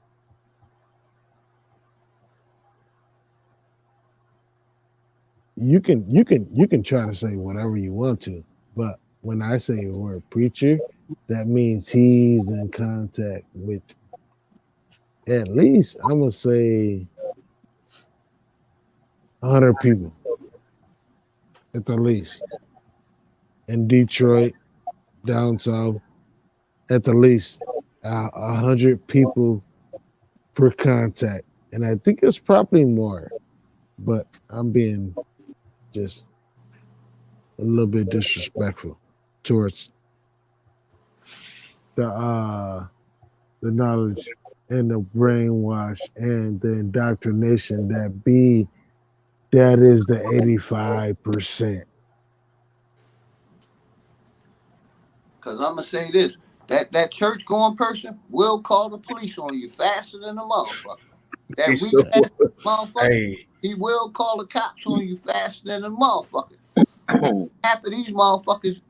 You can try to say whatever you want to, but when I say the word preacher, that means he's in contact with at least, I'm gonna say 100 people at the least in Detroit, down south, at the least 100 people per contact, and I think it's probably more, but I'm being just a little bit disrespectful towards the knowledge and the brainwash and the indoctrination that is the 85%. Because I'm gonna say this: that church going person will call the police on you faster than a motherfucker. That weak ass motherfucker, he will call the cops on you faster than a motherfucker. Half of these motherfuckers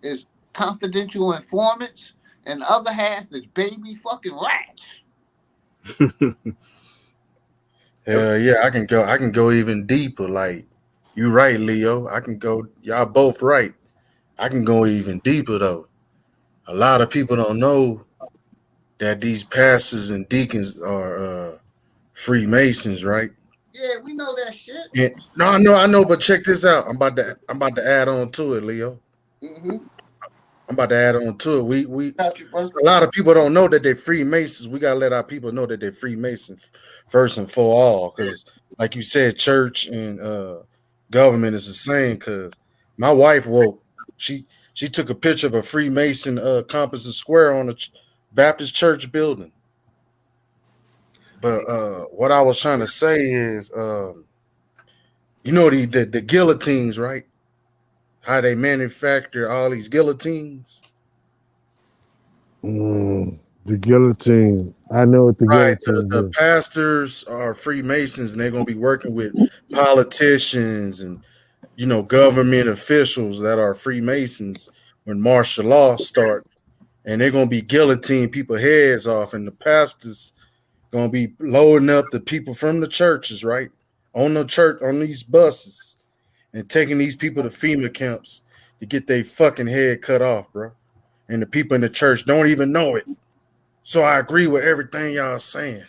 is confidential informants, and the other half is baby fucking rats. Yeah, I can go even deeper. Like you right, Leo. I can go. Y'all both right. I can go even deeper though. A lot of people don't know that these pastors and deacons are Freemasons, right? Yeah, we know that shit. And, no, I know, but check this out. I'm about to add on to it, Leo. Mm-hmm. I'm about to add on to it. A lot of people don't know that they're Freemasons. We gotta let our people know that they're Freemasons first and for all, because like you said, church and government is the same. Because my wife woke, she took a picture of a Freemason composite square on a Baptist church building. But what I was trying to say is, you know the guillotines, right? How they manufacture all these guillotines. The guillotine. I know what the guillotine The is. pastors are Freemasons, and they're going to be working with politicians and government officials that are Freemasons when martial law start, and they're going to be guillotine people heads off, and the pastors going to be loading up the people from the churches, right, on these buses, and taking these people to FEMA camps to get their fucking head cut off, bro. And the people in the church don't even know it. So I agree with everything y'all saying.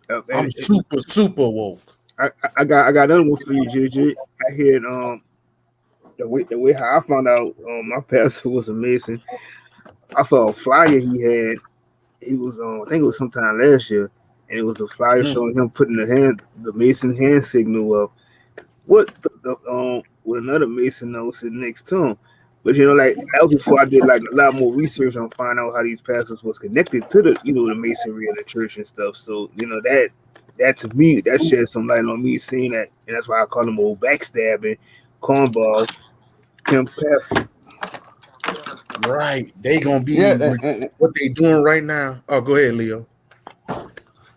I'm super woke. I got another one for you, JJ. I had the way how I found out my pastor was a Mason. I saw a flyer he had. He was I think it was sometime last year, and it was a flyer showing him putting the Mason hand signal up. What with another Mason that was sitting next to him. But like that was before I did like a lot more research on finding out how these pastors was connected to the the masonry of the church and stuff. So that that to me, that sheds some light on me seeing that, and that's why I call them old backstabbing, cornballs, pimp pastor. Right. They gonna Yeah, be what they doing right now. Oh, go ahead, Leo.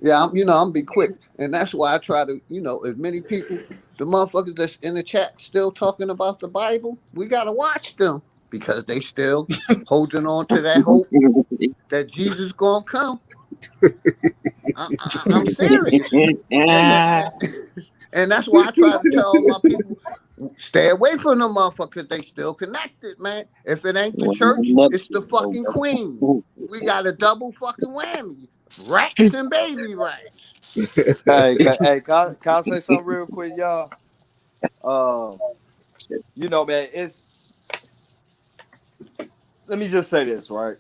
yeah. I'm be quick, and that's why I try to, as many people, the motherfuckers that's in the chat still talking about the Bible, we gotta watch them because they still holding on to that hope that Jesus gonna come. I'm serious, and, and that's why I try to tell my people, stay away from them motherfuckers. They still connected, man. If it ain't the church, it's the fucking queen. We got a double fucking whammy: rats and baby rats. Hey, can I say something real quick, y'all? Man, let me just say this, right?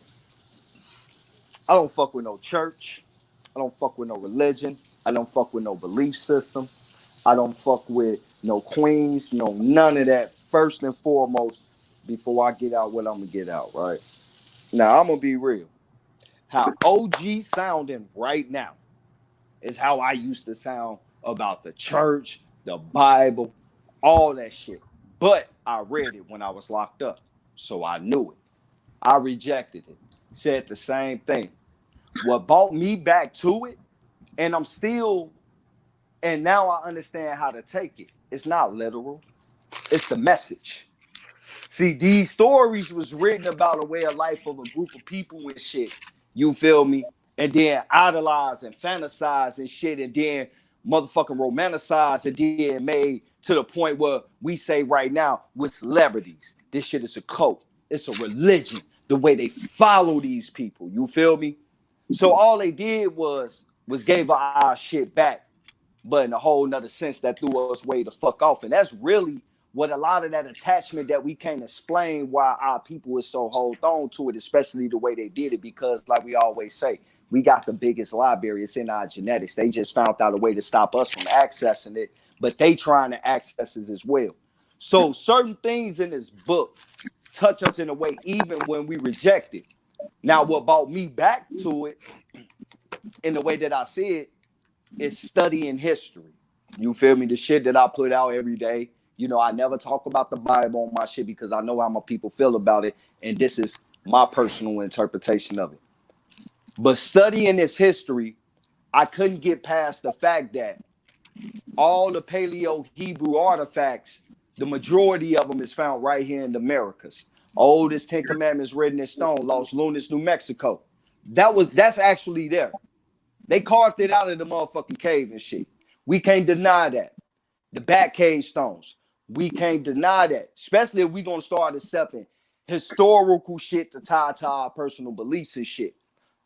I don't fuck with no church. I don't fuck with no religion. I don't fuck with no belief system. I don't fuck with no queens, none of that. First and foremost, before I get out what I'm gonna get out, right? Now I'm gonna be real. How OG sounding right now is how I used to sound about the church, the Bible, all that shit. But I read it when I was locked up, so I knew it. I rejected it. Said the same thing. What brought me back to it, and and now I understand how to take it. It's not literal. It's the message. See, these stories was written about a way of life of a group of people and shit. You feel me? And then idolize and fantasize and shit, and then motherfucking romanticize and then made to the point where we say right now with celebrities, this shit is a cult. It's a religion. The way they follow these people. You feel me? So all they did was gave our shit back, but in a whole nother sense that threw us way the fuck off. And that's really what a lot of that attachment that we can't explain why our people is so hold on to it, especially the way they did it, because like we always say, we got the biggest library. It's in our genetics. They just found out a way to stop us from accessing it, but they trying to access it as well. So certain things in this book touch us in a way, even when we reject it. Now, what brought me back to it in the way that I see it is studying history. You feel me? The shit that I put out every day. I never talk about the Bible on my shit because I know how my people feel about it. And this is my personal interpretation of it. But studying this history, I couldn't get past the fact that all the Paleo Hebrew artifacts, the majority of them is found right here in the Americas. Oldest 10 Commandments written in stone, Los Lunas, New Mexico. That's actually there. They carved it out of the motherfucking cave and shit. We can't deny that. The back cave stones. We can't deny that. Especially if we're going to start accepting historical shit to tie to our personal beliefs and shit.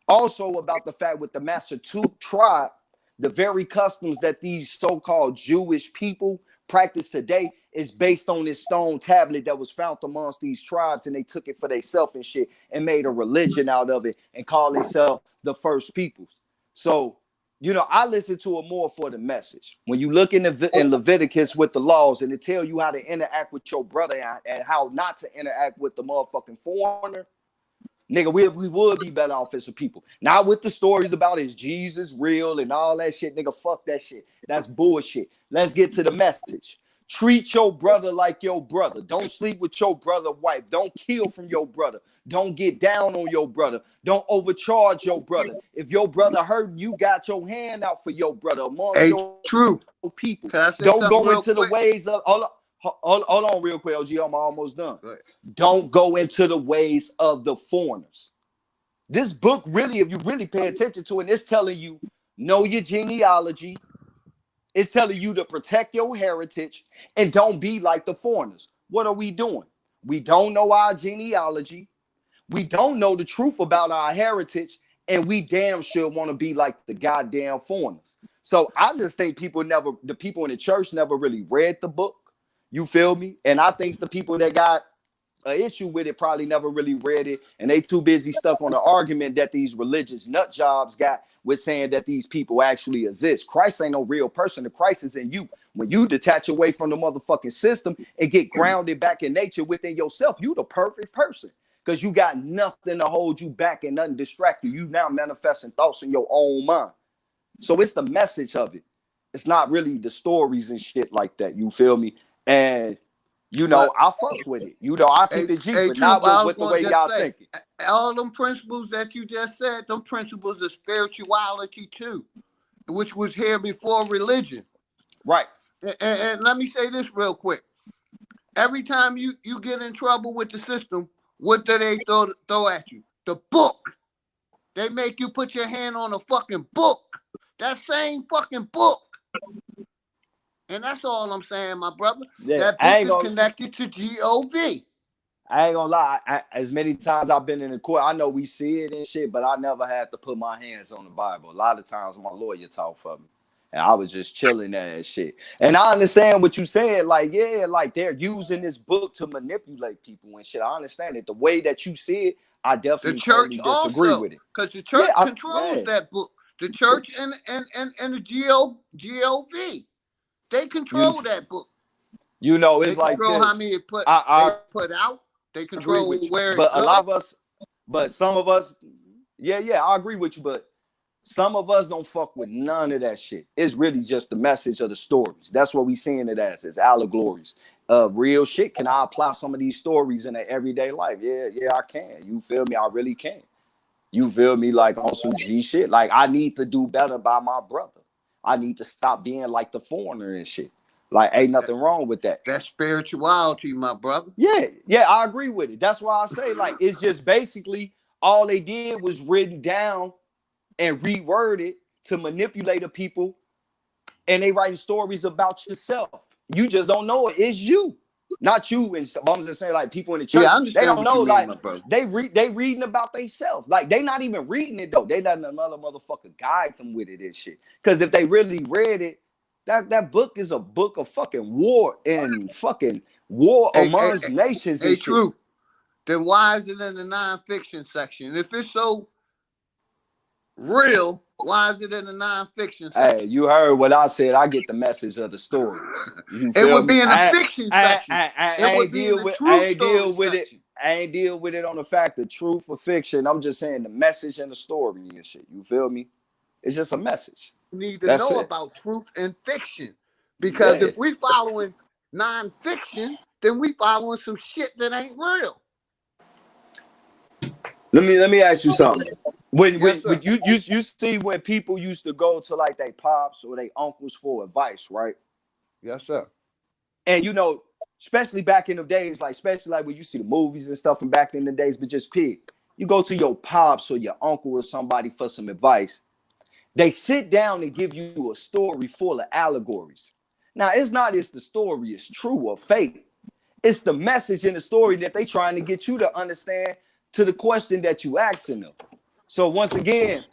Also about the fact with the Massachusetts tribe, the very customs that these so-called Jewish people practice today is based on this stone tablet that was found amongst these tribes, and they took it for themselves and shit and made a religion out of it and called themselves the first peoples. So, I listen to it more for the message. When you look in Leviticus with the laws and it tell you how to interact with your brother and how not to interact with the motherfucking foreigner, nigga, we would be better off as a people. Not with the stories about is Jesus real and all that shit, nigga, fuck that shit. That's bullshit. Let's get to the message. Treat your brother like your brother. Don't sleep with your brother's wife. Don't kill from your brother. Don't get down on your brother. Don't overcharge your brother. If your brother hurt, you got your hand out for your brother amongst your people. Don't go into the ways of hold on real quick, OG. I'm almost done. Don't go into the ways of the foreigners. This book really, if you really pay attention to it, it's telling you know your genealogy. It's telling you to protect your heritage and don't be like the foreigners. What are we doing? We don't know our genealogy. We don't know the truth about our heritage, and we damn sure want to be like the goddamn foreigners. So I just think the people in the church never really read the book. You feel me? And I think the people that got an issue with it probably never really read it, and they too busy stuck on the argument that these religious nut jobs got with saying that these people actually exist. Christ ain't no real person. The Christ is in you. When you detach away from the motherfucking system and get grounded back in nature within yourself, you the perfect person because you got nothing to hold you back and nothing distract you. You now manifesting thoughts in your own mind. So it's the message of it. It's not really the stories and shit like that. You feel me? And you know, But I fuck with it. You know, I keep it G, but not I was with the going way to y'all just say, thinking. all them principles that you just said, them principles of spirituality too, which was here before religion. Right. And let me say this real quick. Every time you get in trouble with the system, what do they throw at you? The book. They make you put your hand on a fucking book. That same fucking book. And that's all I'm saying, my brother. Yeah, That I book ain't is gonna connected to GOV. I ain't gonna lie. As many times I've been in the court, I know we see it and shit, but I never had to put my hands on the Bible. A lot of times my lawyer talked for me. And I was just chilling at that shit. And I understand what you said. Like, yeah, like they're using this book to manipulate people and shit. I understand it. The way that you see it, I The definitely church totally disagree also, with it. because the Yeah, church controls that book. The church and the GOV. They you control that book. you know, They it's like control how this. many I they put out. They agree control with you. where it But a goes. lot of us, but some of us, yeah, I agree with you, but some of us don't fuck with none of that shit. It's really just the message of the stories. That's what we seeing it as. It's allegories. Real shit. Can I apply some of these stories in an everyday life? Yeah, I can. You feel me? I really can. You feel me? Like on some G shit. Like I need to do better by my brother. I need to stop being like the foreigner and shit. Like ain't nothing wrong with that. That's spirituality, my brother. Yeah, I agree with it. That's why I say like it's just basically all they did was written down and reworded to manipulate the people, and they writing stories about yourself. You just don't know it. It's you, not you. And I'm just saying, like people in the church, Yeah, I they understand don't what you know. mean, Like my brother. they reading about themselves. Like they not even reading it though. They letting another motherfucker guide them with it and shit. Because if they really read it, that book is a book of fucking war and fucking war amongst nations and shit. True. Then why is it in the nonfiction section? If it's so real, why is it in the nonfiction section? Hey, you heard what I said. I get the message of the stories. You feel It would me? be in the fiction section. I It would ain't be in deal the with. true I ain't story deal with it. section. I ain't deal with it on the fact of truth or fiction. I'm just saying the message and the story and shit. You feel me? It's just a message. You need to That's know it. about truth and fiction, because Yeah. if we following nonfiction, then we following some shit that ain't real. Let me ask you something. When Yes, sir. you see when people used to go to like their pops or their uncles for advice, right? Yes, sir. And you know, especially back in the days, like especially like when you see the movies and stuff from back in the days, but just pick. You go to your pops or your uncle or somebody for some advice. They sit down and give you a story full of allegories. Now, it's not if the story is true or fake. It's the message in the story that they trying to get you to understand to the question that you asking them. So once again,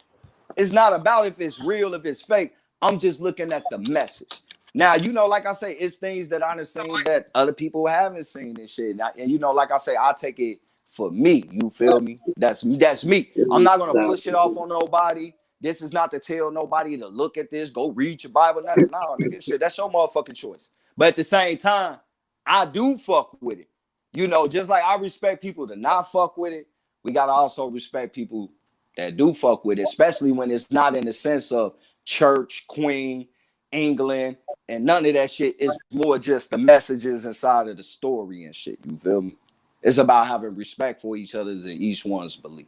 it's not about if it's real, if it's fake. I'm just looking at the message. Now, you know, like I say, it's things that I've seen that other people haven't seen and shit. And you know, like I say, I take it for me. You feel me? That's me. I'm not gonna push it off on nobody. This is not to tell nobody to look at this, go read your Bible. No, nigga, shit, that's your motherfucking choice. But at the same time, I do fuck with it. You know, just like I respect people to not fuck with it, we gotta also respect people that do fuck with it, especially when it's not in the sense of church, Queen, England, and none of that shit. It's more just the messages inside of the story and shit. You feel me? It's about having respect for each other's and each one's belief.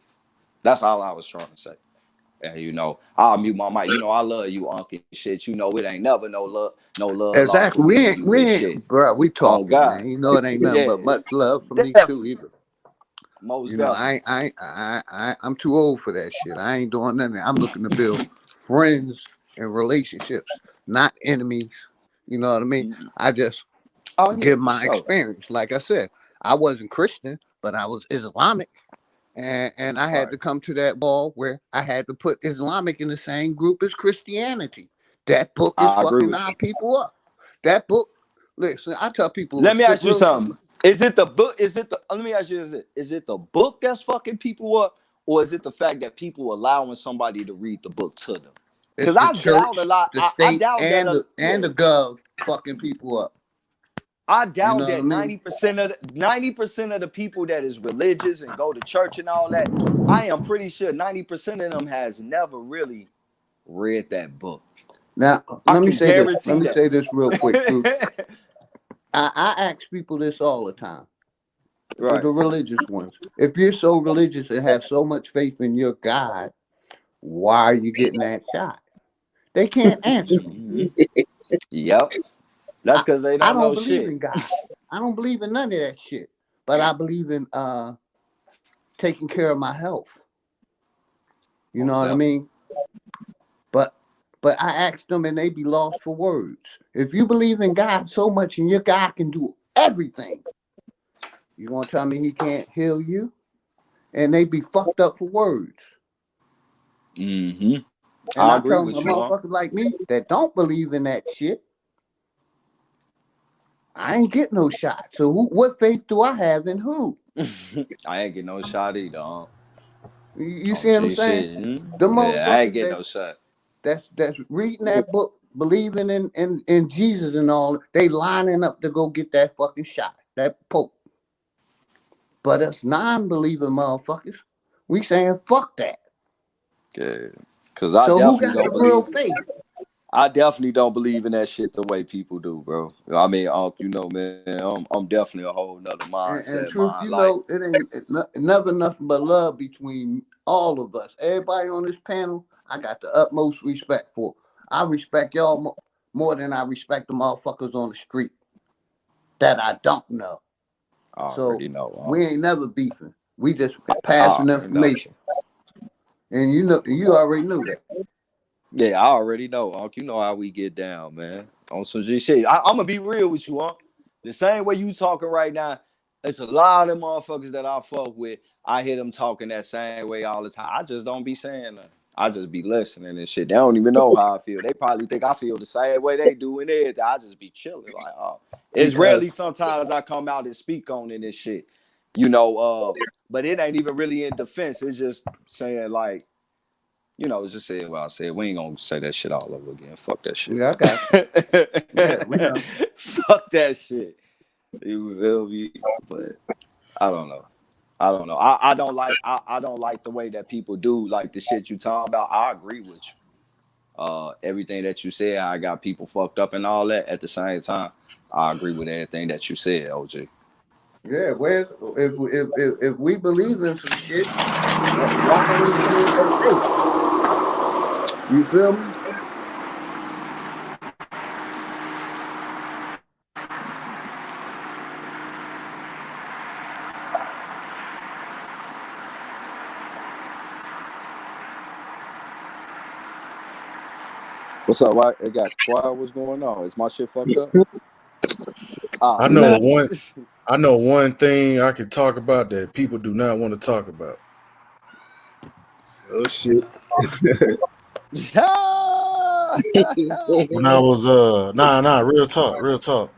That's all I was trying to say. And you know, I'll mute my mic. You know, I love you, uncle. Shit, you know, it ain't never no love lost Exactly. for me and you. We This ain't, shit. bro. We Oh talking, God. man. You know, it ain't nothing but Yeah. much love from me too, Definitely. either. Most You know, definitely. I'm too old for that shit. I ain't doing nothing. I'm looking to build friends and relationships, not enemies. You know what I mean? I just give for my sure. experience. Like I said, I wasn't Christian, but I was Islamic. And I had to come to that wall where I had to put Islamic in the same group as Christianity. That book is I agree fucking with our you. people up. That book, listen, I tell people Let me ask you real something. Is it the book? Let me ask you, is it the book that's fucking people up? Or is it the fact that people allowing somebody to read the book to them? It's Because the I doubt a church, lot. the I state, doubt that. and the gov fucking people up. I You doubt know what I that mean? 90% of the people that is religious and go to church and all that, I am pretty sure 90% of them has never really read that book. Now, I let me can say this. guarantee Let me that. say this real quick, too. I ask people this all the time. Right. The religious ones. If you're so religious and have so much faith in your God, why are you getting that shot? They can't answer me. Mm-hmm. Yep. That's because they I don't don't know believe shit. in God. I don't believe in none of that shit. But I believe in taking care of my health. You know what I mean? But I asked them and they be lost for words. If you believe in God so much and your God can do everything, you gonna tell me he can't heal you? And they be fucked up for words. Mm-hmm. And I I agree tell them, a with you, huh? motherfucker like me that don't believe in that shit, I ain't get no shot. So what faith do I have in who? I ain't get no shot either, huh? You Oh, see what I'm gee, saying? shit. The Yeah, I ain't motherfuckers get no shot. that's reading that book, believing in Jesus and all, they lining up to go get that fucking shot, that poke. But us non-believing motherfuckers, we saying fuck that. Yeah. Cause I So who definitely got the don't real believe. faith? I definitely don't believe in that shit the way people do, bro. I mean, you know, man, I'm definitely a whole nother And mindset, truth, mind. you Like, know, never nothing but love between all of us. Everybody on this panel, I got the utmost respect for. I respect y'all more than I respect the motherfuckers on the street that I don't know. I So already know. we ain't never beefing. We just I passing already know. information. And you already knew that. Yeah, I already know, Unc. You know how we get down, man. On some G shit. I'm gonna be real with you, Unc. The same way you talking right now, it's a lot of motherfuckers that I fuck with. I hear them talking that same way all the time. I just don't be saying nothing. I just be listening and shit. They don't even know how I feel. They probably think I feel the same way they do and everything. I just be chilling. Like, oh. It's Because rarely sometimes I come out and speak on it and shit. You know, but it ain't even really in defense. It's just saying like, you know, just say what I said. We ain't gonna say that shit all over again. Fuck that shit. yeah, I got you. Yeah, we know. Fuck that shit. You feel me? But I don't know. I don't know. I don't like I don't like the way that people do like the shit you talking about. I agree with you. Everything that you said, I got people fucked up and all that. At the same time, I agree with everything that you said, OJ. Yeah, if we believe in some shit, why are we saying no faith? You feel me? What's up? Why it got quiet? What's going on? Is my shit fucked up? I Ah, know Nah, one. I know one thing I could talk about that people do not want to talk about. Oh shit. When I was real talk.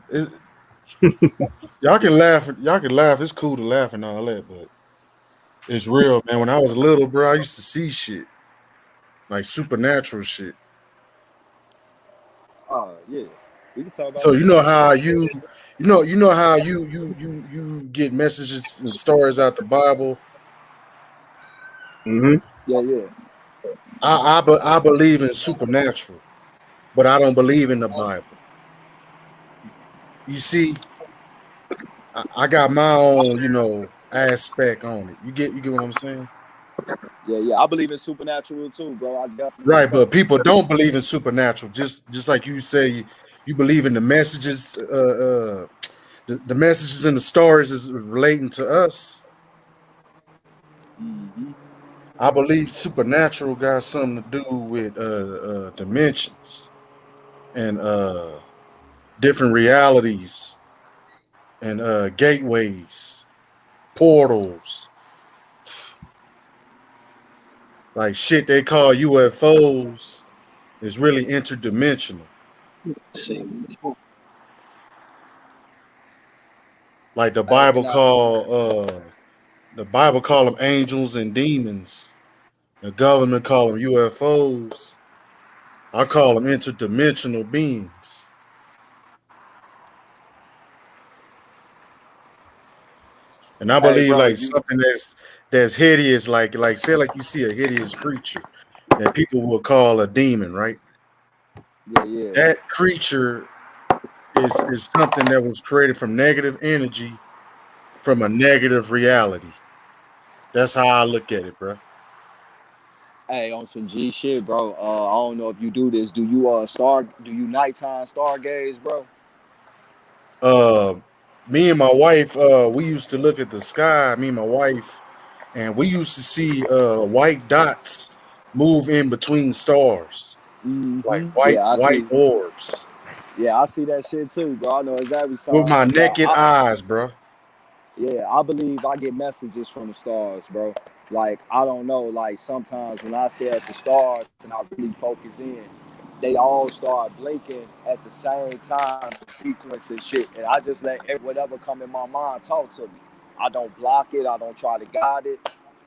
Y'all can laugh. Y'all can laugh. It's cool to laugh and all that, but it's real, man. When I was little, bro, I used to see shit like supernatural shit. yeah. We can talk about So that. you know how you know how you get messages and stories out the Bible. Mm-hmm. Yeah, yeah. I believe in supernatural, but I don't believe in the Bible. You see, I got my own, aspect on it. You get what I'm saying? Yeah, yeah. I believe in supernatural too, bro. I definitely Right, fuck but with people don't believe in supernatural. Just like you say, you believe in the messages. The messages in the stories is relating to us. you. Mm-hmm. I believe supernatural got something to do with dimensions and different realities and gateways, portals, like shit they call UFOs is really interdimensional. see. Like And I the Bible call them angels and demons. The government call them UFOs. I call them interdimensional beings. And I hey believe bro, like you something that's hideous, like say like you see a hideous creature. that people will call a demon, right? Yeah. That creature is something that was created from negative energy from a negative reality. That's how I look at it, bro. Hey, on some G shit, bro. I don't know if you do this. Do you nighttime stargaze, bro? Uh, Me and my wife, we used to look at the sky, me and my wife, and we used to see white dots move in between stars, like white Yeah, I white see. orbs Yeah, I see that shit too, bro. I know exactly what you're with my talking about. naked eyes, bro. Yeah, I believe I get messages from the stars, bro. Like, I don't know, like sometimes when I stare at the stars and I really focus in, they all start blinking at the same time, sequence and shit. And I just let whatever come in my mind talk to me. I don't block it, I don't try to guide it.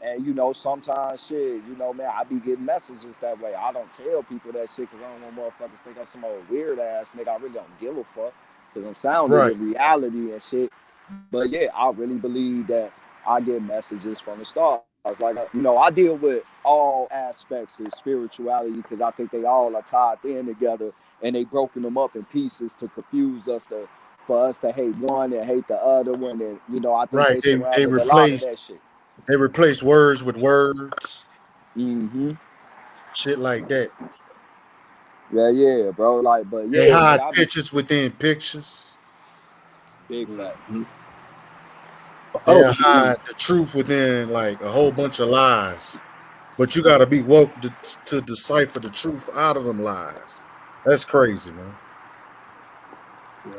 And sometimes shit, man, I be getting messages that way. I don't tell people that shit because I don't want motherfuckers think I'm some old weird ass nigga. I really don't give a fuck because I'm sounded Right, in reality and shit. But yeah, I really believe that I get messages from the stars. Like, I deal with all aspects of spirituality because I think they all are tied in together and they broken them up in pieces to confuse us for us to hate one and hate the other one. And, I think right. they They surrounded a lot of that shit. replace words with words, Mm-hmm. shit like that. Yeah, bro. Like, but They yeah, hide nigga, I be pictures within pictures. big fat. Mhm. They Oh, hide the truth within like a whole bunch of lies. But you got to be woke to decipher the truth out of them lies. That's crazy, man.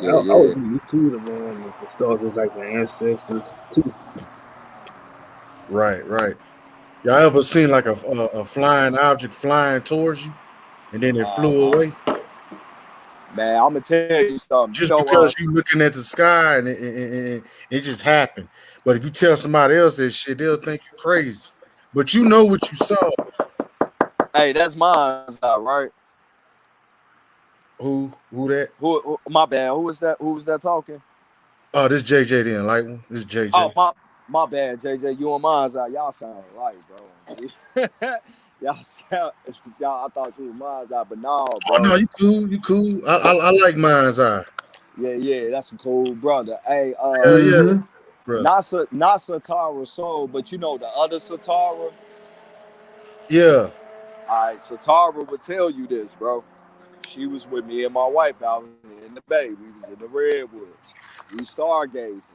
yeah, I Yeah. would be too, the stars was like the ancestors too. Right, right. Y'all ever seen like a flying object flying towards you and then it flew Uh-huh. away? Man, I'm gonna tell you something. Just because you looking at the sky and it just happened. But if you tell somebody else that shit, they'll think you crazy. But you know what you saw. Hey, that's mine, right? Who that? Who? My bad. Who is that? Who's that talking? Oh, this JJ the Enlightened. This Oh, JJ. my bad, JJ. You and mine's out. Y'all sound right, bro. y'all sound. Y'all. I thought you was mine's out, but no, Oh no, bro. you cool, you cool. I like mine's eye. Yeah. That's a cool brother. Hey, Hell yeah, Mm-hmm. brother. not Satara Soul, but you know the other Satara. Yeah. All right, Satara would tell you this, bro. She was with me and my wife out in the bay. We was in the redwoods. We stargazing.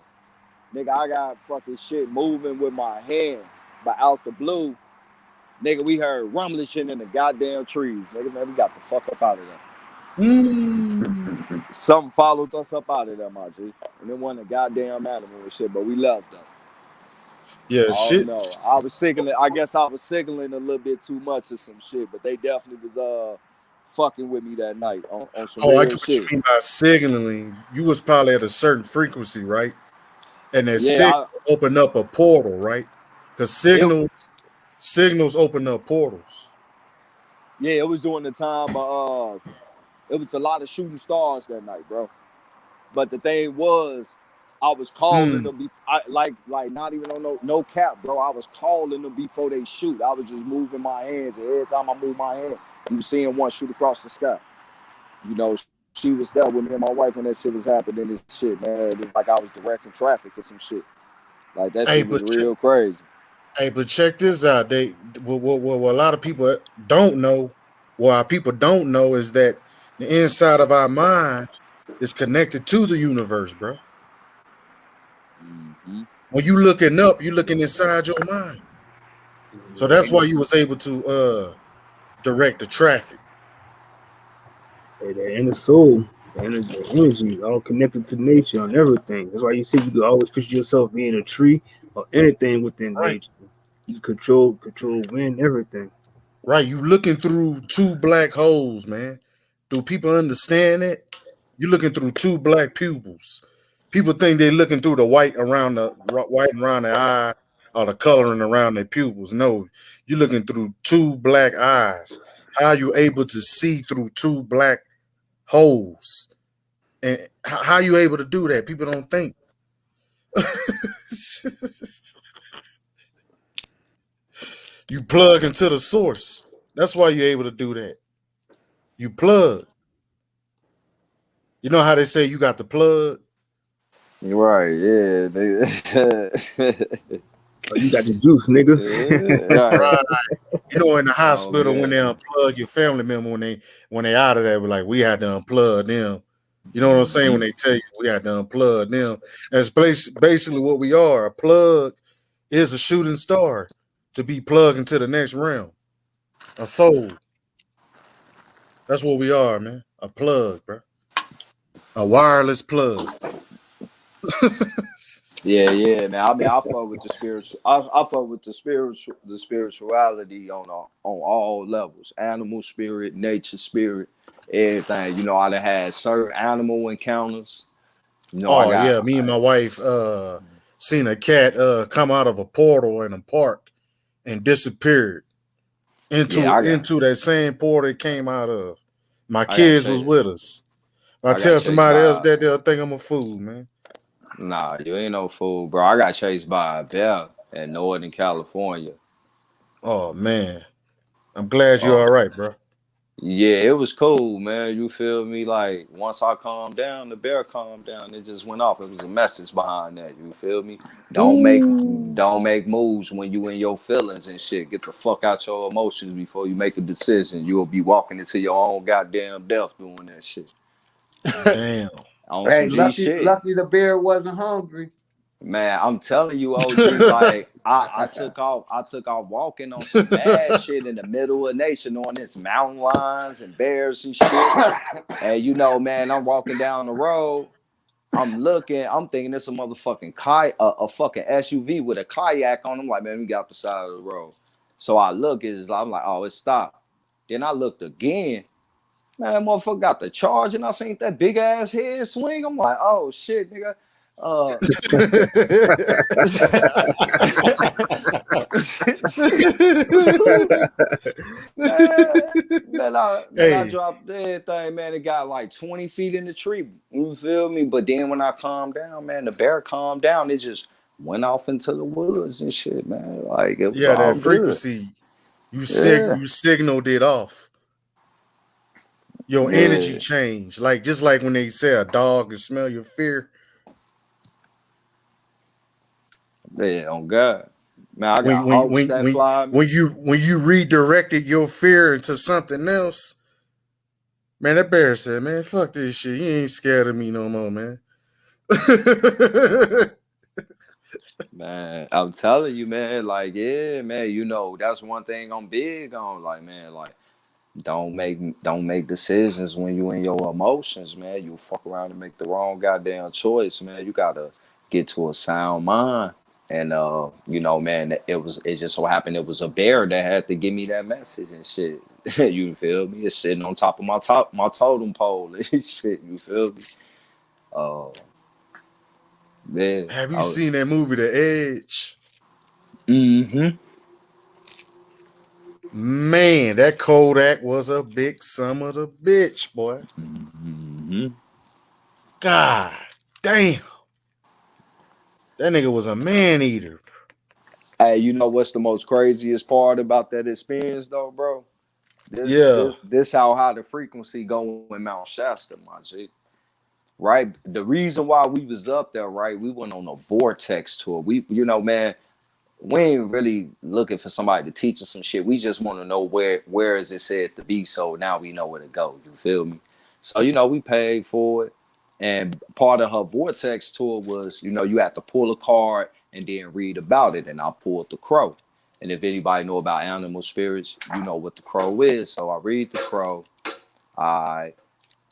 Nigga, I got fucking shit moving with my hand. But out the blue, nigga, we heard rumbling shit in the goddamn trees. Nigga, man, we got the fuck up out of there. Something followed us up out of there, my G. And it wasn't a goddamn animal and shit, but we left them. Yeah, I don't shit. know. I was signaling. I guess I was signaling a little bit too much of some shit, but they definitely was fucking with me that night on some Oh, I real get what you shit. mean by signaling. You was probably at a certain frequency, right? And that signal Yeah, opened up a portal, right? Because it signals open up portals. it was during the time it was a lot of shooting stars that night, bro. But the thing was, I was calling Hmm. them. Like not even on no cap, bro. I was calling them before they shoot. I was just moving my hands, and every time I move my hand, you was seeing one shoot across the sky. You know, she was there with me and my wife when that shit was happening. This shit, man, it's like I was directing traffic or some shit. Like that Hey, shit was real crazy. but check this out. What a lot of people don't know, what our people don't know, is that the inside of our mind is connected to the universe, bro. Mm-hmm. When you looking up, you looking inside your mind. So that's why you was able to direct the traffic. The inner soul, the energy, all connected to nature and everything. That's why you see you can always picture yourself being a tree or anything within Right. nature. You control wind, everything. Right. You looking through two black holes, man. Do people understand it? You looking through two black pupils. People think they looking through the white around their eye or the coloring around their pupils. No, you're looking through two black eyes. How are you able to see through two black holes? And how you able to do that? People don't think. You plug into the source. That's why you're able to do that. You plug. You know how they say you got the plug? Right, yeah. Oh, you got the juice, nigga. Right. Right. You know, in the Oh, hospital when they man. unplug your family member when they out of there, we're like, we had to unplug them. You know what I'm saying? When they tell you we had to unplug them. That's basically what we are. A plug is a shooting star to be plugged into the next realm. A soul. That's what we are, man. A plug, bro. A wireless plug. Yeah, man. I mean, I fuck with the spiritual. I fuck with the spirituality on all levels. Animal spirit, nature spirit, everything. You know, I done had certain animal encounters. You know, I Oh got yeah, me and my wife seen a cat come out of a portal in a park and disappeared yeah, into that same portal it came out of. My I got kids was chased. with us. If I I got tell chased somebody else by. that, they'll think I'm a fool, man. Nah, you ain't no fool, bro. I got chased by a bear in Northern California. Oh man, I'm glad you're Oh, all right, bro. yeah, it was cool, man. You feel me? Like once I calmed down, the bear calmed down. It just went off. It was a message behind that. You feel me? Don't make Ooh, don't make moves when you in your feelings and shit. Get the fuck out your emotions before you make a decision. You'll be walking into your own goddamn death doing that shit. damn. On some Hey, G lucky, shit. lucky the bear wasn't hungry. Man, I'm telling you, OG, like I took off walking on some mad shit in the middle of nation on this mountain lions and bears and shit. And you know, man, I'm walking down the road. I'm looking, I'm thinking it's a motherfucking a fucking SUV with a kayak on them. Like, man, we got the side of the road. So I look, I'm like, oh, it stopped. Then I looked again. Man, that motherfucker got the charge, and I seen that big ass head swing. I'm like, oh shit, nigga. Uh, man, I Hey, dropped everything, man. It got like 20 feet in the tree. You feel me? But then when I calmed down, man, the bear calmed down. It just went off into the woods and shit, man. Like it was yeah, all that good. frequency Yeah. you signaled it off. Your energy Yeah. changed. Like just like when they say a dog can smell your fear. Yeah, on God. Man, I When got when hawks when that when fly me. when you redirected your fear into something else, man, that bear said, "Man, fuck this shit. You ain't scared of me no more, man." Man, I'm telling you, man, like, yeah, man, you know, that's one thing I'm big on. Like, man, like, don't make decisions when you in your emotions, man. You fuck around and make the wrong goddamn choice, man. You gotta get to a sound mind. And you know, man, it just so happened it was a bear that had to give me that message and shit. You feel me? It's sitting on top of my totem pole and shit. You feel me? Uh, man. Have you seen that movie, The Edge? Mm-hmm. Man, that Kodak was a big son of the bitch, boy. Mm-hmm. God damn. That nigga was a man eater. Hey, you know what's the most craziest part about that experience, though, bro? This Yeah. this this how high the frequency go in Mount Shasta, my G. Right? The reason why we was up there, right? We went on a vortex tour. We, you know, man, we ain't really looking for somebody to teach us some shit. We just want to know where is it said to be, so now we know where to go. You feel me? So you know, we paid for it, and part of her vortex tour was, you know, you had to pull a card and then read about it. And I pulled the crow. And if anybody know about animal spirits, you know what the crow is. So I read the crow. I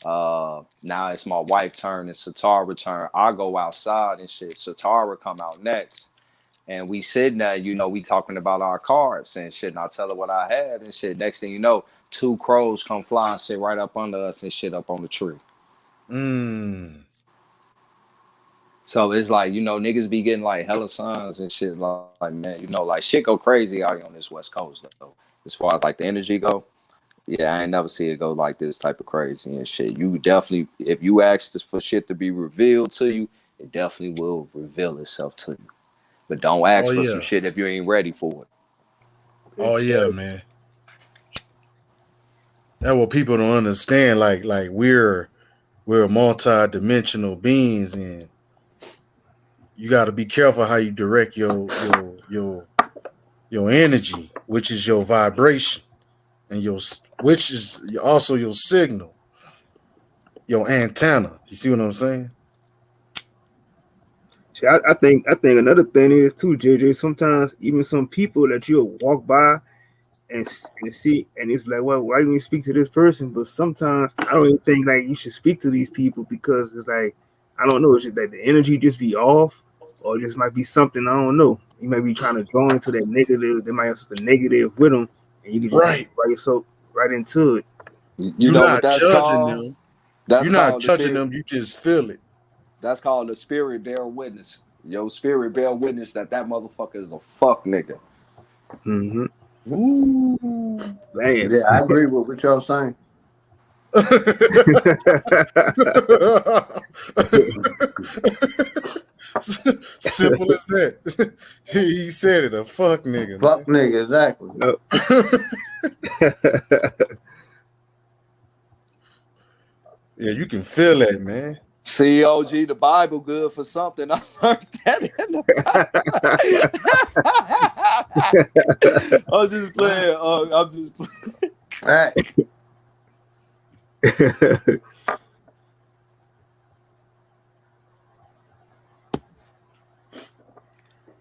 now it's my wife turn and Satara turn. I go outside and shit. Satara come out next. And we sitting there, you know, we talking about our cards and shit. And I tell her what I had and shit. Next thing you know, two crows come fly and sit right up under us and shit up on the tree. Mm. So it's like, you know, niggas be getting like hella signs and shit. Like, man, you know, like shit go crazy out here on this West Coast though. As far as like the energy go, yeah, I ain't never see it go like this type of crazy and shit. You definitely, if you ask this for shit to be revealed to you, it definitely will reveal itself to you. But don't Oh ask for some yeah. shit if you ain't ready for it. Oh yeah, man. That's what people don't understand. Like we're multi-dimensional beings, and you got to be careful how you direct your energy, which is your vibration, and which is also your signal, your antenna. You see what I'm saying? See, I think another thing is too, JJ. Sometimes even some people that you'll walk by and see, and it's like, well, why you even speak to this person? But sometimes I don't even think like you should speak to these people because it's like I don't know, it's just that the energy just be off, or just might be something I don't know. You might be trying to draw into that negative. They might have something negative with them, and you can just Right. write yourself right into it. You You're know what not that's judging called? them. That's You're not called the judging spirit. them. You just feel it. That's called the spirit bear witness. Your spirit bear witness that motherfucker is a fuck nigga. Mm-hmm. Ooh. Man. Yeah, I agree with what y'all saying. Simple as that. He said it, a fuck nigga, Fuck man. nigga, exactly. Yeah, you can feel that, man. COG, the Bible good for something. I learned that in the Bible. I'm just playing. I'm just playing. All right.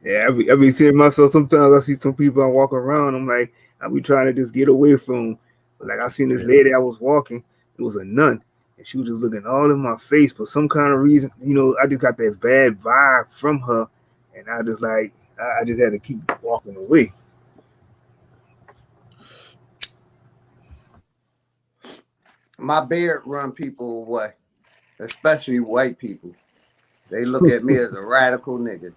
Yeah, I be seeing myself. Sometimes I see some people I walk around. I'm like, I be trying to just get away from. Like I seen this lady I was walking. It was a nun, and she was just looking all in my face for some kind of reason. You know, I just got that bad vibe from her, and I just like I just had to keep walking away. My beard run people away, especially white people. They look at me as a radical nigga.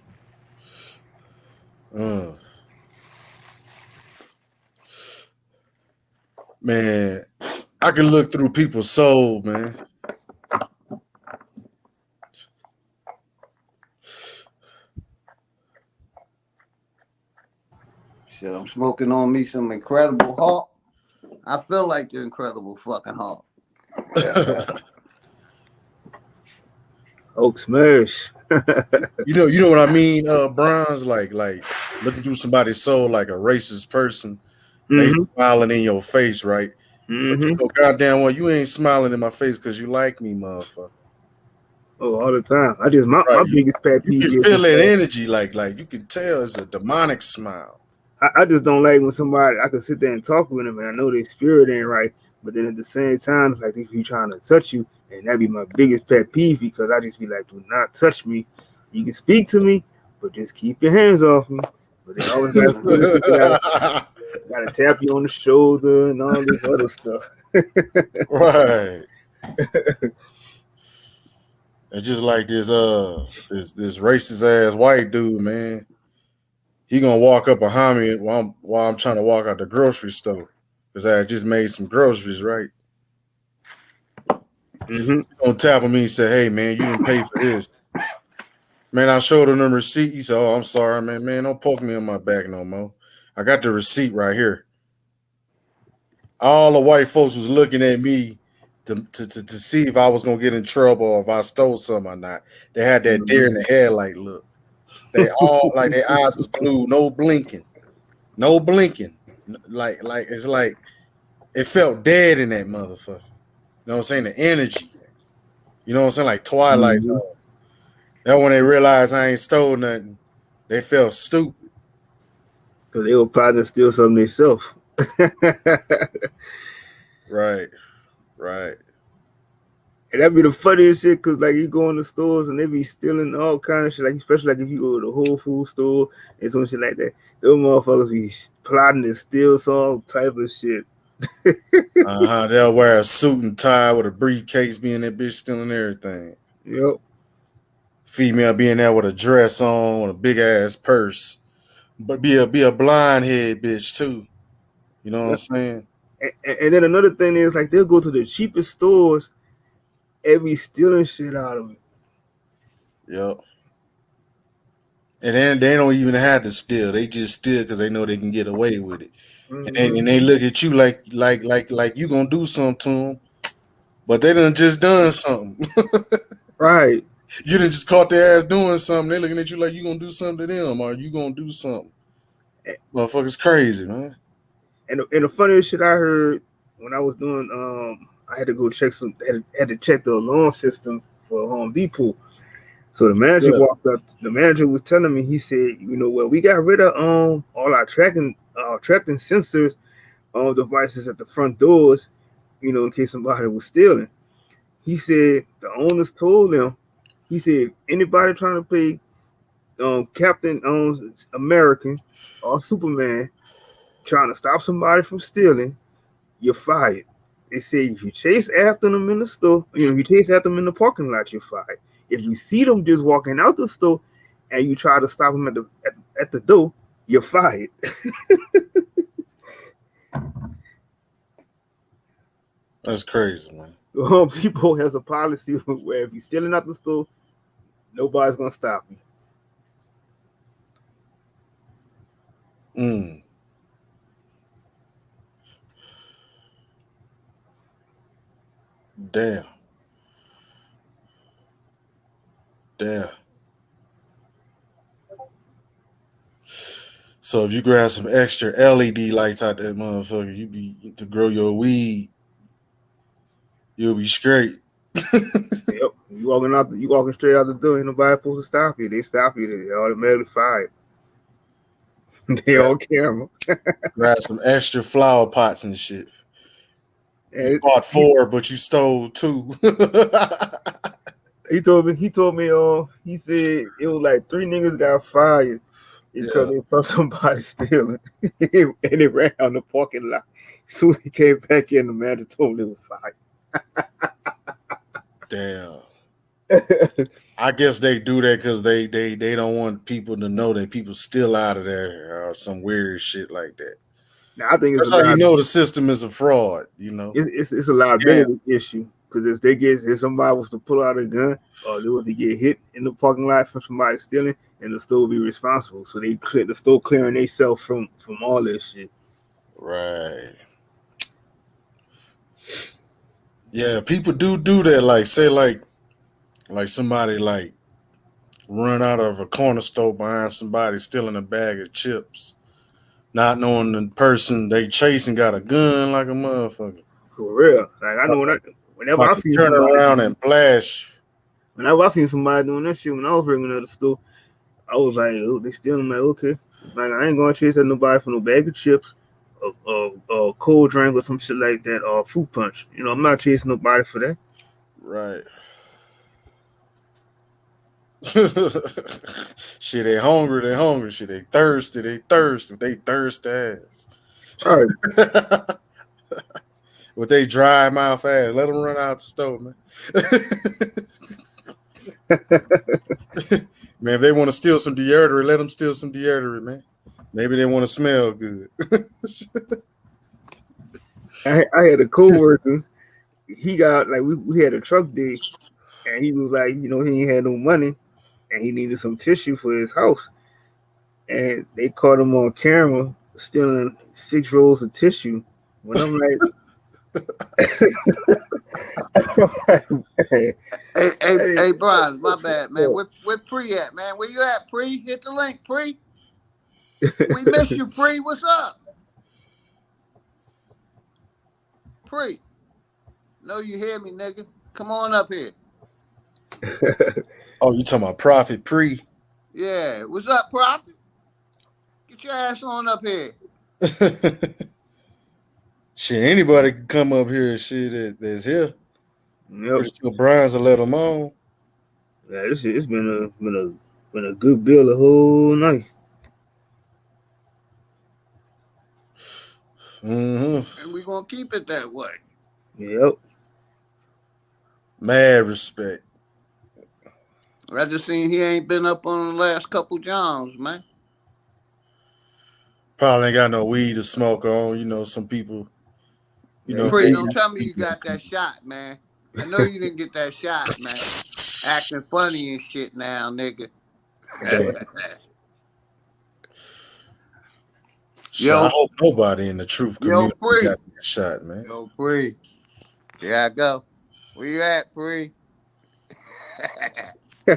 Man, I can look through people's soul, man. Shit, I'm smoking on me some Incredible Hulk. I feel like the Incredible fucking Hulk. Yeah. Oak smash. You know what I mean, Bronze? Like looking through somebody's soul like a racist person. They smiling in your face, right? But you know, goddamn well, you ain't smiling in my face because you like me, motherfucker. Oh, all the time. I just my biggest pet You peeve can is feel that energy, like you can tell it's a demonic smile. I just don't like when somebody I can sit there and talk with them and I know their spirit ain't right, but then at the same time, it's like they be trying to touch you, and that be my biggest pet peeve because I just be like, do not touch me. You can speak to me, but just keep your hands off me. But they always got gotta tap you on the shoulder and all this other stuff. Right. It's just like this racist ass white dude, man. He gonna walk up behind me while I'm trying to walk out the grocery store because I just made some groceries, right? Mm-hmm. He gonna tap on me and say, "Hey, man, you didn't pay for this." Man, I showed him the receipt. He said, "Oh, I'm sorry, man. Man, don't poke me on my back no more. I got the receipt right here." All the white folks was looking at me to see if I was gonna get in trouble or if I stole something or not. They had that deer in the headlight look. They all like their eyes was glued, no blinking. Like it's like it felt dead in that motherfucker. You know what I'm saying? The energy. You know what I'm saying? Like Twilight Zone. That when they realized I ain't stole nothing, they felt stupid. Because they will probably steal something themselves. Right. And that'd be the funniest shit, cause like you go in the stores and they be stealing all kind of shit, like especially like if you go to the Whole Food store and some shit like that. Those motherfuckers be plotting to steal some type of shit. They'll wear a suit and tie with a briefcase, being that bitch stealing everything. Yep. Female being there with a dress on, a big ass purse, but be a blind head bitch too. You know what I'm saying? And then another thing is like they'll go to the cheapest stores and be stealing shit out of it. Yep. And then they don't even have to steal. They just steal because they know they can get away with it. and they look at you like you gonna do something to them, but they done just done something. Right. You done just caught their ass doing something. They looking at you like you gonna do something to them, or you gonna do something. Motherfuckers crazy, man. And the funniest shit I heard when I was doing, I had to go check had to check the alarm system for Home Depot. So the manager Yeah. walked up. The manager was telling me, he said, well, we got rid of all our tracking sensors on devices at the front doors, in case somebody was stealing. He said the owners told them, he said, anybody trying to play Captain American or Superman trying to stop somebody from stealing, you're fired. They say if you chase after them in the store, if you chase after them in the parking lot, you're fired. If you see them just walking out the store and you try to stop them at the door, you're fired. That's crazy, man. Home Depot has a policy where if you're stealing out the store, nobody's gonna stop you. Damn. So if you grab some extra LED lights out that motherfucker, you be to grow your weed, you'll be straight. Yep. You walking straight out the door, ain't nobody supposed to stop you. They stop you, they automatically fired. They on camera. Grab some extra flower pots and shit. You bought 4, but you stole 2. He told me, he said it was like 3 niggas got fired because they saw somebody stealing. And they ran out the parking lot. So he came back in, the manager told him they were fired. Damn. I guess they do that because they don't want people to know that people still out of there or some weird shit like that. Now, I think that's how you know the system is a fraud. It's a liability issue because if somebody was to pull out a gun or they was to get hit in the parking lot from somebody stealing, and the store will be responsible. So the store clearing themselves from all this shit. Right. Yeah, people do that. Like say like somebody like run out of a corner store behind somebody stealing a bag of chips, not knowing the person they chasing got a gun like a motherfucker. For real. Like I know whenever I see turn around and blast. Whenever I seen somebody doing that shit when I was working at the store, I was like, oh, they stealing. Like, okay. Like I ain't gonna chase at nobody for no bag of chips, or cold drink or some shit like that, or fruit punch. I'm not chasing nobody for that. Right. Shit, they hungry. Shit, they thirsty. They thirst ass. All right. With they dry mouth ass, let them run out the store, man. Man, if they want to steal some deodorant, let them steal some deodorant, man. Maybe they want to smell good. I had a coworker. He got like we had a truck day, and he was like, he ain't had no money, and he needed some tissue for his house, and they caught him on camera stealing 6 rolls of tissue. When I'm like, hey, Brian, my bad, man. Where Pre at, man? Where you at, Pre? Hit the link, Pre. We miss you, Pre. What's up? Pre. No, you hear me, nigga. Come on up here. Oh, you talking about Prophet Pre? Yeah. What's up, Prophet? Get your ass on up here. Shit, anybody can come up here and shit that's here. Yep. Pretty sure Brian's will let them on. Yeah, this shit, it's been a good bill the whole night. Mm-hmm. And we're gonna keep it that way. Yep. Mad respect. I just seen he ain't been up on the last couple Johns, man. Probably ain't got no weed to smoke on. Some people, Pre, don't tell me you got that shot, man. I know you didn't get that shot, man. Acting funny and shit now, nigga. Shit, I hope nobody in the truth community Bree. got that shot, man. Yo, Bree. Here I go. Where you at, Bree? Yeah,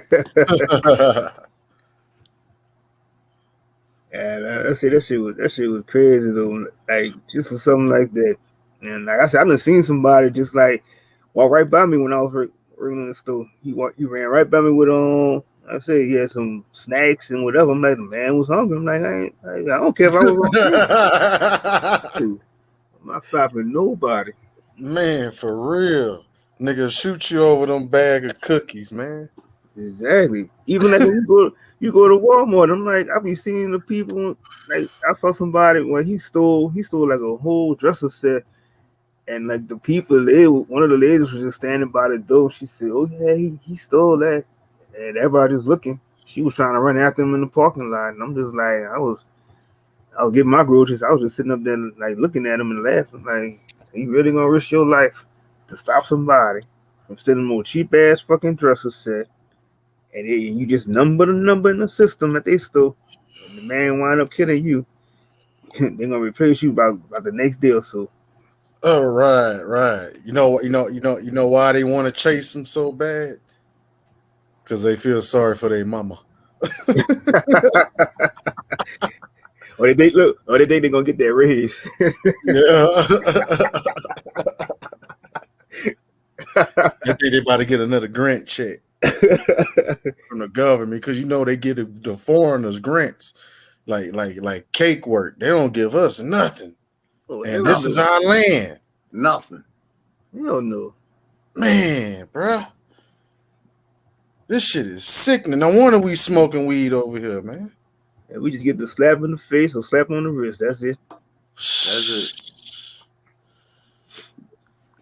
that shit was crazy though. Like just for something like that, and like I said, I done seen somebody just like walk right by me when I was working in the store. He ran right by me with I said he had some snacks and whatever. I'm like, the man was hungry. I'm like, I don't care if I was on food. I'm not stopping nobody. Man, for real. Nigga shoot you over them bag of cookies, man. Exactly. Even like when you go to Walmart, I'm like, I be seeing the people. Like I saw somebody when he stole like a whole dresser set, and like the people, one of the ladies was just standing by the door. She said, "Oh yeah, he stole that," and everybody just looking. She was trying to run after him in the parking lot, and I'm just like, I was getting my groceries. I was just sitting up there like looking at him and laughing. Like, you really gonna risk your life to stop somebody from stealing more cheap ass fucking dresser set? And you just number the number in the system that they stole, and the man wind up killing you. They're gonna replace you about the next day or so. Oh, right. You know why they want to chase them so bad? Because they feel sorry for their mama. Or they think they're gonna get that raise. I think they about to get another grant check from the government because they give the foreigners grants like cake work. They don't give us nothing, and this is our land. Nothing. Hell no, man, bruh. This shit is sickening. No wonder we smoking weed over here, man. And we just get the slap in the face or slap on the wrist. That's it.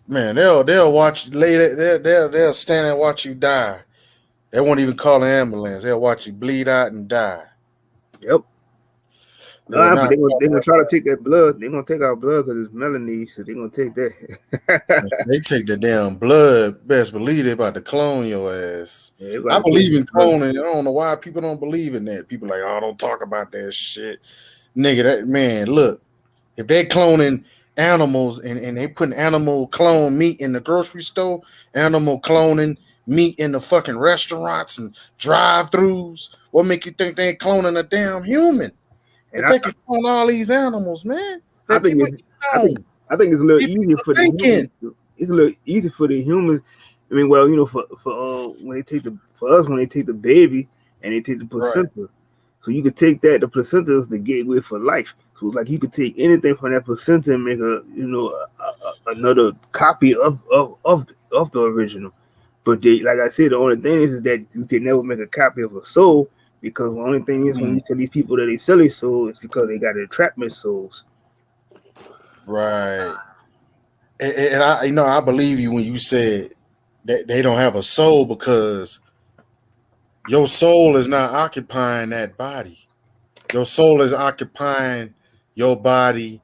Man, they'll watch later. They'll stand and watch you die. They won't even call an ambulance. They'll watch you bleed out and die. Yep. Nah, but they're gonna try to take that blood. They're gonna take our blood because it's Melanie, so they're gonna take that. They take the damn blood. Best believe they about to clone your ass. Yeah, I believe in cloning. I don't know why people don't believe in that. People like, oh, don't talk about that shit. Nigga, that man, look, if they cloning animals and they putting animal clone meat in the grocery store, animal cloning meat in the fucking restaurants and drive-throughs, what make you think they ain't cloning a damn human? If they can clone all these animals, man. I think it's a little easier for the humans. It's a little easier for the humans. I mean, well, for when they take the baby and they take the placenta. Right. So you could take that. The placenta is the gateway for life. So it's like you could take anything from that placenta and make another copy of the original. But like I said, the only thing is that you can never make a copy of a soul, because the only thing is when you tell these people that they sell their soul, it's because they got entrapment souls. Right. And I believe you when you said that they don't have a soul, because your soul is not occupying that body. Your soul is occupying your body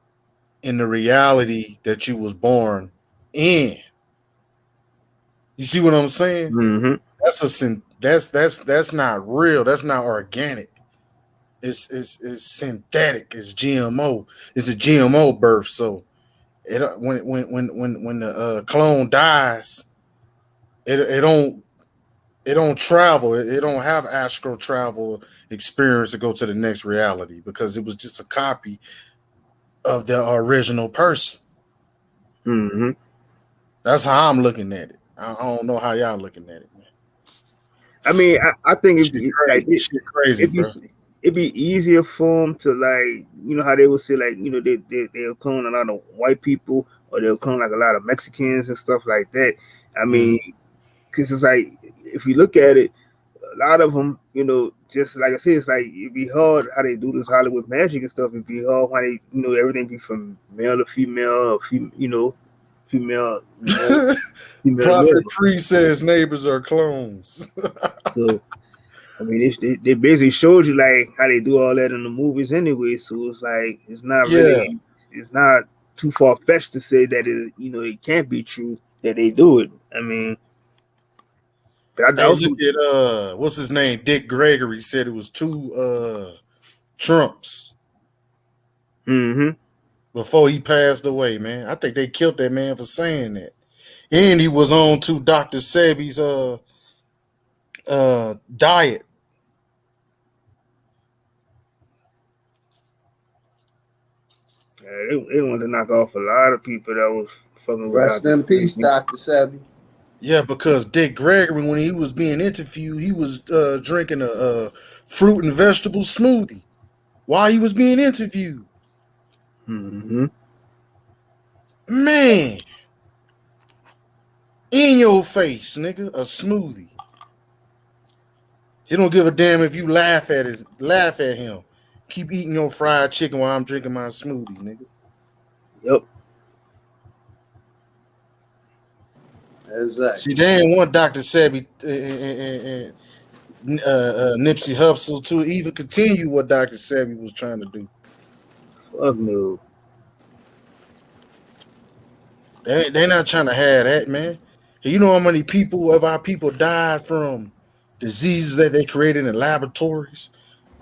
in the reality that you was born in. You see what I'm saying? Mm-hmm. That's not real. That's not organic. It's synthetic. It's GMO. It's a GMO birth. So when the clone dies, it don't travel. It don't have astral travel experience to go to the next reality, because it was just a copy of the original person. Mm-hmm. That's how I'm looking at it. I don't know how y'all looking at it, man. I mean, I think it'd crazy, bro. It'd be easier for them to, like, how they would say, like, they'll clone a lot of white people, or they'll clone like a lot of Mexicans and stuff like that. I mean, because it's like, if you look at it, a lot of them, just like I said, it's like it'd be hard how they do this Hollywood magic and stuff. It'd be hard why they, everything be from male to female, or female. Prophet Priest says neighbors are clones. So, I mean, they basically showed you like how they do all that in the movies anyway. So it's like it's not really, it's not too far fetched to say that it can't be true that they do it. I mean, but I also look at what's his name, Dick Gregory said it was two Trumps. Mm-hmm. before he passed away, man. I think they killed that man for saying that. And he was on to Dr. Sebi's diet. They wanted to knock off a lot of people that was fucking with Rest Dr. in peace, Sebi. Dr. Sebi. Yeah, because Dick Gregory, when he was being interviewed, he was drinking a fruit and vegetable smoothie while he was being interviewed. Mm-hmm. Man, in your face, nigga, a smoothie. He don't give a damn if you laugh at him. Keep eating your fried chicken while I'm drinking my smoothie, nigga. Yep. See, Exactly. they ain't want Dr. Sebi and Nipsey Hussle to even continue what Dr. Sebi was trying to do. Fuck no. They not trying to have that, man. You know how many people of our people died from diseases that they created in laboratories?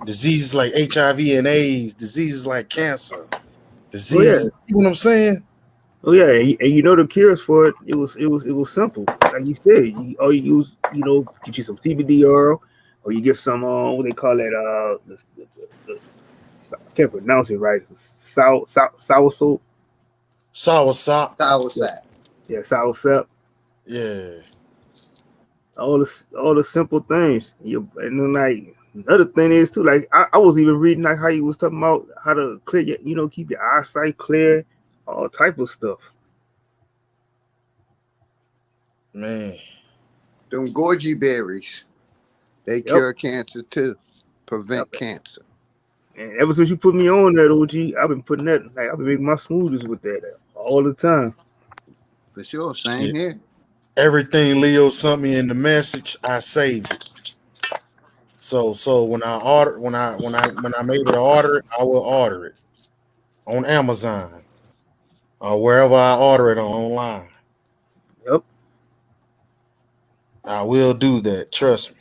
Diseases like HIV and AIDS, diseases like cancer, Oh yeah. diseases. You know what I'm saying? Oh yeah. And you know the cures for it. It was simple. Like you said, all you use, get you some CBD oil, or you get some what they call it, I can't pronounce it right. Sour soap. Sour sop. Sour Yeah, sack. yeah, sour sap. Yeah. All the simple things. And then like another thing is too, like I was even reading like how you was talking about how to clear your, keep your eyesight clear, all type of stuff. Man. Them goji berries, they Yep. cure cancer too. Yep. Prevent cancer. And ever since you put me on that OG, I've been putting that, like I've been making my smoothies with that all the time. For sure. Same Shit. here. Everything Leo sent me in the message, I saved it. So when I'm able to order it, I will order it on Amazon or wherever I order it online. Yep. I will do that. Trust me.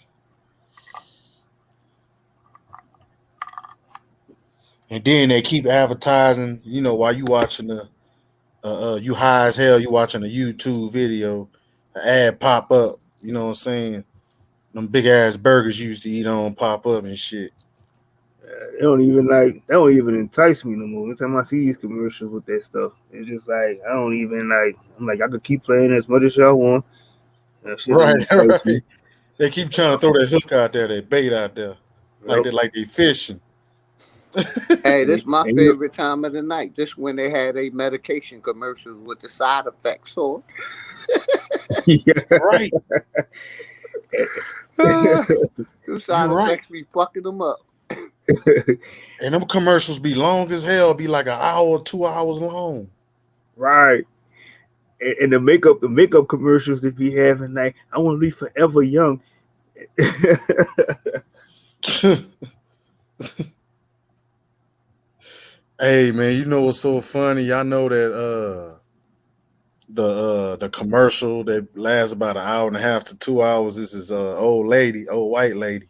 And then they keep advertising, while you watching you high as hell, you watching a YouTube video, an ad pop up, you know what I'm saying? Them big ass burgers you used to eat on pop up and shit. They don't even entice me no more. Every time I see these commercials with that stuff, it's just like I don't even like. I'm like I could keep playing as much as y'all want. That shit don't Right, entice right. me. They keep trying to throw that hook out there, that bait out there. Yep. Like they fishing. Hey, And, this my and favorite time of the night. This when they had a medication commercials with the side effects. So yeah. Right. the side You're right. effects be fucking them up. And them commercials be long as hell, be like an hour, 2 hours long. Right. And the makeup commercials that be having, like I want to be forever young. Hey man, you know what's so funny? Y'all know that the commercial that lasts about an hour and a half to 2 hours. This is old white lady.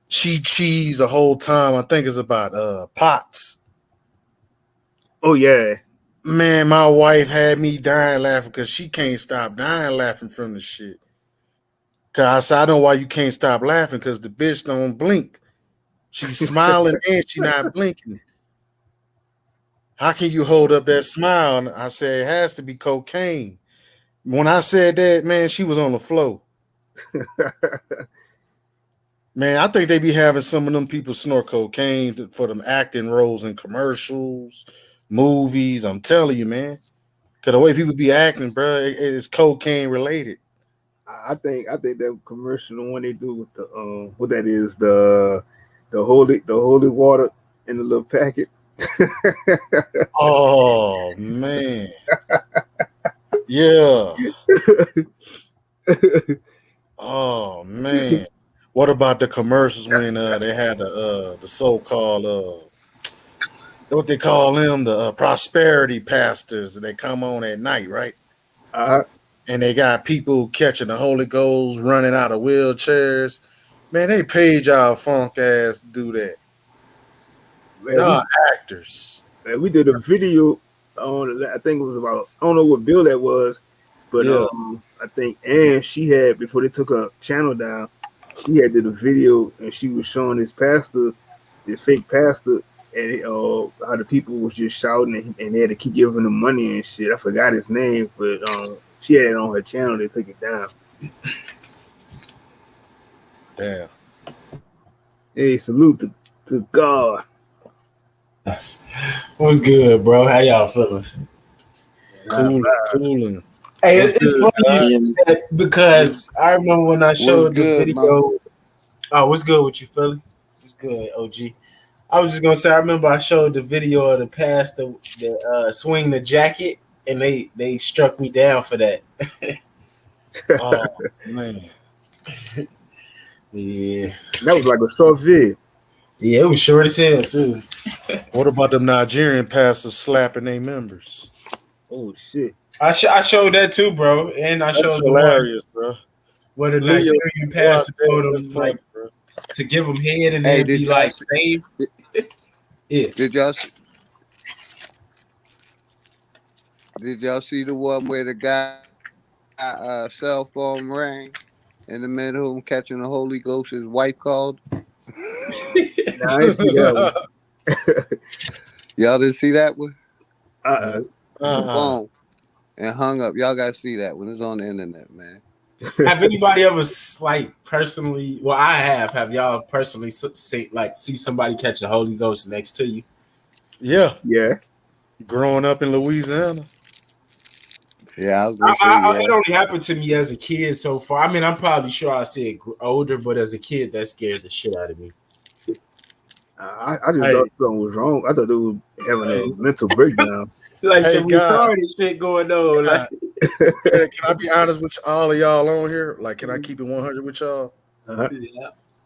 She cheese the whole time. I think it's about pots. Oh yeah. Man, my wife had me dying laughing because she can't stop dying laughing from the shit. Cause I said, I know why you can't stop laughing, because the bitch don't blink. She's smiling and she not blinking. How can you hold up that smile? And I said, it has to be cocaine. When I said that, man, she was on the floor. Man, I think they be having some of them people snort cocaine for them acting roles in commercials, movies. I'm telling you, man. Cause the way people be acting, bro, it's cocaine related. I think that commercial, the one they do with the what that is, the holy water in the little packet. Oh man, yeah. Oh man. What about the commercials when they had the so-called what they call them, the prosperity pastors? They come on at night, right? uh, And they got people catching the Holy Ghost, running out of wheelchairs. Man, they paid y'all funk ass to do that. man, Y'all actors. We did a video on. I think it was about. I don't know what bill that was, but Yeah. I think Ann she had before they took her channel down. She had did a video and she was showing this pastor, this fake pastor, and how the people was just shouting and they had to keep giving them money and shit. I forgot his name, but she had it on her channel. They took it down. Damn. Hey, salute to God. What's good, bro? How y'all feeling? Cooling. Hey, What's it's good, funny you Doc? said that because I remember when I What's showed the good, man? video. Oh, what's good with you, Philly? What's good, OG? I was just gonna say I remember I showed the video of the pastor that swing the jacket, and they struck me down for that. Oh man. Yeah, That was like a soft vid. yeah, it was short as hell too. What about them Nigerian pastors slapping their members? Oh shit. I showed that too, bro, and I That's showed the one hilarious, bro. where the Leo, Nigerian watch pastor that. told That's him funny, like bro. to give him head and Hey, then be like, "Babe, yeah." did y'all see the one where the guy cell phone rang and the man who catching the Holy Ghost, his wife called? Nah, I didn't see that one. Y'all didn't see that one? Uh-uh. The phone and hung up. Y'all gotta see that one. It's on the internet, man. Have anybody ever like personally? Well, I have. Have y'all personally see somebody catch a Holy Ghost next to you? Yeah. Yeah. Growing up in Louisiana. Yeah, I was gonna say It only happened to me as a kid so far. I mean, I'm probably sure I see it older, but as a kid, that scares the shit out of me. I just thought something was wrong. I thought they were having a mental breakdown. Like Hey, some retarded shit going on. Like, can I be honest with all of y'all on here? Like, can I keep it 100 with y'all? yeah.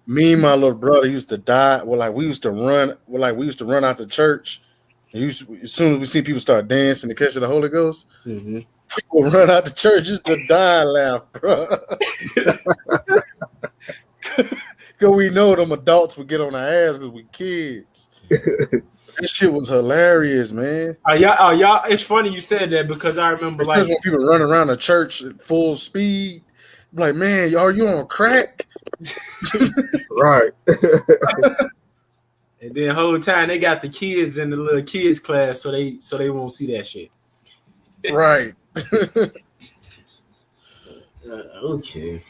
Me and my little brother used to die. Well, like we used to run. Well, like we used to run out the church. And as soon as we see people start dancing and catching the Holy Ghost, Mm-hmm. people run out the church just to die and laugh, bro. Because we know them adults would get on our ass because we kids. That shit was hilarious, man. Y'all. It's funny you said that because I remember Especially when people run around the church at full speed. I'm like, man, are you on crack? Right. And then the whole time they got the kids in the little kids class, so they won't see that shit. Right. Okay.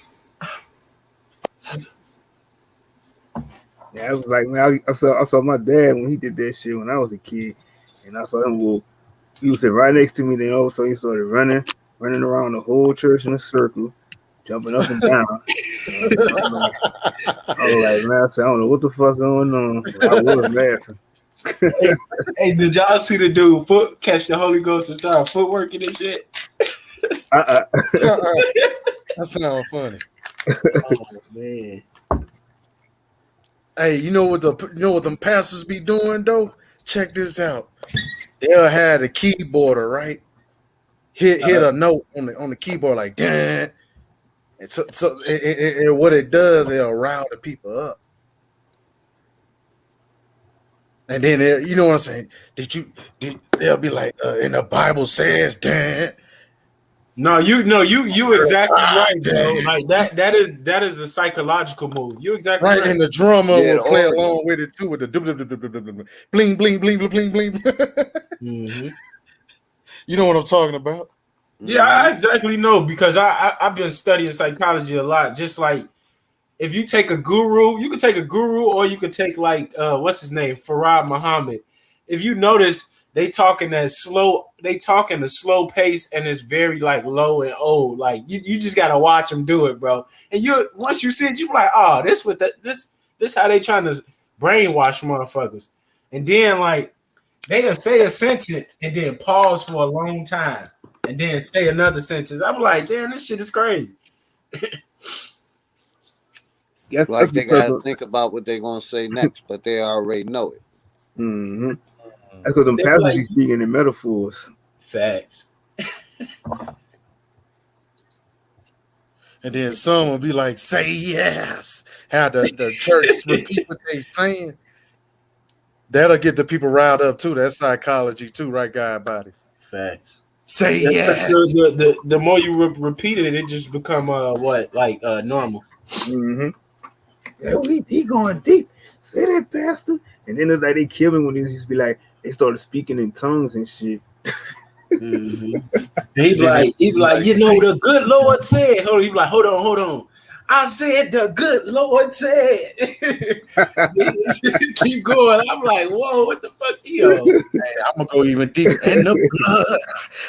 Yeah, I was like, man, I saw my dad when he did that shit when I was a kid, and I saw him go. He was sitting right next to me. Then all of a sudden he started running around the whole church in a circle, jumping up and down. I was like, man, I said, I don't know what the fuck's going on. But I was laughing. Hey, did y'all see the dude catch the Holy Ghost and start footworking and shit? That sounds funny. Oh man. Hey, you know what them pastors be doing though? Check this out. They'll have the keyboarder, right? Hit a note on the keyboard like damn. And so what it does, it'll rile the people up. And then you know what I'm saying? They'll be like, and the Bible says, damn. No, you exactly right, bro. Like that is a psychological move. You exactly right. And the drummer will play along with it too with the bling bling bling bling bling bling. Mm-hmm. You know what I'm talking about? Yeah, I exactly know because I've been studying psychology a lot. Just like if you take a guru, you could take a guru or you could take like what's his name, Farad Muhammad. If you notice, they talking a slow pace and it's very like low and old. Like you just gotta watch them do it, bro. And once you see it, you be like, oh, this how they trying to brainwash motherfuckers. And then like they'll say a sentence and then pause for a long time and then say another sentence. I'm like, damn, this shit is crazy. Yes, like they gotta think about what they're gonna say next, but they already know it. Mm-hmm. That's because them pastors be speaking in metaphors. Facts. And then some will be like, say yes. How the church repeat what they saying. That'll get the people riled up too. That's psychology too, right, guy? Body. Facts. Say Yeah, yes. the more you repeat it, it just become normal. Mm-hmm. Yeah, he going deep. Say that, pastor. And then it's like they kill him when he just be like, they started speaking in tongues and shit. Mm-hmm. He be like, you know, the good Lord said. He be like, hold on. I said the good Lord said. Keep going. I'm like, whoa, what the fuck, yo? Hey, I'm gonna go even deeper. And the blood.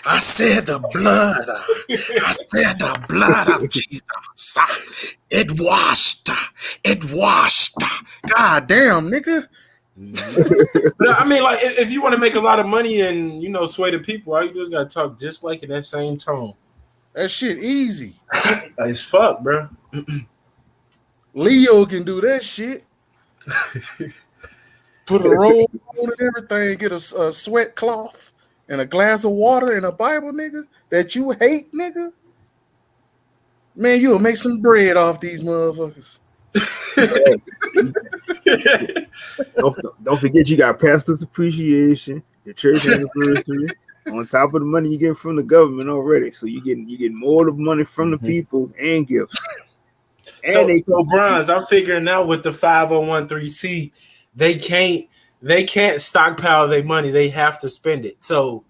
I said the blood. I said the blood of Jesus. It washed. It washed. God damn, nigga. But I mean, like, if you want to make a lot of money and sway the people, all you do is gotta talk just like in that same tone. That shit easy. It's fuck, bro. Leo can do that shit. Put a robe on and everything. Get a sweat cloth and a glass of water and a Bible, nigga, that you hate, nigga. Man, you'll make some bread off these motherfuckers. Don't forget you got pastor's appreciation, your church anniversary, on top of the money you get from the government already. So you get more of the money from the people and gifts. So Bronze, I'm figuring out with the 5013C, they can't stockpile their money. They have to spend it. So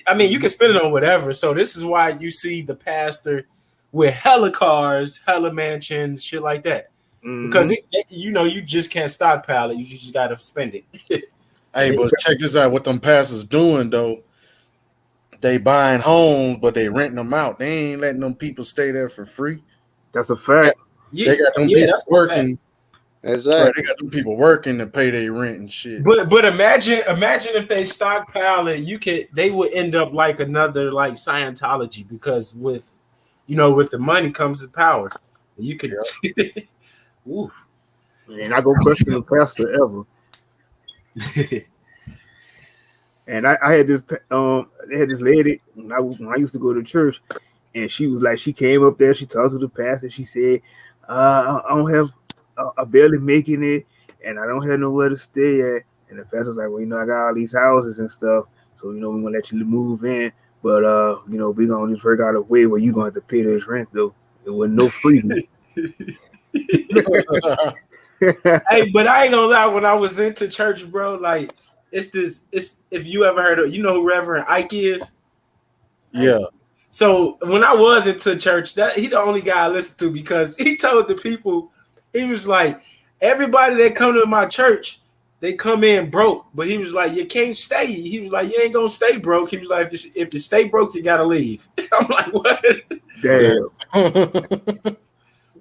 I mean, you can spend it on whatever. So this is why you see the pastor with hella cars, hella mansions, shit like that. Because you just can't stockpile it. You just got to spend it. Hey, but check this out. What them pastors doing though? They buying homes, but they renting them out. They ain't letting them people stay there for free. That's a fact. They got them people working. Exactly. Right, they got them people working to pay their rent and shit. But imagine if they stockpile it, they would end up like another like Scientology, because with the money comes the power. You could Ooh. And I go question the pastor ever. And I had this they had this lady when I used to go to church, and she was like, she came up there, she talked to the pastor, she said, I don't have I barely making it, and I don't have nowhere to stay at. And the pastor's like, well, I got all these houses and stuff, so we're gonna let you move in, but we're gonna just work out a way where you're gonna have to pay this rent though. It wasn't no freebie. Hey, but I ain't gonna lie, when I was into church, bro, like it's if you ever heard of, who Reverend Ike is? Yeah. So when I was into church, that he the only guy I listened to, because he told the people, he was like, everybody that come to my church, they come in broke. But he was like, you can't stay. He was like, you ain't gonna stay broke. He was like, if you stay broke, you gotta leave. I'm like, what? Damn.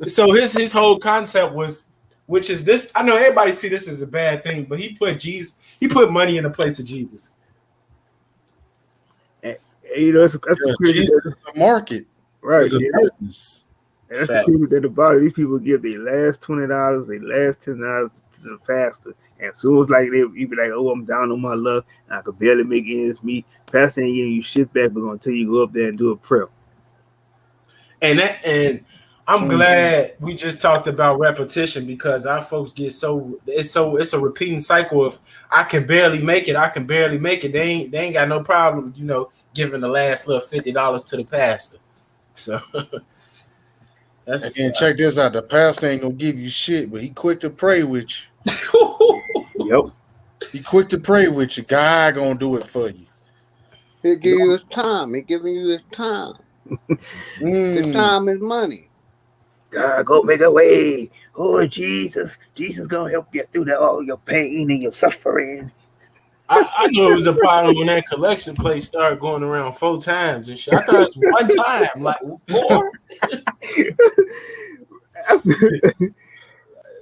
So his whole concept was, which is this. I know everybody see this as a bad thing, but he put money in the place of Jesus. And, that's the crazy. Jesus is a market, right? It's a business. And that's the crazy thing about it. These people give their last $20, their last $10 to the pastor, and so it's like you be like, oh, I'm down on my luck, I could barely make ends meet. Pastor ain't giving you shit back, but gonna tell you go up there and do a prayer. And I'm glad we just talked about repetition, because our folks get it's a repeating cycle of I can barely make it. They ain't got no problem, giving the last little $50 to the pastor. So and check this out. The pastor ain't gonna give you shit, but he quick to pray with you. Yep. He quick to pray with you. God gonna do it for you. He'll give you his time. He's giving you his time. His time is money. God, go make a way. Oh, Jesus gonna help you through all your pain and your suffering. I knew it was a problem when that collection plate started going around 4 times and shit. I thought it was one time, like 4.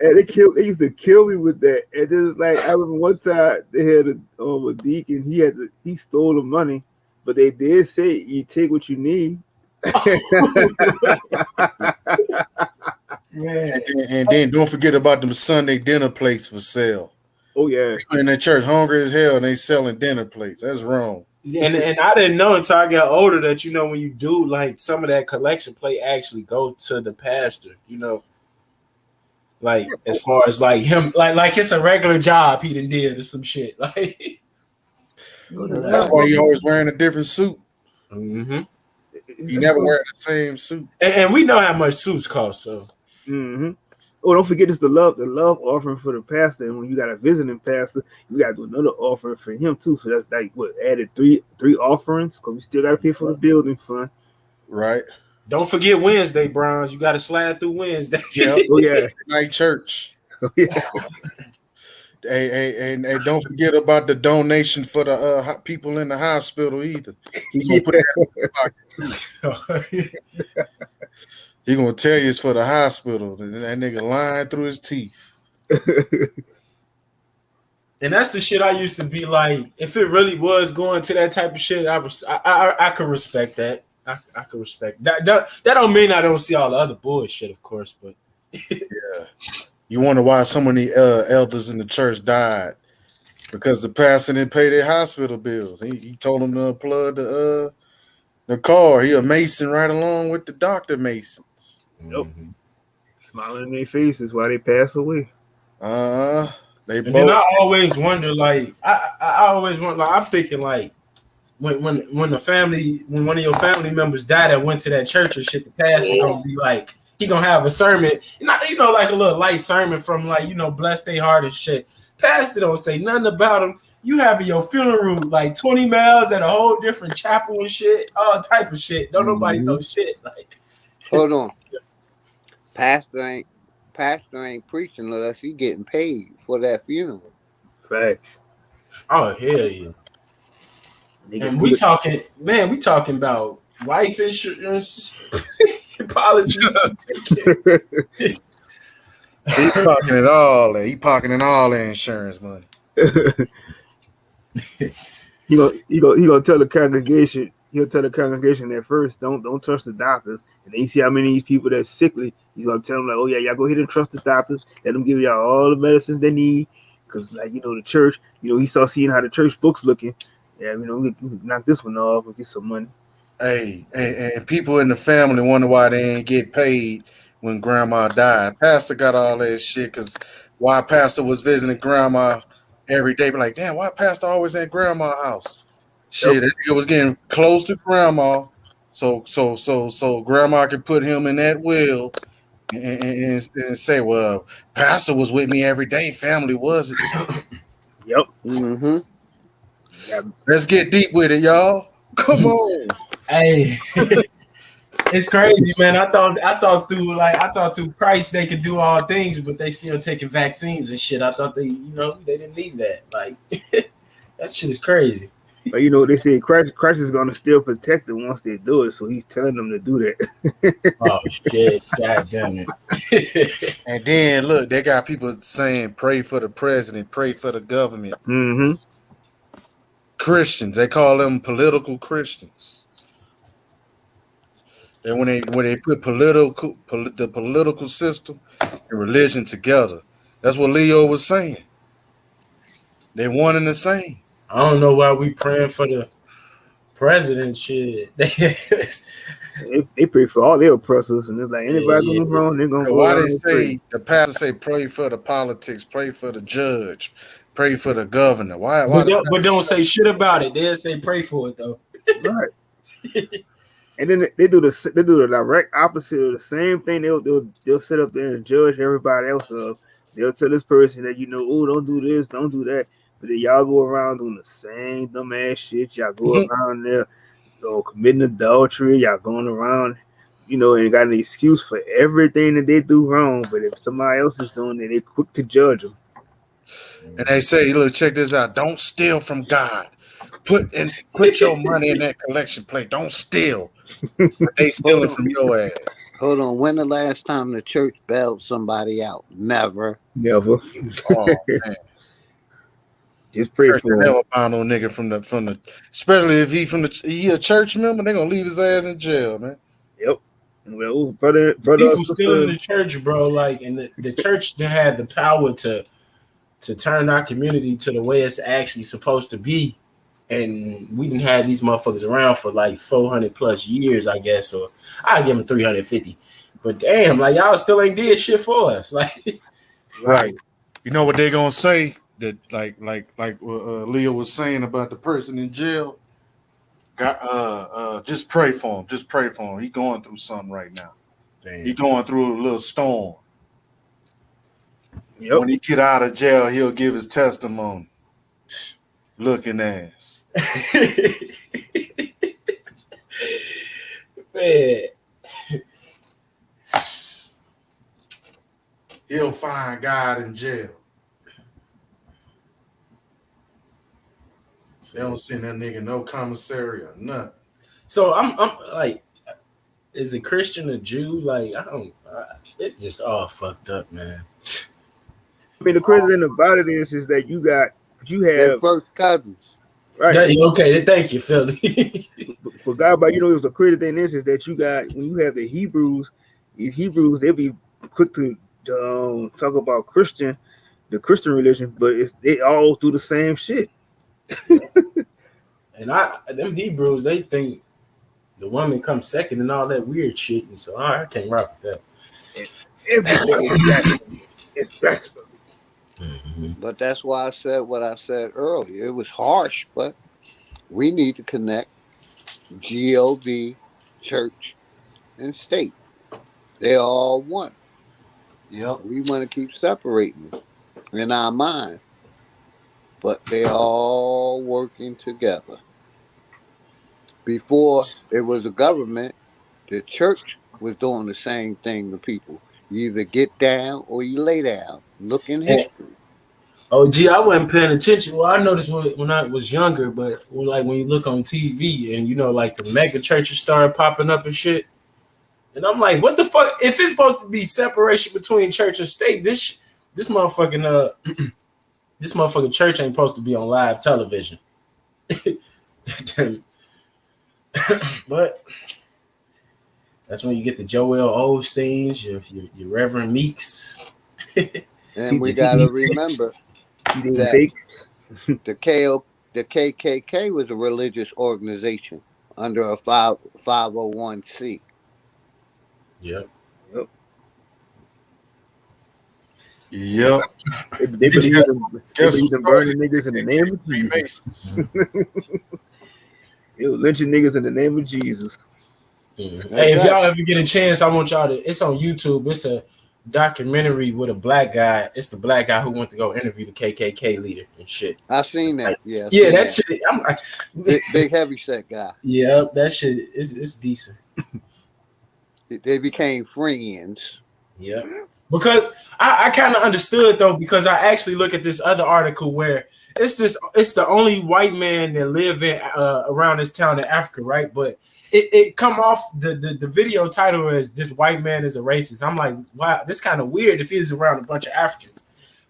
And they used to kill me with that. And just like I remember one time they had a deacon. He stole the money, but they did say you take what you need. And then don't forget about them Sunday dinner plates for sale. Oh yeah, people in the church hungry as hell and they selling dinner plates. That's wrong. And I didn't know until I got older that when you do like some of that collection plate actually go to the pastor. Like as far as like him, like it's a regular job he done did or some shit. Like That's why he always wearing a different suit. mm-hmm. He never wear the same suit. And we know how much suits cost, so. Mm-hmm. Oh, don't forget it's the love offering for the pastor. And when you got a visiting pastor, you got to do another offering for him too. So that's like what added three offerings because we still got to pay for the building fund. Right. Don't forget Wednesday, Bronze. You got to slide through Wednesday. Yep. Oh yeah. Night church. Oh, yeah. Hey, don't forget about the donation for the people in the hospital either. He's gonna put that in his pocket too. He gonna tell you it's for the hospital. And that nigga lying through his teeth. And that's the shit I used to be like. If it really was going to that type of shit, I could respect that. I could respect that. That don't mean I don't see all the other bullshit, of course, but yeah. You wonder why so many elders in the church died because the pastor didn't pay their hospital bills. He told them to plug the car. He a Mason right along with the Dr. Masons. Yep. Smiling in their faces while they pass away. They and both. then I always wonder, like, I always wonder, like, I'm thinking, like, when one of your family members died that went to that church or shit, the pastor gonna be like, he gonna have a sermon, like a little light sermon from like, bless their heart and shit. Pastor don't say nothing about him. You having your funeral like 20 miles at a whole different chapel and shit, all type of shit. Don't nobody know shit. Like, hold on, pastor ain't preaching unless he getting paid for that funeral. Facts. Oh hell yeah. And we talking about life insurance policies. He pocketing all that. He pocketing all the insurance money. he gonna tell the congregation. He'll tell the congregation at first, don't trust the doctors. And then you see how many of these people that's sickly. He's gonna tell them like, oh yeah, y'all go ahead and trust the doctors. Let them give y'all all the medicines they need. Cause like the church, he starts seeing how the church books looking. Yeah, we can knock this one off and get some money. Hey, and people in the family wonder why they ain't get paid when grandma died. Pastor got all that shit because why pastor was visiting grandma every day. Be like, damn, why pastor always at grandma's house? Shit, it was getting close to grandma, so grandma could put him in that will and say, well, pastor was with me every day. Family was it? Yep. Mm-hmm. Let's get deep with it, y'all. Come on. Hey, it's crazy, man. I thought through Christ they could do all things, but they still taking vaccines and shit. I thought they didn't need that. Like that shit is crazy. But they say Christ is gonna still protect them once they do it, so he's telling them to do that. Oh shit! God damn it! And then look, they got people saying, "Pray for the president, pray for the government." Mm-hmm. Christians, they call them political Christians. And when they put the political system and religion together, that's what Leo was saying. They one and the same. I don't know why we praying for the president. Shit, they pray for all their oppressors, and it's like anybody going wrong, they're gonna go. Why they say the pastor say pray for the politics, pray for the judge, pray for the governor? Why? But don't say shit about it. They'll say pray for it though. Right. And then they do the direct opposite of the same thing. They'll sit up there and judge everybody else. They'll tell this person that oh, don't do this, don't do that. But then y'all go around doing the same dumb ass shit. Y'all go around there, committing adultery. Y'all going around, and got an excuse for everything that they do wrong. But if somebody else is doing it, they're quick to judge them. And they say, look, check this out. Don't steal from God. Put your money in that collection plate. Don't steal. They stealing from your ass. Hold on. When the last time the church bailed somebody out? Never. Never. Oh man. Just pray church for him. Never found no nigga from the especially if he a church member, they gonna leave his ass in jail, man. Yep. Well, brother, people still in the church, bro. Like, and the church didn't have the power to turn our community to the way it's actually supposed to be. And we didn't have these motherfuckers around for like 400 plus years, I guess, or I give them 350. But damn, like y'all still ain't did shit for us. Like, Right. You know what they're gonna say? That like Leah was saying about the person in jail. Just pray for him. Just pray for him. He going through something right now. damn. He going through a little storm. Yep. When he get out of jail, he'll give his testimony. Looking ass. Man. He'll find God in jail. They don't send that nigga no commissary or nothing. So I'm like, is a Christian a Jew? Like, it's just all fucked up, man. I mean, the crazy thing about it is that you They're have first cousins. right. Okay, thank you, Philly. For God, but it was the crazy thing is that you got when you have the Hebrews, they'll be quick to talk about the Christian religion, but they all do the same shit. And them Hebrews, they think the woman comes second and all that weird shit, and so I can't rock with that. Everything is blasphemy. It's blasphemy. Mm-hmm. But that's why I said what I said earlier. It was harsh, but we need to connect GOV, church, and state. They're all one. Yep. We want to keep separating them in our mind, but they're all working together. Before it was a government, the church was doing the same thing to people. You either get down or you lay down. Look in history. Oh, gee, I wasn't paying attention. Well, I noticed when I was younger, but when you look on TV and like the mega churches started popping up and shit, and I'm like, what the fuck? If it's supposed to be separation between church and state, this motherfucking this motherfucking church ain't supposed to be on live television. But that's when you get the Joel Osteens, your Reverend Meeks. And we got to remember that the KKK was a religious organization under a 501c. Yep. Yep. They believe in burning niggas in the name of Jesus. They were lynching niggas in the name of Jesus. Mm-hmm. Hey, if y'all ever get a chance, I want y'all to. It's on YouTube. It's a documentary with a black guy. It's the black guy who went to go interview the KKK leader and shit. I seen that. Yeah. Yeah, that shit. I'm like, big heavy set guy. Yeah, that shit is decent. They became friends. Yeah. Because I kind of understood though, because I actually look at this other article where it's the only white man that live in around this town in Africa, right? But it come off the video title as "This White Man is a Racist." I'm like, wow, this kind of weird if he's around a bunch of Africans.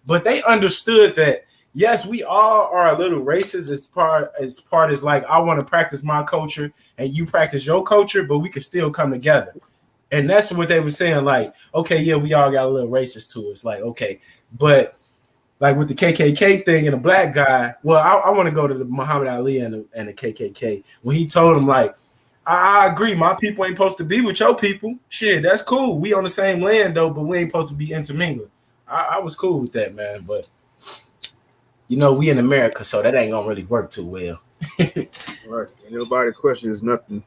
But they understood that yes, we all are a little racist as part as like I want to practice my culture and you practice your culture, but we can still come together. And that's what they were saying, like, okay, yeah, we all got a little racist to us. Like, okay, but like with the KKK thing and a black guy, well, I want to go to the Muhammad Ali and the KKK. When he told him, like, I agree, my people ain't supposed to be with your people. Shit, that's cool. We on the same land, though, but we ain't supposed to be intermingling. I was cool with that, man. But, we in America, so that ain't going to really work too well. Right. And nobody's question is nothing.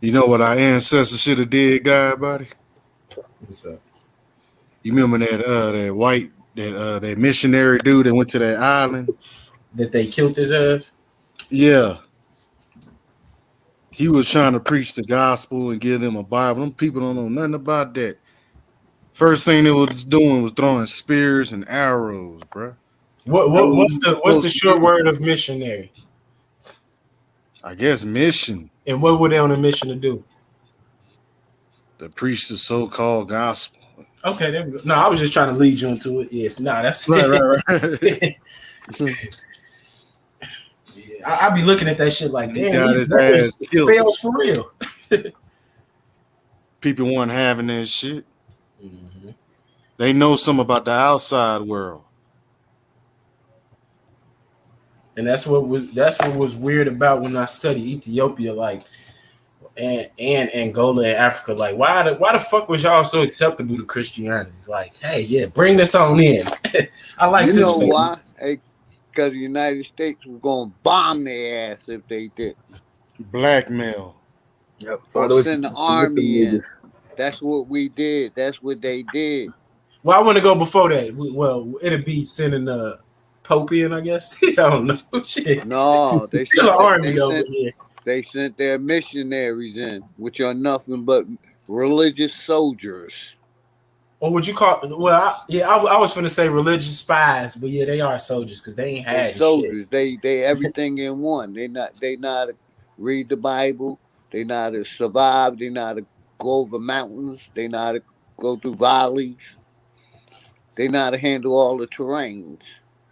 You know what our ancestors should have did, guy, buddy? What's up? You remember that white that missionary dude that went to that island that they killed his ass? Yeah, he was trying to preach the gospel and give them a Bible. Them people don't know nothing about that. First thing they was doing was throwing spears and arrows, bro. What's the short word of missionary? I guess mission. And what were they on a mission to do? To preach the so-called gospel. Okay, there we go. No, I was just trying to lead you into it. Yeah, that's right. Yeah, I be looking at that shit like, damn, these fails for real. People weren't having that shit. Mm-hmm. They know something about the outside world. And that's what was weird about when I studied Ethiopia. Like, and Angola and Africa. Like, why the fuck was y'all so acceptable to Christianity? Like, hey, yeah, bring this on in. I like You this. know why? Because the United States was going to bomb their ass if they did. Blackmail. Yep. Or Although send the the victim army in. niggas. That's what we did. That's what they did. Well, I want to go before that. Well, it'd be sending Pope in, I guess. I don't know. Shit. No, they Still an sent army over here. they sent their missionaries in, which are nothing but religious soldiers. Or would you call? Well, I was finna say religious spies, but yeah, they are soldiers because they ain't They had soldiers. shit. They everything in one. They not read the Bible. They know how to survive. They know how to go over mountains. They know how to go through valleys. They know how to handle all the terrains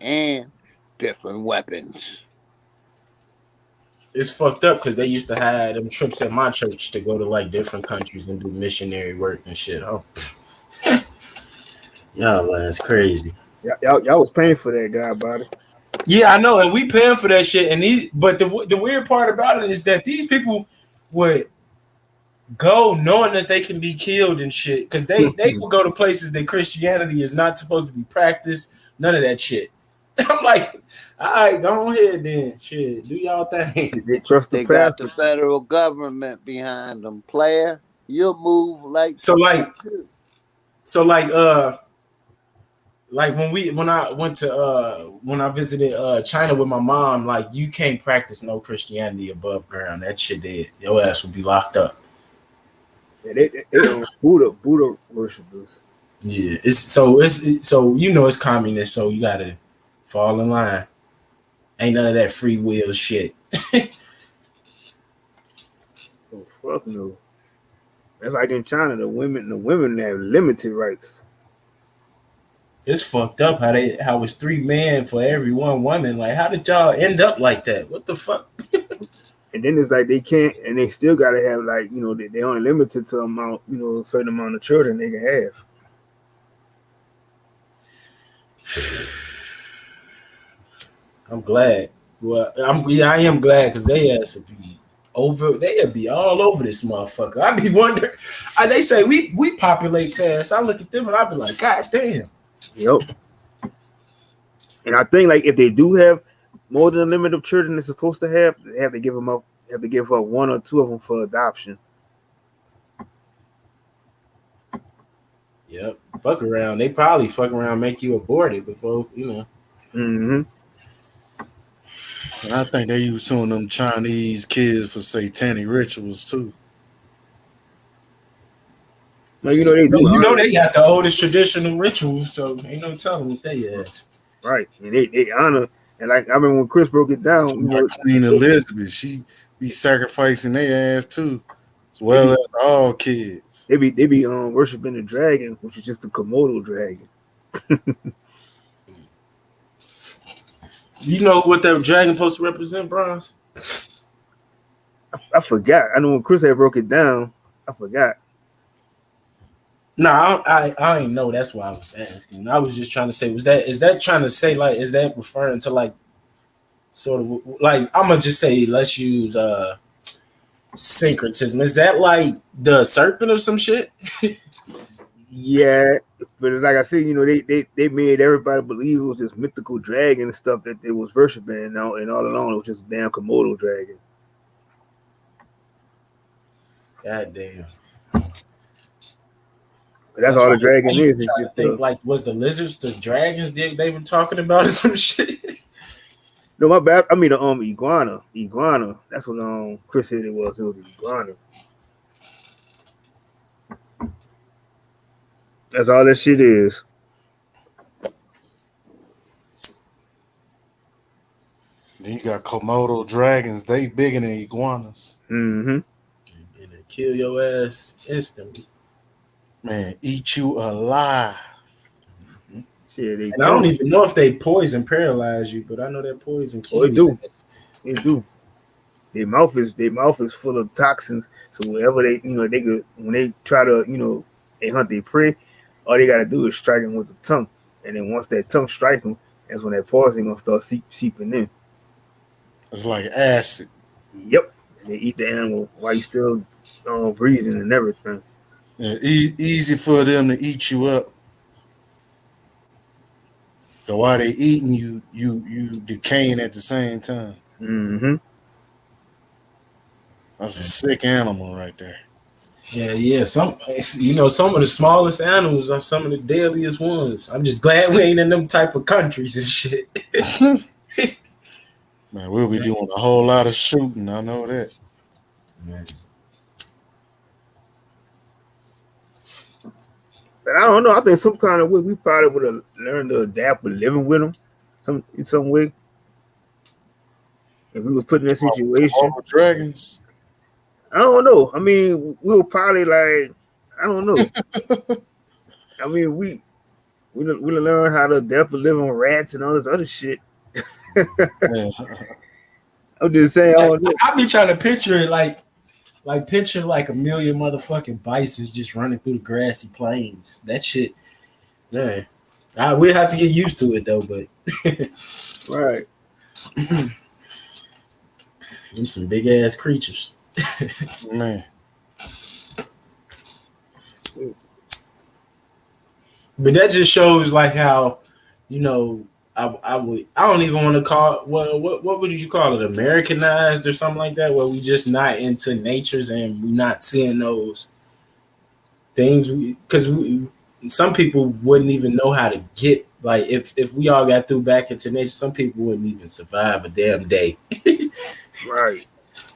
and different weapons. It's fucked up because they used to have them trips at my church to go to like different countries and do missionary work and shit. Oh, y'all, that's crazy. Y'all was paying for that guy, body. Yeah, I know, and we paying for that shit. And but the weird part about it is that these people would go knowing that they can be killed and shit because they will go to places that Christianity is not supposed to be practiced. None of that shit. I'm like, all right, go ahead then. Shit, do y'all thing. They trust the They got pastor. the federal government behind them. Player, you'll move like So like when I went to when I visited China with my mom, like you can't practice no Christianity above ground. That shit dead. Your ass would be locked up. Yeah, they Buddha worshipers. Yeah, it's so it's communist, so you gotta fall in line. Ain't none of that free will shit. Oh fuck no. That's like in China, the women have limited rights. It's fucked up how it's 3 men for every 1 woman. Like, how did y'all end up like that? What the fuck? And then it's like they can't, and they still gotta have like they only limited to amount a certain amount of children they can have. I'm glad. Well, I am glad because they ass would be they'd be all over this motherfucker. I be wondering. They say we populate fast. I look at them and I be like, God damn. Yep. And I think like if they do have more than the limit of children they're supposed to have, they have to give them up. Have to give up 1 or 2 of them for adoption. Yep. Fuck around. They probably fuck around, make you abort it before Mm-hmm. And I think they use some of them Chinese kids for satanic rituals too. Well, they do. They got the oldest traditional rituals, so ain't no telling what they ask. Right, and they honor, and like I remember when Chris broke it down. Queen Elizabeth, she be sacrificing their ass too, as well as all kids. They be worshiping the dragon, which is just a Komodo dragon. You know what that dragon supposed to represent, Bronze? I forgot. I know when Chris had broke it down, I forgot. No, I ain't know. That's why I was asking. I was just trying to say, is that trying to say like, is that referring to like, sort of like I'm gonna just say, let's use syncretism. Is that like the serpent or some shit? Yeah, but like I said, they made everybody believe it was this mythical dragon and stuff that they was worshiping, and all along it was just a damn Komodo dragon. God damn. That's all the dragon is. It's just like, was the lizards the dragons they were talking about or some shit? No, my bad. I mean the iguana. Iguana. That's what Chris said it was. It was iguana. That's all that shit is. Then you got Komodo dragons. They bigger than iguanas. Mm-hmm. And they kill your ass instantly. Man, eat you alive. Shit, and I don't even know if they poison paralyze you, but I know that poison kills. Oh, they do. They do. Their mouth is full of toxins. So whenever they could, when they try to they hunt their prey, all they gotta do is strike them with the tongue, and then once that tongue strike them, that's when that poison gonna start seeping in. It's like acid. Yep, and they eat the animal while you still breathing and everything. Yeah, easy for them to eat you up. So while they eating you decaying at the same time. Mm-hmm. That's a sick animal right there. Yeah. Some of the smallest animals are some of the deadliest ones. I'm just glad we ain't in them type of countries and shit. Man, we'll be doing a whole lot of shooting. I know that. Man. But I don't know. I think some kind of way we probably would have learned to adapt with living with them, in some way. If we was put in that situation, dragons. I don't know. I mean, we were probably like, I don't know. I mean, we learn how to adapt with living with rats and all this other shit. I'm just saying. I be trying to picture it like picture like a million motherfucking bisons just running through the grassy plains. That shit, man. We have to get used to it though, but right. Them some big ass creatures. Man. But that just shows like how, I don't even want to call it, what would you call it, Americanized or something like that, where we just not into natures and we not seeing those things, because some people wouldn't even know how to get, like, if we all got through back into nature, some people wouldn't even survive a damn day. Right.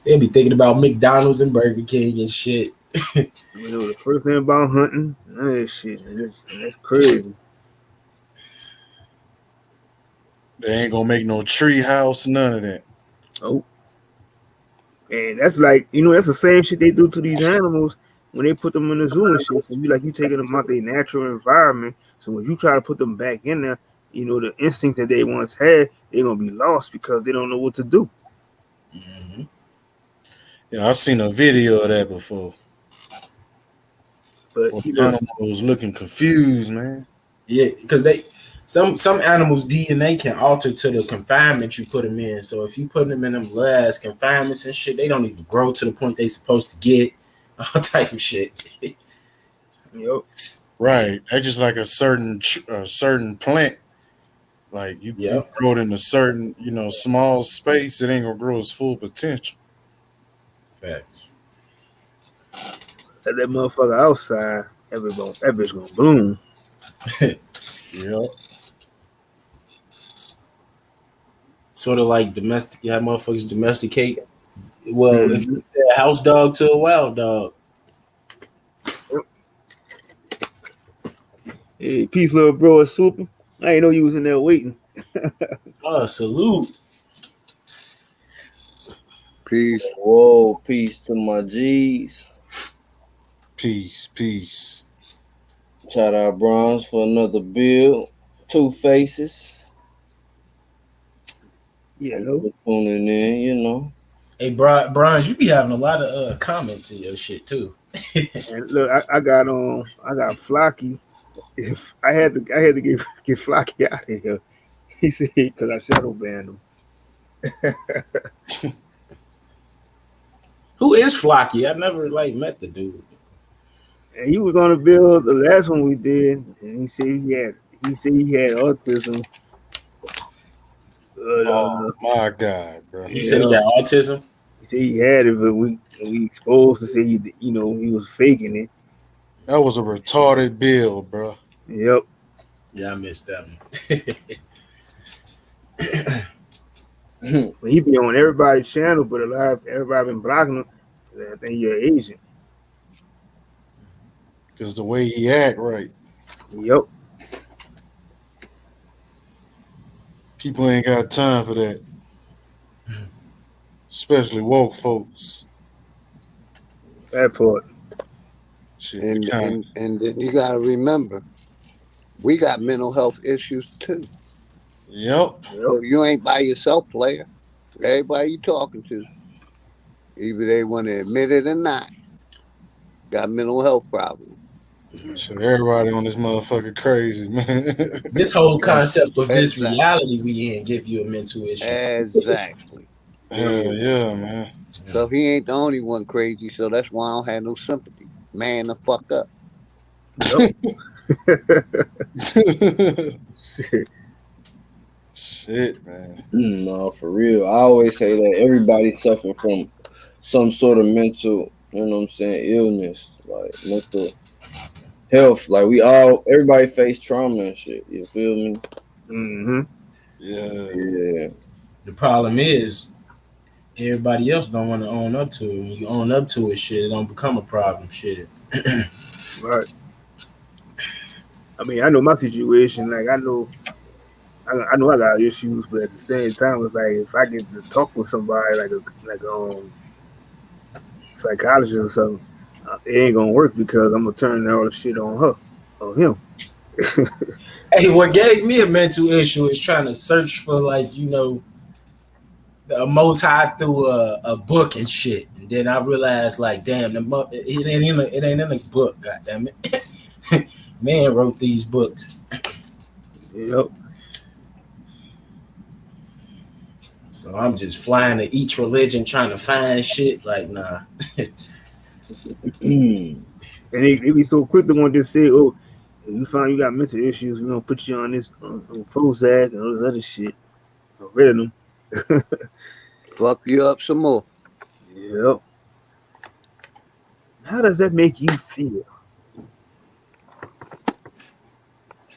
They'd be thinking about McDonald's and Burger King and shit. The first thing about hunting, none of that shit, and that's crazy. They ain't gonna make no tree house, none of that. Oh. And that's like, that's the same shit they do to these animals when they put them in the zoo and shit. So you taking them out their natural environment. So when you try to put them back in there, the instinct that they once had, they're gonna be lost because they don't know what to do. Mm-hmm. Yeah, I've seen a video of that before. But animals looking confused, man. Yeah, because some animals' DNA can alter to the confinement you put them in. So if you put them in them last confinements and shit, they don't even grow to the point they supposed to get. All type of shit. Yep. Right. That's just like a certain plant. Like you grow it in a certain, small space, it ain't gonna grow its full potential. Facts. That motherfucker outside, that bitch gonna bloom. Yep. Sort of like how motherfuckers domesticate. Well, if you a house dog to a wild dog. Hey, peace, little bro, it's super. I ain't know you was in there waiting. Oh, salute. Peace. Whoa, peace to my G's. Peace. Shout out Bronze for another build. 2Faces. Yeah, no. Tuning in, Hey, Bronze, you be having a lot of comments in your shit too. And look, I got Flocky. If I had to get Flocky out of here, he said because I shadow banned him. Who is Flocky? I never met the dude. And he was on the bill the last one we did, and he said he had autism. Oh my God, bro! He said he got autism. He said he had it, but we exposed to say he was faking it. That was a retarded bill, bro. Yep. Yeah, I missed that one. He be on everybody's channel, but everybody been blocking him. I think you're Asian. Because the way he act, right? Yep. People ain't got time for that. Especially woke folks. That part. Shit, and then you gotta remember, we got mental health issues too. Yep. So you ain't by yourself, player. Everybody you talking to, either they want to admit it or not, got mental health problems. Shit, everybody on this motherfucker crazy, man. This whole concept of this reality we in give you a mental issue. Exactly. Hell yeah, man. So he ain't the only one crazy. So that's why I don't have no sympathy. Man, the fuck up. Shit, man. No, for real. I always say that everybody suffer from some sort of mental, you know what I'm saying, illness, like mental health. Like everybody face trauma and shit. You feel me? Mm-hmm. Yeah. Yeah. The problem is everybody else don't want to own up to it. When you own up to it, shit, it don't become a problem. Shit. Right. I mean, I know my situation. Like, I know I got issues, but at the same time, it's like if I get to talk with somebody, like psychologist or something, it ain't gonna work because I'm gonna turn all the shit on her or him. Hey, what gave me a mental issue is trying to search for the Most High through a book and shit, and then I realized like, damn, it ain't in the book. God damn it, man wrote these books. Yep. So I'm just flying to each religion trying to find shit. Like, nah. And they be so quick to want to just say, "Oh, if you find you got mental issues, we're gonna put you on this on Prozac and all this other shit." I read them. Fuck you up some more. Yep. How does that make you feel?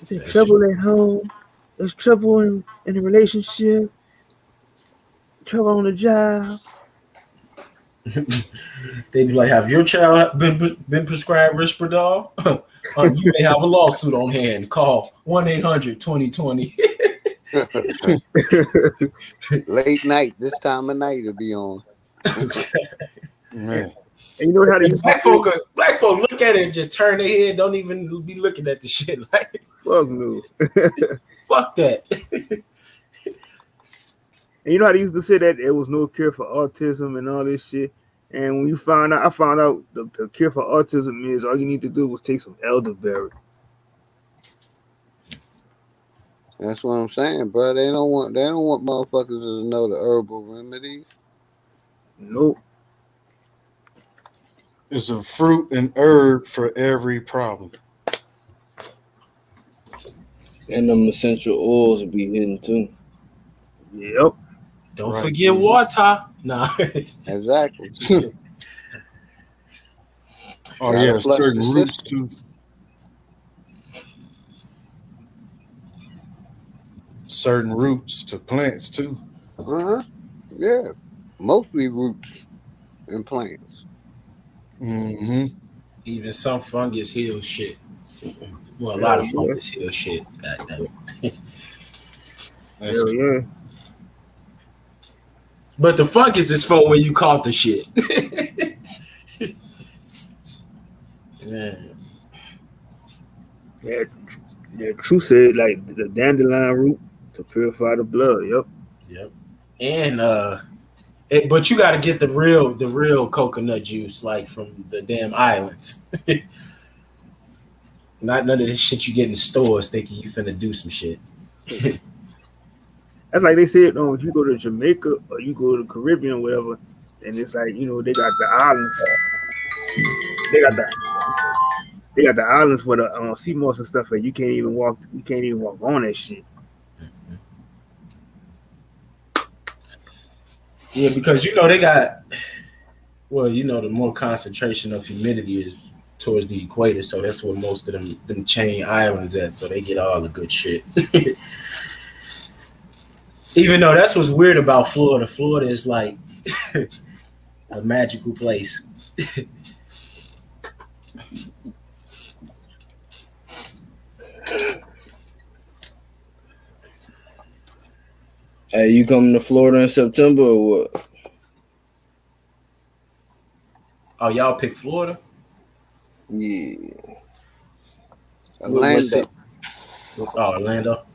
Is there trouble at home? There's trouble in a relationship? Trouble on the job? They be like, "Have your child been prescribed Risperdal? You may have a lawsuit on hand. Call 1-800-2020." Late night, this time of night it'll be on. Man. And you know how they used black folk look at it and just turn their head, don't even be looking at the shit. Like, fuck no. Fuck that. And you know how they used to say that there was no cure for autism and all this shit. And when I found out the cure for autism is all you need to do was take some elderberry. That's what I'm saying, bro. They don't want motherfuckers to know the herbal remedies. Nope. It's a fruit and herb for every problem. And them essential oils be hidden too. Yep. Don't forget water. Nah. Exactly. Oh Gotta yeah, flush certain the roots system. too. Certain roots to plants too. Yeah. Mostly roots and plants. Mm-hmm. Even some fungus heals shit. Well, a Hell lot of yeah. fungus heals shit. Goddamn. Hell yeah. But the fungus is for when you caught the shit. Man. Yeah, True said like the dandelion root to purify the blood. Yep. And but you got to get the real coconut juice, like from the damn islands. Not none of this shit you get in stores thinking you finna do some shit. That's like they said, if you go to Jamaica or you go to the Caribbean or whatever, and it's like, they got the islands. They got the islands with the sea moss and stuff, and you can't even walk on that shit. Yeah, because they got, well, the more concentration of humidity is towards the equator, so that's where most of them chain islands at, so they get all the good shit. Even though that's what's weird about Florida. Florida is like a magical place. Hey, you coming to Florida in September or what? Oh, y'all pick Florida? Yeah. Orlando. Oh, Orlando.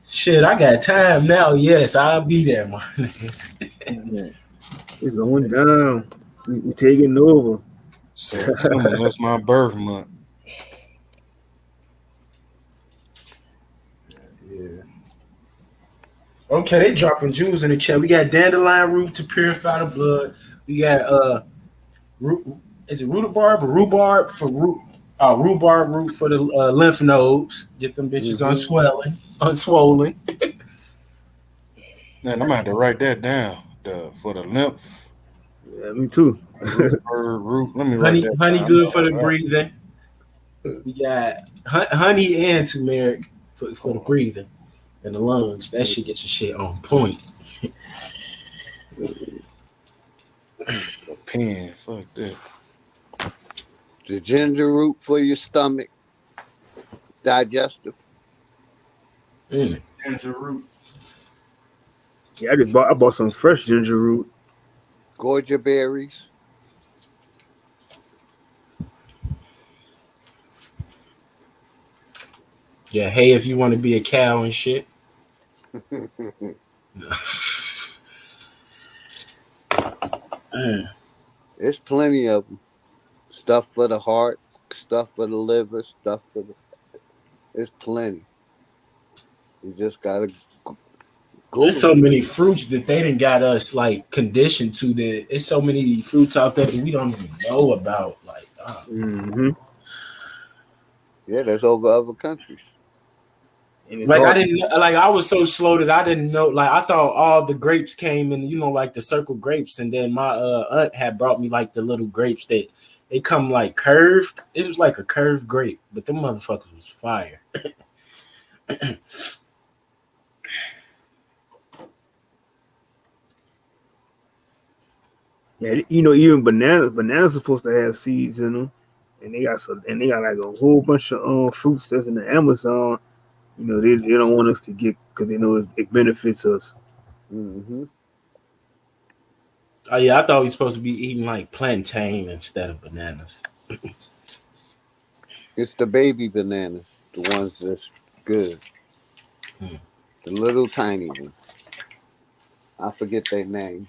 Shit, I got time now. Yes, I'll be there, man. It's going down. We taking over. September, that's my birth month. Yeah. Okay, they dropping jewels in the chat. We got dandelion root to purify the blood. We got is it rhubarb or rhubarb for root? Rhubarb root for the lymph nodes. Get them bitches unswollen. Man, I'm gonna have to write that down. For the lymph. Yeah, me too. Root. Let me write that Honey down. good for the breathing. We got honey and turmeric for the breathing and the lungs. That shit gets your shit on point. A pen. Fuck that. The ginger root for your stomach, digestive. Ginger root. Yeah, I bought some fresh ginger root. Goji berries. Yeah, hey, if you want to be a cow and shit. There's plenty of them. Stuff for the heart, stuff for the liver, stuff for the. There's plenty. You just gotta There's Google so it. many fruits that they didn't got us like conditioned to that. There's so many fruits out there that we don't even know about. Like, Yeah, that's over other countries. like I didn't like I was so slow that I didn't know. Like I thought all the grapes came in, like the circle grapes, and then my aunt had brought me like the little grapes that they come like curved. It was like a curved grape, but them motherfuckers was fire. Yeah, even bananas supposed to have seeds in them, and they got like a whole bunch of fruits that's in the Amazon. They don't want us to get because they know it benefits us. Mm-hmm. Oh yeah, I thought we were supposed to be eating like plantain instead of bananas. It's the baby bananas, the ones that's good. The little tiny ones. I forget their names.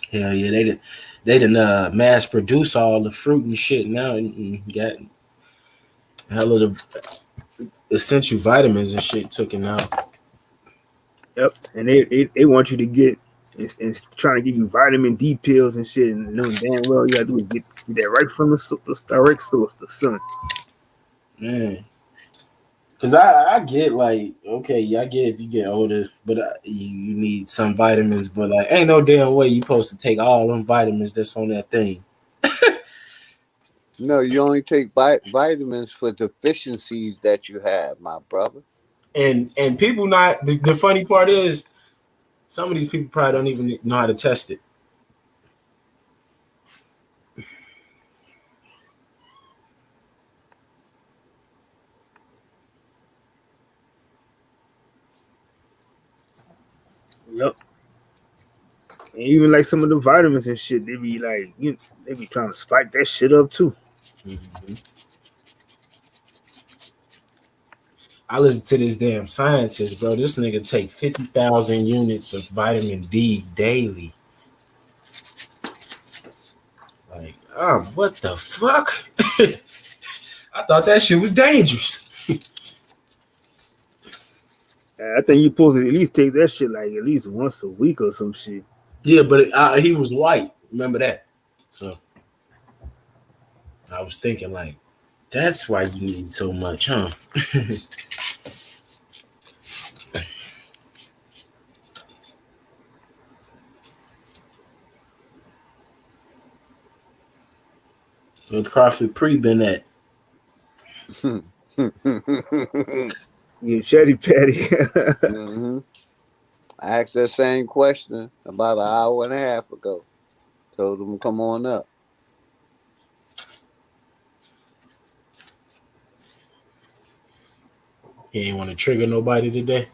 Hell yeah, they didn't mass produce all the fruit and shit now and got hell of the essential vitamins and shit taken out. Yep, and they want you to get and trying to give you vitamin D pills and shit, and knowing damn well you gotta do is get that right from the direct source, the sun. Man, cause I get like okay, yeah, I get if you get older, but you need some vitamins, but like ain't no damn way you supposed to take all them vitamins that's on that thing. No, you only take vitamins for deficiencies that you have, my brother. And people not the funny part is some of these people probably don't even know how to test it. Yep. And even like some of the vitamins and shit, they be like, they be trying to spike that shit up too. Mm-hmm. I listen to this damn scientist, bro. This nigga take 50,000 units of vitamin D daily. Like, what the fuck? I thought that shit was dangerous. I think you supposed to at least take that shit like at least once a week or some shit. Yeah, but he was white. Remember that? So I was thinking like, that's why you need so much, huh? Where Prophet Pre been at? Yeah, Chatty Patty. Mm-hmm. I asked that same question about an hour and a half ago. Told him come on up. He ain't want to trigger nobody today.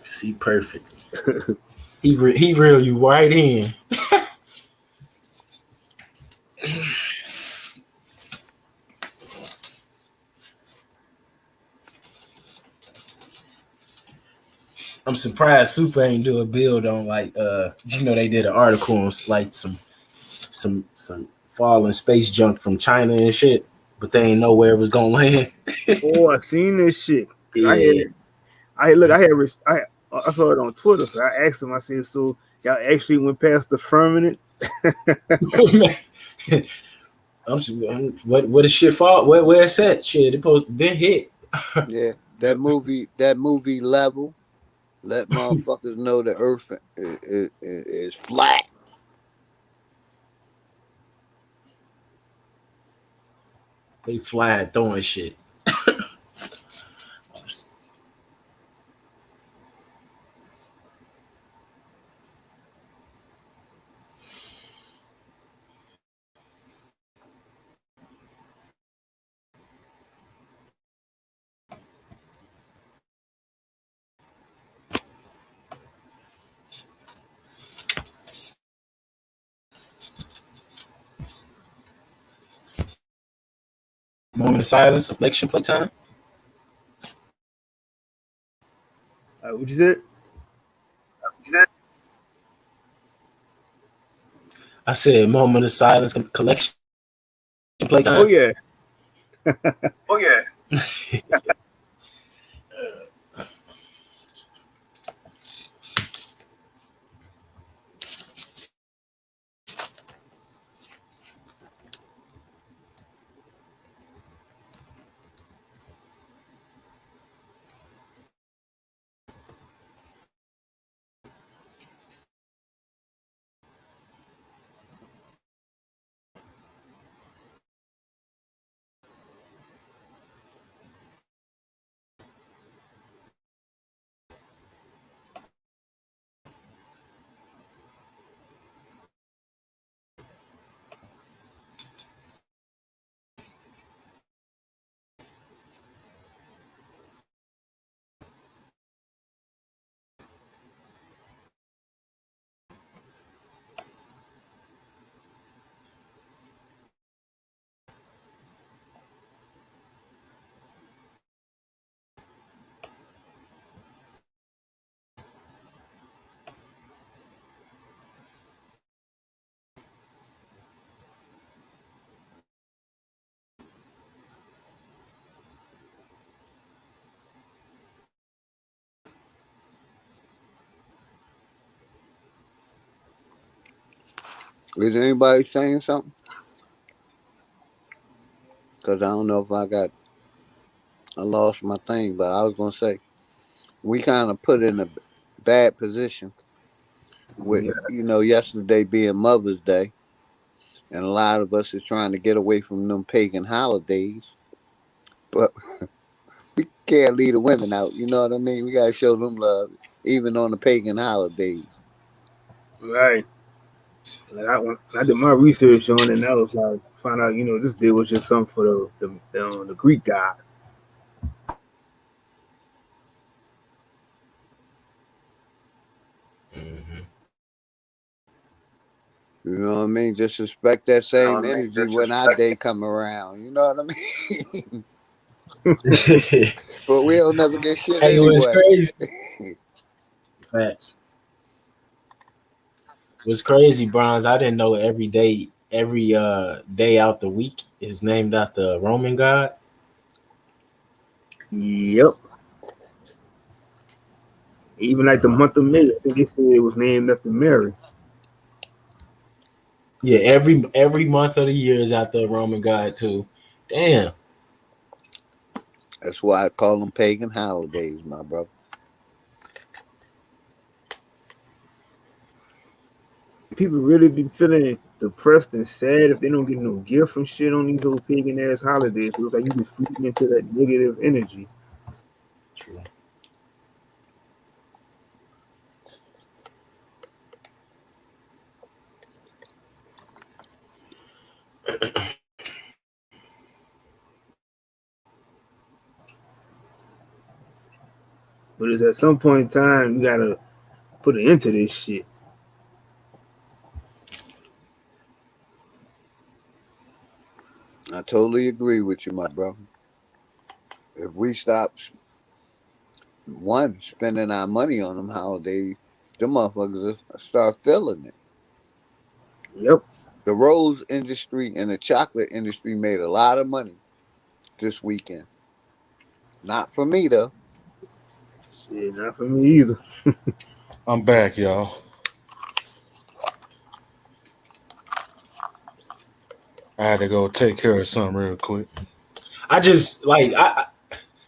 See, perfect. He reel you right in. I'm surprised Super ain't do a build on like they did an article on like some falling space junk from China and shit, but they ain't know where it was gonna land. Oh, I seen this shit. I had Yeah. it. I saw it on Twitter. So I asked him. I said, "So y'all actually went past the firmament?" What is shit fall? Where it's at? Shit, it supposed to been hit. Yeah, that movie Level. Let motherfuckers know the Earth is flat. They flying throwing shit. Moment of silence, election playtime. What you said? I said moment of silence, collection Oh playtime. yeah. Oh yeah. Is anybody saying something? Because I don't know if I lost my thing, but I was gonna say we kind of put in a bad position with Yeah. yesterday being Mother's Day, and a lot of us is trying to get away from them pagan holidays, but we can't leave the women out. You know what I mean? We gotta show them love, even on the pagan holidays. Right. Like when I did my research on it, and I was like, find out, this deal was just something for the Greek god. You know what I mean? Just respect that same energy when our day come around. You know what I mean? But we don't never get shit Hey, it was anyway. crazy. Facts. What's crazy, Bronze? I didn't know every day out the week is named after a Roman god. Yep. Even like the month of May, I think they said it was named after Mary. Yeah, every month of the year is after a Roman god too. Damn. That's why I call them pagan holidays, my brother. People really be feeling depressed and sad if they don't get no gift from shit on these old pagan ass holidays. So it's like you be feeding into that negative energy. True. But it's at some point in time you gotta put an end to this shit. I totally agree with you, my brother. If we stop one, spending our money on them holidays, the motherfuckers start feeling it. Yep. The rose industry and the chocolate industry made a lot of money this weekend. Not for me though. Shit, not for me either. I'm back, y'all. I had to go take care of something real quick. I just like I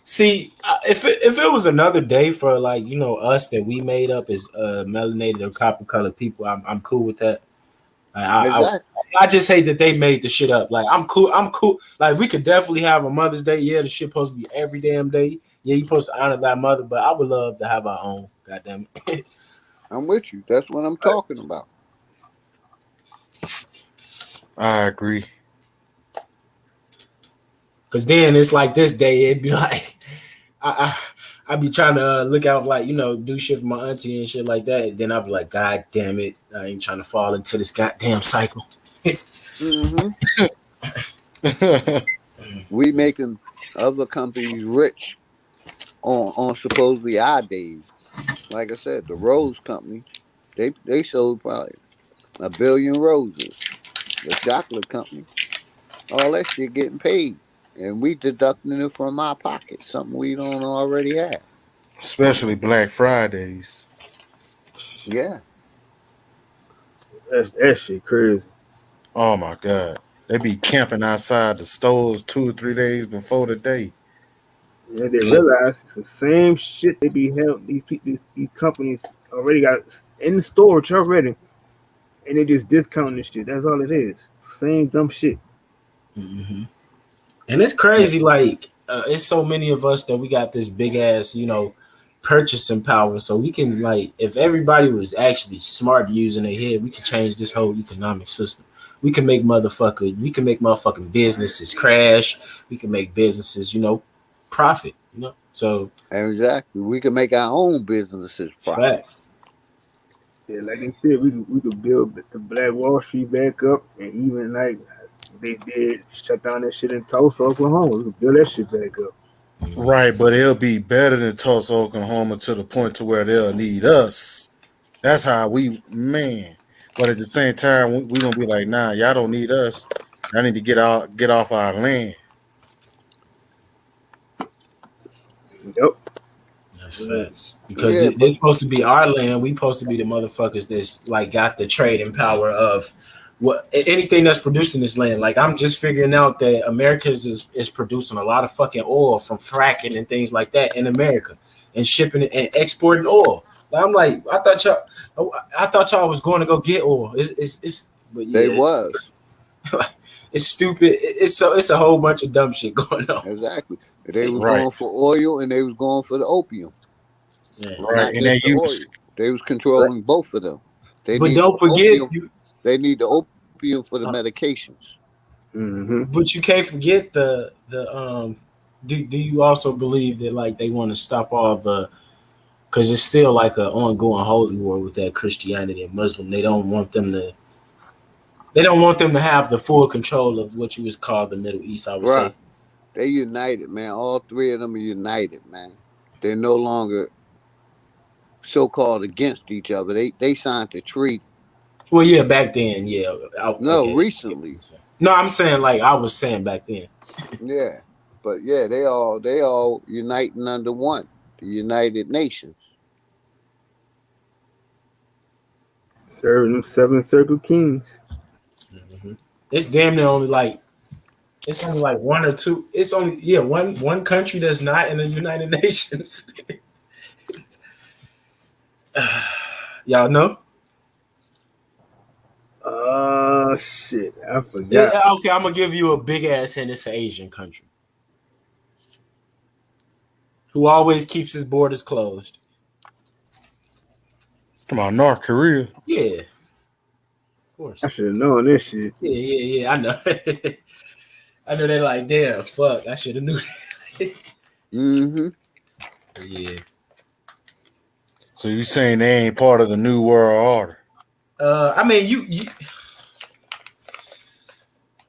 see if it was another day for like us that we made up as melanated or copper colored people, I'm cool with that. Like, Exactly. I just hate that they made the shit up. Like I'm cool. Like we could definitely have a Mother's Day. Yeah, the shit supposed to be every damn day. Yeah, you supposed to honor thy mother, but I would love to have our own. Goddamn it. I'm with you. That's what I'm talking about. I agree. Cause then it's like this day, it'd be like I be trying to look out like do shit for my auntie and shit like that. Then I'd be like, God damn it, I ain't trying to fall into this goddamn cycle. Mm-hmm. We making other companies rich on supposedly our days. Like I said, the Rose Company, they sold probably 1 billion roses. The chocolate company, all that shit getting paid, and we deducting it from our pocket, something we don't already have. Especially Black Fridays. Yeah. That shit crazy. Oh my God. They be camping outside the stores 2 or 3 days before the day. Yeah, they realize it's the same shit they be held. These companies already got in the storage already, and they just discounting this shit. That's all it is. Same dumb shit. Mm-hmm. And it's crazy, like it's so many of us that we got this big ass, purchasing power. So we can like, if everybody was actually smart using their head, we could change this whole economic system. We can make motherfucking businesses crash. We can make businesses, profit. So Exactly. We can make our own businesses profit. fact. Yeah, like they said, we could build the Black Wall Street back up, and even like they did shut down that shit in Tulsa, Oklahoma. We could build that shit back up. Right, but it'll be better than Tulsa, Oklahoma to the point to where they'll need us. That's how man. But at the same time, we gonna be like, nah, y'all don't need us. Y'all need to get off our land. Yep. That's facts. Because Yeah, it's but supposed to be our land. We supposed to be the motherfuckers that's like got the trading power of anything that's produced in this land. Like I'm just figuring out that America is producing a lot of fucking oil from fracking and things like that in America, and shipping it and exporting oil. Like, I'm like, I thought y'all was going to go get oil. But they yeah, was. it's stupid. It's a whole bunch of dumb shit going on. Exactly. They was Right, going for oil and they was going for the opium. Yeah. right. Not And they just the oil. use They was controlling both of them. They But needed don't the forget, opium. They need the opium for the uh, medications. Mm-hmm. but you can't forget the Do you also believe that like they want to stop all the, because it's still like an ongoing holy war with that Christianity and Muslim. They don't want them to have the full control of what you was called the Middle East, I would Bruh, say. they united, man. All three of them are united, man. They're no longer so called against each other. They signed the treaty. Well, yeah, back then, yeah. No, Okay. recently. No, I'm saying like I was saying back then. Yeah. But yeah, they all uniting under one. The United Nations. Serving them seven circle kings. Mhm. It's damn near only like it's only like one or two. It's only one country that's not in the United Nations. Y'all know? Shit, I forgot. Okay, I'm gonna give you a big ass hint. It's an Asian country who always keeps his borders closed. come on, North Korea. Yeah, of I course. should have known this shit. Yeah. I know. I know they're like, damn, fuck. I should have knew that. Mm-hmm. Yeah. So you saying they ain't part of the New World Order? I mean, you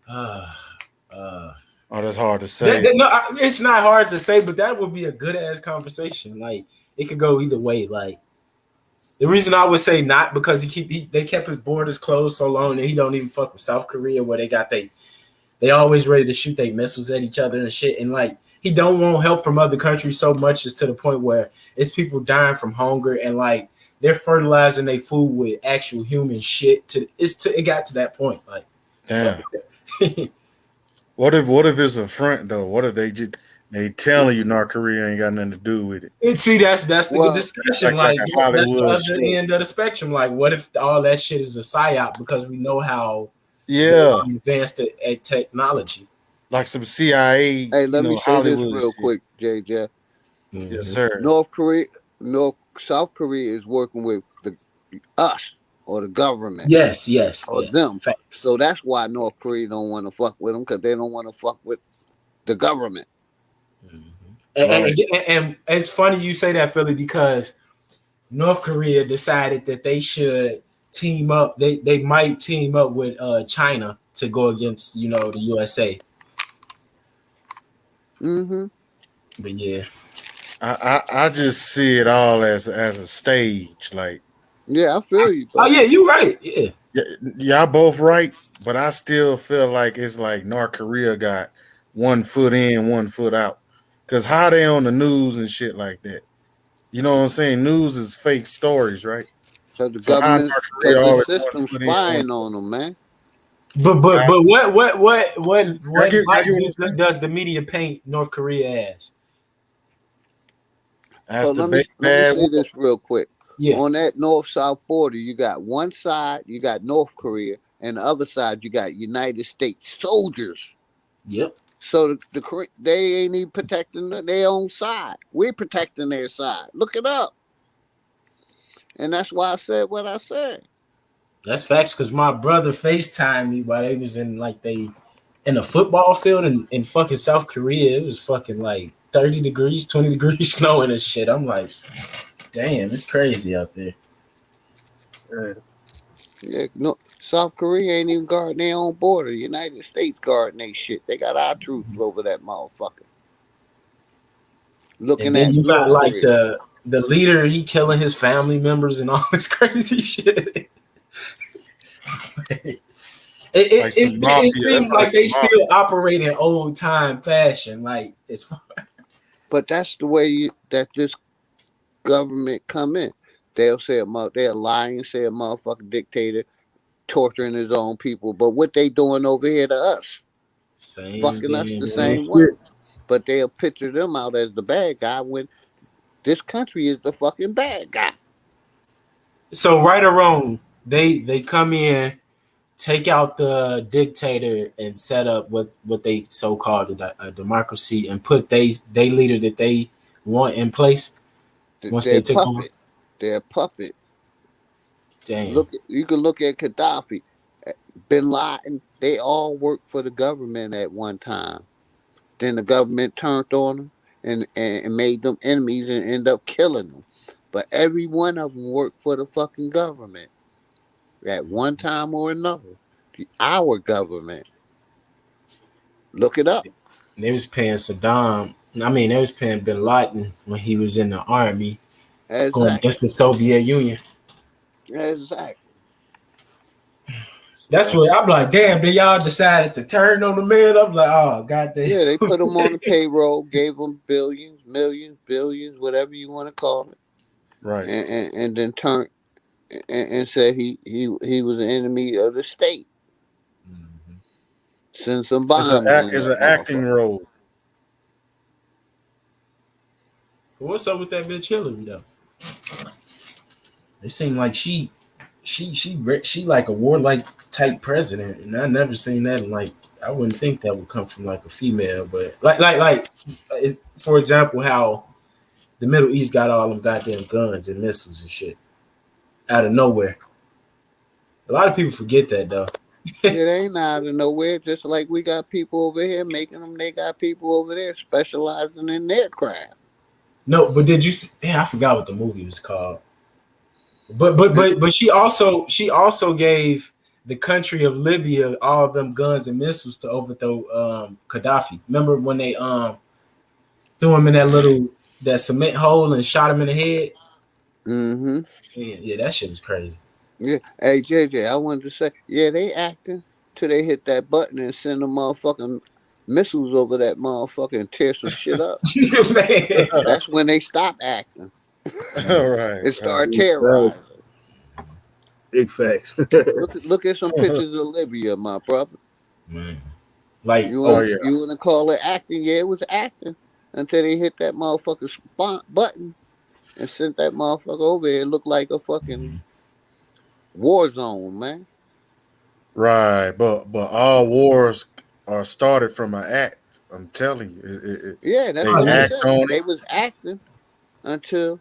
uh, uh, Oh, that's hard to say. It's not hard to say, but that would be a good ass conversation. Like it could go either way. Like the reason I would say not because they kept his borders closed so long that he don't even fuck with South Korea where they always ready to shoot their missiles at each other and shit. And like he don't want help from other countries so much as to the point where it's people dying from hunger and like they're fertilizing their food with actual human shit. It got to that point. Like damn. So, what if it's a front though? What if they telling you North Korea ain't got nothing to do with it? And see, that's the discussion. Like that's the other end of the spectrum. Like, what if all that shit is a psyop because we know how advanced at technology, like some CIA. Hey, let me say Hollywood this real quick, JJ. Yes, sir. South Korea is working with us or the government. Yes, or them. Facts. So that's why North Korea don't want to fuck with them because they don't want to fuck with the government. And it's funny you say that, Philly, because North Korea decided that they should team up. They might team up with China to go against the USA. Mm-hmm. But yeah, I just see it all as a stage. Like, yeah, I feel you. Oh yeah, you're right. Yeah, y'all both right. But I still feel like it's like North Korea got one foot in, one foot out. Because how they on the news and shit like that? You know what I'm saying? News is fake stories, right? So the government, the system spying on them, man. But what does the media paint North Korea as? So let me say this real quick. Yeah. On that north-south border, you got one side, you got North Korea, and the other side, you got United States soldiers. Yep. So they ain't even protecting their own side. We're protecting their side. Look it up. And that's why I said what I said. That's facts, because my brother FaceTimed me while they was in a football field in fucking South Korea. It was fucking like 30 degrees, 20 degrees snowing and shit. I'm like, damn, it's crazy out there. Yeah, no, South Korea ain't even guarding their own border. United States guarding their shit. They got our troops over that motherfucker. And then you got like the leader, he killing his family members and all this crazy shit. It seems like they still operate in old time fashion. Like it's fun. But that's the way that this government come in. They'll lie and say a motherfucking dictator torturing his own people. But what they doing over here to us? Fucking us the same way. But they'll picture them out as the bad guy when this country is the fucking bad guy. So right or wrong, they come in, take out the dictator and set up what they so-called a democracy and put they leader that they want in place. Once they took over. They're a puppet. Damn. You can look at Gaddafi, Bin Laden. They all worked for the government at one time. Then the government turned on them and made them enemies and end up killing them. But every one of them worked for the fucking government at one time or another. Our government. Look it up. They was paying Saddam. I mean, they was paying Bin Laden when he was in the army. Exactly. Going against the Soviet Union. Exactly. That's what I'm like, damn, they y'all decided to turn on the man. I'm like, oh, goddamn. Yeah, they put him on the payroll, gave him billions, millions, billions, whatever you want to call it. Right. And then turned and said he was an enemy of the state. Mm-hmm. Send some bombs. It's an acting role. What's up with that bitch Hillary though? It seemed like she like a warlike type president, and I never seen that. Like I wouldn't think that would come from like a female, but like for example, how the Middle East got all them goddamn guns and missiles and shit out of nowhere. A lot of people forget that though. It ain't out of nowhere. Just like we got people over here making them, they got people over there specializing in their craft. No, but did you see? Damn, I forgot what the movie was called. But she also gave the country of Libya all of them guns and missiles to overthrow Gaddafi. Remember when they threw him in that cement hole and shot him in the head? Mm-hmm. Yeah, that shit was crazy. Yeah. Hey, JJ, I wanted to say, yeah, they acting till they hit that button and send the motherfucking missiles over that motherfucker and tear some shit up. Man. That's when they stop acting Right, and right. start terrorizing. Big facts. Look at some pictures of Libya, my brother. Man. Like, Oh yeah. You wanna call it acting? Yeah, it was acting until they hit that motherfucking button and sent that motherfucker over here. It looked like a fucking war zone, man. Right, but all wars are started from an act. I'm telling you, Yeah, that's they what I act said. on it. They was acting until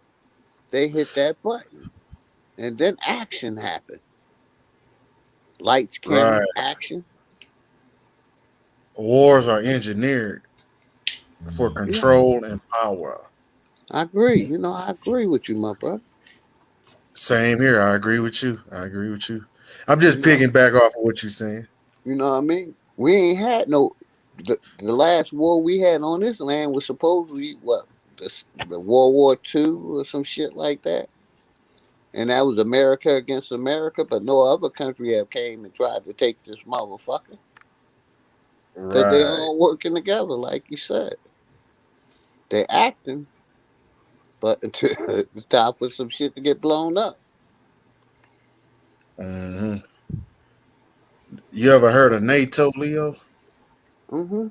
they hit that button. And then action happened. Lights, camera, Right, action. wars are engineered for Yeah, control and power. I agree. I agree with you, my brother. Same here. I agree with you. I agree with you. I'm just You know, picking back off of what you're saying. you know what I mean? We ain't had no. The last war we had on this land was supposedly what the World War II or some shit like that, and that was America against America. But no other country have came and tried to take this motherfucker because they Right. all working together, like you said. They acting, but it's time for some shit to get blown up. hmm You ever heard of NATO, Leo? Hmm.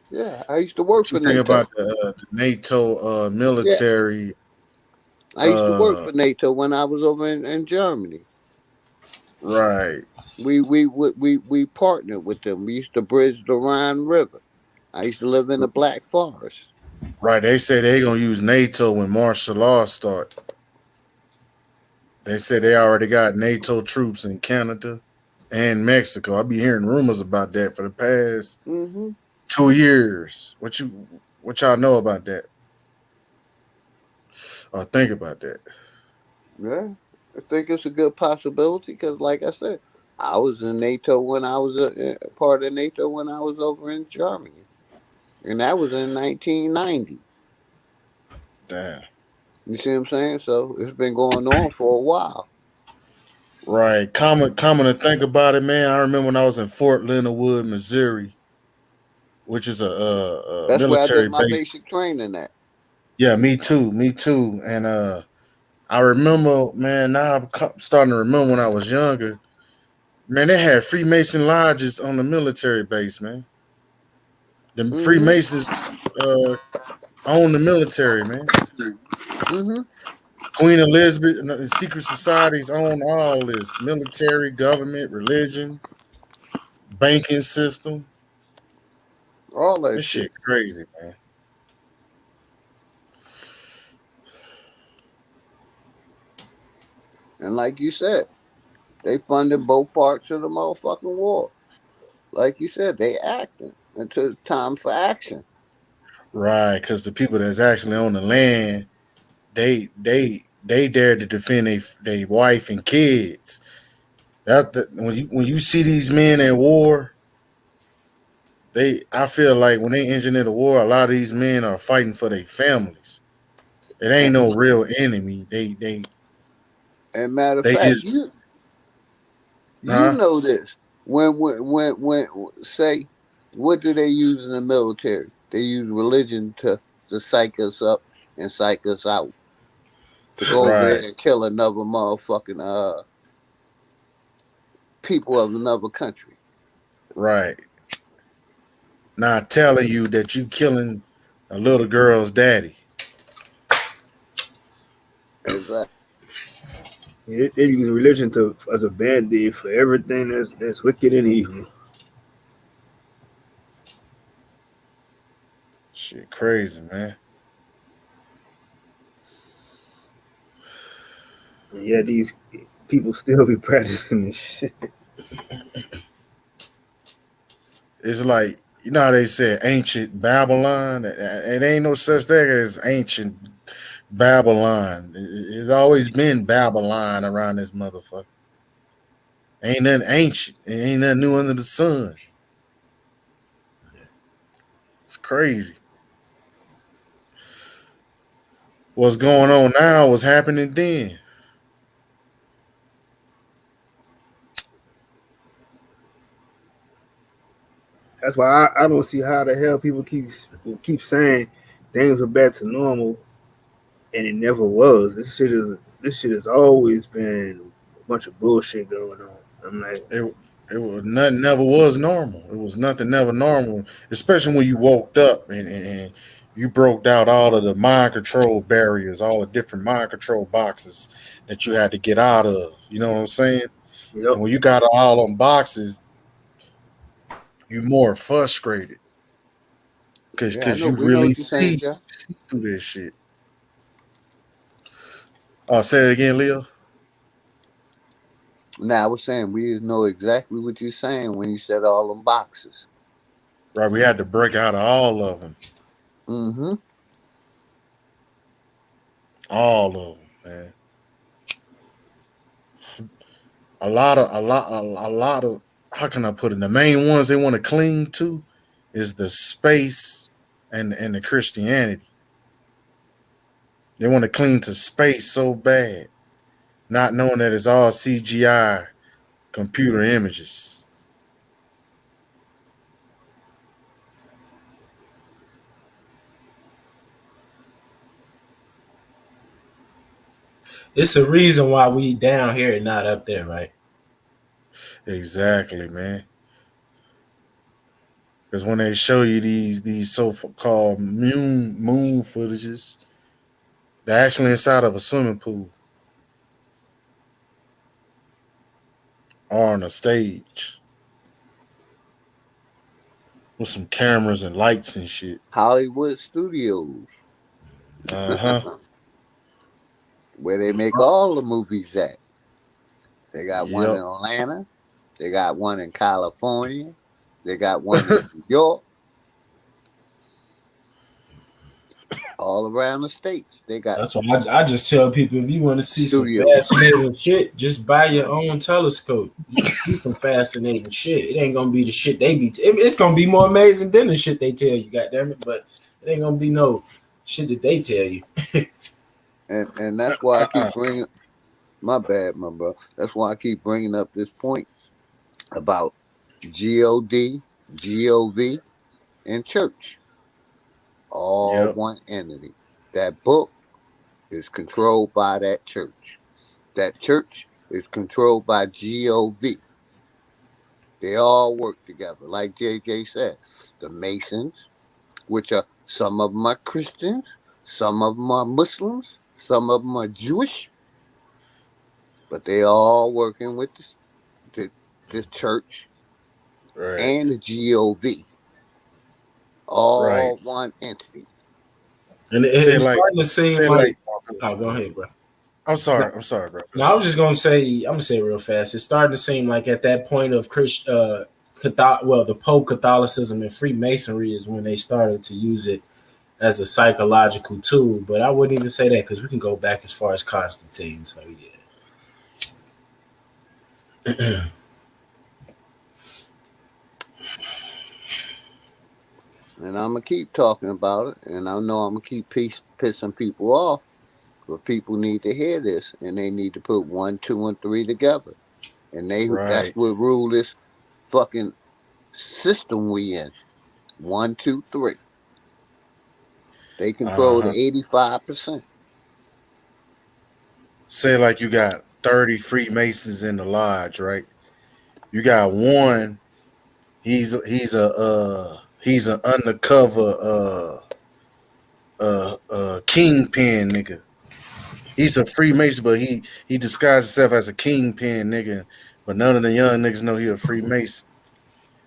Yeah, I used to work What you for think about NATO. the NATO Yeah, military? I used to work Uh, for NATO when I was over in Germany. right, We partnered with them. We used to bridge the Rhine River. I used to live in the Black Forest. right. They say they gonna use NATO when martial law start. They say they already got NATO troops in Canada and Mexico. I be hearing rumors about that for the past Hmm. 2 years. What y'all know about that? Or think about that? Yeah, I think it's a good possibility because, like I said, I was in NATO when I was a part of NATO when I was over in Germany, and that was in 1990. Damn. You see what I'm saying? So it's been going on for a while. Right. Common to think about it, man. I remember when I was in Fort Leonard Wood, Missouri, which is a That's where I did military my base. basic training at. Yeah, me too. Me too. And I remember, man. Now I'm starting to remember when I was younger. Man, they had Freemason lodges on the military base, man. The Hmm. Freemasons own the military, man. Hmm. Queen Elizabeth and the secret societies own all this military, government, religion, banking system. All that This shit. shit crazy, man. And like you said, they funded both parts of the motherfucking war. Like you said, they acting until it's time for action. Right, because the people that's actually on the land, they dare to defend their wife and kids. When you see these men at war, I feel like when they engineer the war, a lot of these men are fighting for their families. It ain't And, no real enemy. and matter of They fact, just you huh? know this. When say, what do they use in the military? They use religion to psych us up and psych us out. To go over Right, there and kill another motherfucking people of another country. right. Not telling you that you killing a little girl's daddy. Exactly. They use religion as a band-aid for everything that's wicked and evil. Shit, crazy, man. And yeah, these people still be practicing this shit. It's like you know how they said ancient Babylon. It ain't no such thing as ancient Babylon. It's always been Babylon around this motherfucker. Ain't nothing ancient. It ain't nothing new under the sun. It's crazy. What's going on now was happening then. That's why I don't see how the hell people keep saying things are back to normal, and it never was. This shit has always been a bunch of bullshit going on. I'm like, It was nothing never was normal. It was nothing never normal, especially when you woke up and you broke out all of the mind control barriers, all the different mind control boxes that you had to get out of. You know what I'm saying? yep, And when you got all them boxes, you more frustrated Yeah, I because know. you We know really what you're saying, Jeff. see through this shit. Say it again, Leo. Now I was saying we know exactly what you're saying when you said all them boxes. Right, we had to break out of all of them, Mm-hmm. all of them, man. A lot of how can I put it? The main ones they want to cling to is the space and the Christianity. They want to cling to space so bad, not knowing that it's all CGI computer images. It's a reason why we down here and not up there, right? Exactly, man. Because when they show you these so-called moon footages, they're actually inside of a swimming pool or on a stage with some cameras and lights and shit. Hollywood Studios, Uh-huh. where they make all the movies at. They got one in Yep. Atlanta. They got one in California. They got one in New York. All around the states, they got That's why I just tell people if you want to see some studios. fascinating shit, just buy your own telescope. You can see some fascinating shit. It ain't gonna be the shit they be. It's gonna be more amazing than the shit they tell you. Goddamn it! But it ain't gonna be no shit that they tell you. And that's why I keep bringing. My bad, my bro. That's why I keep bringing up this point about God, Gov, and church, all Yep. one entity. That book is controlled by that church. That church is controlled by Gov. They all work together, like JJ said. The Masons, which are some of them are Christians, some of them are Muslims, some of them are Jewish, but they all working with the, the church Right. and the Gov, Right. all one entity. And Say it's like starting to seem say like. like Oh, go ahead, bro. I'm No, sorry. I'm sorry, bro. no, I was just gonna say. I'm gonna say it real fast. It's starting to seem like at that point of the Pope Catholicism and Freemasonry is when they started to use it as a psychological tool. But I wouldn't even say that because we can go back as far as Constantine. So yeah. And I'm gonna keep talking about it, and I know I'm gonna keep pissing people off, but people need to hear this, and they need to put 1, 2, and 3 together, and that's Right. what rule this fucking system we in. 1, 2, 3. They control the Uh-huh. 85%. Say like you got 30 Freemasons in the lodge, right? You got one, he's an undercover kingpin nigga. He's a Freemason, but he disguised himself as a kingpin nigga. But none of the young niggas know he a Freemason.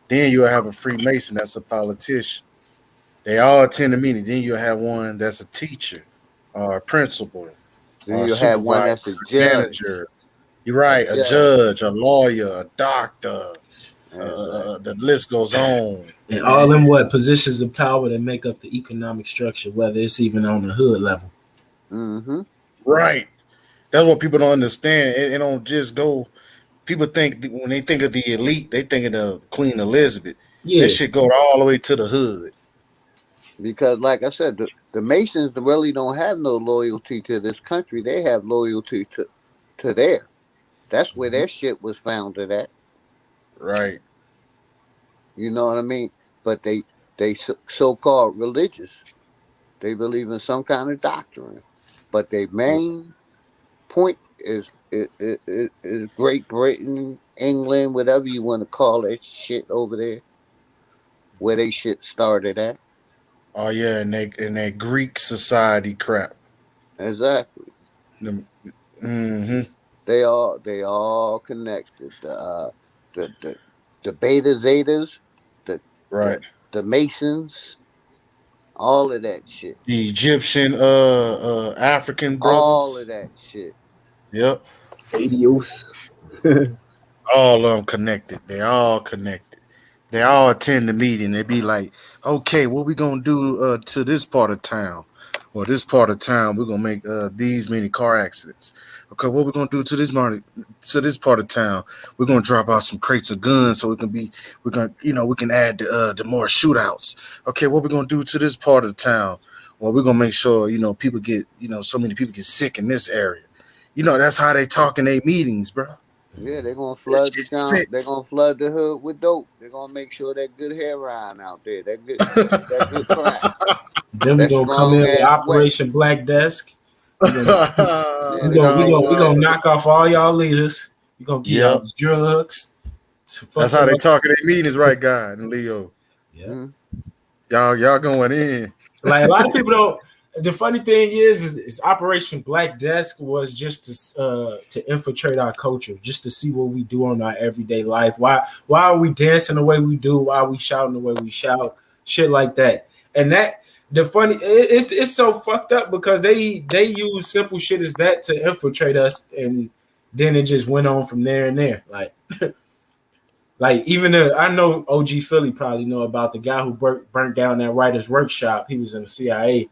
Then you'll have a Freemason that's a politician. They all attend the meeting. Then you'll have one that's a teacher or a principal Then or a you have one supervisor, that's a judge, manager. You're a right, a judge. judge, a lawyer, a doctor. Exactly. The list goes on. And all them positions of power that make up the economic structure, whether it's even on the hood level. Mm-hmm. Right. That's what people don't understand. It don't just go people think when they think of the elite, they think of Queen Elizabeth. Yeah. This shit go all the way to the hood. Because, like I said, the Masons really don't have no loyalty to this country. They have loyalty to there. That's where their shit was founded at. Right. You know what I mean? But they so called religious. They believe in some kind of doctrine, but their main point is Great Britain, England, whatever you want to call that shit over there, where they shit started at. Oh yeah, and that Greek society crap. Exactly. Mm-hmm. They all connected. The the Beta Zetas, the Right. the Masons, all of that shit. The Egyptian African All of brothers. that shit. Yep. Adios. All of them connected. They all connected. They all attend the meeting. They be like, okay, what we gonna do to this part of town? Well, this part of town, we're gonna make these many car accidents. Okay, what we gonna do to this part of town? We're gonna drop out some crates of guns so we can add the more shootouts. Okay, what we gonna do to this part of town? Well, we're gonna make sure people get so many people get sick in this area. That's how they talk in their meetings, bro. Yeah, they're gonna It's flood the just town. sick. They're gonna flood the hood with dope. They're gonna make sure that good heroin out there, that good crack, Then we that gonna come strong in with ass wet. Operation Black Desk. We gonna Yeah, we they're gonna gonna we make gonna we sure gonna that. knock off all y'all leaders. We gonna give y'all Yep. drugs to That's fuck how they up. talk in their meetings, right, God and Leo? Yeah. Mhm. Y'all going in. Like a lot of people don't. The funny thing is Operation Black Desk was just to infiltrate our culture, just to see what we do on our everyday life. Why are we dancing the way we do? Why are we shouting the way we shout? Shit like that. And that the funny it's so fucked up because they use simple shit as that to infiltrate us, and then it just went on from there and there. Like even I know OG Philly probably know about the guy who burnt down that writer's workshop. He was in the CIA,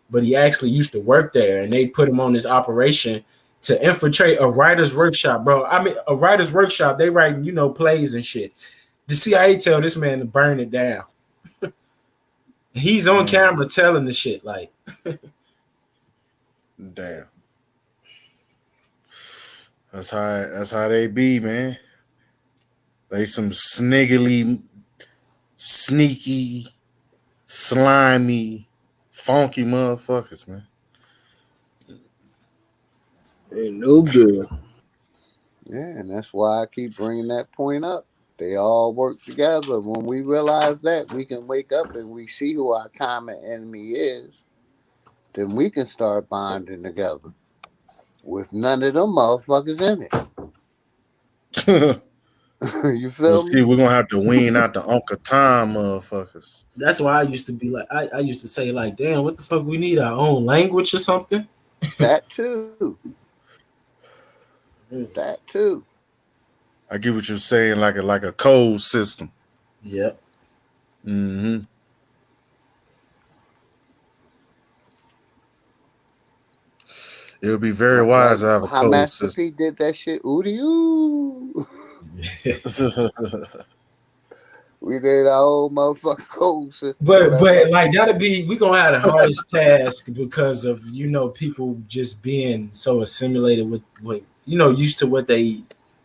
but he actually used to work there, and they put him on this operation to infiltrate a writer's workshop, bro. I mean, a writer's workshop, they write, plays and shit. The CIA tell this man to burn it down. He's on camera telling the shit, like. Damn. That's how they be, man. They some sniggly, sneaky, slimy, funky motherfuckers, man. Ain't no good. Yeah, and that's why I keep bringing that point up. They all work together. When we realize that, we can wake up and we see who our common enemy is. Then we can start bonding together with none of them motherfuckers in it. You feel me? See, we're gonna have to wean out the Uncle Tom motherfuckers. That's why I used to be like, I used to say like, damn, what the fuck? We need our own language or something. That too. That too. I get what you're saying, like a code system. Yep. Mm-hmm. It would be very wise to have a How code Master system. P did that shit. Ooh. We did our own motherfucking code system. But like we gonna have the hardest task because of people just being so assimilated with used to what they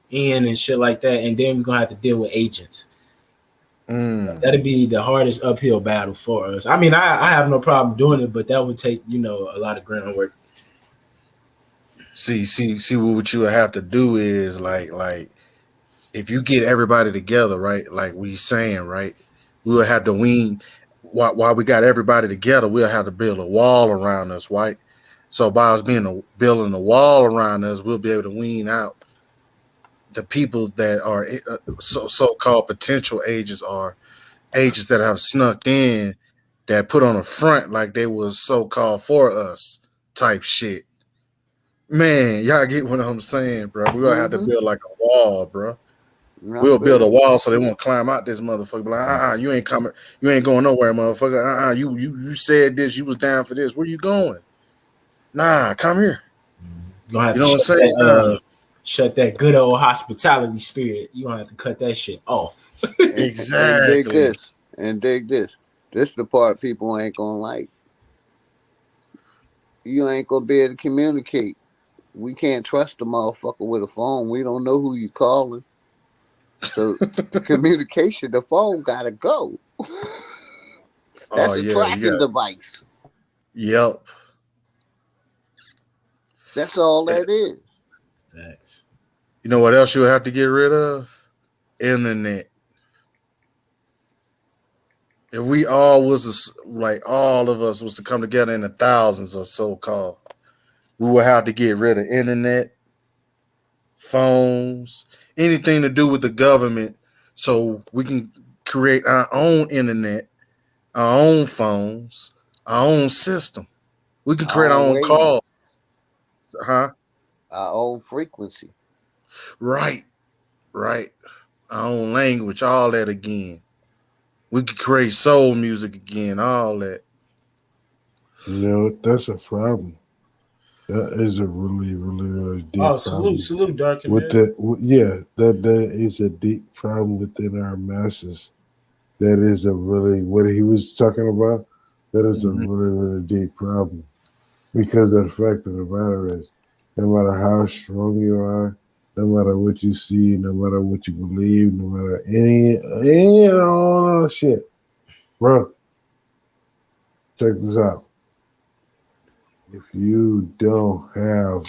in and shit like that, and then we're gonna have to deal with agents. That'd be the hardest uphill battle for us. I mean, I have no problem doing it, but that would take a lot of groundwork. See what you would have to do is like if you get everybody together, right? Like we saying, right? We will have to wean while we got everybody together, we'll have to build a wall around us, right? So by us building a wall around us, we'll be able to wean out the people that are so-called potential agents or agents that have snuck in that put on a front like they was so-called for us type shit. Man, y'all get what I'm saying, bro. We're gonna have to build like a wall, bro. We'll build a wall so they won't climb out this motherfucker. Be like, you ain't coming, you ain't going nowhere, motherfucker. You said this, you was down for this. Where you going? Nah, come here. Gonna have You know to what I'm shut saying? that, shut that good old hospitality spirit. You gonna have to cut that shit off. And dig this. And dig this. This is the part people ain't gonna like. You ain't gonna be able to communicate. We can't trust the motherfucker with a phone. We don't know who you calling. So the communication, the phone gotta go. That's a tracking device. Yep. That's all that is. Thanks. You know what else you'll have to get rid of? Internet. If we all was like all of us was to come together in the thousands or so called, we would have to get rid of internet, phones, anything to do with the government, so we can create our own internet, our own phones, our own system. We can create our own calls. Huh? Our own frequency. Right. Right. Our own language, all that again. We could create soul music again, all that. You know, that's a problem. That is a really, really, really deep problem. Salute, Dark with that. That is a deep problem within our masses. That is a really what he was talking about. That is a really, really deep problem, because the fact of the matter is, no matter how strong you are, no matter what you see, no matter what you believe, no matter any all that shit, bro. Check this out. If you don't have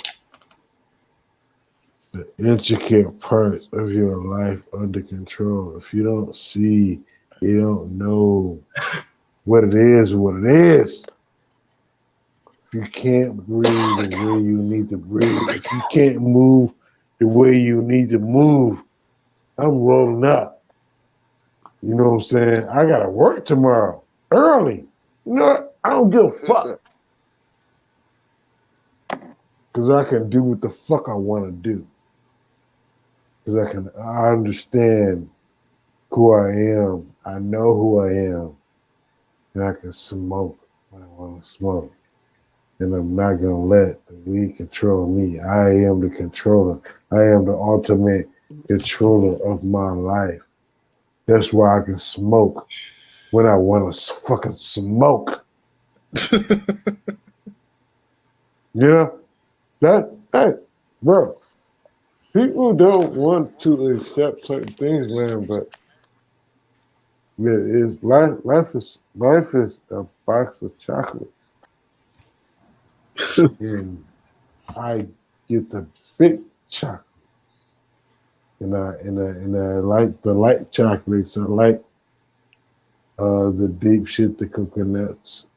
the intricate parts of your life under control, if you don't see, you don't know what it is, if you can't breathe the way you need to breathe, if you can't move the way you need to move, I'm rolling up. You know what I'm saying? I gotta work tomorrow early. You know what? I don't give a fuck. Because I can do what the fuck I want to do. Because I understand who I am. I know who I am. And I can smoke when I want to smoke. And I'm not going to let the weed control me. I am the controller. I am the ultimate controller of my life. That's why I can smoke when I want to fucking smoke. You know? Hey, bro, people don't want to accept certain things, man, but life is a box of chocolates. And I get the big chocolates. And I like the light chocolates. I like the deep shit, the coconuts.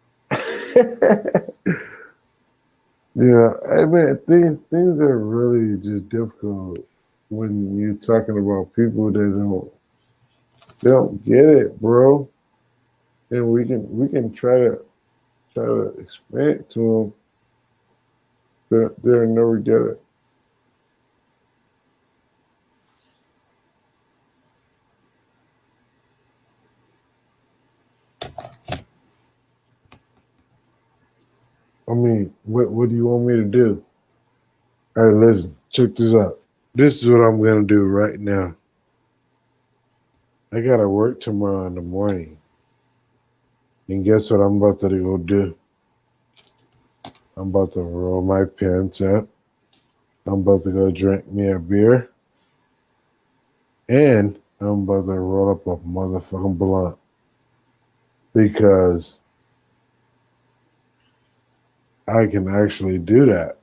Yeah, I mean, things are really just difficult when you're talking about people that don't get it, bro. And we can try to explain to them that they'll never get it. I mean, what do you want me to do? All right, listen, check this out. This is what I'm gonna do right now. I gotta work tomorrow in the morning. And guess what I'm about to go do? I'm about to roll my pants up. I'm about to go drink me a beer. And I'm about to roll up a motherfucking blunt. Because I can actually do that.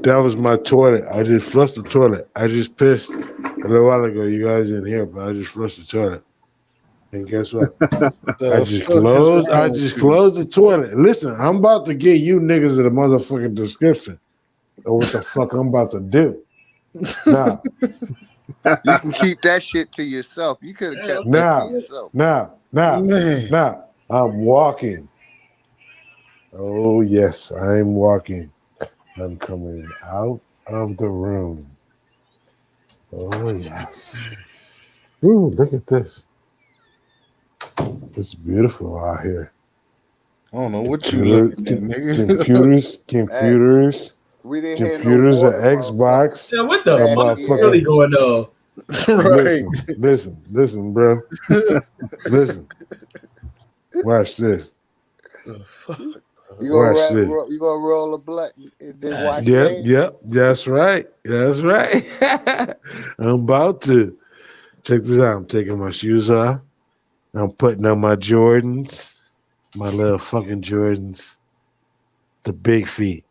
That was my toilet. I just flushed the toilet. I just pissed a little while ago. You guys didn't hear, but I just flushed the toilet. And guess what? I just closed the toilet. Listen, I'm about to give you niggas the motherfucking description of what the fuck I'm about to do. Now, you can keep that shit to yourself. You could have kept that to yourself. Now, I'm walking. Oh yes, I'm walking. I'm coming out of the room. Oh yes. Ooh, look at this. It's beautiful out here. I don't know what you looking at, nigga. Computers We didn't have no computers, an water, motherfucker. Xbox, Yeah, what the a Back fuck is really then. motherfucking. going on? Right. Listen, bro. Listen. Watch this. The fuck? Watch this. You gonna roll a blunt and then wash your Yep, hands? yep. That's right. That's right. I'm about to. Check this out. I'm taking my shoes off. I'm putting on my Jordans. My little fucking Jordans. The big feet.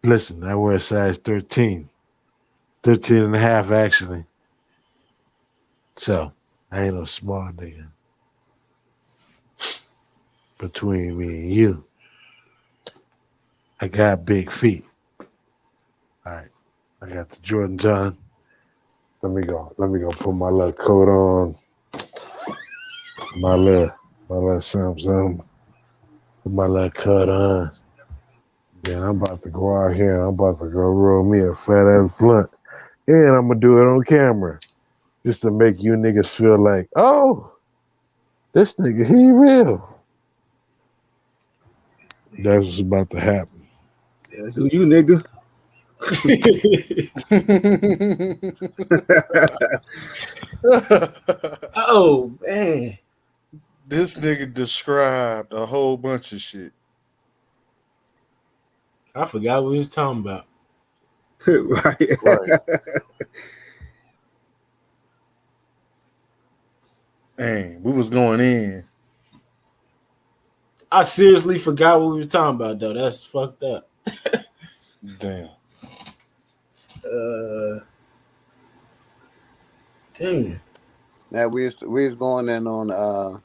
Listen, I wear a size 13. 13 and a half, actually. So, I ain't no small nigga. Between me and you, I got big feet. All right. I got the Jordans on. Let me go put my little coat on. My little something. Put my little coat on. Then I'm about to go out here. I'm about to go roll me a fat ass blunt. And I'm gonna do it on camera. Just to make you niggas feel like, oh, this nigga, he real. That's what's about to happen. Yeah, who you, nigga? Oh man, This nigga described a whole bunch of shit. I forgot what we was talking about. Right. Dang, we was going in. I seriously forgot what we was talking about though. That's fucked up. Damn. Damn. Now we was going in on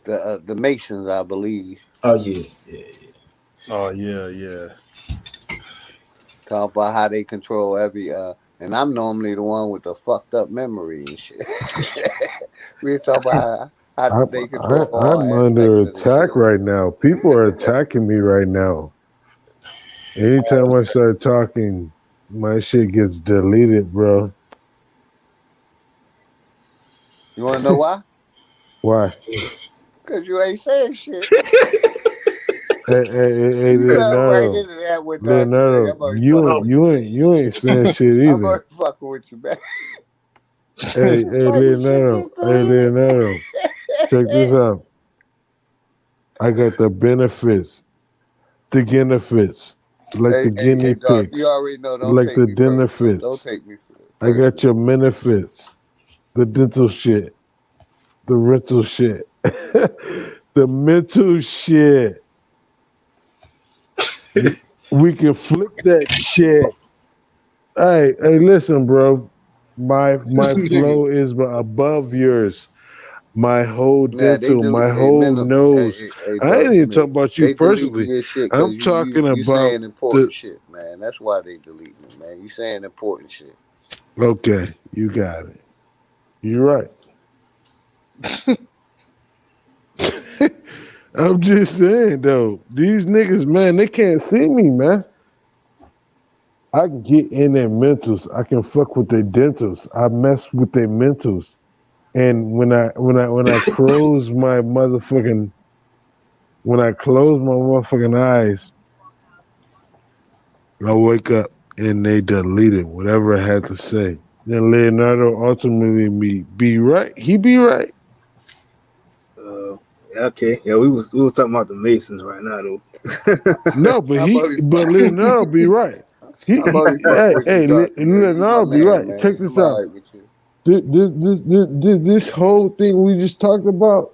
the Masons, I believe. Oh yeah. Oh yeah. Talk about how they control every and I'm normally the one with the fucked up memory and shit. We talk about how they control all I'm under aspects of the attack shit. right now. People are attacking me right now. Anytime I start talking, my shit gets deleted, bro. You wanna know why? Why? Because you ain't saying shit. Hey, You fell right Leonardo. into that one, dog. Leonardo, you ain't saying shit I'm either. only fucking with you, man. Hey, Why your shit Leonardo. get Hey, deleted? Leonardo. Check this out. I got the benefits. The benefits. Like the guinea Doc, you pigs. already know. Don't Like take the me personal. Don't benefits. take me I personal. got your benefits. The dental shit. The rental shit. The mental shit. We can flip that shit. Hey, listen, bro. My flow is above yours. My whole Nah, they dental, my delete. whole nose. Hey, I ain't talk to even me. talking about you They deleting personally. your shit because I'm talking you about saying important shit, man. That's why they deleting it, man. You saying important shit. Okay, you got it. You're right. I'm just saying though, these niggas, man, they can't see me, man. I can get in their mentals. I can fuck with their dentals. I mess with their mentals. And when I close my motherfucking eyes, I wake up and they deleted whatever I had to say. Then Leonardo ultimately be right. He be right. Okay. Yeah, we was talking about the Masons right now though. No, but Leonardo be right. I'm only fucking with you, Doctor, man. You my Leonardo be man, right. man. Check this I'm out. all right with you. This whole thing we just talked about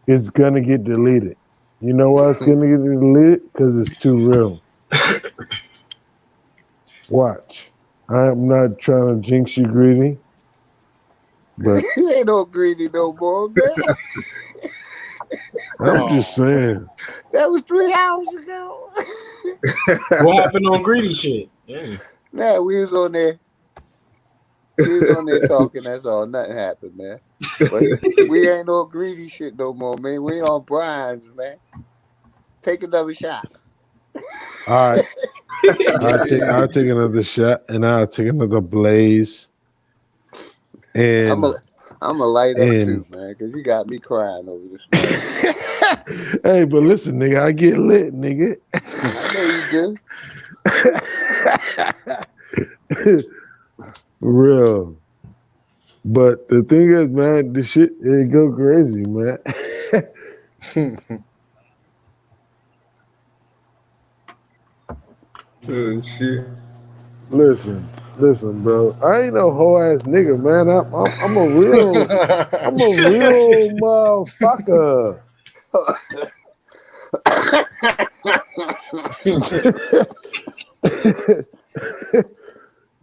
is gonna get deleted. You know why it's gonna get deleted? Because it's too real. Watch. I'm not trying to jinx you, Greedy, but You ain't no greedy no more, man. I'm just saying. That was 3 hours ago. What happened on greedy shit? Yeah. Nah, we was on there. We was on there talking. That's all. Nothing happened, man. But we ain't no greedy shit no more, man. We on Brian's, man. Take another shot. All right. I'll take another shot and I'll take another blaze. And I'm a light up too, man, because you got me crying over this motherfucker. Hey, but listen, nigga, I get lit, nigga. I know you do. Real. But the thing is, man, the shit it go crazy, man. Oh shit. Listen, bro. I ain't no whole ass nigga, man. I'm a real motherfucker.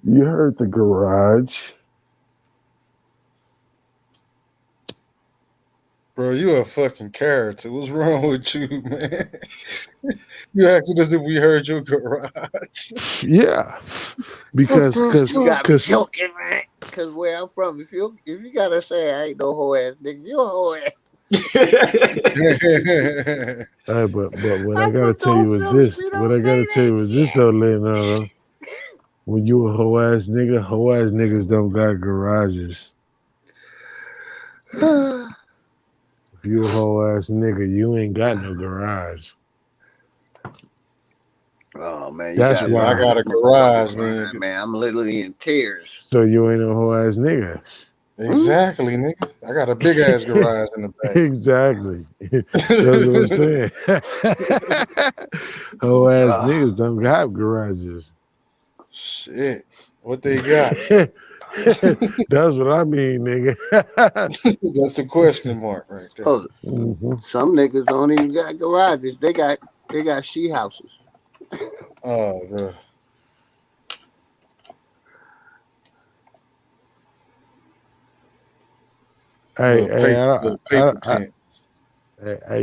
You heard the garage. Bro, you a fucking character. What's wrong with you, man? You asking us if we heard your garage. Yeah. Because You got me joking, man. Cause where I'm from, if you gotta say I ain't no whole ass nigga, you a whole ass. Hey, but what I gotta tell you is this. What I gotta tell you is this though, Leonardo. When you a whole ass niggas don't got garages. If you a whole ass nigga, you ain't got no garage. Oh man, That's why I got a garage, man. Man, I'm literally in tears. So you ain't no whole ass nigga. Exactly, nigga. I got a big ass garage in the back. Exactly. That's what I'm saying. Whole ass niggas don't have garages. Shit. What they got? That's what I mean, nigga. That's the question mark right there. Oh, some niggas don't even got garages. They got she houses. Oh, bro. Hey,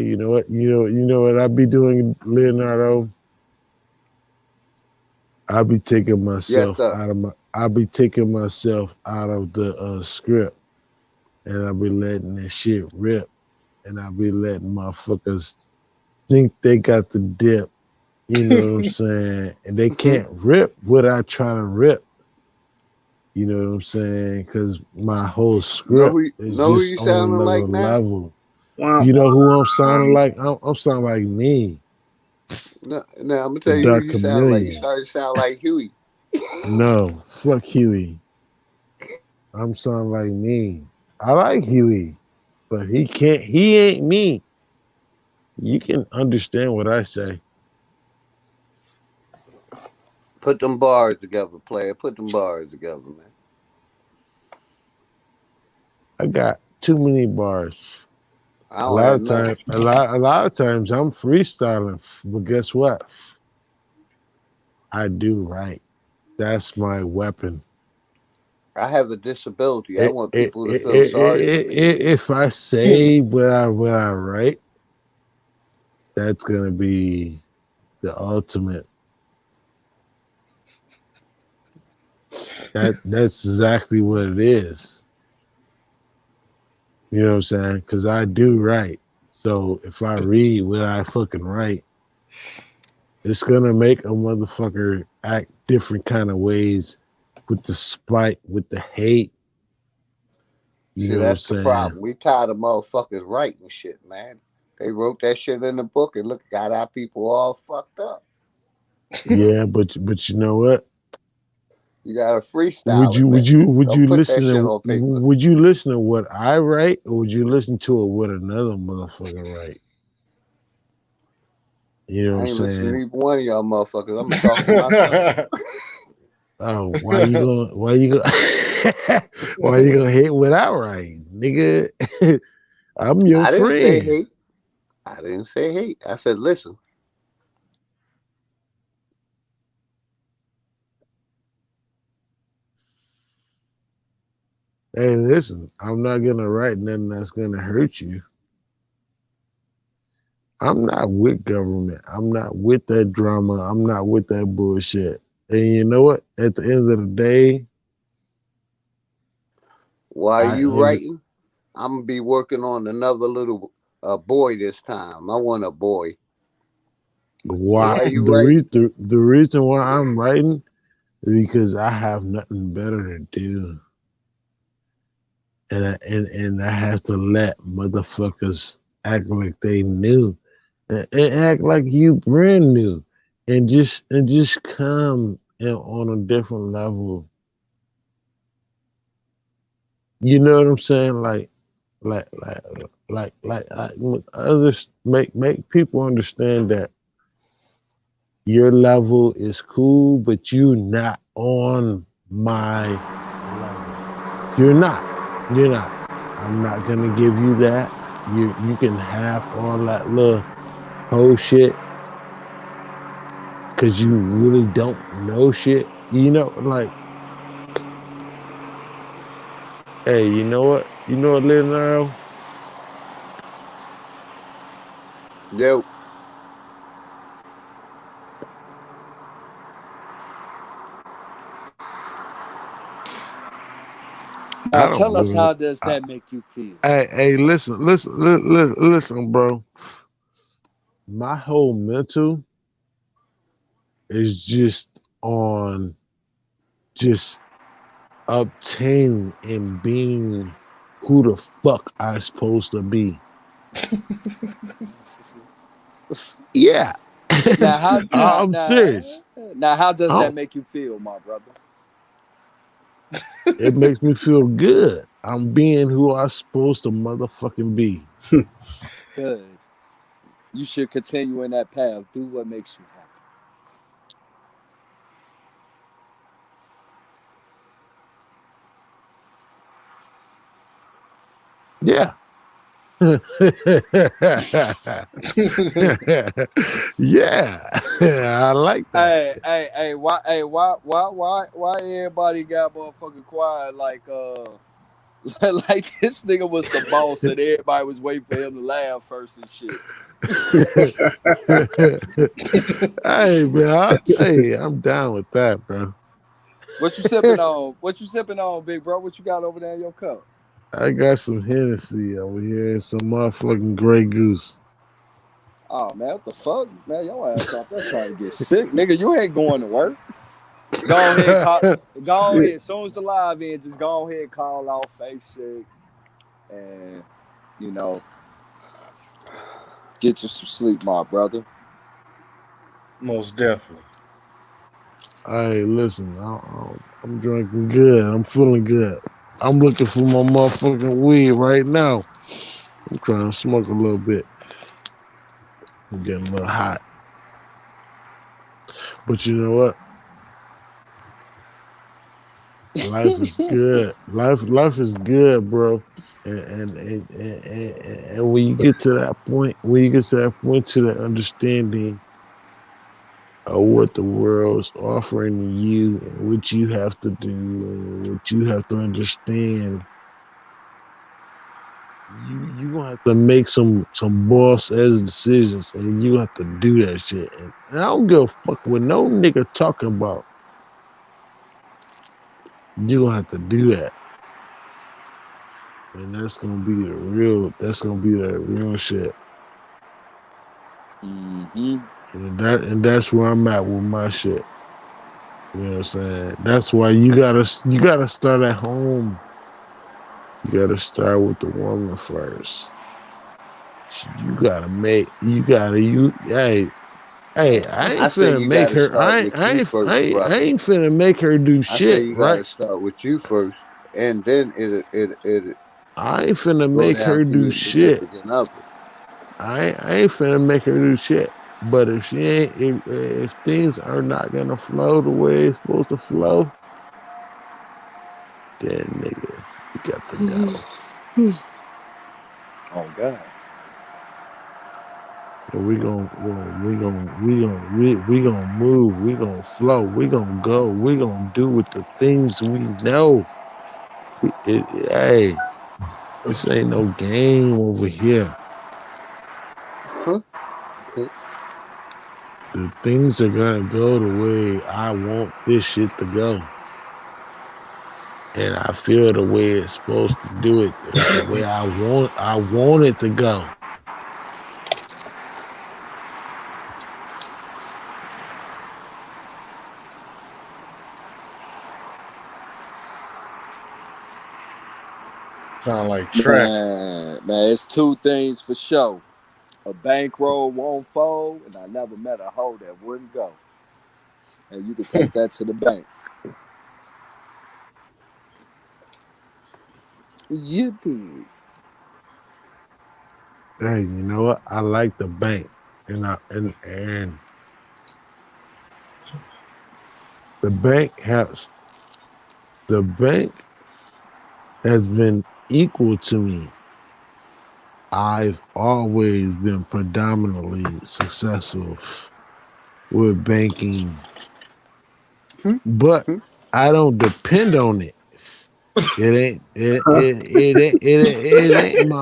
you know what? You know what I be doing, Leonardo? I be taking myself out of the script, and I be letting this shit rip, and I be letting motherfuckers think they got the dip. You know what I'm saying? And they can't rip without trying to rip. You know what I'm saying? Because my whole script is just on another level. You know who I'm sounding like? I'm sounding like me. No, I'm gonna tell you who you sound like. You started to sound like Huey. No, fuck Huey. I'm sounding like me. I like Huey, but he ain't me. You can understand what I say. Put them bars together, player. Put them bars together, man. I got too many bars. I don't have none. A lot of times I'm freestyling, but guess what? I do right. That's my weapon. I have a disability. I want people to feel sorry for me. If I say what I write, that's gonna be the ultimate. That's exactly what it is. You know what I'm saying? Because I do write. So if I read what I fucking write, it's gonna make a motherfucker act different kind of ways with the spite, with the hate. You know that's what I'm the problem. We tired of motherfuckers writing shit, man. They wrote that shit in the book and look, got our people all fucked up. Yeah, but you know what? You got to freestyle. Would you listen to what I write, or would you listen to it what another motherfucker write? You know what I'm saying? I ain't listening to either one of y'all motherfuckers. I'm talking to myself. Oh, why you gonna hate what I write, nigga? I'm your friend. Didn't say hate. I didn't say hate. I said listen. Hey, listen, I'm not gonna write nothing that's gonna hurt you. I'm not with government. I'm not with that drama. I'm not with that bullshit. And you know what? At the end of the day, while you writing, I'm gonna be working on another little boy this time. I want a boy. Why the reason why I'm writing is because I have nothing better to do. And I have to let motherfuckers act like they new and act like you brand new. and just come on a different level. You know what I'm saying? Like others make people understand that your level is cool, but you not on my level. You're not. You're not. I'm not gonna give you that. You can have all that little whole shit because you really don't know shit. You know, like, hey, you know what? You know what, Leonardo? Yo, Now I don't tell us, really. how does that make you feel? Hey, listen, bro. My whole mental is just on just obtaining and being who the fuck I supposed to be. Yeah. Now how I'm serious. now how does that Oh, make you feel, my brother? it makes me feel good. I'm being who I supposed to motherfucking be. Good. You should continue in that path. Do what makes you happy. Yeah. Yeah. I like that. Why everybody got motherfucking quiet like this nigga was the boss and everybody was waiting for him to laugh first and shit. Hey, man. Hey, I'm down with that, bro. What you sipping on? What you sipping on, big bro? What you got over there in your cup? I got some Hennessy over here and some motherfucking Grey Goose. Oh man, what the fuck? Man, your ass out there trying to get sick. Nigga, you ain't going to work. Go ahead, go ahead. As soon as the live in, just go ahead and call out face sick and you know, get you some sleep, my brother. Most definitely. Hey, listen, I'm drinking good. I'm feeling good. I'm looking for my motherfucking weed right now. I'm trying to smoke a little bit. I'm getting a little hot. But you know what? Life is good. Life is good, bro. And when you get to that point, to that understanding of what the world's offering to you and what you have to do and what you have to understand, you gonna have to make some boss ass decisions and you have to do that shit. And I don't give a fuck what no nigga talking about. You gonna have to do that. And that's gonna be the real. That's gonna be the real shit. Mm-hmm. And that's where I'm at with my shit. You know what I'm saying? That's why you gotta start at home. You gotta start with the woman first. Hey, I ain't I say finna you make got to her. start with you first, I brother. ain't finna make her do I say shit, you got right? to start with you first, and then it I ain't finna go make down her to do your shit. significant other. I ain't finna make her do shit. But if she ain't, if things are not gonna flow the way it's supposed to flow, then nigga, you got to go. Oh God. And we gonna move. We gonna flow. We gonna go. We gonna do with the things we know. Hey, this ain't no game over here. Huh? Okay. The things are gonna go the way I want this shit to go. And I feel the way it's supposed to do it. It's the way I want it to go. Sound like traffic. Man, it's two things for sure. A bankroll won't fold, and I never met a hoe that wouldn't go. And you can take that to the bank. You did. Hey, you know what? I like the bank, and the bank has been equal to me. I've always been predominantly successful with banking, but I don't depend on it. It ain't my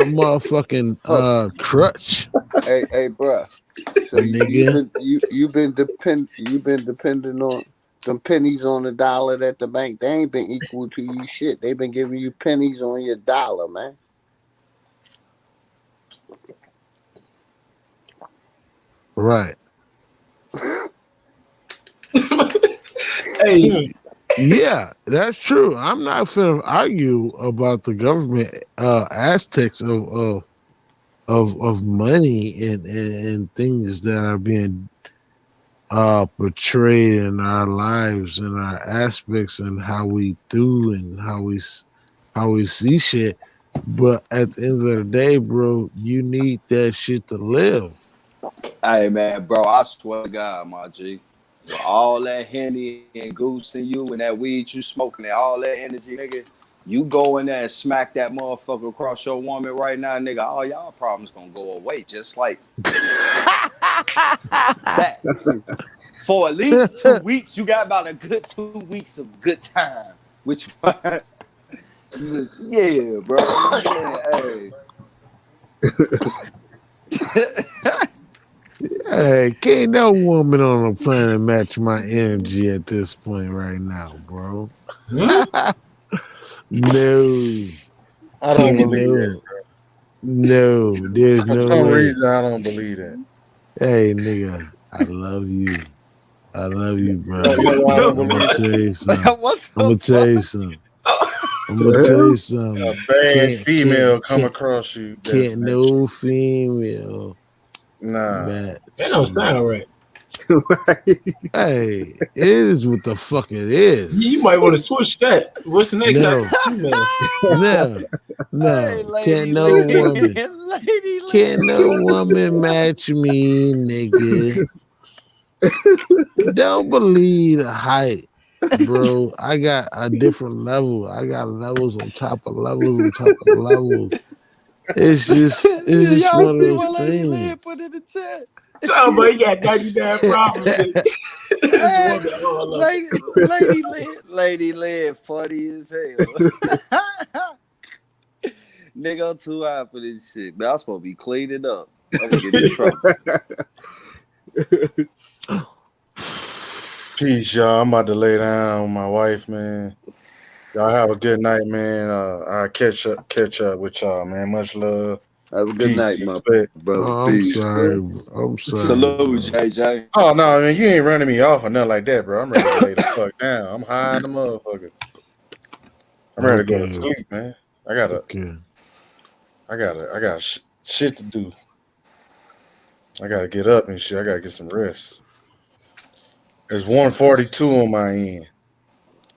motherfucking crutch, Hey, bruh. So nigga. you've been depending on them pennies on the dollar at the bank. They ain't been equal to you shit. They've been giving you pennies on your dollar, man. Right. Hey, Yeah, that's true. I'm not finna argue about the government aspects of money and things that are being portrayed in our lives and our aspects and how we do and how we see shit. But at the end of the day, bro, you need that shit to live. Hey, man, bro, I swear to God, my G. With all that Henny and Goose and you and that weed you smoking and all that energy, nigga, you go in there and smack that motherfucker across your woman right now, nigga, all y'all problems gonna go away just like that. For at least 2 weeks, you got about a good 2 weeks of good time. Which one? Yeah, bro. Man, hey. Hey, can't no woman on the planet match my energy at this point right now, bro. No, I don't can't believe that. no, there's For no some way. reason, I don't believe that. Hey, nigga, I love you. I love you, You brother. know why I don't I'm gonna believe tell it? you something. What I'm the gonna tell you something. I'm The gonna tell you hell? A something. bad female come across you that's Can't no female nah. that match don't sound me. right. Hey, it is what the fuck it You might want to is. switch that. What's the next after No, female? no, Hey, no. lady, lady, Can't no woman match me, nigga. Don't believe the hype, bro. I got a different level. I got levels on top of levels on top of levels. It's just Y'all one of see those what Lady Lynn put things. in the chat? Talking about he got 99 problems and this Hey, woman all of it. Lady Lynn, funny as hell. Nigga, I'm too high for this shit. Man, I'm supposed to be cleaning up. I'm gonna get in trouble. Peace, y'all. I'm about to lay down with my wife, man. Y'all have a good night, man. I'll catch up with y'all, man. Much love. Have a good Peace, night, my respect. brother. Oh, I'm Peace. sorry. I'm sorry, Salute, bro. JJ. Oh no, man, you ain't running me off or nothing like that, bro. I'm ready to lay the fuck down. I'm high in the motherfucker. I'm ready to go to Okay. sleep, man. I Okay. got shit to do. I gotta get up and shit. I gotta get some rest. It's 1:42 on my end.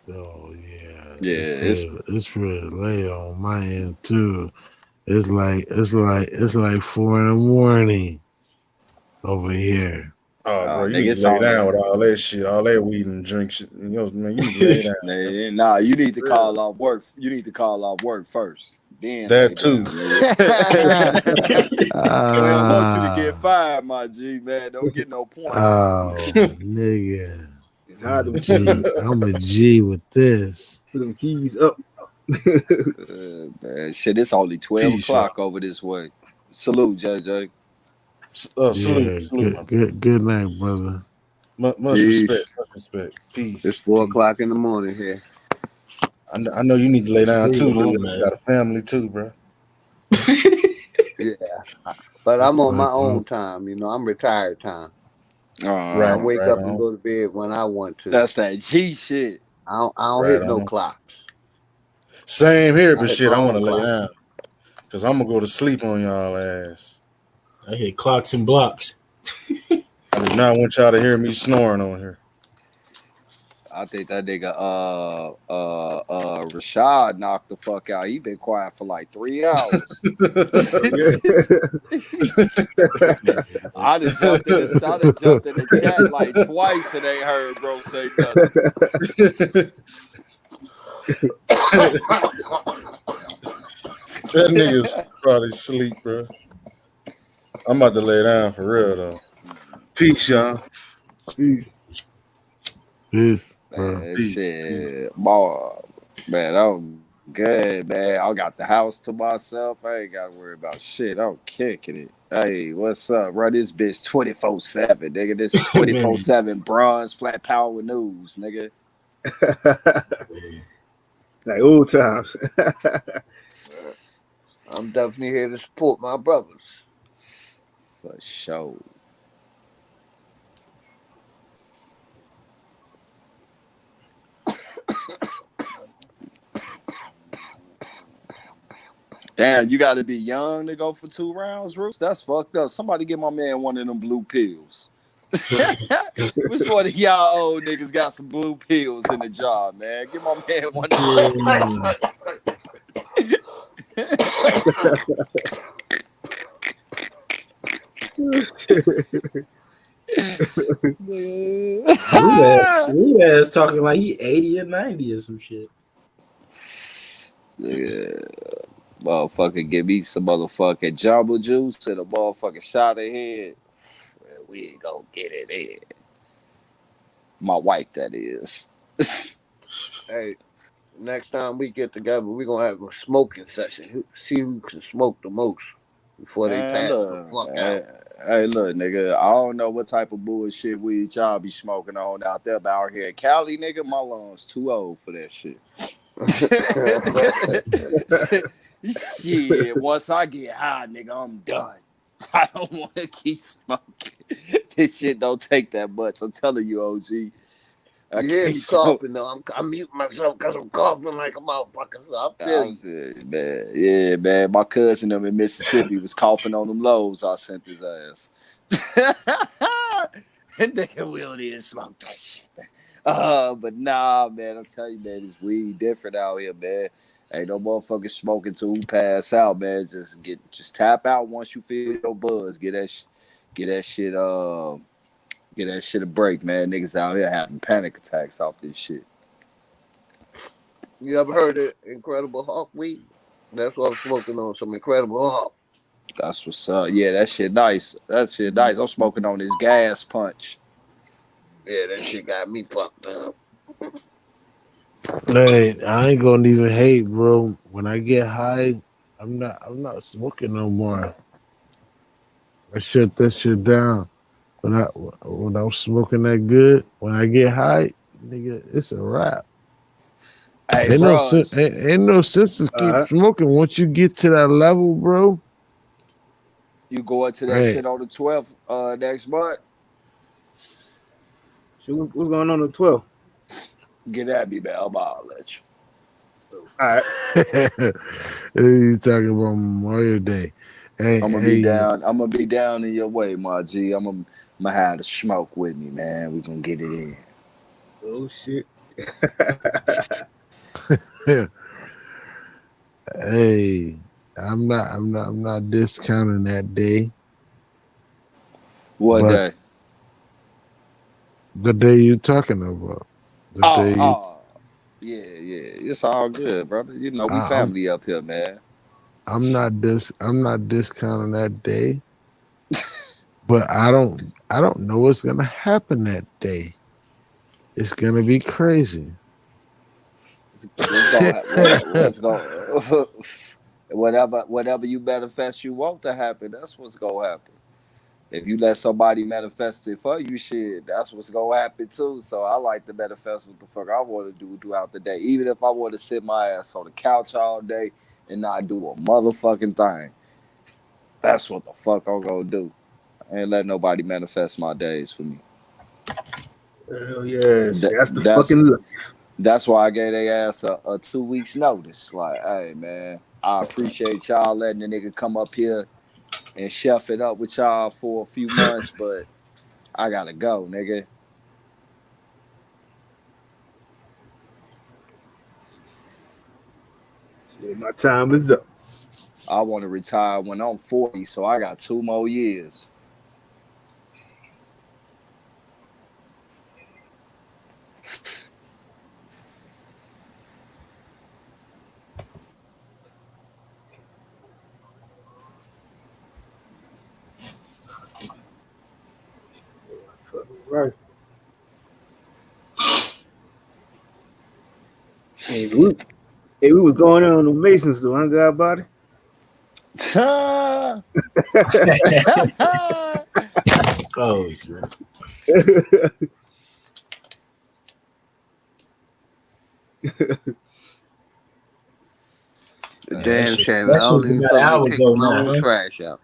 Oh yeah. Yeah, It's really late on my end too. It's like 4 in the morning over here. Oh, bro, you nigga, need to it's lay only down with all that shit, all that weed and drink shit. You know, man, you need to lay down. nah, you need to call off work. You need to call off work first. Then lay That too. down, nigga. We don't want you to get Ah, fired, my G, man. Don't get no point. oh, nigga. Hide them keys. I'm a G with this. Put them keys up. Man, shit, it's only 12 Peace, y'all. o'clock over this way. Salute, JJ. Salute, Yeah, my good night, brother. much Peace. respect, much respect. It's Peace, 4 o'clock peace. in the morning here. I know you need to lay down Stay too, Leo. on, You man. got a family too, bro. Yeah. But I'm on my But own time, I'm retired time. I Right, wake right up and on, go to bed when I want to. That's that G shit. I don't right hit no on. clocks. Same here, I but hit my shit, I want own to lay clock. down because I'm gonna go to sleep on y'all ass. I hit clocks and blocks. I do not want y'all to hear me snoring on here. I think that nigga Rashad knocked the fuck out. He been quiet for like 3 hours. I done jumped in the chat like twice and ain't heard bro say nothing. That nigga's probably sleep, bro. I'm about to lay down for real though. Peace, y'all. Peace. Man, shit, boy, man, I'm good, man. I got the house to myself. I ain't got to worry about shit. I'm kicking it. Hey, what's up? Run this bitch 24/7, nigga. This 24/7 bronze flat power news, nigga. Like old times. I'm definitely here to support my brothers. For sure. Damn, you got to be young to go for 2 rounds, Roots? That's fucked up. Somebody get my man one of them blue pills. Which one of y'all old niggas got some blue pills in the jar, man? Get my man one of He ass talking like he 80 or 90 or some shit. Yeah. Motherfucker, give me some motherfucking jumbo juice and a motherfucking shot of head. We ain't gonna get it in. My wife, that is. Hey, next time we get together, we're gonna have a smoking session. See who can smoke the most before they pass the fuck out. Hey, look, nigga, I don't know what type of bullshit weed y'all be smoking on out there, but out here in Cali, nigga, my lungs too old for that shit. Shit, once I get high, nigga, I'm done. I don't want to keep smoking. This shit don't take that much. I'm telling you, OG. You hear me coughing though? I'm muting myself because I'm coughing like a motherfucker. So I feel you, man. Yeah, man. My cousin them in Mississippi was coughing on them lows. I sent his ass. And nigga, we don't need to smoke that shit. But nah, man. I'm telling you, man, this weed different out here, man. Ain't no motherfucking smoking till we pass out, man. Just tap out once you feel your buzz. Get that shit a break, man. Niggas out here having panic attacks off this shit. You ever heard of Incredible Hulk weed? That's what I'm smoking on, some Incredible Hulk. That's what's up. Yeah, that shit nice. I'm smoking on this gas punch. Yeah, that shit got me fucked up. Hey, I ain't gonna even hate, bro. When I get high, I'm not smoking no more. I shut that shit down. When I'm smoking that good, when I get high, nigga, it's a wrap. Hey, ain't bro, no sense to keep smoking once you get to that level, bro. You go into that shit on the 12th next month. So what's going on the 12th? Get at me, man. I'll let you. All right. You talking about Memorial Day? Hey, I'm gonna be down in your way, my G. I'm gonna have the smoke with me, man. We gonna get it in. Oh shit. Hey, I'm not discounting that day. What day? The day you talking about. Yeah. It's all good, brother. You know, we family up here, man. I'm not discounting that day. But I don't know what's gonna happen that day. It's gonna be crazy. Whatever you manifest you want to happen, that's what's gonna happen. If you let somebody manifest it for you, shit, that's what's gonna happen too. So I like to manifest what the fuck I want to do throughout the day. Even if I want to sit my ass on the couch all day and not do a motherfucking thing, that's what the fuck I'm gonna do. I ain't let nobody manifest my days for me. Hell yes, that's the fucking look. That's why I gave their ass a 2 weeks notice. Like, hey man, I appreciate y'all letting the nigga come up here and chef it up with y'all for a few months, but I gotta go, nigga. Yeah, my time is up. I want to retire when I'm 40, so I got 2 more years. Right. Hey, we was going on the Masons though, huh, God body? Oh shit. Damn shame. I That don't shit was even about feel an like hour taking ago my now, own huh? trash out.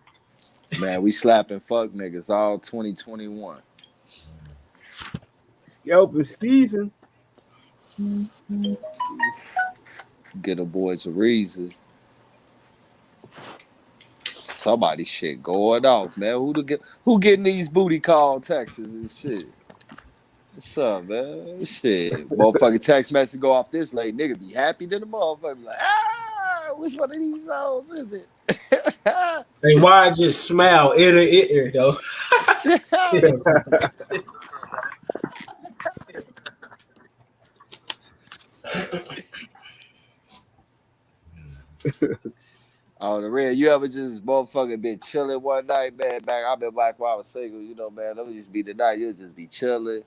Man, we slapping fuck niggas all 2021. Scalping season. Get a boys a reason. Somebody shit going off, man. Who getting these booty call texts and shit? What's up, man? Shit. Motherfucking text message go off this late. Nigga be happy to the motherfucker. Like, which one of these hoes is it? Hey, why I just smile ear though? Oh, the real, you ever just motherfucking been chilling one night, man? I've been back while I was single, you know, man. That would just be the night. You'll just be chilling,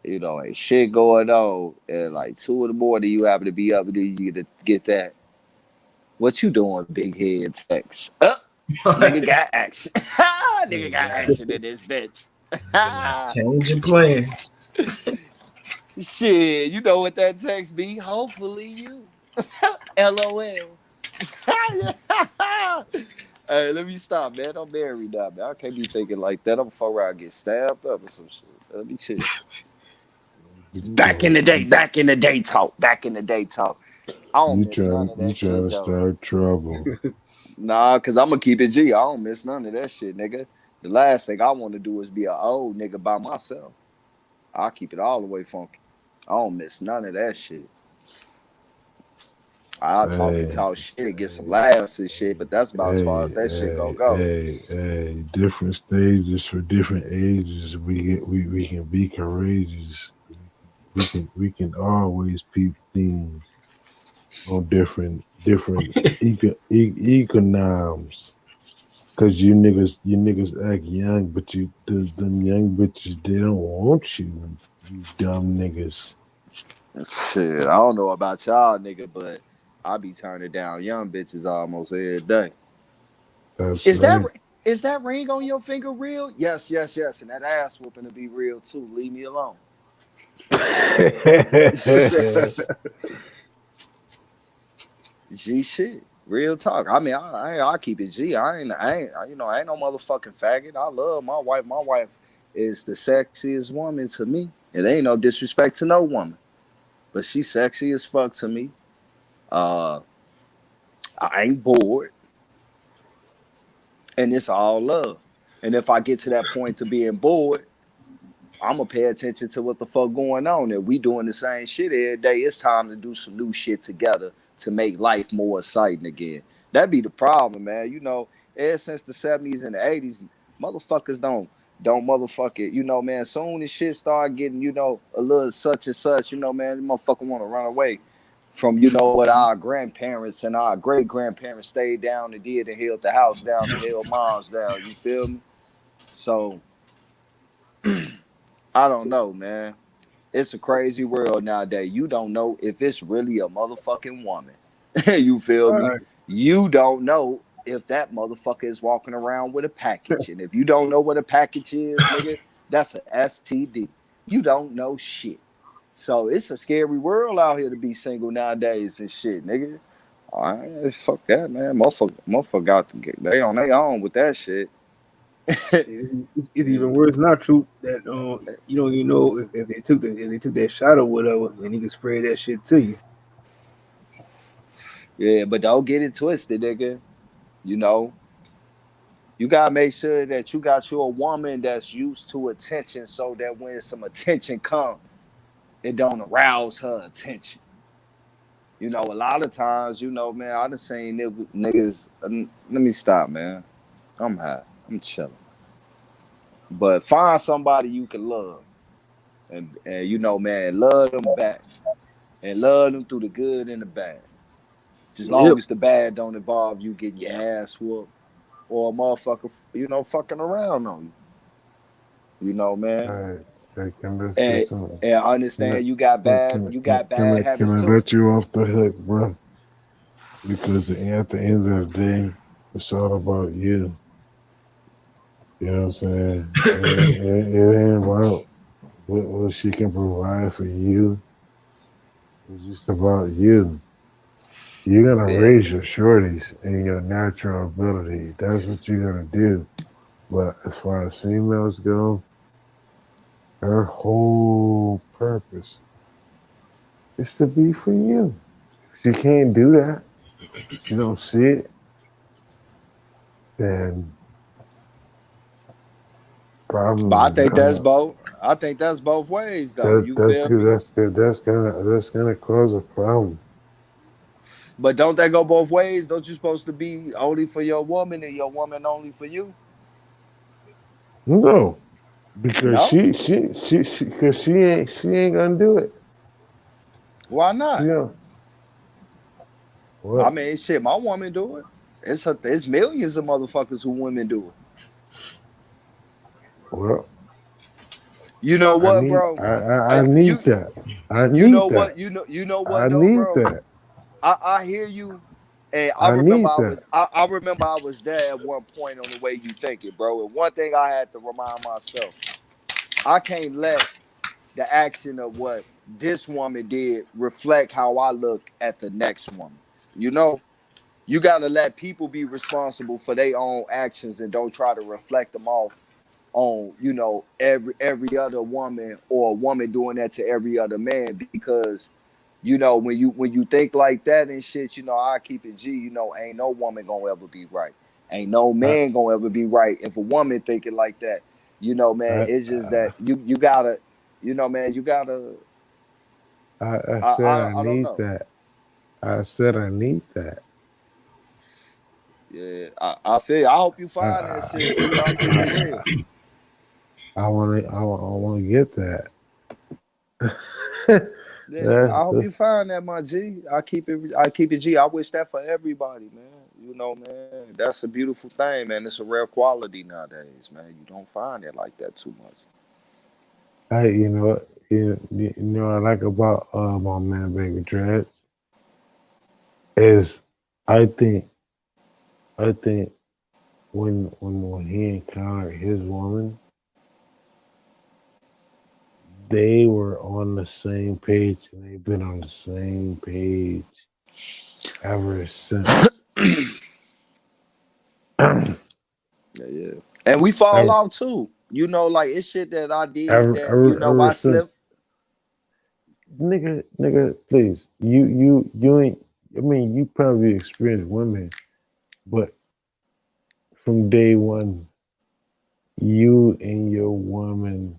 you know, ain't shit going on. And like 2 in the morning, you happen to be up and then you get that. What you doing, big head text? Nigga got action. Nigga got action in this bitch. Change your plans. Shit, you know what that text be? Hopefully you. LOL. Hey, let me stop, man. I'm married now, man. I can't be thinking like that. I'm before I get stabbed up or some shit. Let me chill. Back in the day talk. I don't miss none of You that shit, trying to though. start trouble. Nah, cause I'm gonna keep it G. I don't miss none of that shit, nigga. The last thing I want to do is be an old nigga by myself. I'll keep it all the way funky. I don't miss none of that shit. I'll talk and Hey, talk shit and get some laughs and shit, but that's about as far as that shit gonna go. different stages for different ages. We can be courageous. We can always peep things on different economs. Cause you niggas act young, but them young bitches, they don't want you. You dumb niggas. Shit, I don't know about y'all, nigga, but I be turning down young bitches almost every day. That's Is that right. is that ring on your finger real? Yes, yes, yes. And that ass whooping to be real too. Leave me alone. G shit. Real talk. I mean, I keep it G. I ain't no motherfucking faggot. I love my wife. My wife is the sexiest woman to me. And ain't no disrespect to no woman. But she's sexy as fuck to me. Uh I ain't bored. And it's all love. And if I get to that point to being bored, I'm gonna pay attention to what the fuck going on. If we doing the same shit every day, it's time to do some new shit together to make life more exciting again. That be the problem, man. You know, ever since the 70s and the 80s, motherfuckers don't motherfuck it. You know, man, soon as shit start getting, you know, a little such and such, you know, man, the motherfucker wanna run away from, you know, what our grandparents and our great grandparents stayed down and did and held the house down and held moms down. You feel me? So I don't know, man. It's a crazy world nowadays. You don't know if it's really a motherfucking woman. You feel All me? right. You don't know if that motherfucker is walking around with a package. And if you don't know what a package is, nigga, that's a STD. You don't know shit. So it's a scary world out here to be single nowadays and shit, nigga. All right, fuck that, man. Motherfucker got to get they on their own with that shit. Shit, it's even worse now, truth. That you don't even know if they took that shot or whatever, and he can spray that shit to you. Yeah, but don't get it twisted, nigga. You know, You gotta make sure that you got you a woman that's used to attention, so that when some attention comes, it don't arouse her attention. You know, a lot of times, you know, man, I done seen niggas. Let me stop, man. I'm high. I'm chilling. But find somebody you can love, and you know, man, love them back, and love them through the good and the bad. Just long Yep. as the bad don't involve you getting your ass whooped or a motherfucker, you know, fucking around on you. You know, man. Hey, can I say And something? and Can I, understand can, you got bad can habits I too. let you off the hook, bro? Because at the end of the day, it's all about you. You know what I'm saying? It ain't about what she can provide for you. It's just about you. You gotta Yeah. raise your shorties in your natural ability. That's what you gotta do. But as far as females go, her whole purpose is to be for you. If she can't do that, she don't see it, then But I problems think are that's gonna both. I think that's both ways though. You that's feel good. me? That's gonna cause a problem. But don't that go both ways? Don't you supposed to be only for your woman and your woman only for you? No, because No? because she ain't gonna do it. Why She not? don't. I What? mean, shit, my woman do it. It's millions of motherfuckers who women do it. Well, You know what, bro? I need You that. I you need know that. what? You know I what though, need bro? that. I hear you, and I need that. I remember I was there at one point on the way you think it, bro. And one thing I had to remind myself, I can't let the action of what this woman did reflect how I look at the next woman. You know, you gotta let people be responsible for their own actions and don't try to reflect them off on, you know, every other woman or a woman doing that to every other man, because you know, when you think like that and shit, you know, I keep it G, you know, ain't no woman gonna ever be right. Ain't no I man gonna ever be right if a woman thinking like that. You know, man, I it's just that you gotta, you know, man, you gotta. I said I I don't need know. that. I said I need that. Yeah, I feel you. I hope you I find that I shit, G. I'll keep it real. I want to get that. Yeah, I hope That's you find that, my G. I keep it G. I wish that for everybody, man. You know, man, that's a beautiful thing, man. It's a rare quality nowadays, man. You don't find it like that too much. you know what you know what I like about my man Baby Dread is I think I think when he encountered his woman, they were on the same page and they've been on the same page ever since. ever, Yeah, yeah. And we fall off too. You know, like it's shit that I did that, you know, ever I slipped. since. Nigga, please. You ain't. I mean, you probably experienced women, but from day one, you and your woman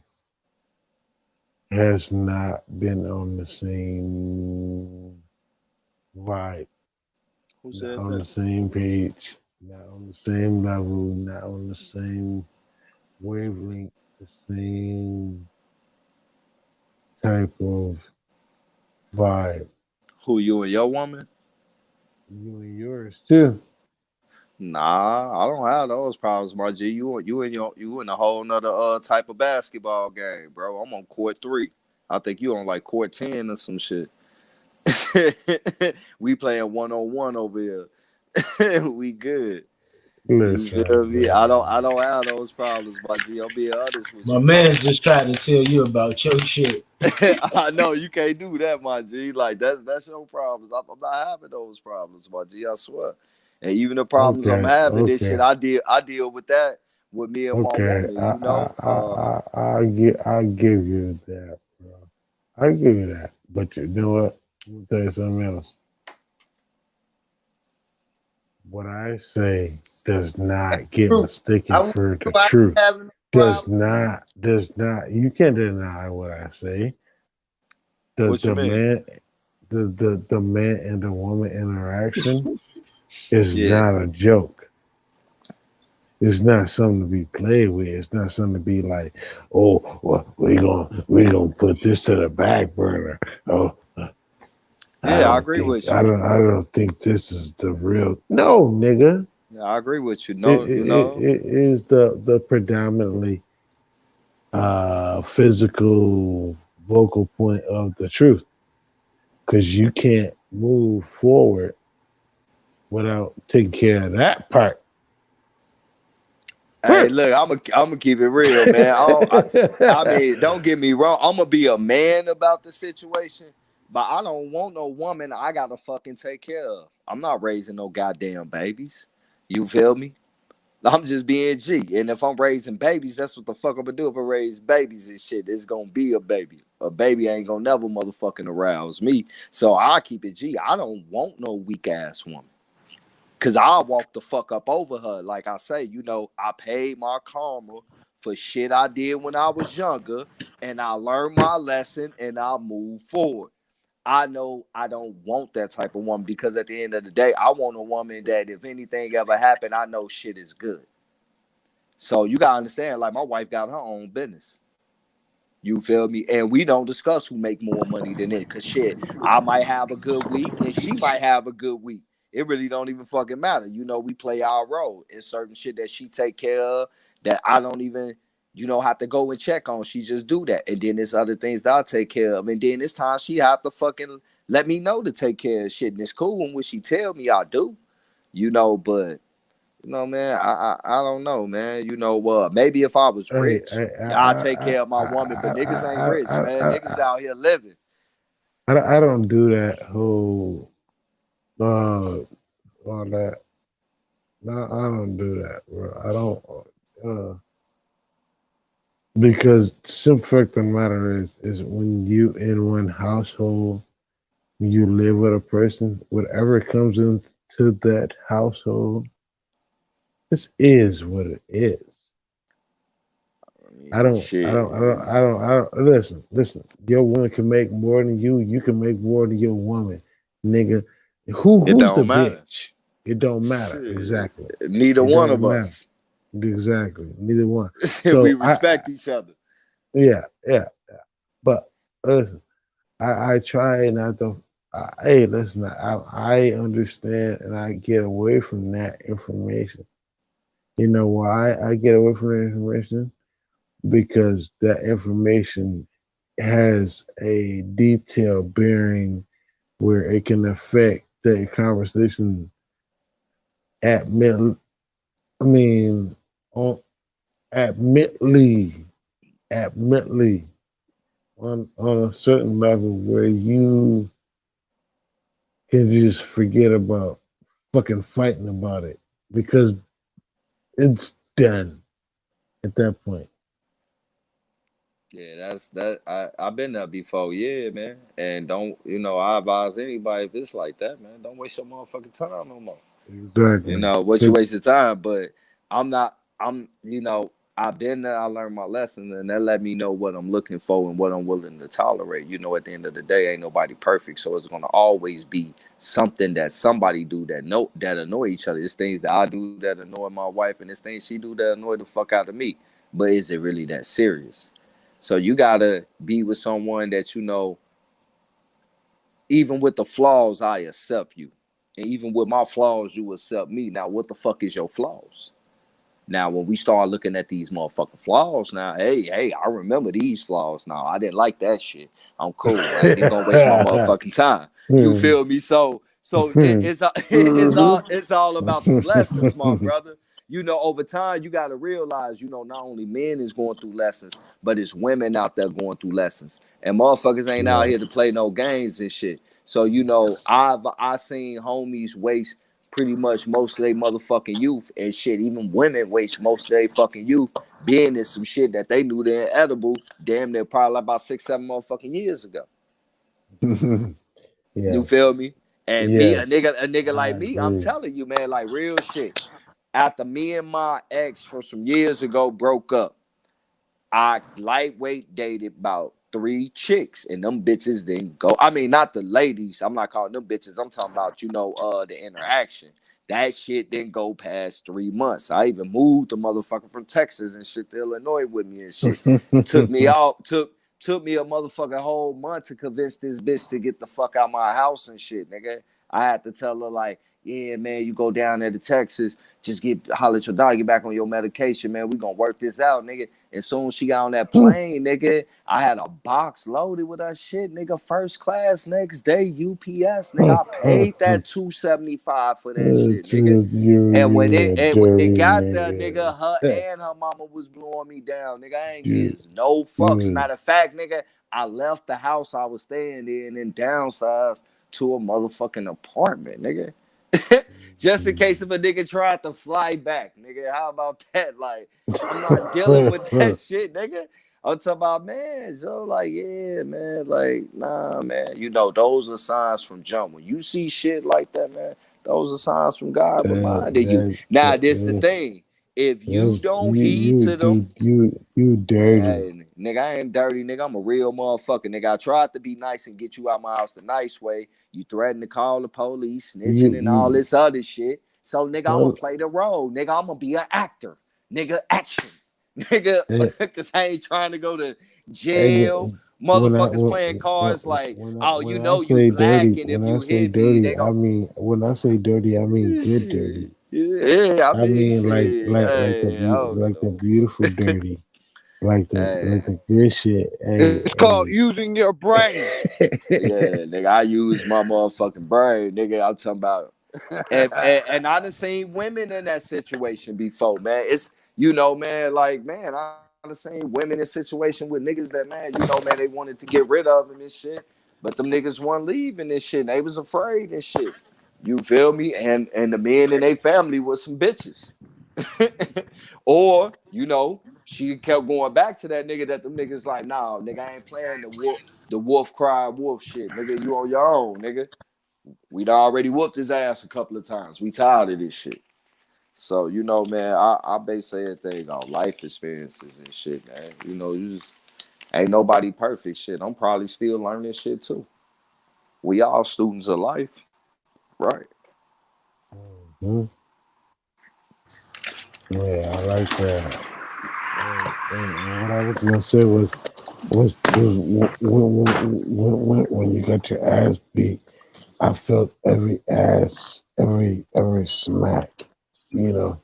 has not been on the same vibe, Who not said on that? the same page, not on the same level, not on the same wavelength, the same type of vibe. Who, you and your woman? You and yours too. Nah, I don't have those problems, my G. You in a whole nother type of basketball game, bro. I'm on court 3. I think you on like court 10 or some shit. We playing 1-on-1 over here. We good. You feel Listen, me? I don't have those problems, my G. I'm being honest with My you, bro. man's just trying to tell you about your shit. I know you can't do that, my G. Like that's your problems. I'm not having those problems, my G. I swear. And even the problems I'm having, this shit, okay. I deal with that with me and my Okay, woman. You know, I give you that, bro. I give you that. But you know what? I'm gonna tell you something else. what I say does not get Truth. mistaken I want for the nobody truth. having a Does problem. not. You can't deny what I say. The What you the mean? man, the man and the woman interaction is Yeah. not a joke. It's not something to be played with. It's not something to be like, oh, well, we gonna put this to the back burner. Oh, Yeah, I agree with you. I don't think this is the real. No, nigga. Yeah, I agree with you. It No, it, it, it is the predominantly physical vocal point of the truth, because you can't move forward without taking care of that part Hey, first. look, I'm gonna keep it real, man. I mean, don't get me wrong. I'm gonna be a man about the situation, but I don't want no woman I gotta fucking take care of. I'm not raising no goddamn babies. You feel me? I'm just being G. And if I'm raising babies, that's what the fuck I'm gonna do. If I raise babies and shit, it's gonna be a baby. A baby ain't gonna never motherfucking arouse me. So I keep it G. I don't want no weak ass woman. Cause I'll walk the fuck up over her. Like I say, I paid my karma for shit I did when I was younger, and I learned my lesson and I move forward. I know I don't want that type of woman because at the end of the day, I want a woman that if anything ever happened, I know shit is good. So you gotta understand, like my wife got her own business. You feel me? And we don't discuss who make more money than it. Cause shit, I might have a good week and she might have a good week. It really don't even fucking matter. We play our role. It's certain shit that she take care of that I don't even, have to go and check on. She just do that. And then there's other things that I take care of. And then this time she have to fucking let me know to take care of shit. And it's cool when she tell me I do, but man, I don't know, man. Maybe if I was Hey, rich, I I'd take care of my woman, but niggas ain't rich, man. Niggas out here living. I don't do that whole all that. No, I don't do that, bro. I don't because simple fact of the matter is when you in one household, when you live with a person, whatever comes into that household, this is what it is. Shit. I don't. Listen. Your woman can make more than you. You can make more than your woman, nigga. It Who's the don't matter. bitch? It don't matter. Shit. Exactly. Neither It one of don't matter. us. Exactly. Neither one. We So respect each other. yeah, yeah. But listen, I try not to. Hey, listen. I understand and I get away from that information. You know why I get away from that information? Because that information has a detail bearing where it can affect the conversation at mid. I mean, on admittedly, admittedly, on a certain level where you can just forget about fucking fighting about it because it's done at that point. Yeah, that's that. I've been there before, yeah, man. And don't I advise anybody if it's like that, man, don't waste your motherfucking time no more. Exactly. What you 'Cause- waste of time, but I'm not. I've been there. I learned my lesson, and that let me know what I'm looking for and what I'm willing to tolerate. At the end of the day, ain't nobody perfect, so it's gonna always be something that somebody do that annoy each other. It's things that I do that annoy my wife, and it's things she do that annoy the fuck out of me. But is it really that serious? So you gotta be with someone that even with the flaws, I accept you. And even with my flaws, you accept me. Now, what the fuck is your flaws? Now, when we start looking at these motherfucking flaws, now, hey, I remember these flaws. Now, I didn't like that shit. I'm cool. I ain't even gonna waste my motherfucking time. You feel me? So it's all about the lessons, my brother. Over time, you got to realize, not only men is going through lessons, but it's women out there going through lessons, and motherfuckers ain't out Right. here to play no games and shit. So I seen homies waste pretty much most of their motherfucking youth and shit. Even women waste most of their fucking youth being in some shit that they knew they're edible. Damn, they're probably like about 6-7 motherfucking years ago. You Yes. feel me? And me, a Yes, nigga I like me, I'm agree. telling you, man, like real shit. After me and my ex from some years ago broke up, I lightweight dated about 3 chicks, and them bitches didn't go. I mean, not the ladies. I'm not calling them bitches. I'm talking about, the interaction. That shit didn't go past 3 months. I even moved the motherfucker from Texas and shit to Illinois with me and shit. Took me out, took me a motherfucking whole month to convince this bitch to get the fuck out my house and shit, nigga. I had to tell her like, yeah, man, you go down there to Texas, just holler at your dog, get back on your medication, man. We gonna work this out, nigga. And soon as she got on that plane, nigga, I had a box loaded with that shit, nigga. First class next day, UPS, nigga. I paid that $275 for that shit, nigga. And when You a it dirty got there, nigga. nigga, her and her mama was blowing me down, nigga. I ain't You, gives no fucks. you, Matter of fact, nigga, I left the house I was staying in and downsized to a motherfucking apartment, nigga. Just in case if a nigga tried to fly back, nigga. How about that? Like, I'm not dealing with that shit, nigga. I'm talking about, man, so like, yeah, man, like, nah, man. Those are signs from jump. When you see shit like that, man, those are signs from God reminding you. Now, this the thing. If you don't heed to them, you dirty. man, nigga, I ain't dirty, nigga. I'm a real motherfucker, nigga. I tried to be nice and get you out my house the nice way. You threatened to call the police, snitching, and all You, this other shit. So, nigga, I'm gonna well, play the role. Nigga, I'm gonna be an actor. Nigga, action. Nigga, because I ain't trying to go to jail. when Motherfuckers playing cards like, oh, when I you say black, dirty, and if when I you say hit me, dirty, they I gonna mean when I say dirty, I mean good dirty. yeah, I I mean mean shit. Hey, I don't like the know. beautiful dirty, like Hey. the good shit. It's called using your brain. Yeah, nigga, I use my motherfucking brain, nigga. I'm talking about, and I done seen women in that situation before, man. It's man, like, man, I done seen women in situation with niggas that, man, man, they wanted to get rid of them and shit, but them niggas weren't leaving this shit. And they was afraid and shit. You feel me? And the men in their family was some bitches, or she kept going back to that nigga that them niggas like, nah, nigga, I ain't playing the wolf cry wolf shit, nigga. You on your own, nigga. We'd already whooped his ass a couple of times. We tired of this shit. So, man, I base everything on life experiences and shit, man. You just ain't nobody perfect shit. I'm probably still learning shit too. We all students of life, right? Mhm. Yeah, I like that. And what I was gonna say was when you got your ass beat, I felt every ass, every smack, you know,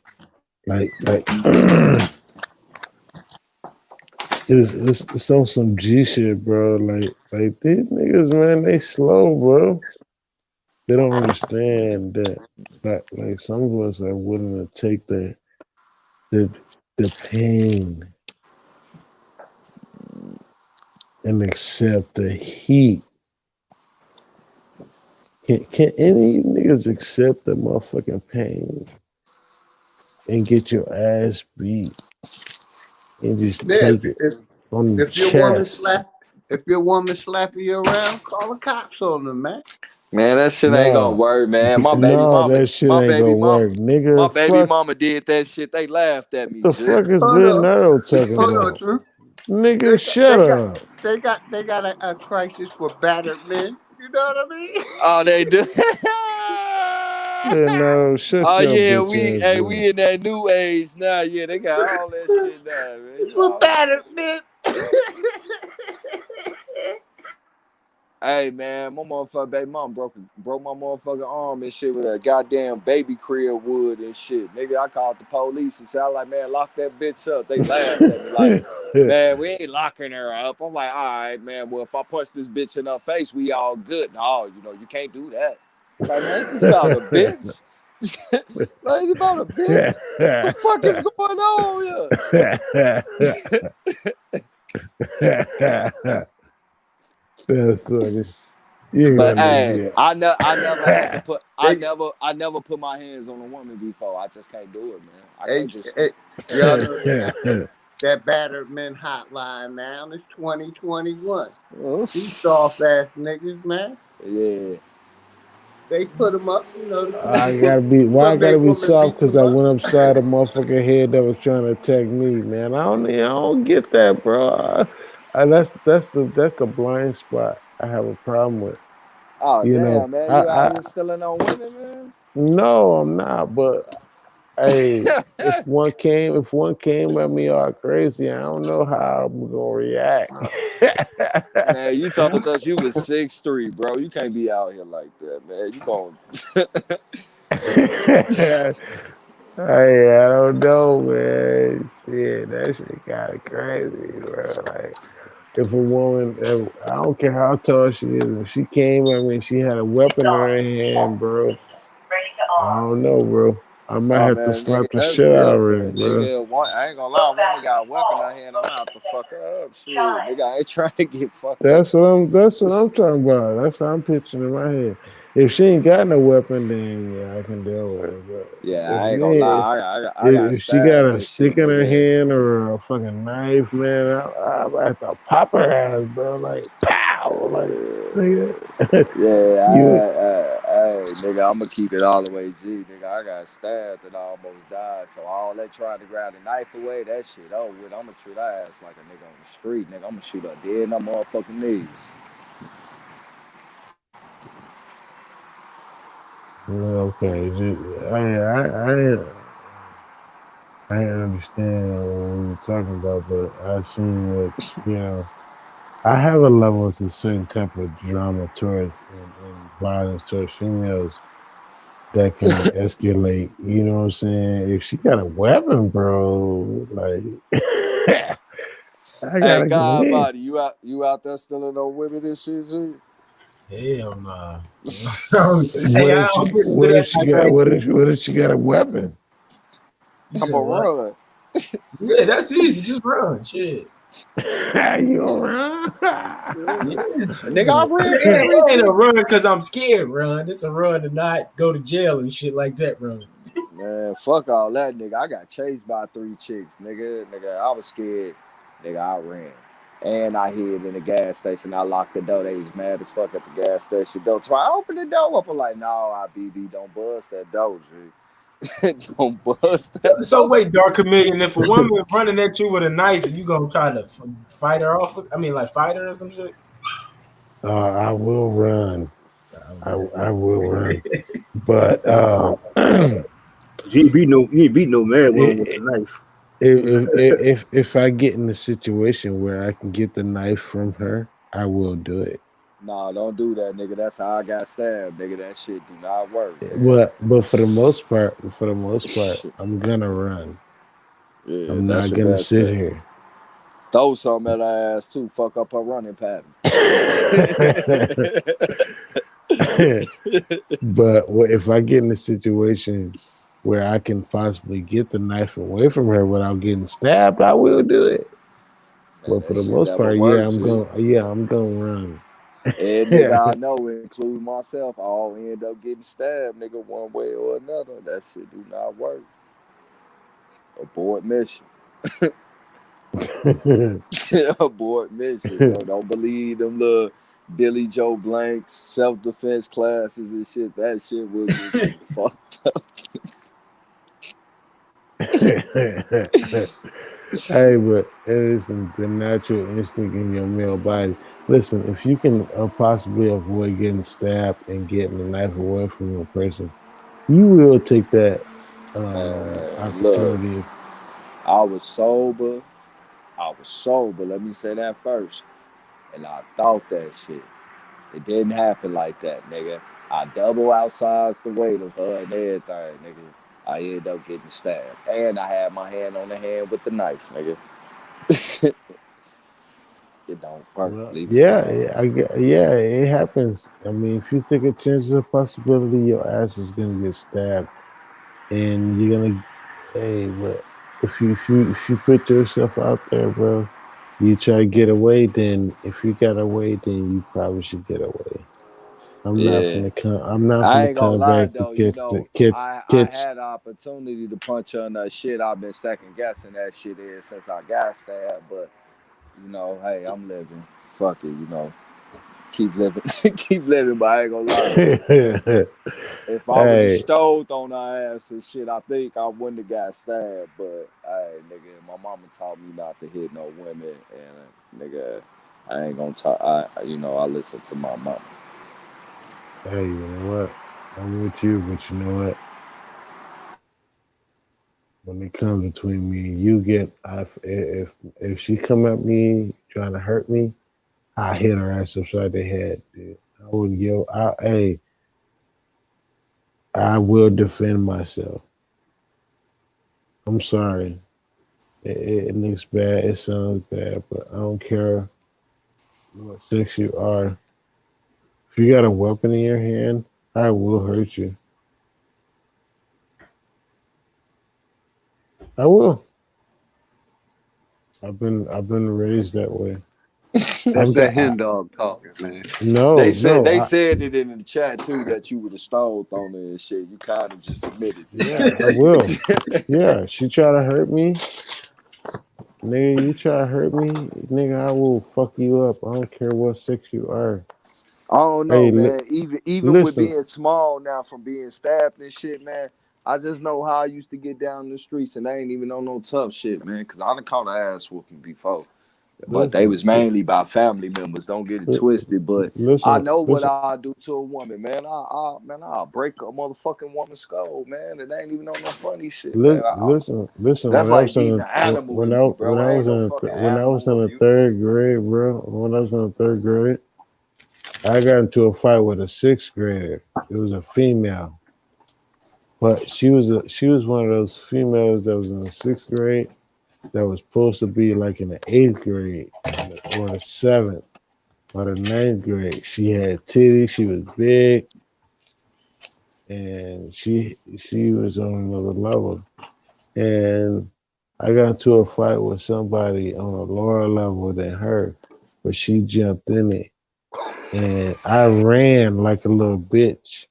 like it's on some G shit, bro. Like these niggas, man, they slow, bro. They don't understand that like some of us are willing to take the the pain and accept the heat. Can any niggas accept the motherfucking pain and get your ass beat and just Yeah, take it on the if your woman chest? slap, if your woman slapping you around, call the cops on them, man. Man, that shit ain't gonna No, work, man. no, that shit ain't gonna work, My nigga. baby Fuck, mama did that shit. They laughed at me, the G. fuck is Hold on, Leonardo talking hold on, about? Drew. Nigga, They got, shut they got, up. a crisis for battered men. You know what I mean? Oh, they do. Leonardo, shut Oh your yeah, bitch ass up. we in that new age now. Yeah, they got all that shit now, man. You For all battered men. Hey man, my motherfucking baby mom broke my motherfucking arm and shit with a goddamn baby crib wood and shit. Nigga, I called the police and said, I like, man, lock that bitch up. They laughed at me like, man, we ain't locking her up. I'm like, all right, man, well, if I punch this bitch in her face, we all good. No, you can't do that. Like, man, ain't this about a bitch? Like, it's about a bitch? What the fuck is going on here? That's funny. You But gonna hey, get they, I never put my hands on a woman before. I just can't do it, man. I hey, can't just hey, y'all know they got that battered men hotline now. It's 2021. These soft ass niggas, man. yeah. They put them up, you know, I gotta be. Why I some gotta make be women soft? beat Because them I up. went upside a motherfucking head that was trying to attack me, man. I don't get that, bro. That's the blind spot I have a problem with. Oh You know, damn, man, you out I here stealing on women, man? no, I'm not. But hey, if one came at me all crazy, I don't know how I'm gonna react. Man, you told us you was 6'3", bro. You can't be out here like that, man. You going Hey, I don't know, man. Shit, that shit kind of crazy, bro. Like, if a woman, I don't care how tall she is, if she came at me and she had a weapon in her hand, bro, I don't know, bro. I might Oh have to man, slap nigga, the that's shit out of her, different, bro. nigga. I ain't gonna lie, woman got a weapon in her hand. I'm out to fuck her up, shit, nigga. I ain't trying to get fucked up. That's what I'm talking about. That's how I'm picturing in my head. If she ain't got no weapon, then yeah, I can deal with it. But Yeah, if I ain't gonna yeah, lie, I got if she got stabbed a and stick shit, in her nigga. hand or a fucking knife, man, I have to pop her ass, bro. Like pow, like nigga, Yeah, you. nigga, I'm gonna keep it all the way G, nigga. I got stabbed and I almost died, so all that trying to grab the knife away, that shit over with. I'm gonna treat her ass like a nigga on the street, nigga. I'm gonna shoot her dead in her motherfucking knees. Okay, I understand what you're talking about, but I seen what you know. I have a level to certain type of drama towards and violence towards females that can escalate. You know what I'm saying? If she got a weapon, bro, like I Hey, gotta go God in. body, you out there stealing on women and shit, G? Hell nah. Hey, What I if she? don't get into What that if she type of got? thing. What if she got a weapon? You I'ma said what? run. Yeah, that's easy. Just run. Shit. You around? Yeah, Nigga, I shit. ran from It three ain't a chicks. run because I'm scared, run. It's a run to not go to jail and shit like that, run. Man, fuck all that, nigga. I got chased by three chicks, nigga. I was scared, nigga. I ran. And I hid in the gas station. I locked the door. They was mad as fuck at the gas station door. So I opened the door up. I'm like, no, IBD, don't bust that door, G. Don't bust So, that so door. wait, Dark Chameleon, if a woman running at you with a knife, you gonna try to fight her off? I mean, like fight her or some shit? I will run. I will run. But You ain't beat no mad woman with a i- knife. if I get in a situation where I can get the knife from her, I will do it. Nah, don't do that, nigga. That's how I got stabbed, nigga. That shit do not work, man. But for the most part, I'm gonna run. Yeah, I'm that's not your gonna best sit bet. here. Throw something at her ass too. Fuck up her running pattern. But if I get in a situation where I can possibly get the knife away from her without getting stabbed, I will do it. Man, But for that the shit most never part, yeah, works, I'm G. going. Yeah, I'm gonna run. And nigga, I know, including myself, I all end up getting stabbed, nigga, one way or another. That shit do not work. Abort mission. Abort mission, bro. Don't believe them little Billy Joe Blanks, self defense classes and shit. That shit will get you fucked up. Hey, but it is the natural instinct in your male body. Listen, if you can possibly avoid getting stabbed and getting the knife away from a person, you will take that Man, look, opportunity. I was sober. I was sober. Let me say that first. And I thought that shit. It didn't happen like that, nigga. I double outsized the weight of her and everything, nigga. I ended up getting stabbed. And I had my hand on the hand with the knife, nigga. It don't work. Well, Leave it yeah, alone. yeah, it happens. I mean, if you take a chance of a possibility, your ass is gonna get stabbed, and you're gonna, hey, but if you put yourself out there, bro, you try to get away. Then if you got away, then you probably should get away. I'm not Yeah. finna come. I'm not I finna ain't gonna come lie back to though, you catch the know, catch I catch. had the opportunity to punch her in that shit. I've been second guessing that shit is since I got stabbed, but you know, hey, I'm living. Fuck it, you know. Keep living, keep living. But I ain't gonna lie. If I would have Hey, stole on her ass and shit, I think I wouldn't have got stabbed. But hey, nigga, my mama taught me not to hit no women, and nigga, I ain't gonna talk. I listen to my mama. hey, you know what? I'm with you, but you know what? When it comes between me and you, if she come at me trying to hurt me, I hit her ass upside the head, dude. I would yell. I will defend myself. I'm sorry. It looks bad. It sounds bad, but I don't care what sex you are. If you got a weapon in your hand, I will hurt you. I will. I've been raised that way. That's I've that got hen dog talking, man. They no, said no. they said it in the chat too that you would have stole on her and shit. You kind of just admitted Yeah, I will. it. Yeah, she try to hurt me, nigga. You try to hurt me, nigga. I will fuck you up. I don't care what sex you are. I don't know, Hey, man. Even with listen, being small now from being stabbed and shit, man. I just know how I used to get down the streets and I ain't even on no tough shit, man. Cause I done caught an ass whooping before. But they listen, was mainly by family members. Don't get it li- twisted. But I listen, know what listen, I'll do to a woman, man. I'll break a motherfucking woman's skull, man. It ain't even on no funny shit, man. listen. That's When I like was in beating the an animal when in I me, when bro. I I was ain't no in fucking when I was animal in of the you. third grade, bro. When I was in the third grade, I got into a fight with a sixth grader. It was a female, but she was one of those females that was in the sixth grade that was supposed to be like in the eighth grade or the seventh or the ninth grade. She had titties. She was big, and she was on another level. And I got into a fight with somebody on a lower level than her, but she jumped in it, and I ran like a little bitch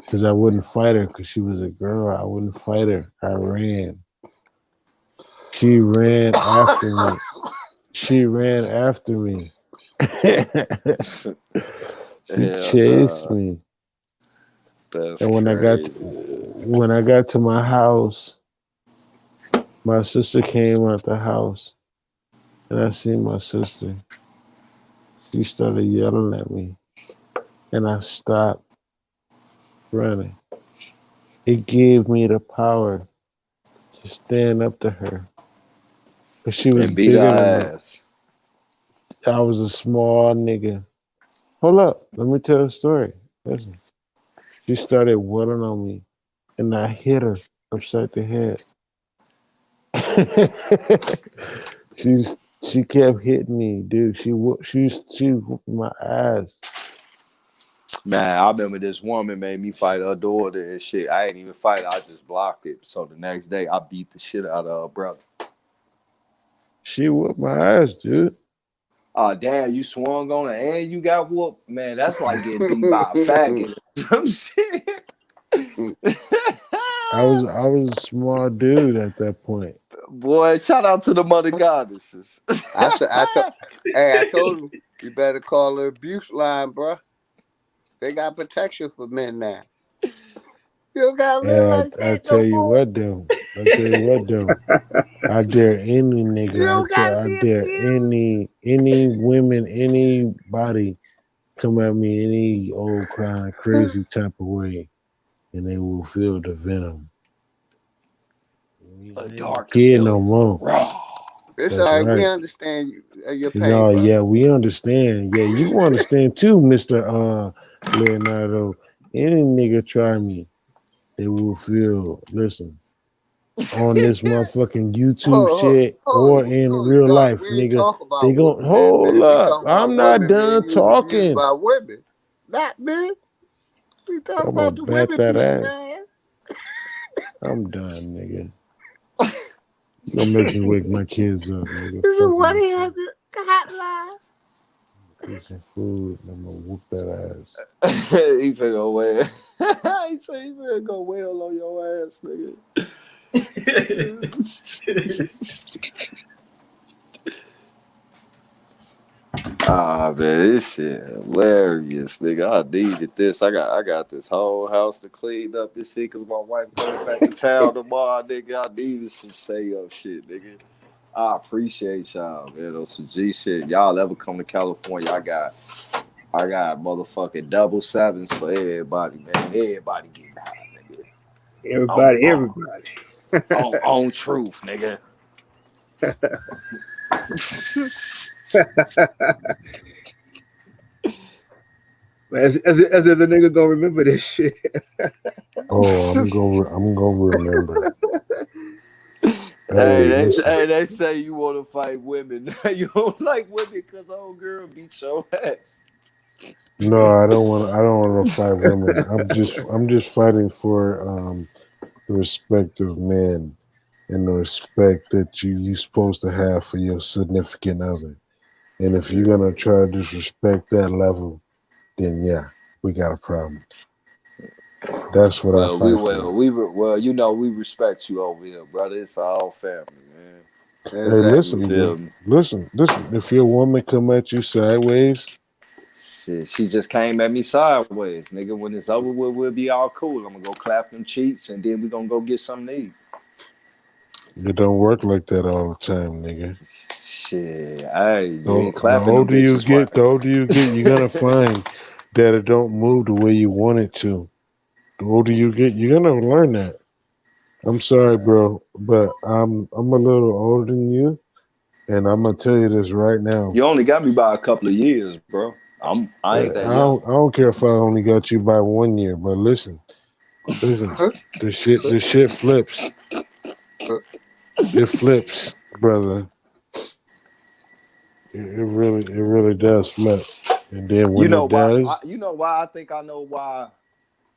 because I wouldn't fight her because she was a girl. I wouldn't fight her. I ran. She ran after me. She ran after me. She Hell chased nah. me. That's And crazy. when I got to my house, my sister came out the house and I seen my sister. She started yelling at me and I stopped running. It gave me the power to stand up to her because she was And beat her bigger than me. ass. I was a small nigga. Hold up, let me tell a story. Listen, she started wailing on me and I hit her upside the head. She's she kept hitting me, dude. She whooped my ass. Man, I remember this woman made me fight her daughter and shit. I ain't even fight her. I just blocked it. So the next day, I beat the shit out of her brother. She whooped my ass, dude. Oh, damn, you swung on her and you got whooped? Man, that's like getting beat by a faggot or some shit. I was a small dude at that point. Boy, shout out to the mother goddesses. I told him, you better call the abuse line, bro. They got protection for men now. You don't gotta live Yeah, like I that tell no you more. what, though. I tell you what, though. I dare any You nigga. don't gotta I be dare abused. any women, anybody come at me any old kind of crazy type of way, and they will feel the venom. A I ain't a dark kid no chameleon. more. Raw. It's all That's right. We right. understand your pain, No, bro. yeah, we understand. Yeah, you understand too, Mister Leonardo. Any nigga try me, they will feel. Listen, on this motherfucking YouTube shit or in Hold it, real dog. life, We ain't nigga. talk They about gon' whooping men, hold man. We up. talking about I'm not women, man. done You was abused talking. by women, not men. We talk I'm gonna about the bat women that beating your ass. ass. I'm done, nigga. You gonna make me wake my kids up, nigga. This is Fuck what my he had shit. to hotline. Get some food and I'm gonna whoop that ass. He finna go wail. He said he finna go wail on your ass, nigga. Nah, man, this shit hilarious, nigga. I needed this. I got this whole house to clean up and shit because my wife coming back to town tomorrow, nigga. I needed some stay up shit, nigga. I appreciate y'all, man. Those some G shit. Y'all ever come to California? I got motherfucking double sevens for everybody, man. Everybody getting high, nigga. Everybody. On truth, nigga. as if the nigga gonna remember this shit. Oh, I'm gonna remember. Hey, Hey, listen. they say you want to fight women. You don't like women because old girl beat your ass. No, I don't want. I don't want to fight women. I'm just fighting for the respect of men and the respect that you supposed to have for your significant other. And if you're gonna try to disrespect that level, then yeah, we got a problem. That's what I fight for. You know we respect you over here, brother. It's all family, man. Hey, You listen, feel bro. me? Listen. If your woman come at you sideways, Shit, she just came at me sideways, nigga. When it's over with, we'll be all cool. I'm gonna go clap them cheeks, and then we gonna go get something to eat. it don't work like that all the time, nigga. Shit, hey, you So ain't clapping them the bitches, older you get, you're gonna right? find that it don't move the way you want it to. The older you get, you're gonna learn that. I'm sorry, bro, but I'm a little older than you, and I'm gonna tell you this right now. You only got me by a couple of years, bro. I ain't that young. I don't care if I only got you by 1 year, but listen, the shit flips. It flips, brother. It really does flip. And then You when know it why? does, You know why? I think I know why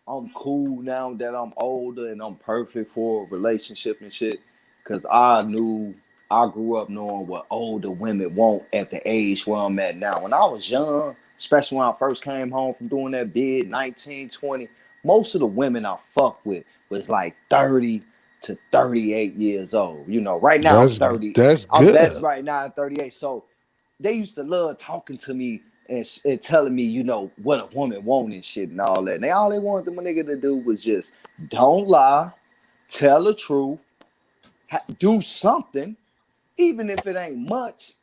I'm cool now that I'm older and I'm perfect for a relationship and shit. Cause I grew up knowing what older women want at the age where I'm at now. When I was young, especially when I first came home from doing that bid, 19, 20, most of the women I fucked with was like 30 to 38 years old. You know, right now I'm 30. that's I'm best good. right now at 38. So they used to love talking to me and telling me, you know, what a woman want and shit and all that. And all they wanted the nigga to do was just don't lie, tell the truth, do something, even if it ain't much,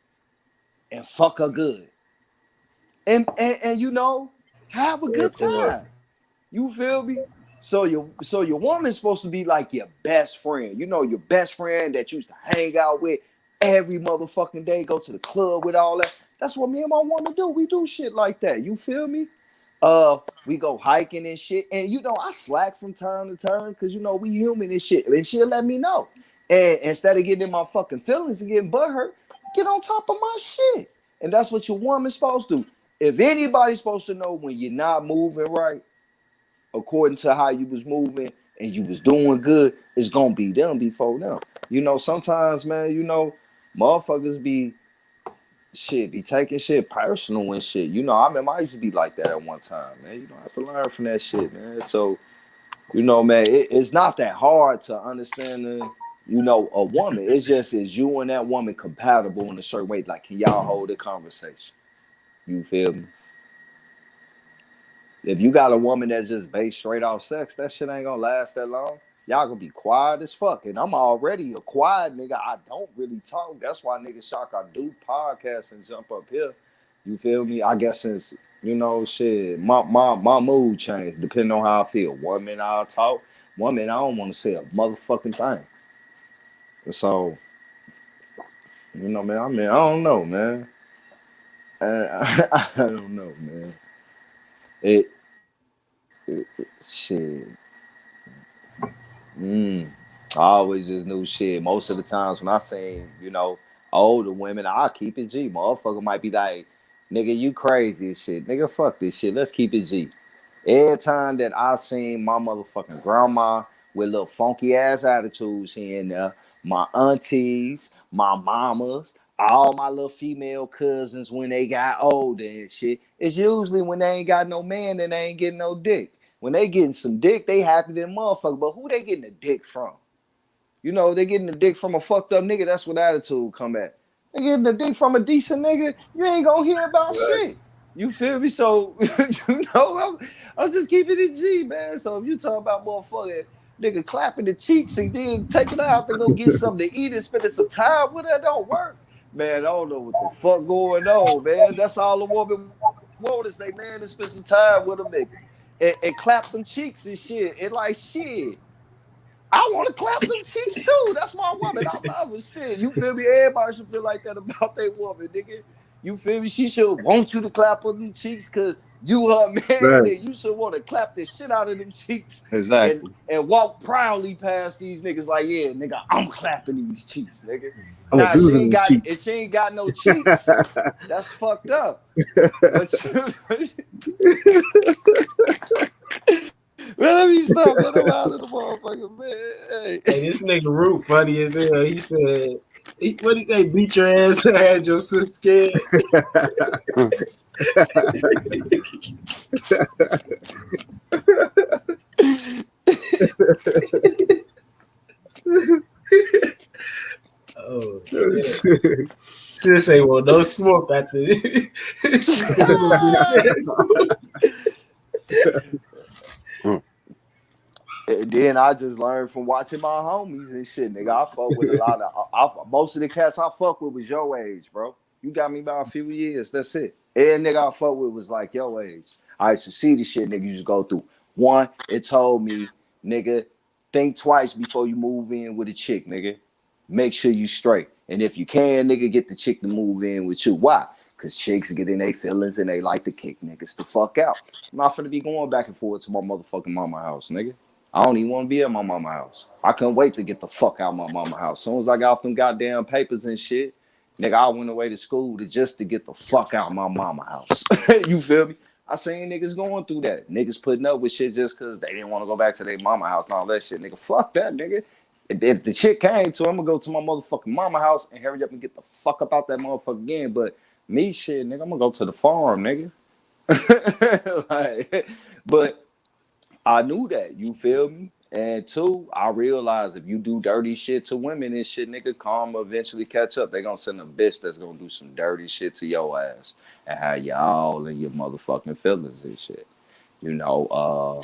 and fuck her good. And you know, have a good time. You feel me? So your woman's supposed to be like your best friend. You know, your best friend that you used to hang out with every motherfucking day, go to the club with all that. That's what me and my woman do. We do shit like that. You feel me? We go hiking and shit. And you know, I slack from time to time because you know we human and shit. And she'll let me know. And instead of getting in my fucking feelings and getting butthurt, get on top of my shit. And that's what your woman's supposed to do. If anybody's supposed to know when you're not moving right, according to how you was moving and you was doing good, it's gonna be them before them. You know, sometimes, man, you know, motherfuckers be taking shit personal and shit. You know, I remember I used to be like that at one time, man. You don't have to learn from that shit, man. So, you know, man, it's not that hard to understand you know, a woman. It's just is you and that woman compatible in a certain way. Like, can y'all hold a conversation? You feel me? If you got a woman that's just based straight off sex, that shit ain't gonna last that long. Y'all gonna be quiet as fuck. And I'm already a quiet nigga. I don't really talk. That's why niggas shock I do podcasts and jump up here. You feel me? I guess since, you know, shit, my mood changed depending on how I feel. 1 minute I'll talk. 1 minute I don't want to say a motherfucking thing. So, you know, man, I mean, I don't know, man. I don't know, man. It, shit. I always just knew shit. Most of the times when I seen, you know, older women, I keep it G. Motherfucker might be like, nigga, you crazy as shit. Nigga, fuck this shit. Let's keep it G. Every time that I seen my motherfucking grandma with little funky ass attitudes here and there, my aunties, my mamas, all my little female cousins when they got older and shit, it's usually when they ain't got no man and they ain't getting no dick. When they getting some dick, they happy than motherfucker. But who they getting the dick from? You know, they getting the dick from a fucked up nigga. That's what attitude come at. and getting the dick from a decent nigga, you ain't gonna hear about shit. You feel me? So I'm just keeping it G, man. So if you talk about motherfucker nigga clapping the cheeks and then taking out to go get something to eat and spending some time with her, don't work. Man, I don't know what the fuck going on, man. That's all a woman want is they man to spend some time with a nigga. And clap them cheeks and shit. And like shit. I want to clap them cheeks too. That's my woman. I love her. Shit. You feel me? Everybody should feel like that about their woman, nigga. You feel me? She should want you to clap on them cheeks because you her man, Right. and you should want to clap the shit out of them cheeks Exactly. and walk proudly past these niggas like, yeah, nigga, I'm clapping these cheeks, nigga. I'm Nah, abusing them cheeks. if she ain't got no cheeks, that's fucked up. But man, let me stop. Let him out of the motherfucker, man. Hey, this nigga Root funny as hell. He said, what he say? Beat your ass and had your sister scared. Oh, shit. Sis ain't want no smoke after this. And then I just learned from watching my homies and shit, nigga. I fuck with a lot of most of the cats I fuck with was your age, bro. You got me by a few years. That's it. Every nigga I fuck with was like your age. I used to see the shit nigga used to go through. One, it told me, nigga, think twice before you move in with a chick, nigga. Make sure you straight. And if you can, nigga, get the chick to move in with you. Why? Because chicks get in their feelings and they like to kick niggas the fuck out. I'm not finna be going back and forth to my motherfucking mama house, nigga. I don't even want to be at my mama house. I couldn't wait to get the fuck out of my mama house. As soon as I got off them goddamn papers and shit, nigga, I went away to school to get the fuck out of my mama house. You feel me? I seen niggas going through that. Niggas putting up with shit just because they didn't want to go back to their mama house and all that shit. Nigga, fuck that, nigga. If the shit came to, I'm gonna go to my motherfucking mama house and hurry up and get the fuck up out that motherfucker again. But me, shit, nigga, I'm gonna go to the farm, nigga. Like, but I knew that, you feel me? And two, I realized if you do dirty shit to women and shit, nigga, karma eventually catch up. They gonna send a bitch that's gonna do some dirty shit to your ass and have you all in your motherfucking feelings and shit. You know,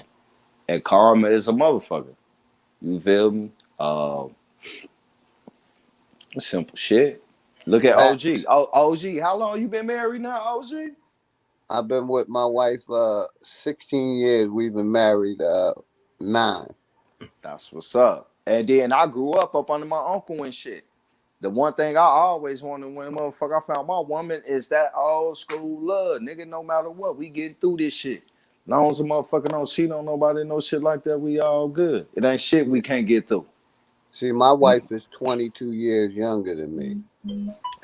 and karma is a motherfucker. You feel me? Simple shit. Look at OG. OG, how long you been married now, OG? I've been with my wife 16 years. We've been married 9. That's what's up. And then I grew up under my uncle and shit. The one thing I always wanted when motherfucker I found my woman is that old school love, nigga. No matter what, we getting through this shit. As long as a motherfucker don't cheat on nobody, no shit like that, we all good. It ain't shit we can't get through. See, my wife is 22 years younger than me.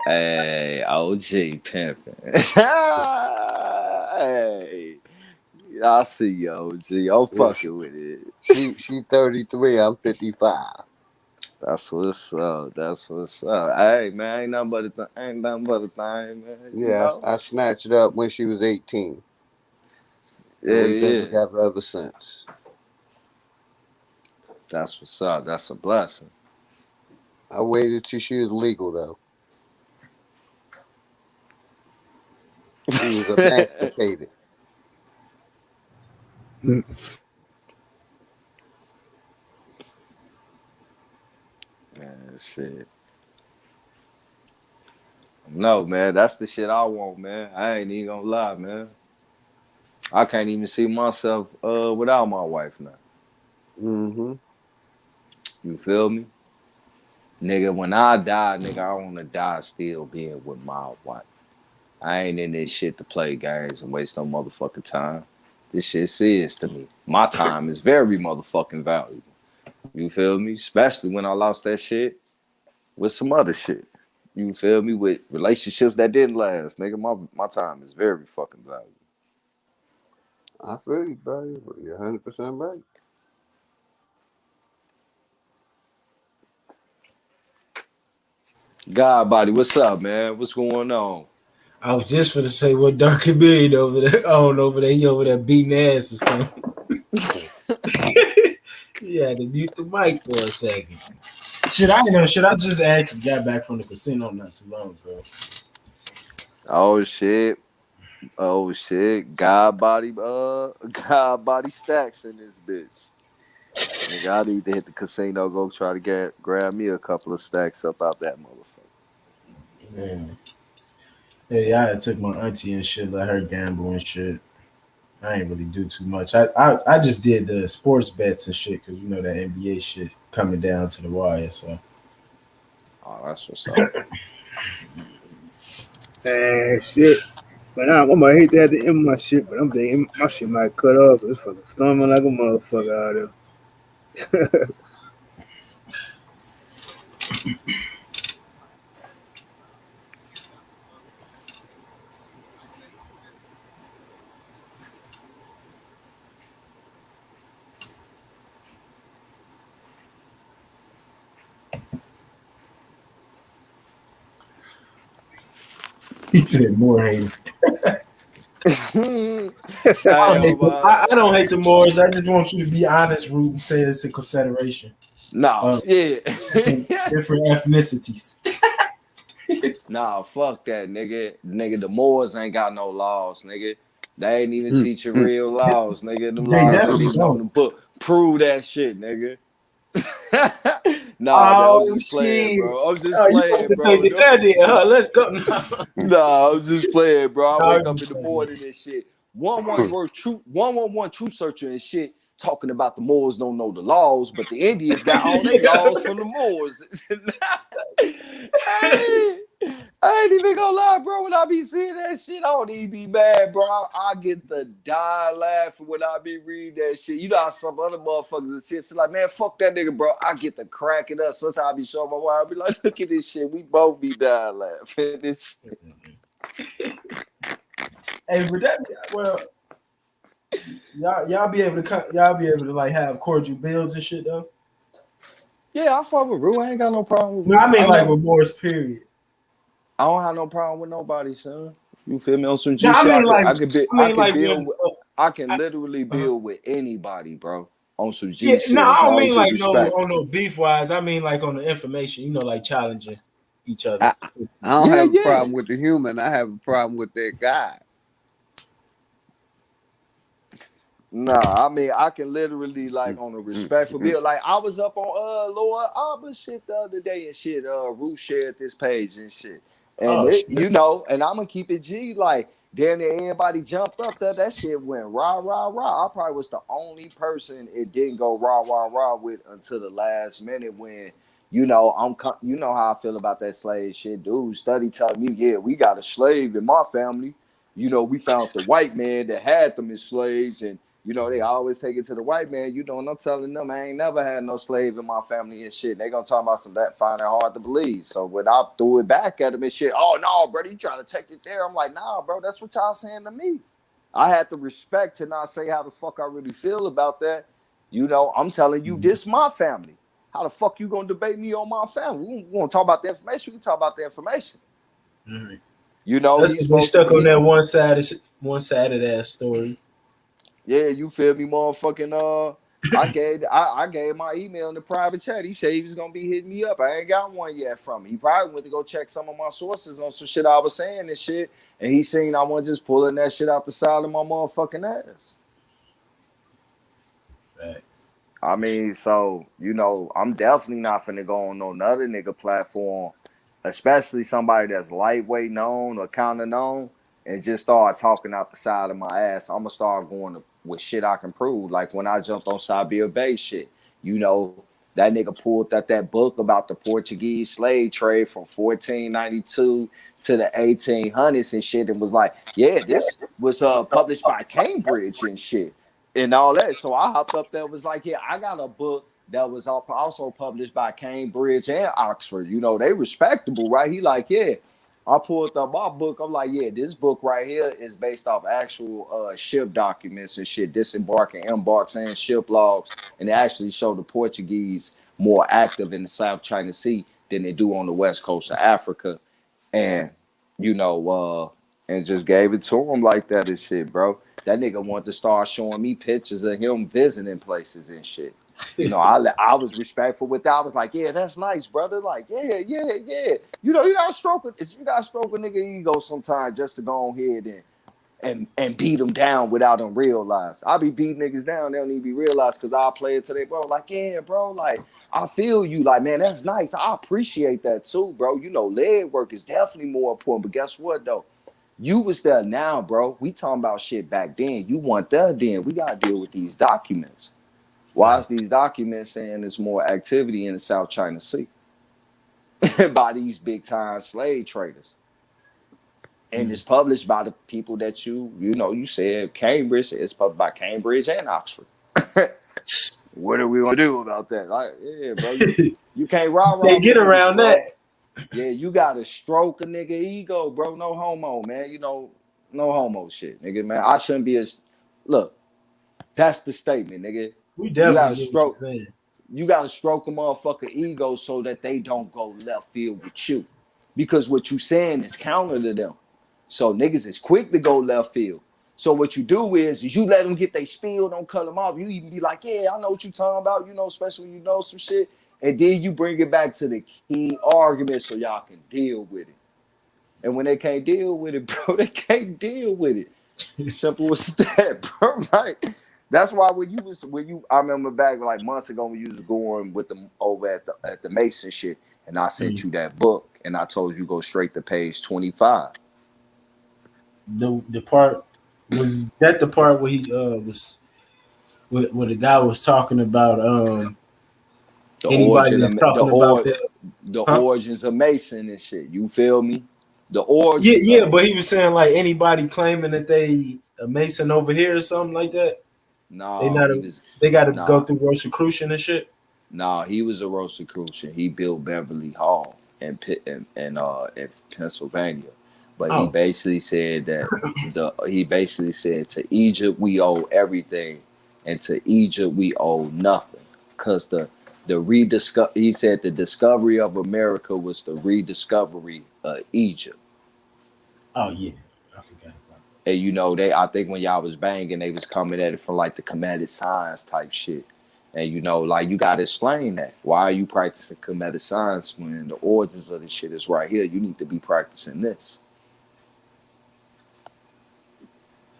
Hey, OG pimping. Hey, I see you, OG. I'm fucking with it. She 33. I'm 55. That's what's up. That's what's up. Hey, man, ain't nothing but a thing, man. Yeah, I snatched it up when she was 18. Yeah, we've been together ever since. That's what's up. That's a blessing. I waited till she was legal, though. She was emancipated. Man, shit. No, man, that's the shit I want, man. I ain't even gonna lie, man. I can't even see myself without my wife now. Mm-hmm. You feel me? Nigga, when I die, nigga, I want to die still being with my wife. I ain't in this shit to play games and waste no motherfucking time. This shit serious to me. My time is very motherfucking valuable. You feel me? Especially when I lost that shit with some other shit. You feel me? With relationships that didn't last. Nigga, my time is very fucking valuable. I feel you, bro. You're 100% right. God body, what's up, man? What's going on? I was just gonna say what Dark Million over there. Over there. He over there beating ass or something. You had to mute the mic for a second. Shit, I know. Shit, I just actually got back from the casino not too long ago. Oh shit. Oh shit. God body stacks in this bitch. Nigga, I need to hit the casino, go try to grab me a couple of stacks up out that motherfucker. Man. Hey, I had took my auntie and shit, let her gamble and shit. I ain't really do too much. I just did the sports bets and shit because you know that NBA shit coming down to the wire. So. Oh, that's what's up. Shit. But I'm gonna hate that at the end of my shit, but I'm thinking my shit might cut off. It's fucking storming like a motherfucker out there. He said more hater. I don't hate the Moors. I just want you to be honest, Root, and say it's a confederation. Nah, yeah. different ethnicities. Nah, fuck that, nigga. Nigga, the Moors ain't got no laws, nigga. They ain't even teaching real laws, nigga. Them They laws ain't definitely even on the don't. book. Prove that shit, nigga. Nah, man, Oh I'm just playing, shit! bro. I'm just Oh, you playing, want to bro. take it there, then? Huh? Let's go. Nah, I'm just playing, bro. I No, wake I'm up just in the playing. morning and shit. 111 Truth Searcher and shit talking about the Moors don't know the laws, but the Indians got all their laws from the Moors. Hey, I ain't even gonna lie, bro. When I be seeing that shit, I don't even be mad, bro. I get the die laughing when I be reading that shit. You know how some other motherfuckers and shit. So like, man, fuck that nigga, bro. I get to crack it up. Sometimes I be showing my wife. I be like, look at this shit. We both be dying laughing. This. Hey, but that well, y'all be able to like have cordial builds and shit though. Yeah, I fuck with Rue. I ain't got no problem with No, I mean like never, with Morris. Period. I don't have no problem with nobody, son. You feel me? On some No, G shit, I can when build. I can literally build with anybody, bro. On some yeah, G no, shit, I as don't long mean as you like respect. no beef wise. I mean like on the information, you know, like challenging each other. I don't Yeah, have a yeah. problem with the human. I have a problem with their God. Nah, I mean I can literally like on a respectful bill. Like I was up on Lord Abba shit the other day and shit. Ruth shared this page and shit. And Oh it, shit. you know, and I'm gonna keep it G. Like damn near everybody jumped up there. That shit went rah rah rah. I probably was the only person it didn't go rah rah rah with until the last minute when you know you know how I feel about that slave shit, dude. Study telling me, yeah, we got a slave in my family. You know, we found the white man that had them as slaves and you know, they always take it to the white man. You know, and I'm telling them I ain't never had no slave in my family and shit. They gonna talk about some that find it hard to believe. So when I threw it back at them and shit, oh no, brother, you trying to take it there? I'm like, nah, bro, that's what y'all saying to me. I had the respect to not say how the fuck I really feel about that. You know, I'm telling you, this my family. How the fuck you gonna debate me on my family? We gonna talk about the information. We can talk about the information. Mm-hmm. You know, That's he's because they supposed to stuck on be. that one side of that story. Yeah, you feel me, motherfucking I gave my email in the private chat. He said he was gonna be hitting me up. I ain't got one yet from him. He probably went to go check some of my sources on some shit I was saying and shit. And he seen I wasn't just pulling that shit out the side of my motherfucking ass. Right. I mean, so you know, I'm definitely not finna go on no another nigga platform, especially somebody that's lightweight known or kind of known, and just start talking out the side of my ass. I'm gonna start going with shit I can prove. Like when I jumped on Sabir Bay shit, you know, that nigga pulled that book about the Portuguese slave trade from 1492 to the 1800s and shit, and was like, yeah, this was published by Cambridge and shit and all that. So I hopped up there, was like, yeah, I got a book that was also published by Cambridge and Oxford. You know, they respectable, right? He like, yeah. I pulled up my book. I'm like, yeah, this book right here is based off actual ship documents and shit, disembarking, embarks, and ship logs. And they actually show the Portuguese more active in the South China Sea than they do on the west coast of Africa. And, you know, and just gave it to him like that and shit, bro. That nigga wanted to start showing me pictures of him visiting places and shit. You know, I was respectful with that. I was like, yeah, that's nice, brother. Like, yeah. You know, you gotta stroke a nigga ego sometimes just to go on ahead and beat them down without them realize. I be beating niggas down, they don't even be realized because I play it today, bro. Like, yeah, bro, like I feel you. Like, man, that's nice. I appreciate that too, bro. You know, leg work is definitely more important. But guess what though? You was there now, bro. We talking about shit back then. You want that then. We gotta deal with these documents. Why is these documents saying there's more activity in the South China Sea by these big time slave traders? And it's published by the people that you know, you said Cambridge. It's published by Cambridge and Oxford. What are we gonna do about that? Like, yeah, bro, you can't rah-rah They with get niggas, around bro. that. Yeah, you gotta stroke a nigga ego, bro. No homo, man. You know, no homo shit, nigga, man. I shouldn't be as look. That's the statement, nigga. We You gotta definitely get what you're stroke. saying. You gotta stroke a motherfucker ego so that they don't go left field with you, because what you saying is counter to them. So niggas is quick to go left field. So what you do is you let them get they spiel, don't cut them off. You even be like, yeah, I know what you talking about, you know, especially when you know some shit. And then you bring it back to the key argument so y'all can deal with it. And when they can't deal with it, bro, they can't deal with it. Simple as that, bro. Like, that's why I remember back like months ago when you was going with them over at the Mason shit, and I sent you that book, and I told you go straight to page 25. The part was that the part where he was where the guy was talking about The anybody origin that's of talking about that, the huh? origins of Mason and shit. You feel me? The Yeah, origins yeah, of it. but he was saying like anybody claiming that they a Mason over here or something like that, they No, not he was they got to go nah. through Rosicrucian and shit. Nah, he was a Rosicrucian. He built Beverly Hall in Pennsylvania. But he Oh, basically said that to Egypt we owe everything, and to Egypt we owe nothing. Cause he said the discovery of America was the rediscovery of Egypt. oh yeah, I forgot. And you know, I think when y'all was banging, they was coming at it from like the comedic science type shit. And you know, like you gotta explain that. Why are you practicing comedic science when the origins of this shit is right here? You need to be practicing this.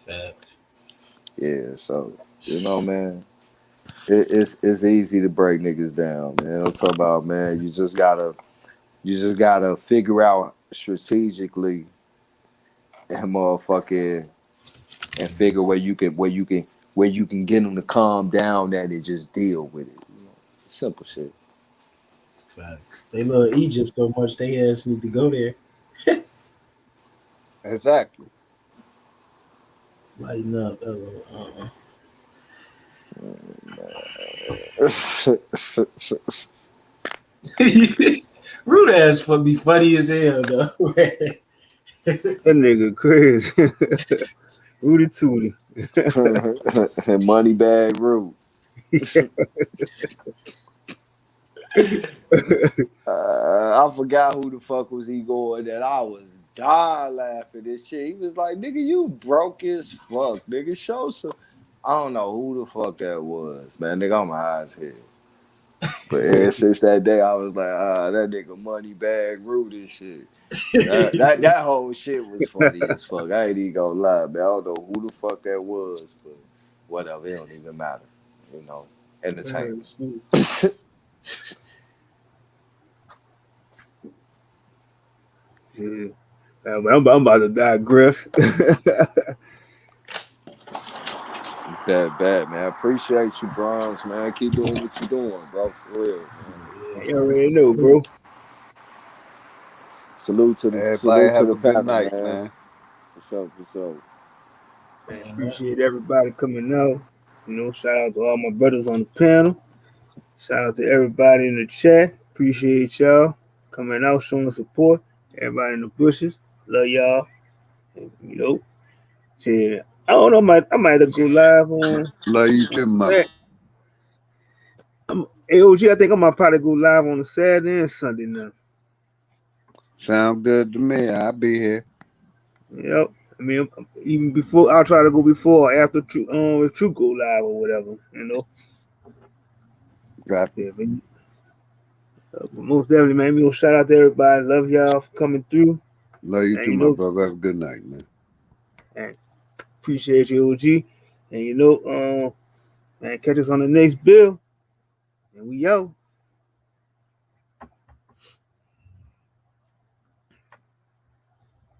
Facts. Yeah, so you know, man, it's easy to break niggas down, man. I'm talking about, man, you just gotta figure out strategically and motherfucking and figure where you can get them to calm down that and just deal with it. You know, simple shit. Facts. They love Egypt so much they ass need to go there. Exactly. Lighten up. Rude ass for be funny as hell though. That nigga crazy. Rudy Tooty. Money bag rude. I forgot who the fuck was he going that I was dying laughing this shit. He was like, nigga, you broke as fuck. Nigga, show some. I don't know who the fuck that was, man. Nigga, I'm high as hell. But yeah, since that day, I was like, that nigga money bag rude and shit. That whole shit was funny as fuck. I ain't even gonna lie, man. I don't know who the fuck that was, but whatever, it don't even matter. You know, entertainment. Yeah. I'm about to digress. Bad, man. Appreciate you, Bronx, man. Keep doing what you doing, bro. For real, man. You already know, bro. Salute to Everybody have the a good panel, night, man. man. For sure, for sure. Man, appreciate everybody coming out. You know, shout out to all my brothers on the panel. Shout out to everybody in the chat. Appreciate y'all coming out, showing support. Everybody in the bushes. Love y'all. And, you know, shit. I don't know. I might have to go live on. Love you too, mother. Hey, OG, I think I might probably go live on a Saturday and Sunday now. Sound good to me. I'll be here. Yep. I mean, even before, I'll try to go before or after if True go live or whatever, you know. Exactly. Yeah, man. Most definitely, man. We gonna shout out to everybody. Love y'all for coming through. Love you And too, my brother. Have a good night, man. And appreciate you, OG. And man, catch us on the next bill. And we out.